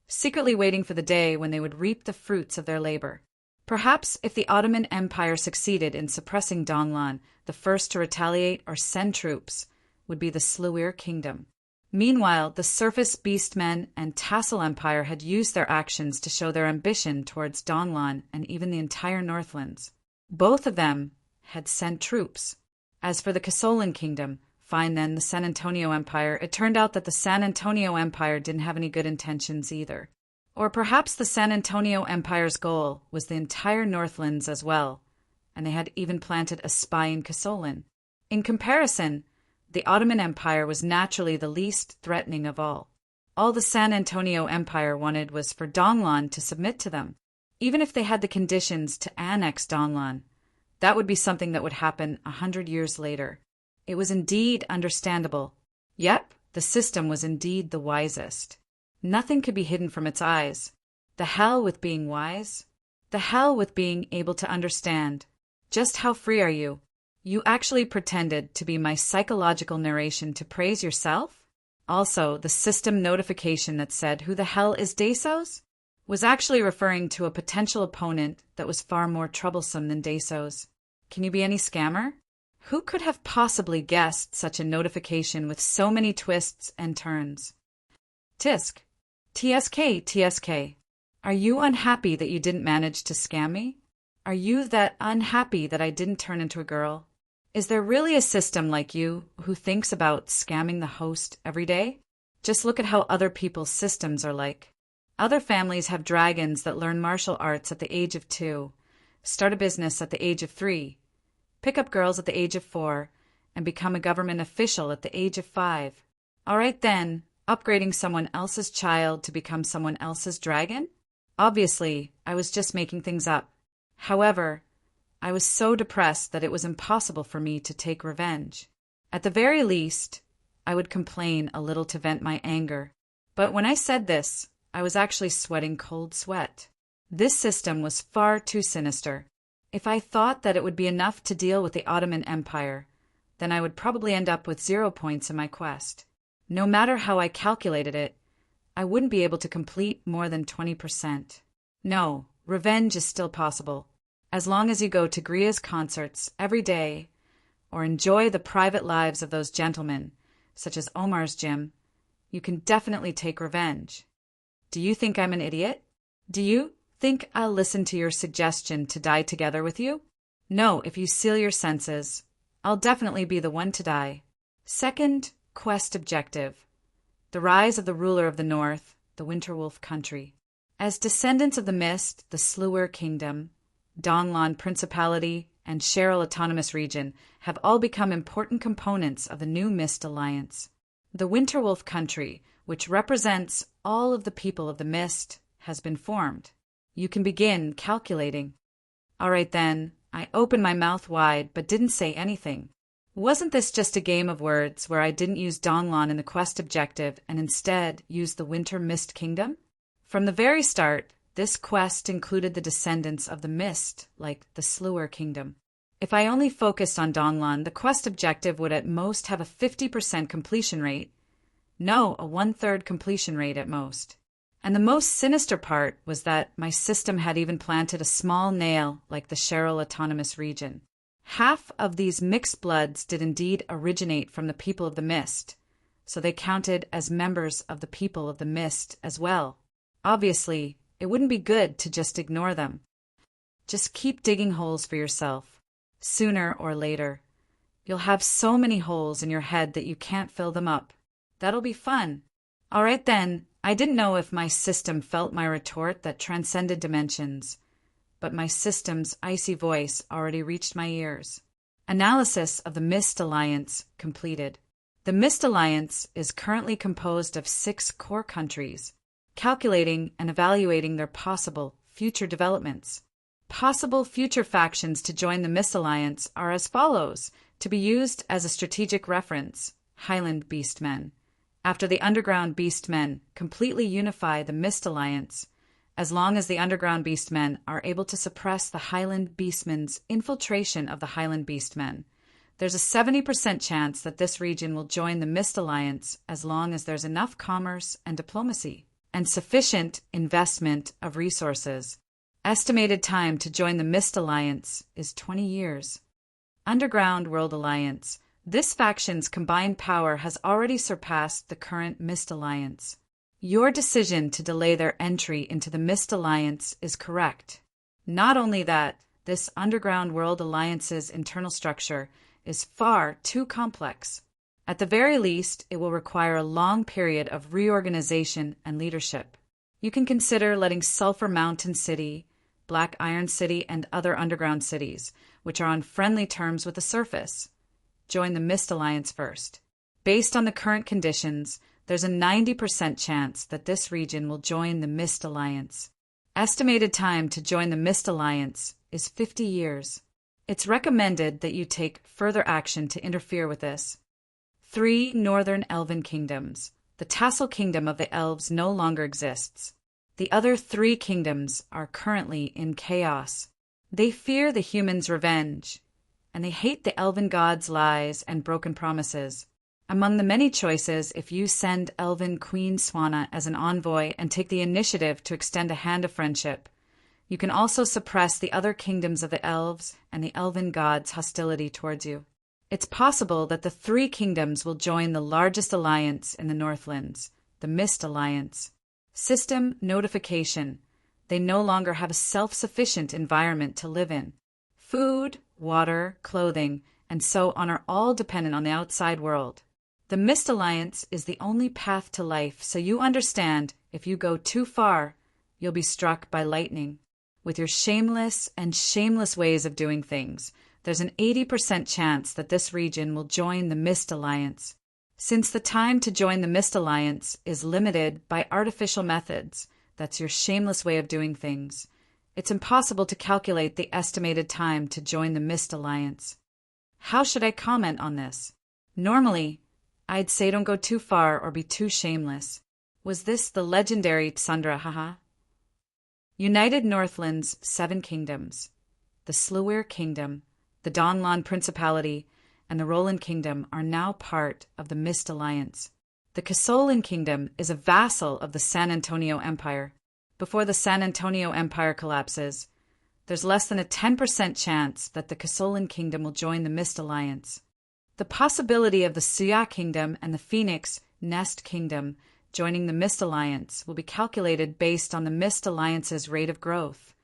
secretly waiting for the day when they would reap the fruits of their labor. Perhaps if the Ottoman Empire succeeded in suppressing Donlan, the first to retaliate or send troops would be the Slewer Kingdom. Meanwhile, the Surface Beastmen and Tassel Empire had used their actions to show their ambition towards Donlan and even the entire Northlands. Both of them had sent troops. As for the Casolan Kingdom, fine then, the San Antonio Empire, it turned out that the San Antonio Empire didn't have any good intentions either. Or perhaps the San Antonio Empire's goal was the entire Northlands as well, and they had even planted a spy in Casolan. In comparison, the Ottoman Empire was naturally the least threatening of all. All the San Antonio Empire wanted was for Donlan to submit to them. Even if they had the conditions to annex Donlan, that would be something that would happen 100 years later. It was indeed understandable. Yep, the system was indeed the wisest. Nothing could be hidden from its eyes. The hell with being wise. The hell with being able to understand. Just how free are you? You actually pretended to be my psychological narration to praise yourself? Also, the system notification that said, "Who the hell is Desos?" was actually referring to a potential opponent that was far more troublesome than Desos. Can you be any scammer? Who could have possibly guessed such a notification with so many twists and turns? Tisk. TSK. Are you unhappy that you didn't manage to scam me? Are you that unhappy that I didn't turn into a girl? Is there really a system like you who thinks about scamming the host every day? Just look at how other people's systems are like. Other families have dragons that learn martial arts at the age of 2, start a business at the age of 3, pick up girls at the age of 4, and become a government official at the age of 5. All right then, upgrading someone else's child to become someone else's dragon? Obviously, I was just making things up. However, I was so depressed that it was impossible for me to take revenge. At the very least, I would complain a little to vent my anger. But when I said this, I was actually sweating cold sweat. This system was far too sinister. If I thought that it would be enough to deal with the Ottoman Empire, then I would probably end up with 0 points in my quest. No matter how I calculated it, I wouldn't be able to complete more than 20%. No, revenge is still possible. As long as you go to Gria's concerts every day, or enjoy the private lives of those gentlemen, such as Omar's gym, you can definitely take revenge. Do you think I'm an idiot? Do you think I'll listen to your suggestion to die together with you? No, if you seal your senses, I'll definitely be the one to die. Second quest objective: the rise of the ruler of the North, the Winterwolf country. As descendants of the Mist, the Slewer Kingdom, Donlan Principality, and Cheryl Autonomous Region have all become important components of the new Mist Alliance. The Winterwolf country which represents all of the people of the mist, has been formed. You can begin calculating. All right then, I opened my mouth wide but didn't say anything. Wasn't this just a game of words where I didn't use Donglan in the quest objective and instead used the Winter Mist Kingdom? From the very start, this quest included the descendants of the mist, like the Sluer Kingdom. If I only focused on Donglan, the quest objective would at most have a 50% completion rate. No, a 1/3 completion rate at most. And the most sinister part was that my system had even planted a small nail like the Cheryl Autonomous Region. Half of these mixed bloods did indeed originate from the people of the mist, so they counted as members of the people of the mist as well. Obviously, it wouldn't be good to just ignore them. Just keep digging holes for yourself. Sooner or later, you'll have so many holes in your head that you can't fill them up. That'll be fun. All right then, I didn't know if my system felt my retort that transcended dimensions, but my system's icy voice already reached my ears. Analysis of the Mist Alliance completed. The Mist Alliance is currently composed of 6 core countries, calculating and evaluating their possible future developments. Possible future factions to join the Mist Alliance are as follows, to be used as a strategic reference: Highland Beastmen. After the Underground Beastmen completely unify the Mist Alliance, as long as the Underground Beastmen are able to suppress the Highland Beastmen's infiltration of the Highland Beastmen, there's a 70% chance that this region will join the Mist Alliance as long as there's enough commerce and diplomacy, and sufficient investment of resources. Estimated time to join the Mist Alliance is 20 years. Underground World Alliance. This faction's combined power has already surpassed the current Mist Alliance. Your decision to delay their entry into the Mist Alliance is correct. Not only that, this Underground World Alliance's internal structure is far too complex. At the very least, it will require a long period of reorganization and leadership. You can consider letting Sulphur Mountain City, Black Iron City, and other underground cities, which are on friendly terms with the surface, join the Mist Alliance first. Based on the current conditions, there's a 90% chance that this region will join the Mist Alliance. Estimated time to join the Mist Alliance is 50 years. It's recommended that you take further action to interfere with this. 3 Northern Elven Kingdoms. The Tassel Kingdom of the Elves no longer exists. The other 3 kingdoms are currently in chaos. They fear the humans' revenge, and they hate the elven gods' lies and broken promises. Among the many choices, if you send Elven Queen Swana as an envoy and take the initiative to extend a hand of friendship, you can also suppress the other kingdoms of the elves and the elven gods' hostility towards you. It's possible that the 3 kingdoms will join the largest alliance in the Northlands, the Mist Alliance. System notification. They no longer have a self-sufficient environment to live in. Food, water, clothing, and so on are all dependent on the outside world. The Mist Alliance is the only path to life, so you understand if you go too far, you'll be struck by lightning. With your shameless ways of doing things, there's an 80% chance that this region will join the Mist Alliance. Since the time to join the Mist Alliance is limited by artificial methods, that's your shameless way of doing things, it's impossible to calculate the estimated time to join the Mist Alliance. How should I comment on this? Normally, I'd say don't go too far or be too shameless. Was this the legendary Tsundra, haha? United Northland's 7 kingdoms. The Sluer Kingdom, the Donlan Principality, and the Roland Kingdom are now part of the Mist Alliance. The Casolan Kingdom is a vassal of the San Antonio Empire. Before the San Antonio Empire collapses, there's less than a 10% chance that the Casolan Kingdom will join the Mist Alliance. The possibility of the Suya Kingdom and the Phoenix Nest Kingdom joining the Mist Alliance will be calculated based on the Mist Alliance's rate of growth,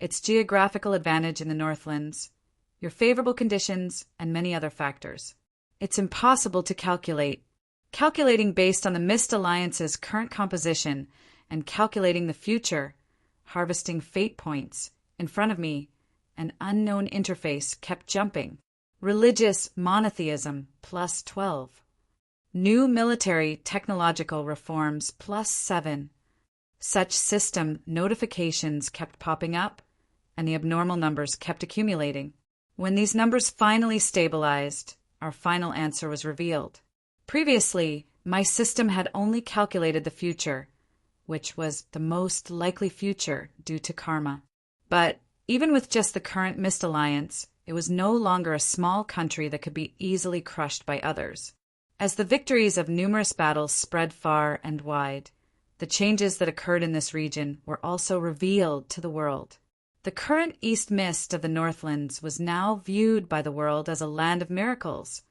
its geographical advantage in the Northlands, your favorable conditions, and many other factors. It's impossible to calculate. Calculating based on the Mist Alliance's current composition and calculating the future, harvesting fate points, in front of me, an unknown interface kept jumping. Religious monotheism +12. New military technological reforms +7. Such system notifications kept popping up, and the abnormal numbers kept accumulating. When these numbers finally stabilized, our final answer was revealed. Previously, my system had only calculated the future, which was the most likely future due to karma. But even with just the current Mist Alliance, it was no longer a small country that could be easily crushed by others. As the victories of numerous battles spread far and wide, the changes that occurred in this region were also revealed to the world. The current East Mist of the Northlands was now viewed by the world as a land of miracles,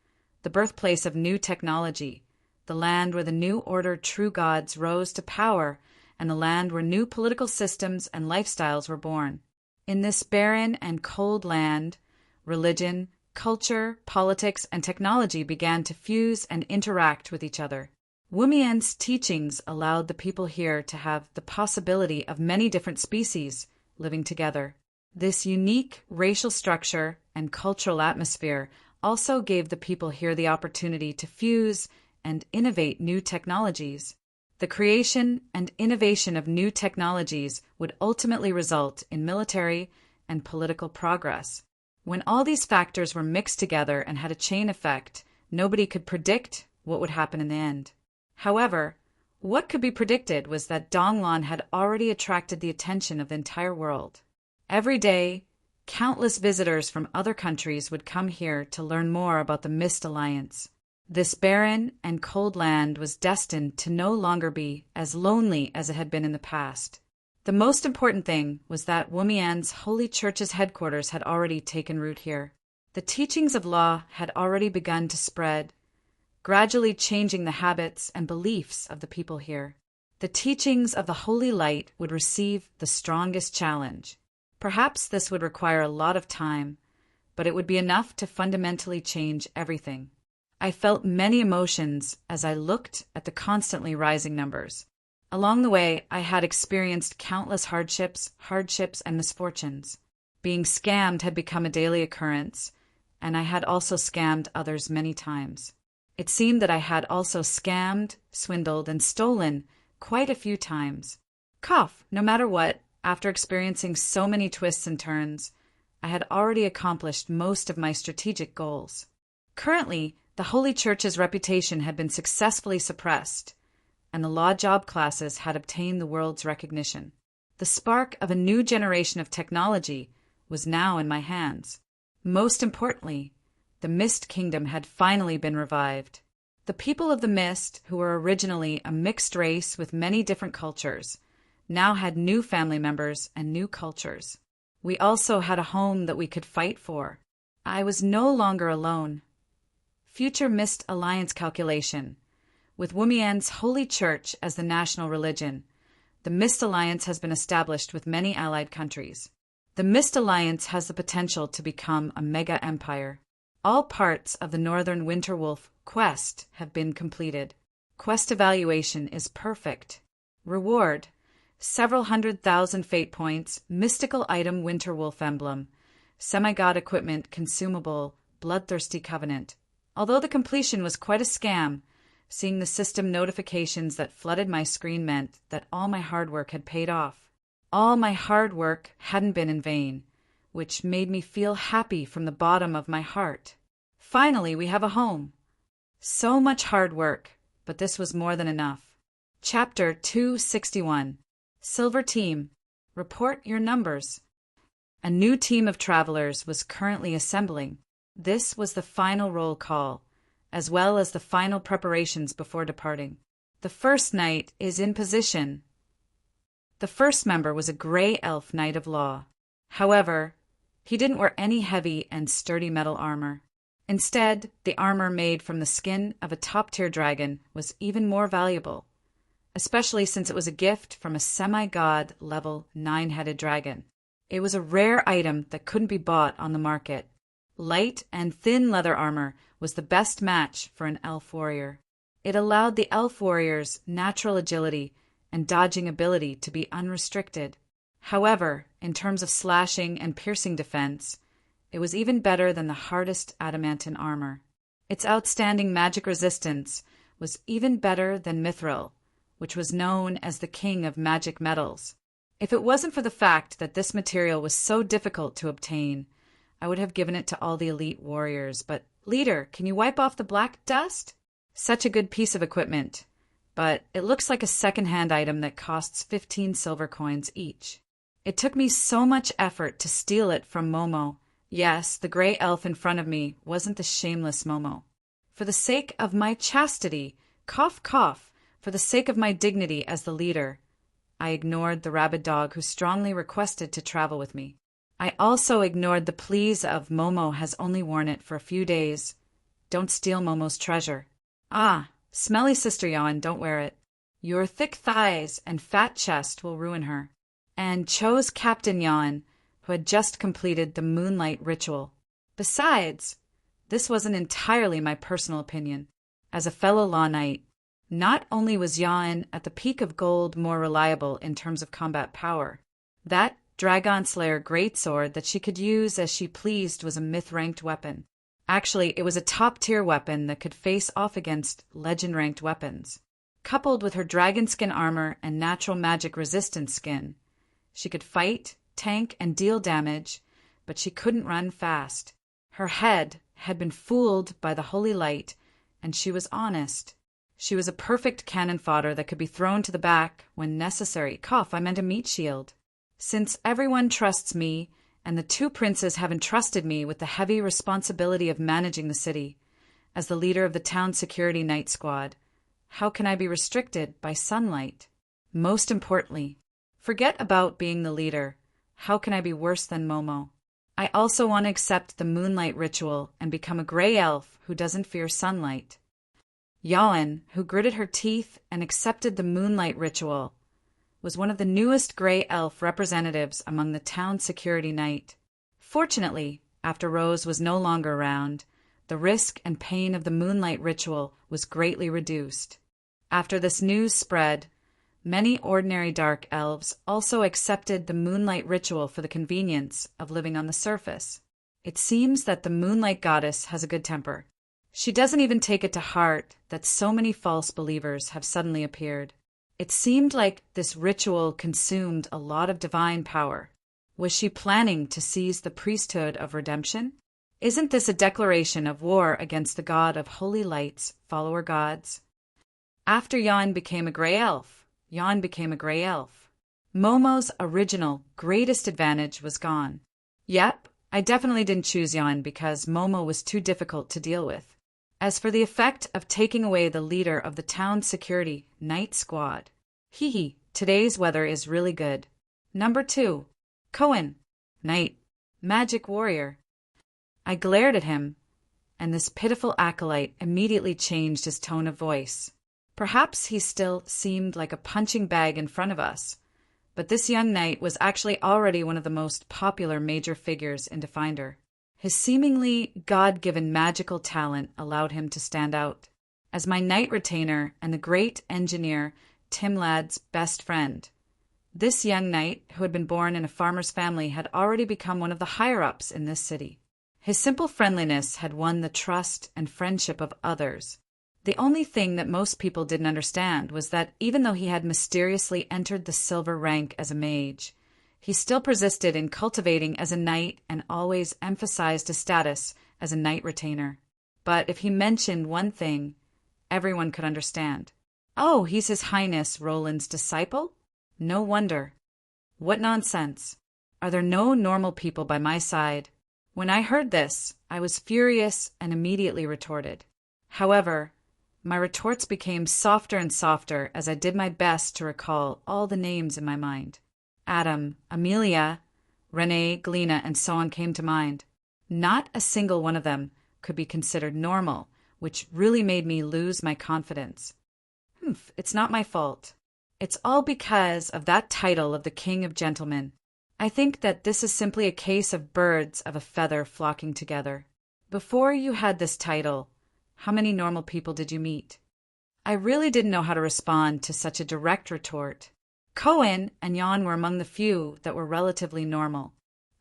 the birthplace of new technology, the land where the new order true gods rose to power, and the land where new political systems and lifestyles were born. In this barren and cold land, religion, culture, politics, and technology began to fuse and interact with each other. Wumien's teachings allowed the people here to have the possibility of many different species living together. This unique racial structure and cultural atmosphere also gave the people here the opportunity to fuse and innovate new technologies. The creation and innovation of new technologies would ultimately result in military and political progress. When all these factors were mixed together and had a chain effect, nobody could predict what would happen in the end. However, what could be predicted was that Donglan had already attracted the attention of the entire world. Every day, countless visitors from other countries would come here to learn more about the Mist Alliance. This barren and cold land was destined to no longer be as lonely as it had been in the past. The most important thing was that Wumian's Holy Church's headquarters had already taken root here. The teachings of law had already begun to spread, gradually changing the habits and beliefs of the people here. The teachings of the Holy Light would receive the strongest challenge. Perhaps this would require a lot of time, but it would be enough to fundamentally change everything. I felt many emotions as I looked at the constantly rising numbers. Along the way, I had experienced countless hardships, and misfortunes. Being scammed had become a daily occurrence, and I had also scammed others many times. It seemed that I had also scammed, swindled, and stolen quite a few times. No matter what, after experiencing so many twists and turns, I had already accomplished most of my strategic goals. Currently, the Holy Church's reputation had been successfully suppressed, and the law job classes had obtained the world's recognition. The spark of a new generation of technology was now in my hands. Most importantly, the Mist Kingdom had finally been revived. The people of the Mist, who were originally a mixed race with many different cultures, now had new family members and new cultures. We also had a home that we could fight for. I was no longer alone. Future Mist Alliance calculation. With Wumian's Holy Church as the national religion, the Mist Alliance has been established with many allied countries. The Mist Alliance has the potential to become a mega empire. All parts of the Northern Winterwolf quest have been completed. Quest evaluation is perfect. Reward: several 100,000 fate points, mystical item Winterwolf emblem, semi-god equipment consumable, bloodthirsty covenant. Although the completion was quite a scam, seeing the system notifications that flooded my screen meant that all my hard work had paid off. All my hard work hadn't been in vain, which made me feel happy from the bottom of my heart. Finally, we have a home. So much hard work, but this was more than enough. Chapter 261. Silver Team. Report your numbers. A new team of travelers was currently assembling. This was the final roll call, as well as the final preparations before departing. The first knight is in position. The first member was a gray elf knight of law. However, he didn't wear any heavy and sturdy metal armor. Instead, the armor made from the skin of a top-tier dragon was even more valuable, especially since it was a gift from a semi-god level 9-headed dragon. It was a rare item that couldn't be bought on the market. Light and thin leather armor was the best match for an elf warrior. It allowed the elf warrior's natural agility and dodging ability to be unrestricted. However, in terms of slashing and piercing defense, it was even better than the hardest adamantine armor. Its outstanding magic resistance was even better than mithril, which was known as the king of magic metals. If it wasn't for the fact that this material was so difficult to obtain, I would have given it to all the elite warriors. But, leader, can you wipe off the black dust? Such a good piece of equipment, but it looks like a second-hand item that costs 15 silver coins each. It took me so much effort to steal it from Momo. Yes, the gray elf in front of me wasn't the shameless Momo. For the sake of my chastity, cough, cough, for the sake of my dignity as the leader, I ignored the rabid dog who strongly requested to travel with me. I also ignored the pleas of Momo has only worn it for a few days. Don't steal Momo's treasure. Ah, smelly Sister Yawn, don't wear it. Your thick thighs and fat chest will ruin her. And chose Captain Yawn, who had just completed the moonlight ritual. Besides, this wasn't entirely my personal opinion. As a fellow law knight, not only was Yawn at the peak of gold more reliable in terms of combat power, that Dragon Slayer greatsword that she could use as she pleased was a myth-ranked weapon. Actually, it was a top-tier weapon that could face off against legend-ranked weapons. Coupled with her dragon skin armor and natural magic resistance skin, she could fight, tank, and deal damage, but she couldn't run fast. Her head had been fooled by the holy light, and she was honest. She was a perfect cannon fodder that could be thrown to the back when necessary. Cough, I meant a meat shield. Since everyone trusts me, and the two princes have entrusted me with the heavy responsibility of managing the city, as the leader of the town security night squad, how can I be restricted by sunlight? Most importantly, forget about being the leader. How can I be worse than Momo? I also want to accept the moonlight ritual and become a gray elf who doesn't fear sunlight. Yawn, who gritted her teeth and accepted the moonlight ritual, was one of the newest gray elf representatives among the town security night. Fortunately, after Rose was no longer around, the risk and pain of the moonlight ritual was greatly reduced. After this news spread, many ordinary dark elves also accepted the moonlight ritual for the convenience of living on the surface. It seems that the moonlight goddess has a good temper. She doesn't even take it to heart that so many false believers have suddenly appeared. It seemed like this ritual consumed a lot of divine power. Was she planning to seize the priesthood of redemption? Isn't this a declaration of war against the god of holy light's follower gods? After Yawn became a gray elf, Yawn became a gray elf. Momo's original greatest advantage was gone. Yep, I definitely didn't choose Yawn because Momo was too difficult to deal with. As for the effect of taking away the leader of the town security night squad, today's weather is really good. Number 2, Cohen, night, magic warrior. I glared at him, and this pitiful acolyte immediately changed his tone of voice. Perhaps he still seemed like a punching bag in front of us, but this young knight was actually already one of the most popular major figures in Definder. His seemingly God-given magical talent allowed him to stand out. As my knight retainer and the great engineer Timlad's best friend, this young knight, who had been born in a farmer's family, had already become one of the higher-ups in this city. His simple friendliness had won the trust and friendship of others. The only thing that most people didn't understand was that even though he had mysteriously entered the silver rank as a mage, he still persisted in cultivating as a knight and always emphasized his status as a knight retainer. But if he mentioned one thing, everyone could understand. Oh, he's His Highness Roland's disciple? No wonder. What nonsense. Are there no normal people by my side? When I heard this, I was furious and immediately retorted. However, my retorts became softer and softer as I did my best to recall all the names in my mind. Adam, Amelia, Renee, Galena, and so on came to mind. Not a single one of them could be considered normal, which really made me lose my confidence. It's not my fault. It's all because of that title of the King of Gentlemen. I think that this is simply a case of birds of a feather flocking together. Before you had this title, how many normal people did you meet? I really didn't know how to respond to such a direct retort. Cohen and Jan were among the few that were relatively normal,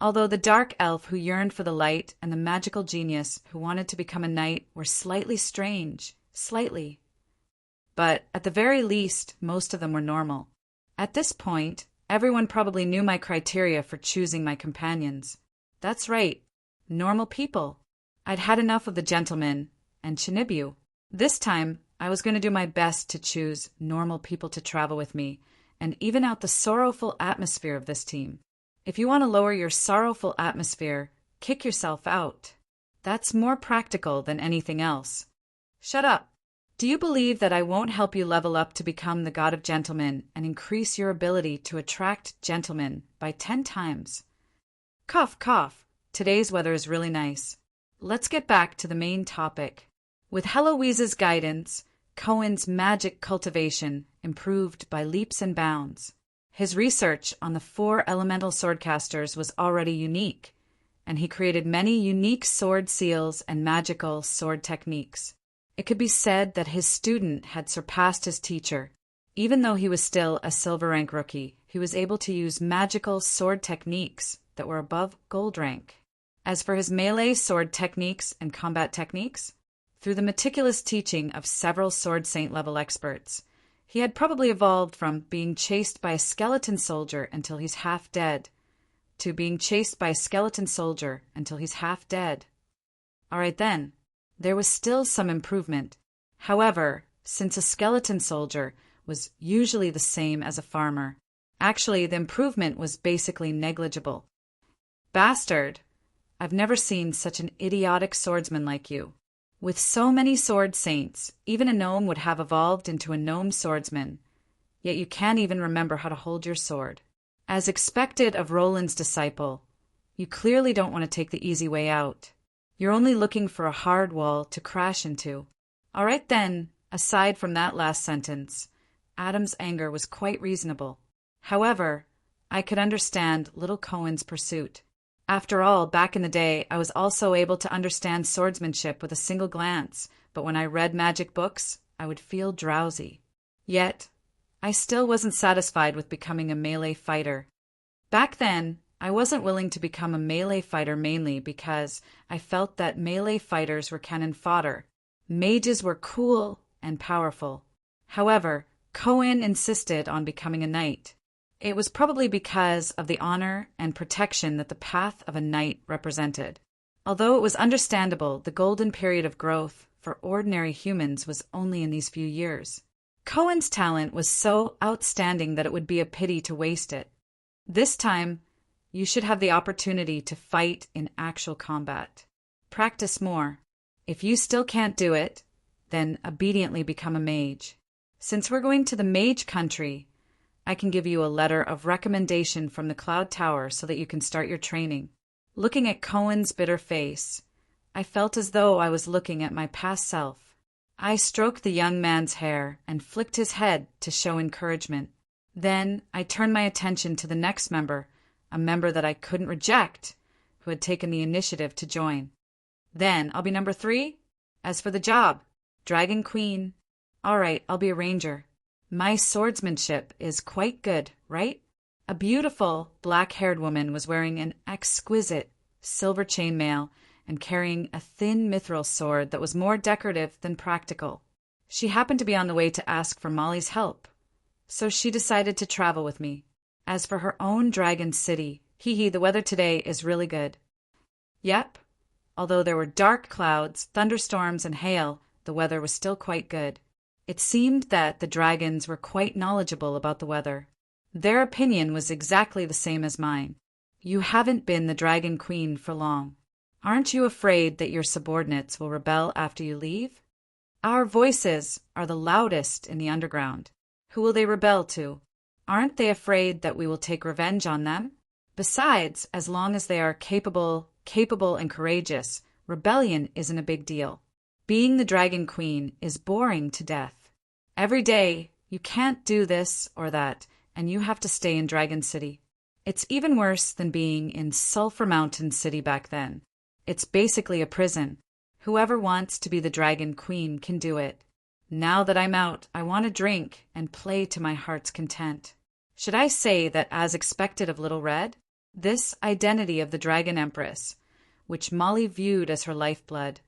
although the dark elf who yearned for the light and the magical genius who wanted to become a knight were slightly strange. Slightly. but at the very least, most of them were normal. At this point, everyone probably knew my criteria for choosing my companions. That's right, normal people. I'd had enough of the gentleman and Chinibu. This time, I was going to do my best to choose normal people to travel with me and even out the sorrowful atmosphere of this team. If you want to lower your sorrowful atmosphere, kick yourself out. That's more practical than anything else. Shut up. Do you believe that I won't help you level up to become the god of gentlemen and increase your ability to attract gentlemen by 10 times? Cough, cough. Today's weather is really nice. Let's get back to the main topic. With Heloise's guidance, Cohen's magic cultivation improved by leaps and bounds. His research on the 4 elemental swordcasters was already unique, and he created many unique sword seals and magical sword techniques. It could be said that his student had surpassed his teacher. Even though he was still a silver rank rookie, he was able to use magical sword techniques that were above gold rank. As for his melee sword techniques and combat techniques, through the meticulous teaching of several sword saint level experts, he had probably evolved from being chased by a skeleton soldier until he's half dead, to being chased by a skeleton soldier until he's half dead. All right then, there was still some improvement. However, since a skeleton soldier was usually the same as a farmer, actually the improvement was basically negligible. Bastard! I've never seen such an idiotic swordsman like you. With so many sword saints, even a gnome would have evolved into a gnome swordsman, yet you can't even remember how to hold your sword. As expected of Roland's disciple, you clearly don't want to take the easy way out. You're only looking for a hard wall to crash into. All right then, aside from that last sentence, Adam's anger was quite reasonable. However, I could understand little Cohen's pursuit. After all, back in the day, I was also able to understand swordsmanship with a single glance, but when I read magic books, I would feel drowsy. Yet, I still wasn't satisfied with becoming a melee fighter. Back then, I wasn't willing to become a melee fighter mainly because I felt that melee fighters were cannon fodder. Mages were cool and powerful. However, Cohen insisted on becoming a knight. It was probably because of the honor and protection that the path of a knight represented. Although it was understandable, the golden period of growth for ordinary humans was only in these few years. Cohen's talent was so outstanding that it would be a pity to waste it. This time, you should have the opportunity to fight in actual combat. Practice more. If you still can't do it, then obediently become a mage. Since we're going to the mage country, I can give you a letter of recommendation from the Cloud Tower so that you can start your training. Looking at Cohen's bitter face, I felt as though I was looking at my past self. I stroked the young man's hair and flicked his head to show encouragement. Then I turned my attention to the next member, a member that I couldn't reject, who had taken the initiative to join. Then I'll be number 3? As for the job, Dragon Queen. All right, I'll be a ranger. My swordsmanship is quite good, right? A beautiful, black-haired woman was wearing an exquisite silver chainmail and carrying a thin mithril sword that was more decorative than practical. She happened to be on the way to ask for Molly's help, so she decided to travel with me. As for her own dragon city, the weather today is really good. Yep, although there were dark clouds, thunderstorms, and hail, the weather was still quite good. It seemed that the dragons were quite knowledgeable about the weather. Their opinion was exactly the same as mine. You haven't been the Dragon Queen for long. Aren't you afraid that your subordinates will rebel after you leave? Our voices are the loudest in the underground. Who will they rebel to? Aren't they afraid that we will take revenge on them? Besides, as long as they are capable and courageous, rebellion isn't a big deal. Being the Dragon Queen is boring to death. Every day, you can't do this or that, and you have to stay in Dragon City. It's even worse than being in Sulphur Mountain City back then. It's basically a prison. Whoever wants to be the Dragon Queen can do it. Now that I'm out, I want to drink and play to my heart's content. Should I say that, as expected of Little Red, this identity of the Dragon Empress, which Molly viewed as her lifeblood,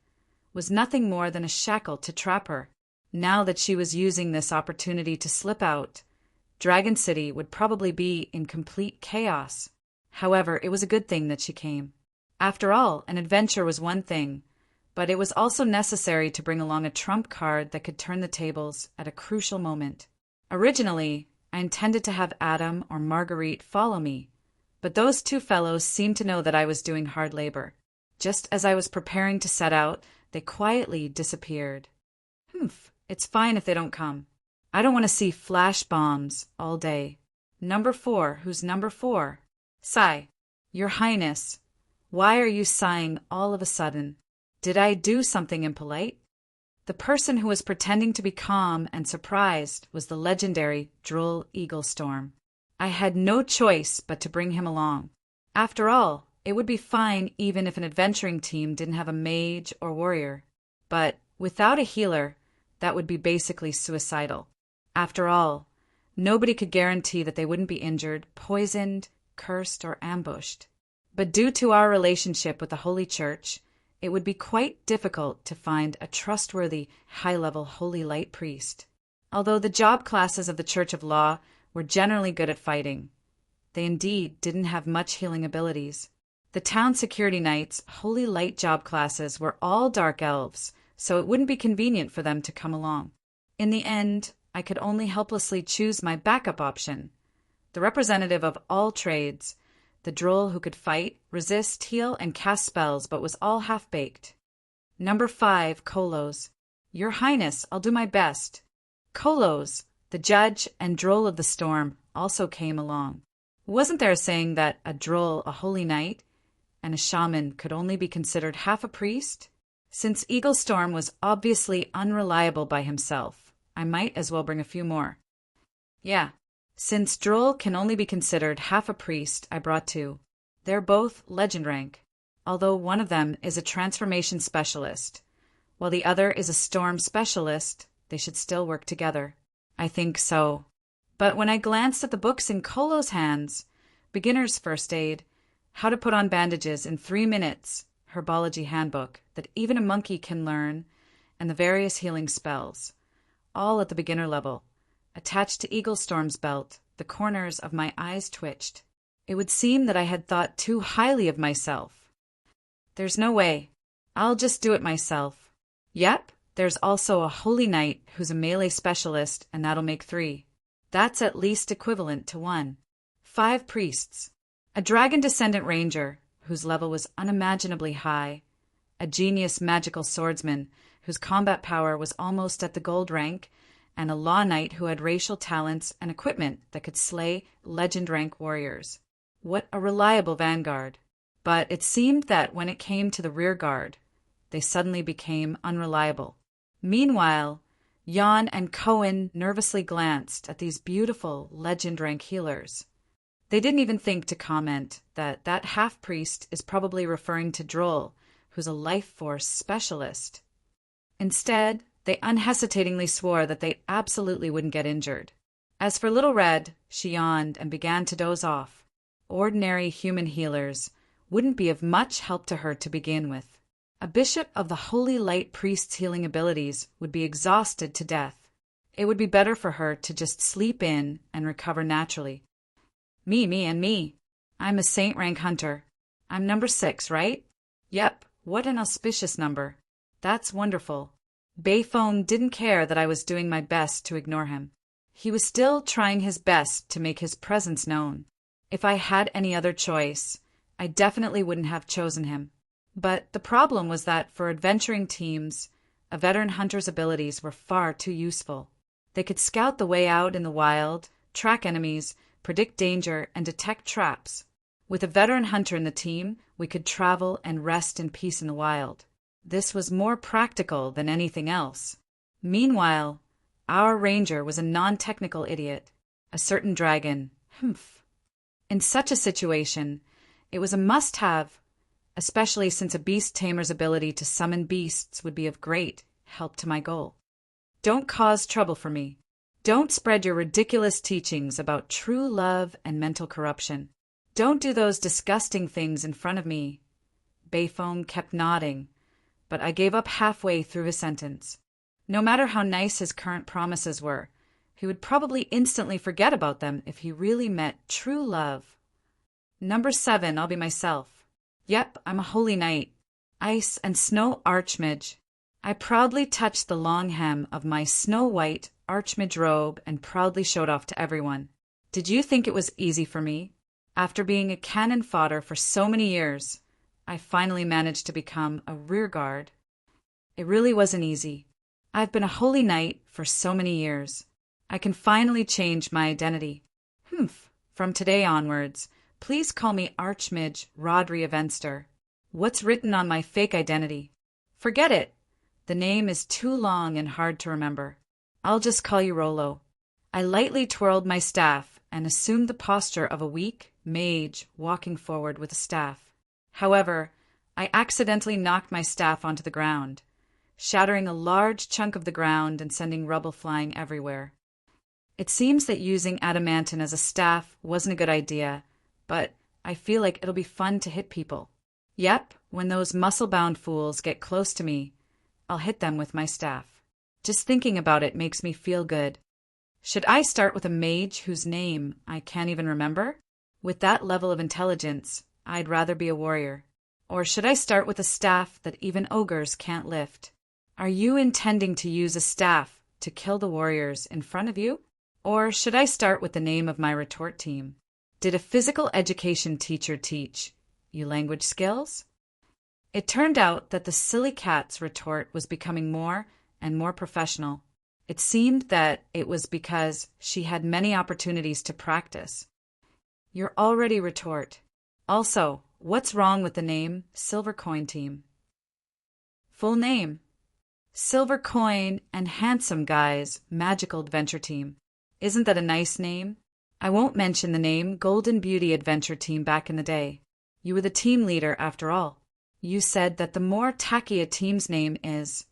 was nothing more than a shackle to trap her. Now that she was using this opportunity to slip out, Dragon City would probably be in complete chaos. However, it was a good thing that she came. After all, an adventure was one thing, but it was also necessary to bring along a trump card that could turn the tables at a crucial moment. Originally, I intended to have Adam or Marguerite follow me, but those two fellows seemed to know that I was doing hard labor. Just as I was preparing to set out, they quietly disappeared. It's fine if they don't come. I don't want to see flash bombs all day. Number 4, who's number 4? Sigh. Your Highness, why are you sighing all of a sudden? Did I do something impolite? The person who was pretending to be calm and surprised was the legendary Droll Eaglestorm. I had no choice but to bring him along. After all, it would be fine even if an adventuring team didn't have a mage or warrior. But without a healer, that would be basically suicidal. After all, nobody could guarantee that they wouldn't be injured, poisoned, cursed, or ambushed. But due to our relationship with the Holy Church, it would be quite difficult to find a trustworthy, high-level Holy Light priest. Although the job classes of the Church of Law were generally good at fighting, they indeed didn't have much healing abilities. The town security knights' Holy Light job classes were all dark elves, so it wouldn't be convenient for them to come along. In the end, I could only helplessly choose my backup option, the representative of all trades, the droll who could fight, resist, heal, and cast spells but was all half-baked. Number 5, Kolos. Your Highness, I'll do my best. Kolos, the judge and droll of the storm, also came along. Wasn't there a saying that a droll, a holy knight, and a shaman could only be considered half a priest? Since Eaglestorm was obviously unreliable by himself, I might as well bring a few more. Yeah, since Droll can only be considered half a priest, I brought 2. They're both legend rank, although one of them is a transformation specialist, while the other is a storm specialist. They should still work together. I think so. But when I glanced at the books in Kolo's hands, Beginner's First Aid, How to Put on Bandages in 3 Minutes, Herbology Handbook that even a monkey can learn, and the various healing spells, all at the beginner level. Attached to Eaglestorm's belt, the corners of my eyes twitched. It would seem that I had thought too highly of myself. There's no way. I'll just do it myself. Yep, there's also a holy knight who's a melee specialist, and that'll make 3. That's at least equivalent to 1. 5 priests. A dragon descendant ranger, whose level was unimaginably high, a genius magical swordsman whose combat power was almost at the gold rank, and a law knight who had racial talents and equipment that could slay legend rank warriors. What a reliable vanguard. But it seemed that when it came to the rear guard, they suddenly became unreliable. Meanwhile, Jan and Cohen nervously glanced at these beautiful legend rank healers. They didn't even think to comment that that half-priest is probably referring to Droll, who's a life force specialist. Instead, they unhesitatingly swore that they absolutely wouldn't get injured. As for Little Red, she yawned and began to doze off. Ordinary human healers wouldn't be of much help to her to begin with. A bishop of the Holy Light priest's healing abilities would be exhausted to death. It would be better for her to just sleep in and recover naturally. Me. I'm a saint rank hunter. I'm number 6, right? Yep, what an auspicious number. That's wonderful. Bayphone didn't care that I was doing my best to ignore him. He was still trying his best to make his presence known. If I had any other choice, I definitely wouldn't have chosen him. But the problem was that for adventuring teams, a veteran hunter's abilities were far too useful. They could scout the way out in the wild, track enemies, predict danger, and detect traps. With a veteran hunter in the team, we could travel and rest in peace in the wild. This was more practical than anything else. Meanwhile, our ranger was a non-technical idiot, a certain dragon. In such a situation, it was a must-have, especially since a beast tamer's ability to summon beasts would be of great help to my goal. Don't cause trouble for me. Don't spread your ridiculous teachings about true love and mental corruption. Don't do those disgusting things in front of me. Bayphone kept nodding, but I gave up halfway through his sentence. No matter how nice his current promises were, he would probably instantly forget about them if he really met true love. Number 7, I'll be myself. Yep, I'm a holy knight. Ice and snow archmage. I proudly touched the long hem of my snow-white archmage robe and proudly showed off to everyone. Did you think it was easy for me? After being a cannon fodder for so many years, I finally managed to become a rearguard. It really wasn't easy. I've been a holy knight for so many years. I can finally change my identity. From today onwards, please call me Archmage Rodri Evenster. What's written on my fake identity? Forget it. The name is too long and hard to remember. I'll just call you Rollo. I lightly twirled my staff and assumed the posture of a weak mage walking forward with a staff. However, I accidentally knocked my staff onto the ground, shattering a large chunk of the ground and sending rubble flying everywhere. It seems that using adamantine as a staff wasn't a good idea, but I feel like it'll be fun to hit people. Yep, when those muscle-bound fools get close to me, I'll hit them with my staff. Just thinking about it makes me feel good. Should I start with a mage whose name I can't even remember? With that level of intelligence, I'd rather be a warrior. Or should I start with a staff that even ogres can't lift? Are you intending to use a staff to kill the warriors in front of you? Or should I start with the name of my retort team? Did a physical education teacher teach you language skills? It turned out that the silly cat's retort was becoming more and more professional. It seemed that it was because she had many opportunities to practice. You're already retort. Also, what's wrong with the name Silver Coin Team? Full name: Silver Coin and Handsome Guys Magical Adventure Team. Isn't that a nice name? I won't mention the name Golden Beauty Adventure Team back in the day. You were the team leader after all. You said that the more tacky a team's name is,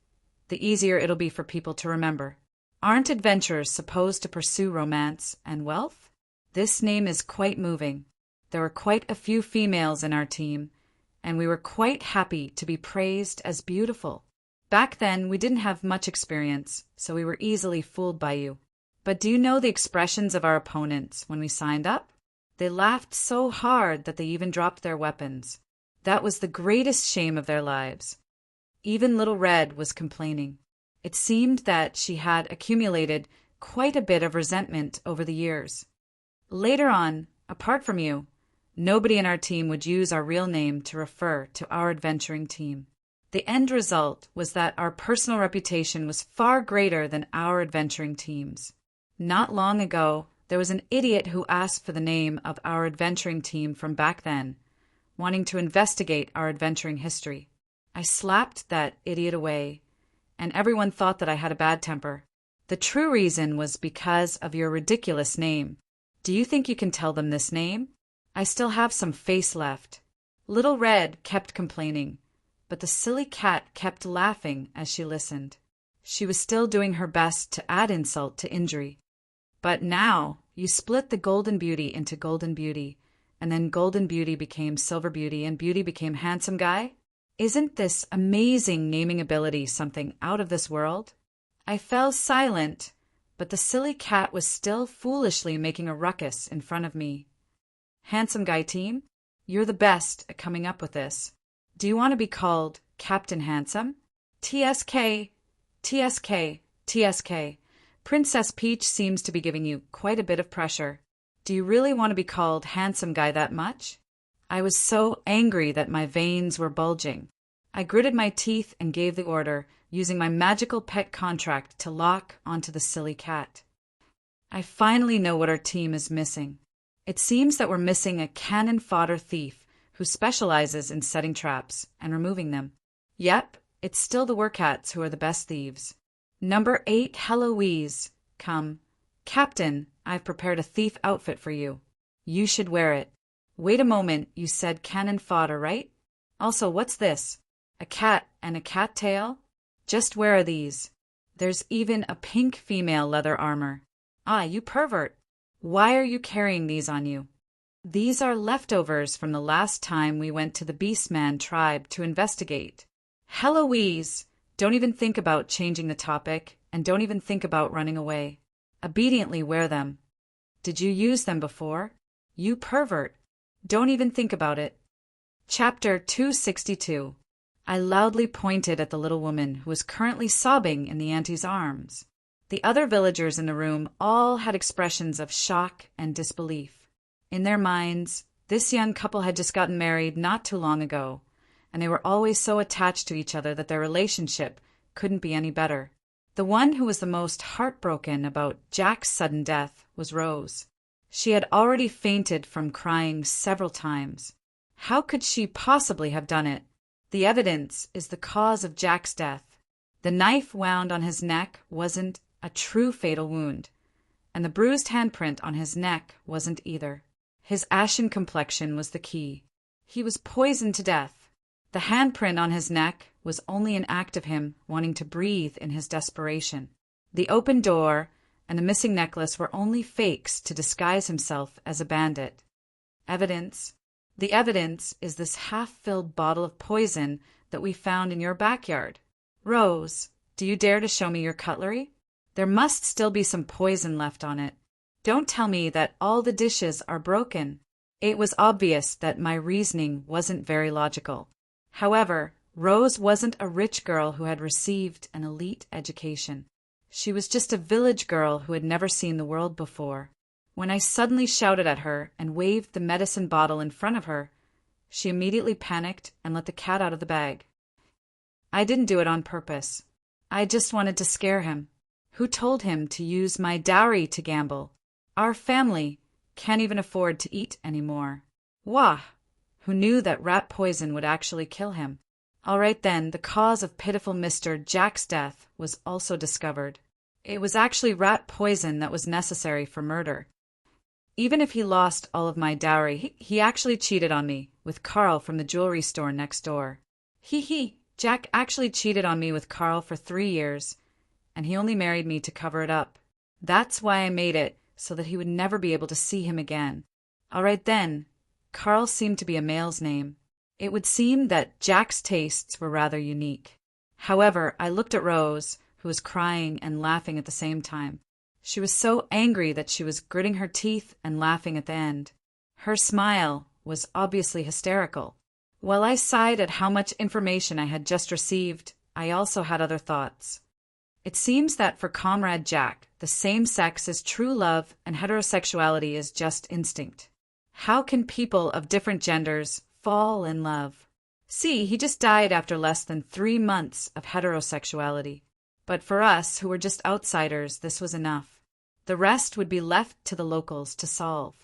the easier it'll be for people to remember. Aren't adventurers supposed to pursue romance and wealth? This name is quite moving. There were quite a few females in our team, and we were quite happy to be praised as beautiful. Back then, we didn't have much experience, so we were easily fooled by you. But do you know the expressions of our opponents when we signed up? They laughed so hard that they even dropped their weapons. That was the greatest shame of their lives. Even Little Red was complaining. It seemed that she had accumulated quite a bit of resentment over the years. Later on, apart from you, nobody in our team would use our real name to refer to our adventuring team. The end result was that our personal reputation was far greater than our adventuring team's. Not long ago, there was an idiot who asked for the name of our adventuring team from back then, wanting to investigate our adventuring history. I slapped that idiot away, and everyone thought that I had a bad temper. The true reason was because of your ridiculous name. Do you think you can tell them this name? I still have some face left. Little Red kept complaining, but the silly cat kept laughing as she listened. She was still doing her best to add insult to injury. But now, you split the Golden Beauty into Golden Beauty, and then Golden Beauty became Silver Beauty, and Beauty became Handsome Guy? Isn't this amazing naming ability something out of this world? I fell silent, but the silly cat was still foolishly making a ruckus in front of me. Handsome Guy team, you're the best at coming up with this. Do you want to be called Captain Handsome? TSK, TSK, TSK. Princess Peach seems to be giving you quite a bit of pressure. Do you really want to be called Handsome Guy that much? I was so angry that my veins were bulging. I gritted my teeth and gave the order, using my magical pet contract to lock onto the silly cat. I finally know what our team is missing. It seems that we're missing a cannon fodder thief who specializes in setting traps and removing them. Yep, it's still the Wercats who are the best thieves. Number 8, Heloise. Come. Captain, I've prepared a thief outfit for you. You should wear it. Wait a moment, you said cannon fodder, right? Also, what's this? A cat and a cat tail? Just where are these? There's even a pink female leather armor. Ah, you pervert. Why are you carrying these on you? These are leftovers from the last time we went to the Beastman tribe to investigate. Heloise, Don't even think about changing the topic, and don't even think about running away. Obediently wear them. Did you use them before? You pervert. Don't even think about it. Chapter 262. I loudly pointed at the little woman who was currently sobbing in the auntie's arms. The other villagers in the room all had expressions of shock and disbelief. In their minds, this young couple had just gotten married not too long ago, and they were always so attached to each other that their relationship couldn't be any better. The one who was the most heartbroken about Jack's sudden death was Rose. She had already fainted from crying several times. How could she possibly have done it? The evidence is the cause of Jack's death. The knife wound on his neck wasn't a true fatal wound, and the bruised handprint on his neck wasn't either. His ashen complexion was the key. He was poisoned to death. The handprint on his neck was only an act of him wanting to breathe in his desperation. The open door and the missing necklace were only fakes to disguise himself as a bandit. Evidence. The evidence is this half-filled bottle of poison that we found in your backyard. Rose, do you dare to show me your cutlery? There must still be some poison left on it. Don't tell me that all the dishes are broken. It was obvious that my reasoning wasn't very logical. However, Rose wasn't a rich girl who had received an elite education. She was just a village girl who had never seen the world before. When I suddenly shouted at her and waved the medicine bottle in front of her, she immediately panicked and let the cat out of the bag. I didn't do it on purpose. I just wanted to scare him. Who told him to use my dowry to gamble? Our family can't even afford to eat anymore. Wah! Who knew that rat poison would actually kill him? All right then, the cause of pitiful Mr. Jack's death was also discovered. It was actually rat poison that was necessary for murder. Even if he lost all of my dowry, he actually cheated on me with Carl from the jewelry store next door. Jack actually cheated on me with Carl for 3 years, and he only married me to cover it up. That's why I made it, so that he would never be able to see him again. All right then, Carl seemed to be a male's name. It would seem that Jack's tastes were rather unique. However, I looked at Rose, who was crying and laughing at the same time. She was so angry that she was gritting her teeth and laughing at the end. Her smile was obviously hysterical. While I sighed at how much information I had just received, I also had other thoughts. It seems that for Comrade Jack, the same sex is true love and heterosexuality is just instinct. How can people of different genders fall in love? See, he just died after less than 3 months of heterosexuality. But for us, who were just outsiders, this was enough. The rest would be left to the locals to solve.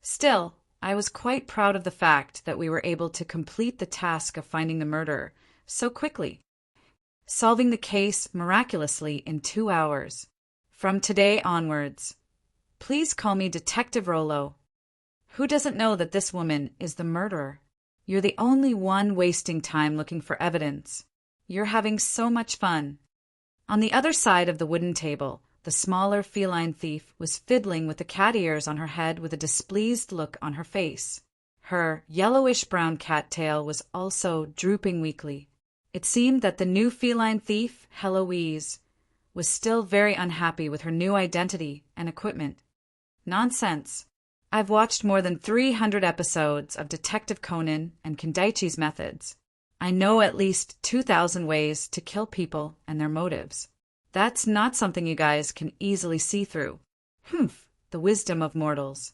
Still, I was quite proud of the fact that we were able to complete the task of finding the murderer so quickly, solving the case miraculously in 2 hours. From today onwards, please call me Detective Rollo. Who doesn't know that this woman is the murderer? You're the only one wasting time looking for evidence. You're having so much fun. On the other side of the wooden table, the smaller feline thief was fiddling with the cat ears on her head with a displeased look on her face. Her yellowish-brown cat tail was also drooping weakly. It seemed that the new feline thief, Heloise, was still very unhappy with her new identity and equipment. Nonsense. I've watched more than 300 episodes of Detective Conan and Kendaichi's methods. I know at least 2,000 ways to kill people and their motives. That's not something you guys can easily see through. Humph, the wisdom of mortals.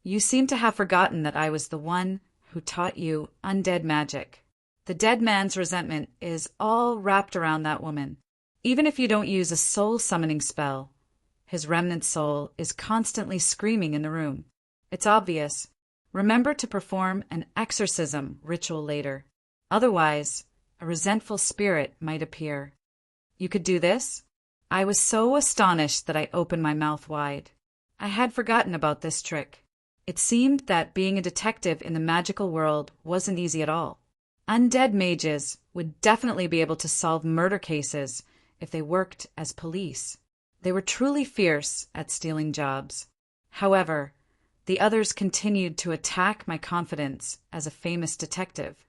You seem to have forgotten that I was the one who taught you undead magic. The dead man's resentment is all wrapped around that woman. Even if you don't use a soul-summoning spell, his remnant soul is constantly screaming in the room. It's obvious. Remember to perform an exorcism ritual later. Otherwise, a resentful spirit might appear. You could do this? I was so astonished that I opened my mouth wide. I had forgotten about this trick. It seemed that being a detective in the magical world wasn't easy at all. Undead mages would definitely be able to solve murder cases if they worked as police. They were truly fierce at stealing jobs. However, the others continued to attack my confidence as a famous detective.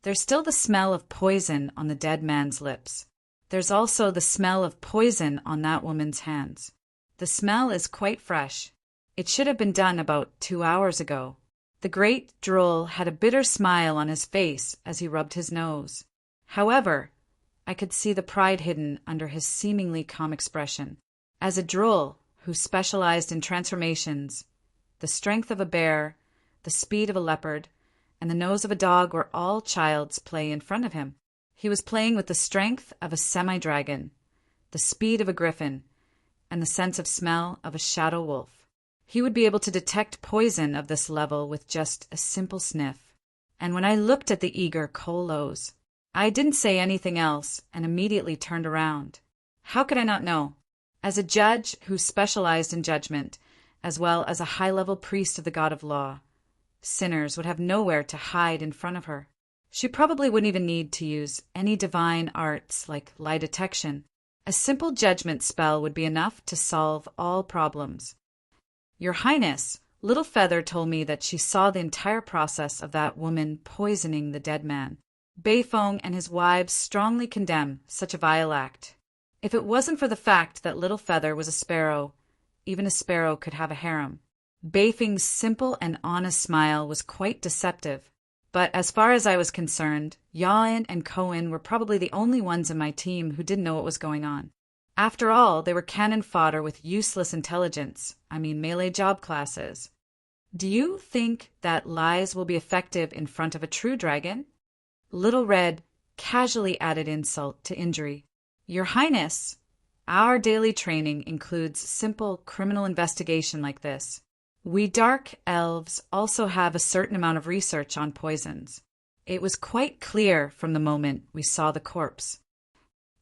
There's still the smell of poison on the dead man's lips. There's also the smell of poison on that woman's hands. The smell is quite fresh. It should have been done about 2 hours ago. The great droll had a bitter smile on his face as he rubbed his nose. However, I could see the pride hidden under his seemingly calm expression. As a droll who specialized in transformations, the strength of a bear, the speed of a leopard, and the nose of a dog were all child's play in front of him. He was playing with the strength of a semi-dragon, the speed of a griffin, and the sense of smell of a shadow wolf. He would be able to detect poison of this level with just a simple sniff. And when I looked at the eager Colos, I didn't say anything else and immediately turned around. How could I not know? As a judge who specialized in judgment, as well as a high-level priest of the god of law, sinners would have nowhere to hide in front of her. She probably wouldn't even need to use any divine arts like lie detection. A simple judgment spell would be enough to solve all problems. Your Highness, Little Feather told me that she saw the entire process of that woman poisoning the dead man. Beifong and his wives strongly condemn such a vile act. If it wasn't for the fact that Little Feather was a sparrow, even a sparrow could have a harem. Beifong's simple and honest smile was quite deceptive. But as far as I was concerned, Yawen and Cohen were probably the only ones in my team who didn't know what was going on. After all, they were cannon fodder with useless intelligence, melee job classes. Do you think that lies will be effective in front of a true dragon? Little Red casually added insult to injury. Your Highness, our daily training includes simple criminal investigation like this. We dark elves also have a certain amount of research on poisons. It was quite clear from the moment we saw the corpse.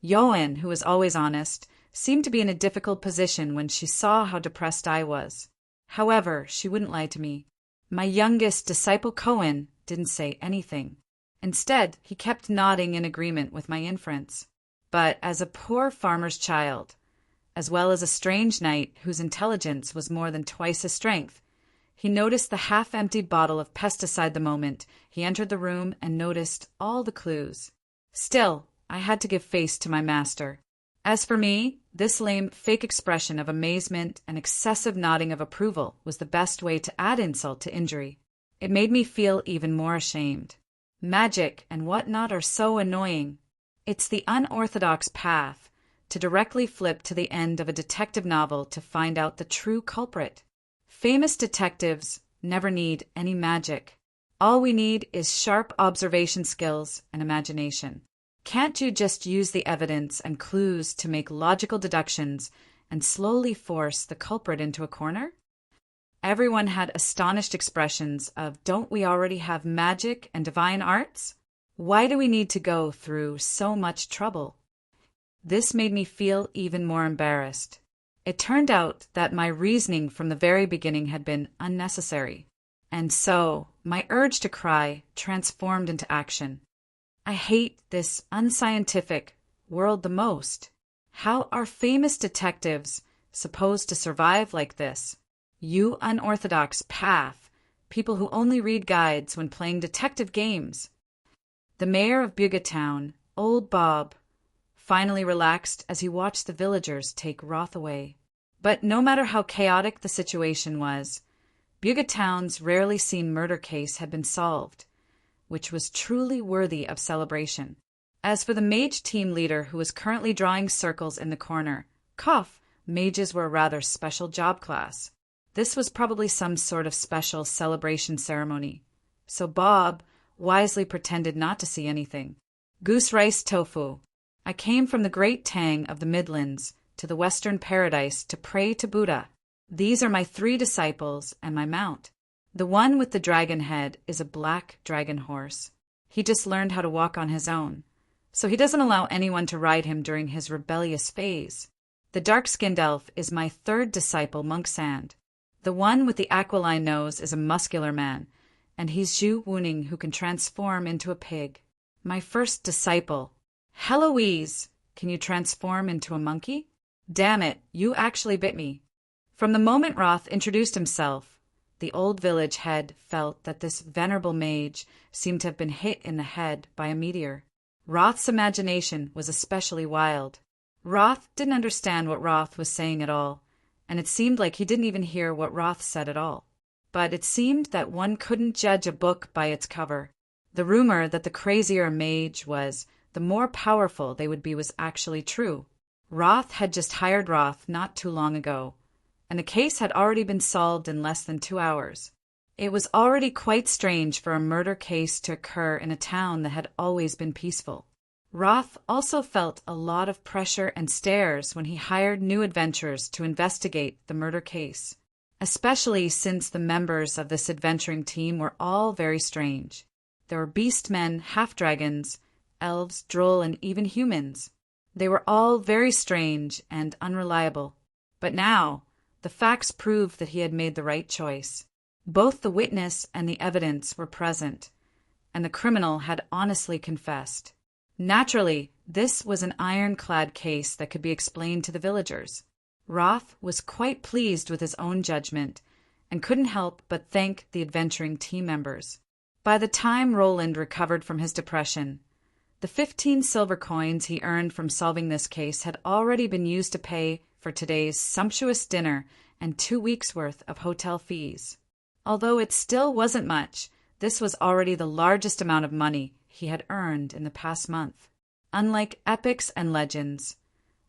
Yoan, who was always honest, seemed to be in a difficult position when she saw how depressed I was. However, she wouldn't lie to me. My youngest disciple Cohen didn't say anything. Instead, he kept nodding in agreement with my inference. But as a poor farmer's child, as well as a strange knight whose intelligence was more than twice his strength, he noticed the half-emptied bottle of pesticide the moment he entered the room and noticed all the clues. Still, I had to give face to my master. As for me, this lame fake expression of amazement and excessive nodding of approval was the best way to add insult to injury. It made me feel even more ashamed. Magic and whatnot are so annoying. It's the unorthodox path to directly flip to the end of a detective novel to find out the true culprit. Famous detectives never need any magic. All we need is sharp observation skills and imagination. Can't you just use the evidence and clues to make logical deductions and slowly force the culprit into a corner? Everyone had astonished expressions of, don't we already have magic and divine arts? Why do we need to go through so much trouble? This made me feel even more embarrassed. It turned out that my reasoning from the very beginning had been unnecessary. And so, my urge to cry transformed into action. I hate this unscientific world the most. How are famous detectives supposed to survive like this? You unorthodox path, people who only read guides when playing detective games. The mayor of Buga Town, old Bob, finally relaxed as he watched the villagers take Roth away. But no matter how chaotic the situation was, Buga Town's rarely seen murder case had been solved, which was truly worthy of celebration. As for the mage team leader who was currently drawing circles in the corner, cough, mages were a rather special job class. This was probably some sort of special celebration ceremony. So Bob wisely pretended not to see anything. Goose rice tofu. I came from the great Tang of the Midlands to the Western Paradise to pray to Buddha. These are my 3 disciples and my mount. The one with the dragon head is a black dragon horse. He just learned how to walk on his own, so he doesn't allow anyone to ride him during his rebellious phase. The dark-skinned elf is my 3rd disciple, Monk Sand. The one with the aquiline nose is a muscular man, and he's Zhu Wuning who can transform into a pig. My 1st disciple, Heloise, can you transform into a monkey? Damn it, you actually bit me. From the moment Roth introduced himself, The old village head felt that this venerable mage seemed to have been hit in the head by a meteor. Roth's imagination was especially wild. Roth didn't understand what Roth was saying at all, and it seemed like he didn't even hear what Roth said at all. But it seemed that one couldn't judge a book by its cover. The rumor that the crazier a mage was, the more powerful they would be was actually true. Roth had just hired Roth not too long ago, and the case had already been solved in less than 2 hours. It was already quite strange for a murder case to occur in a town that had always been peaceful. Roth also felt a lot of pressure and stares when he hired new adventurers to investigate the murder case, especially since the members of this adventuring team were all very strange. There were beastmen, half-dragons, elves, droll, and even humans. They were all very strange and unreliable. But now, the facts proved that he had made the right choice. Both the witness and the evidence were present, and the criminal had honestly confessed. Naturally, this was an ironclad case that could be explained to the villagers. Roth was quite pleased with his own judgment and couldn't help but thank the adventuring team members. By the time Roland recovered from his depression, the 15 silver coins he earned from solving this case had already been used to pay for today's sumptuous dinner and 2 weeks' worth of hotel fees. Although it still wasn't much, this was already the largest amount of money he had earned in the past month. Unlike epics and legends,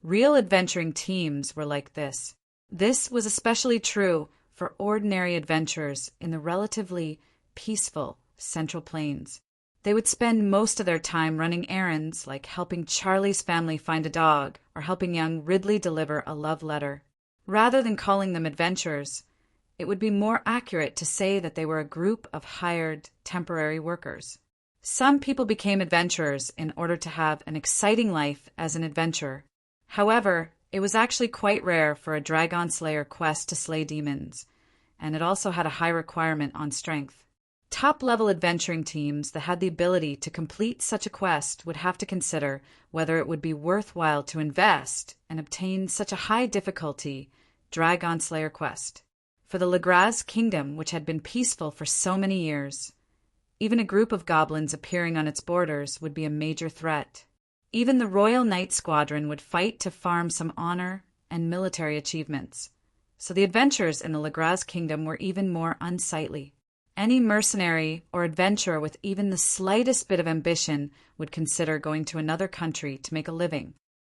real adventuring teams were like this. This was especially true for ordinary adventurers in the relatively peaceful Central Plains. They would spend most of their time running errands like helping Charlie's family find a dog or helping young Ridley deliver a love letter. Rather than calling them adventurers, it would be more accurate to say that they were a group of hired temporary workers. Some people became adventurers in order to have an exciting life as an adventurer. However, it was actually quite rare for a Dragon Slayer quest to slay demons, and it also had a high requirement on strength. Top-level adventuring teams that had the ability to complete such a quest would have to consider whether it would be worthwhile to invest and obtain such a high difficulty Dragon Slayer quest. For the Legraz kingdom, which had been peaceful for so many years, even a group of goblins appearing on its borders would be a major threat. Even the Royal Knight Squadron would fight to farm some honor and military achievements, so the adventurers in the Legraz kingdom were even more unsightly. Any mercenary or adventurer with even the slightest bit of ambition would consider going to another country to make a living.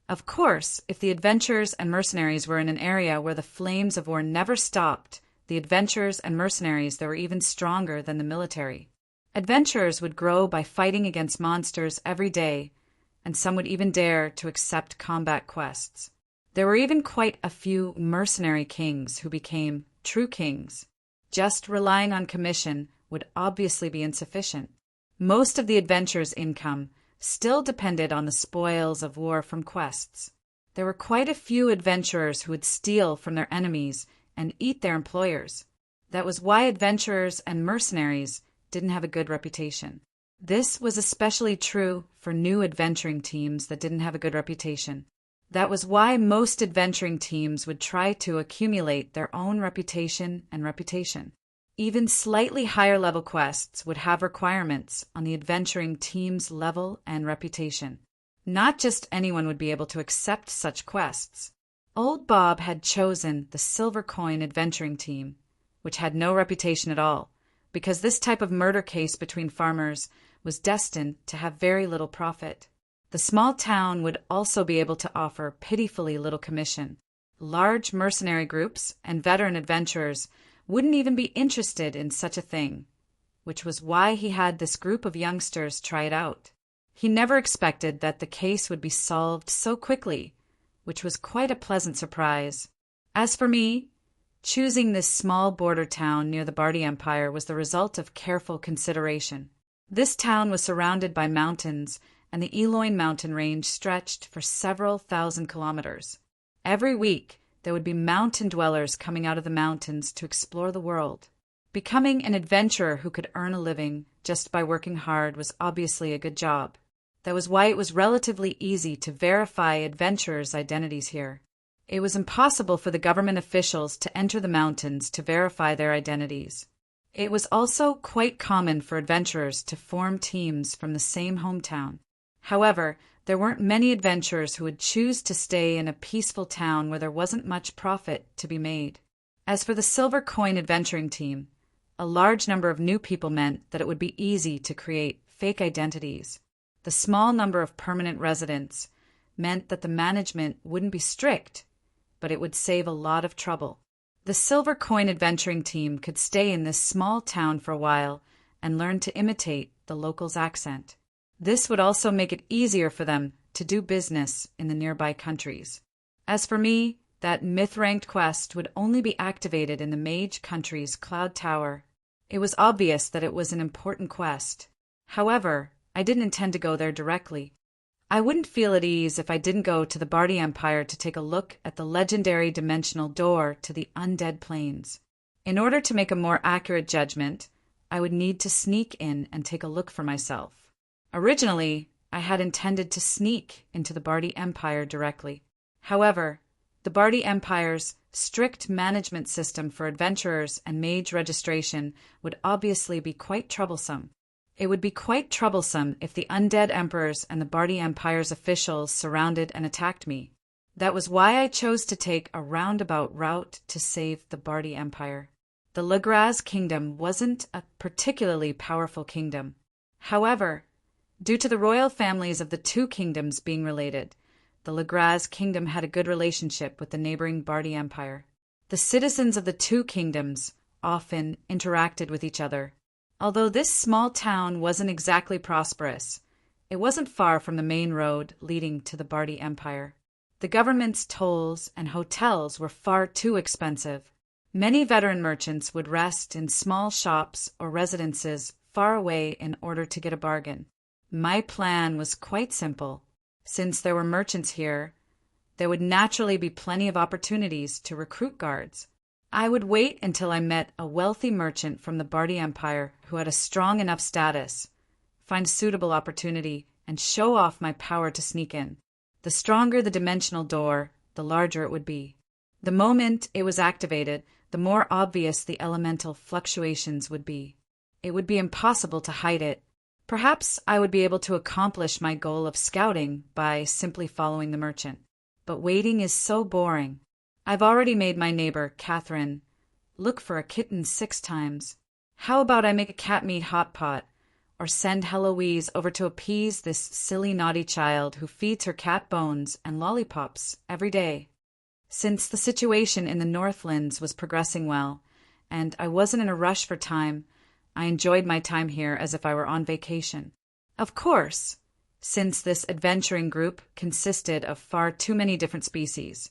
Of course, if the adventurers and mercenaries were in an area where the flames of war never stopped, the adventurers and mercenaries that were even stronger than the military. Adventurers would grow by fighting against monsters every day, and some would even dare to accept combat quests. There were even quite a few mercenary kings who became true kings. Just relying on commission would obviously be insufficient. Most of the adventurers' income still depended on the spoils of war from quests. There were quite a few adventurers who would steal from their enemies and eat their employers. That was why adventurers and mercenaries didn't have a good reputation. This was especially true for new adventuring teams that didn't have a good reputation. That was why most adventuring teams would try to accumulate their own reputation and reputation. Even slightly higher level quests would have requirements on the adventuring team's level and reputation. Not just anyone would be able to accept such quests. Old Bob had chosen the Silver Coin adventuring team, which had no reputation at all, because this type of murder case between farmers was destined to have very little profit. The small town would also be able to offer pitifully little commission. Large mercenary groups and veteran adventurers wouldn't even be interested in such a thing, which was why he had this group of youngsters try it out. He never expected that the case would be solved so quickly, which was quite a pleasant surprise. As for me, choosing this small border town near the Bardi Empire was the result of careful consideration. This town was surrounded by mountains, and the Eloin mountain range stretched for several thousand kilometers. Every week, there would be mountain dwellers coming out of the mountains to explore the world. Becoming an adventurer who could earn a living just by working hard was obviously a good job. That was why it was relatively easy to verify adventurers' identities here. It was impossible for the government officials to enter the mountains to verify their identities. It was also quite common for adventurers to form teams from the same hometown. However, there weren't many adventurers who would choose to stay in a peaceful town where there wasn't much profit to be made. As for the Silver Coin adventuring team, a large number of new people meant that it would be easy to create fake identities. The small number of permanent residents meant that the management wouldn't be strict, but it would save a lot of trouble. The Silver Coin adventuring team could stay in this small town for a while and learn to imitate the locals' accent. This would also make it easier for them to do business in the nearby countries. As for me, that myth-ranked quest would only be activated in the Mage country's Cloud Tower. It was obvious that it was an important quest. However, I didn't intend to go there directly. I wouldn't feel at ease if I didn't go to the Bardi Empire to take a look at the legendary dimensional door to the Undead Plains. In order to make a more accurate judgment, I would need to sneak in and take a look for myself. Originally, I had intended to sneak into the Bardi Empire directly. However, the Bardi Empire's strict management system for adventurers and mage registration would obviously be quite troublesome. It would be quite troublesome if the undead emperors and the Bardi Empire's officials surrounded and attacked me. That was why I chose to take a roundabout route to save the Bardi Empire. The Legraz kingdom wasn't a particularly powerful kingdom. However, due to the royal families of the two kingdoms being related, the Legraz kingdom had a good relationship with the neighboring Bardi Empire. The citizens of the two kingdoms often interacted with each other. Although this small town wasn't exactly prosperous, it wasn't far from the main road leading to the Bardi Empire. The government's tolls and hotels were far too expensive. Many veteran merchants would rest in small shops or residences far away in order to get a bargain. My plan was quite simple. Since there were merchants here, there would naturally be plenty of opportunities to recruit guards. I would wait until I met a wealthy merchant from the Bardi Empire who had a strong enough status, find suitable opportunity, and show off my power to sneak in. The stronger the dimensional door, the larger it would be. The moment it was activated, the more obvious the elemental fluctuations would be. It would be impossible to hide it. Perhaps I would be able to accomplish my goal of scouting by simply following the merchant. But waiting is so boring. I've already made my neighbor, Catherine, look for a kitten 6 times. How about I make a cat meat hot pot, or send Heloise over to appease this silly naughty child who feeds her cat bones and lollipops every day? Since the situation in the Northlands was progressing well, and I wasn't in a rush for time, I enjoyed my time here as if I were on vacation. Of course, since this adventuring group consisted of far too many different species,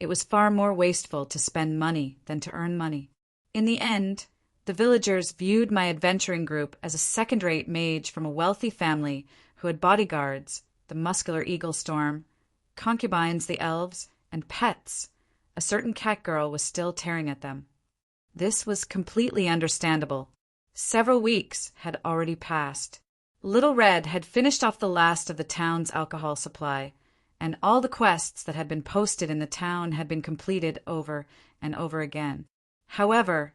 it was far more wasteful to spend money than to earn money. In the end, the villagers viewed my adventuring group as a second-rate mage from a wealthy family who had bodyguards, the muscular Eagle Storm, concubines, the elves, and pets. A certain cat girl was still tearing at them. This was completely understandable. Several weeks had already passed. Little Red had finished off the last of the town's alcohol supply, and all the quests that had been posted in the town had been completed over and over again. However,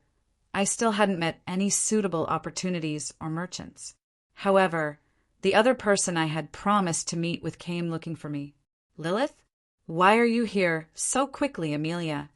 I still hadn't met any suitable opportunities or merchants. However, the other person I had promised to meet with came looking for me. Lilith? Why are you here so quickly, Amelia?